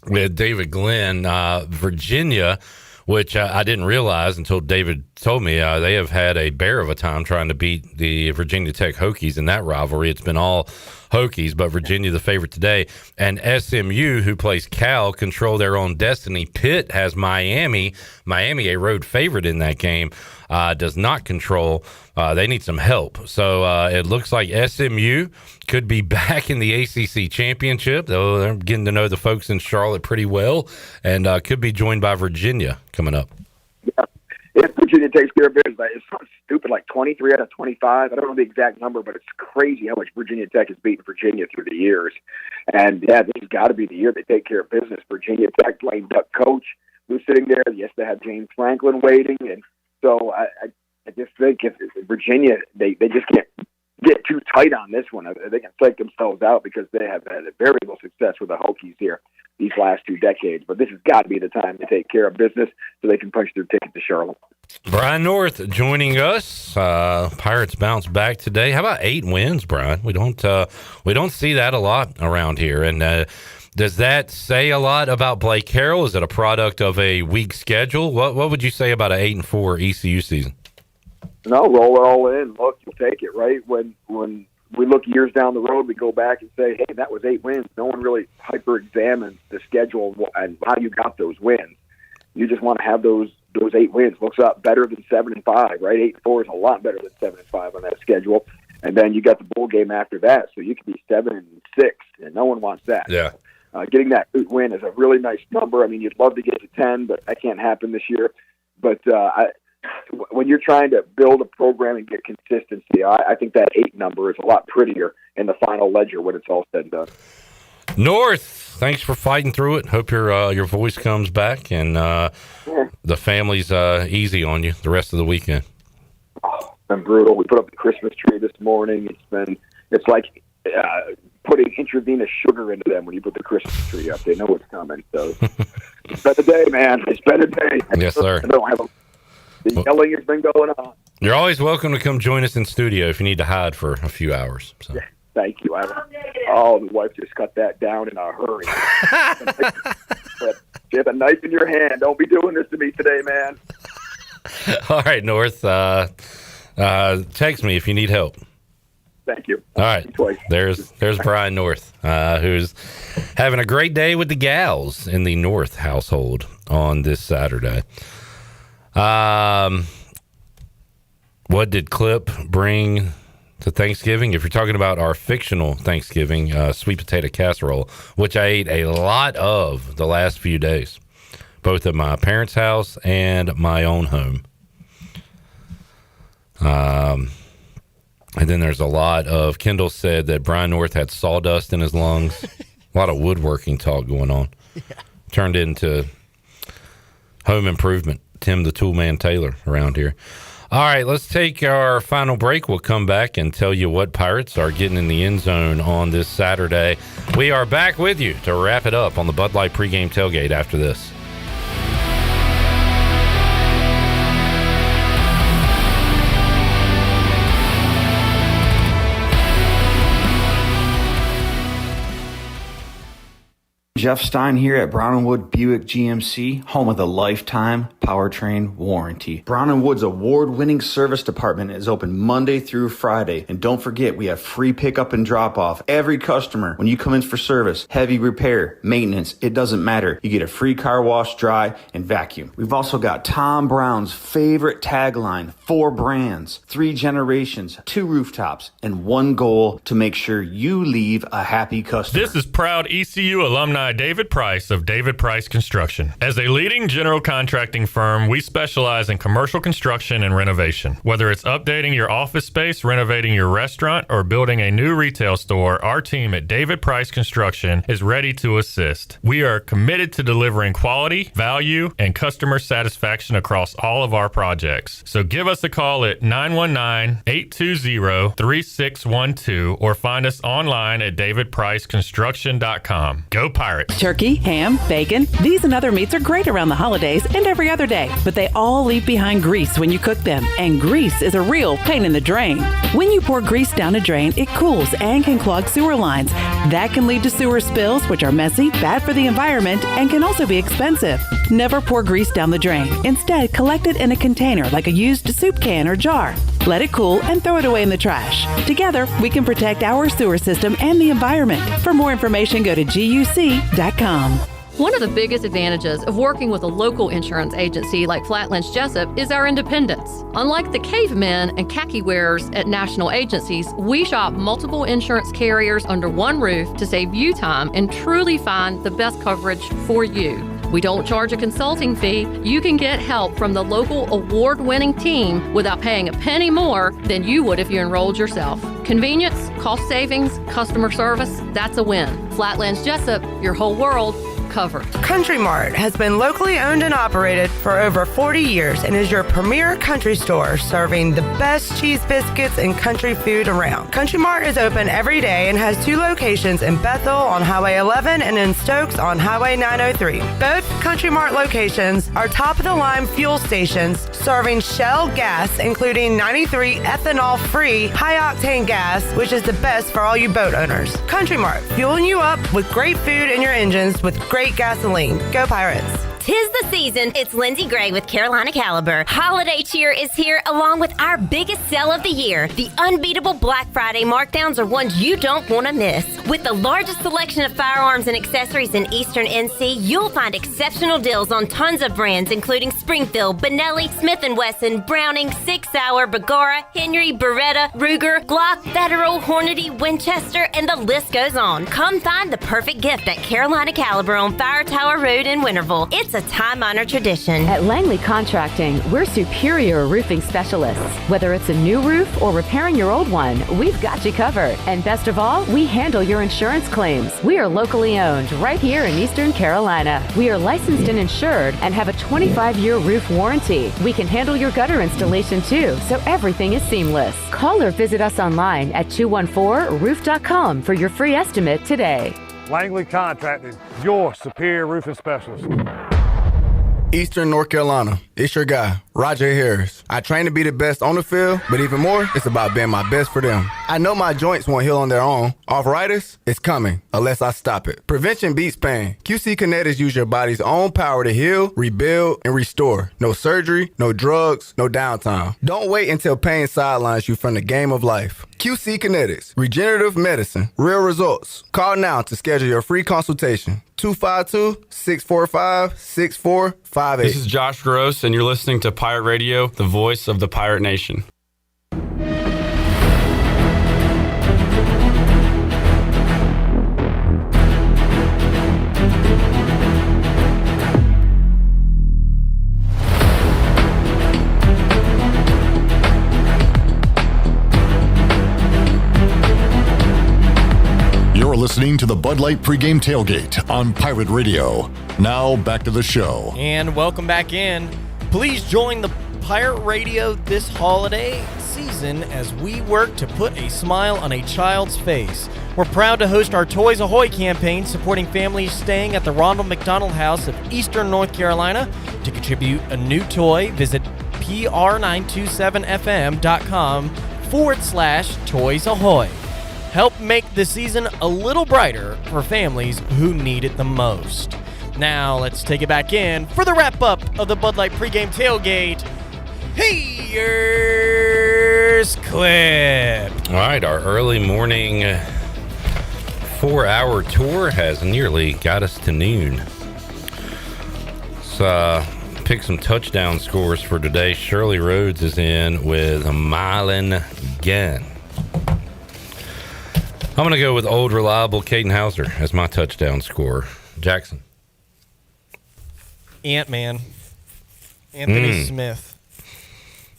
with David Glenn, Virginia, which I didn't realize until David told me. They have had a bear of a time trying to beat the Virginia Tech Hokies in that rivalry. It's been all Hokies, but Virginia the favorite today. And SMU, who plays Cal, control their own destiny. Pitt has Miami. Miami, a road favorite in that game, does not control. They need some help. So it looks like SMU could be back in the ACC championship, though they're getting to know the folks in Charlotte pretty well, and could be joined by Virginia coming up.
Yeah. if Virginia takes care of business, it's something stupid like 23 out of 25. I don't know the exact number, but it's crazy how much Virginia Tech has beaten Virginia through the years. And, yeah, this has got to be the year they take care of business. Virginia Tech, lame duck coach, who's sitting there. Yes, they have James Franklin waiting. And so I just think if Virginia, they just can't get too tight on this one. They can psych themselves out because they have had very little success with the Hokies here these last 2 decades. But this has got to be the time to take care of business so they can punch their ticket to Charlotte.
Brian North joining us. Pirates bounce back today. How about 8 wins, Brian? We don't see that a lot around here. And does that say a lot about Blake Carroll? Is it a product of a weak schedule? What would you say about an 8-4 ECU season?
No, roll it all in. Look, you'll take it, right? When we look years down the road, we go back and say, hey, that was 8 wins. No one really hyper-examines the schedule and how you got those wins. You just want to have those 8 wins. Looks up better than 7-5, right? 8-4 is a lot better than 7-5 on that schedule. And then you got the bowl game after that, so you could be 7-6, and no one wants that.
Yeah.
Getting that 8 win is a really nice number. I mean, you'd love to get to 10, but that can't happen this year. But when you're trying to build a program and get consistency, I think that 8 number is a lot prettier in the final ledger when it's all said and done.
North, thanks for fighting through it. Hope your voice comes back and the family's easy on you the rest of the weekend.
Oh, it's been brutal. We put up the Christmas tree this morning. It's like putting intravenous sugar into them when you put the Christmas tree up. They know it's coming. So it's been a day, man. It's been a day.
Yes, sir.
The yelling has been going on.
You're always welcome to come join us in studio if you need to hide for a few hours. So.
Yeah, thank you. The wife just cut that down in a hurry. You have a knife in your hand. Don't be doing this to me today, man.
All right, North. Text me if you need help.
Thank you.
All right. There's Brian North, who's having a great day with the gals in the North household on this Saturday. What did Clip bring to Thanksgiving? If you're talking about our fictional Thanksgiving, sweet potato casserole, which I ate a lot of the last few days, both at my parents' house and my own home. And then there's a lot of, Kendall said that Brian North had sawdust in his lungs. A lot of woodworking talk going on. Yeah. Turned into home improvement. Tim the Toolman Taylor around here. All right, let's take our final break. We'll come back and tell you what Pirates are getting in the end zone on this Saturday. We are back with you to wrap it up on the Bud Light Pregame Tailgate after this.
Jeff Stein here at Brown & Wood Buick GMC, home of the lifetime powertrain warranty. Brown & Wood's award-winning service department is open Monday through Friday. And don't forget, we have free pickup and drop-off. Every customer, when you come in for service, heavy repair, maintenance, it doesn't matter. You get a free car wash, dry, and vacuum. We've also got Tom Brown's favorite tagline, 4 brands, 3 generations, 2 rooftops, and 1 goal to make sure you leave a happy customer.
This is proud ECU alumni David Price of David Price Construction. As a leading general contracting firm, we specialize in commercial construction and renovation. Whether it's updating your office space, renovating your restaurant, or building a new retail store, our team at David Price Construction is ready to assist. We are committed to delivering quality, value, and customer satisfaction across all of our projects. So give us a call at 919-820-3612 or find us online at davidpriceconstruction.com. Go Pirates!
Turkey, ham, bacon, these and other meats are great around the holidays and every other day, but they all leave behind grease when you cook them, and grease is a real pain in the drain. When you pour grease down a drain, it cools and can clog sewer lines. That can lead to sewer spills, which are messy, bad for the environment, and can also be expensive. Never pour grease down the drain. Instead, collect it in a container like a used soup can or jar. Let it cool and throw it away in the trash. Together, we can protect our sewer system and the environment. For more information, go to GUC.com.
One of the biggest advantages of working with a local insurance agency like Flatlands Jessup is our independence. Unlike the cavemen and khaki wearers at national agencies, we shop multiple insurance carriers under one roof to save you time and truly find the best coverage for you. We don't charge a consulting fee. You can get help from the local award-winning team without paying a penny more than you would if you enrolled yourself. Convenience, cost savings, customer service, that's a win. Flatlands Jessup, your whole world covered.
Country Mart has been locally owned and operated for over 40 years and is your premier country store serving the best cheese biscuits and country food around. Country Mart is open every day and has 2 locations in Bethel on Highway 11 and in Stokes on Highway 903. Both Country Mart locations are top-of-the-line fuel stations serving Shell gas, including 93 ethanol-free high-octane gas, which is the best for all you boat owners. Country Mart, fueling you up with great food in your engines with great gasoline. Go Pirates.
'Tis the season. It's Lindsay Gray with Carolina Caliber. Holiday cheer is here along with our biggest sale of the year. The unbeatable Black Friday markdowns are ones you don't want to miss. With the largest selection of firearms and accessories in Eastern NC, you'll find exceptional deals on tons of brands including Springfield, Benelli, Smith & Wesson, Browning, Sig Sauer, Bergara, Henry, Beretta, Ruger, Glock, Federal, Hornady, Winchester, and the list goes on. Come find the perfect gift at Carolina Caliber on Fire Tower Road in Winterville. It's a time-honored tradition.
At Langley Contracting, we're superior roofing specialists. Whether it's a new roof or repairing your old one, we've got you covered. And best of all, we handle your insurance claims. We are locally owned right here in Eastern Carolina. We are licensed and insured and have a 25-year roof warranty. We can handle your gutter installation too, so everything is seamless. Call or visit us online at 214roof.com for your free estimate today.
Langley Contracting, your superior roofing specialist.
Eastern North Carolina, it's your guy, Roger Harris. I train to be the best on the field, but even more, it's about being my best for them. I know my joints won't heal on their own. Arthritis, it's coming, unless I stop it. Prevention beats pain. QC Kinetics use your body's own power to heal, rebuild, and restore. No surgery, no drugs, no downtime. Don't wait until pain sidelines you from the game of life. QC Kinetics, regenerative medicine, real results. Call now to schedule your free consultation. 252-645-6458.
This is Josh Gross, and you're listening to Pirate Radio, the voice of the Pirate Nation.
Listening to the Bud Light Pregame Tailgate on Pirate Radio. Now back to the show.
And welcome back in. Please join the Pirate Radio this holiday season as we work to put a smile on a child's face. We're proud to host our Toys Ahoy campaign supporting families staying at the Ronald McDonald House of Eastern North Carolina. To contribute a new toy, visit pr927fm.com/Toys Ahoy. Help make the season a little brighter for families who need it the most. Now, let's take it back in for the wrap-up of the Bud Light Pregame Tailgate. Here's Clip.
All right, our early morning 4-hour tour has nearly got us to noon. Let's pick some touchdown scores for today. Shirley Rhodes is in with a Mylan Gunn. I'm going to go with old, reliable Caden Hauser as my touchdown scorer. Jackson.
Ant-Man. Anthony Smith.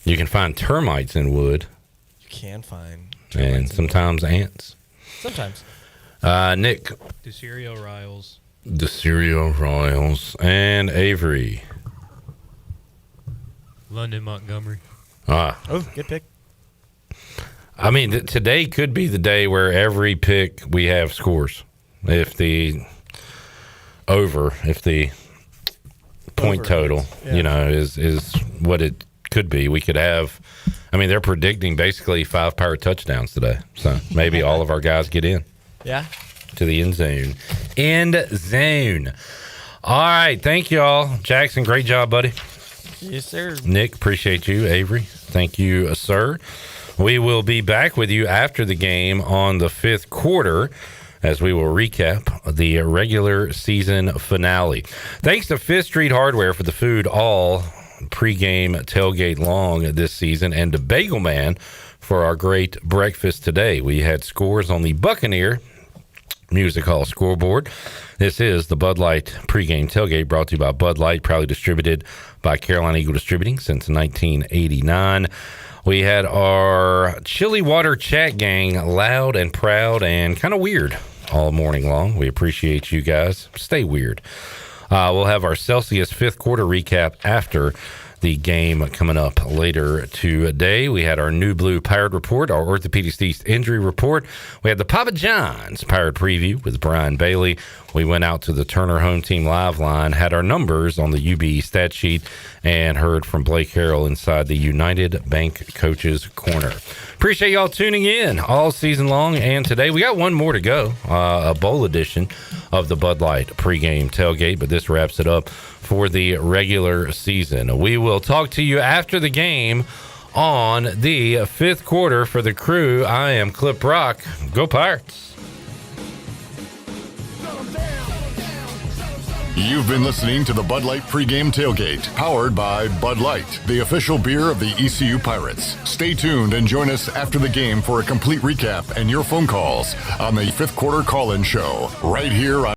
You can find termites in wood.
You can find
termites and sometimes ants.
Sometimes.
Nick.
DeCerio Riles.
DeCerio Riles. And Avery.
London Montgomery.
Oh,
good pick.
I mean, today could be the day where every pick we have scores. If the point total, is what it could be. We could have, they're predicting basically 5 Pirate touchdowns today. So maybe all of our guys get in.
Yeah.
To the end zone. End zone. All right. Thank you all. Jackson, great job, buddy.
Yes, sir.
Nick, appreciate you. Avery, thank you, sir. We will be back with you after the game on the 5th quarter as we will recap the regular season finale. Thanks to 5th Street Hardware for the food all pregame tailgate long this season, and to Bagel Man for our great breakfast today. We had scores on the Buccaneer Music Hall scoreboard. This is the Bud Light pregame tailgate brought to you by Bud Light, proudly distributed by Carolina Eagle Distributing since 1989. We had our Chili Water chat gang loud and proud and kind of weird all morning long. We appreciate you guys. Stay weird. We'll have our Celsius fifth quarter recap after the game coming up later today. We had our New Blue Pirate Report, our Orthopedics East injury report. We had the Papa John's Pirate Preview with Brian Bailey. We went out to the Turner Home Team live line, had our numbers on the UB stat sheet, and heard from Blake Harrell inside the United Bank Coaches Corner. Appreciate y'all tuning in all season long, and today we got one more to go, a bowl edition of the Bud Light pregame tailgate, but this wraps it up for the regular season. We will talk to you after the game on the fifth quarter. For the crew, I am Clip Brock. Go Pirates.
You've been listening to the Bud Light pregame tailgate, powered by Bud Light, the official beer of the ECU Pirates. Stay tuned and join us after the game for a complete recap and your phone calls on the fifth quarter call-in show, right here on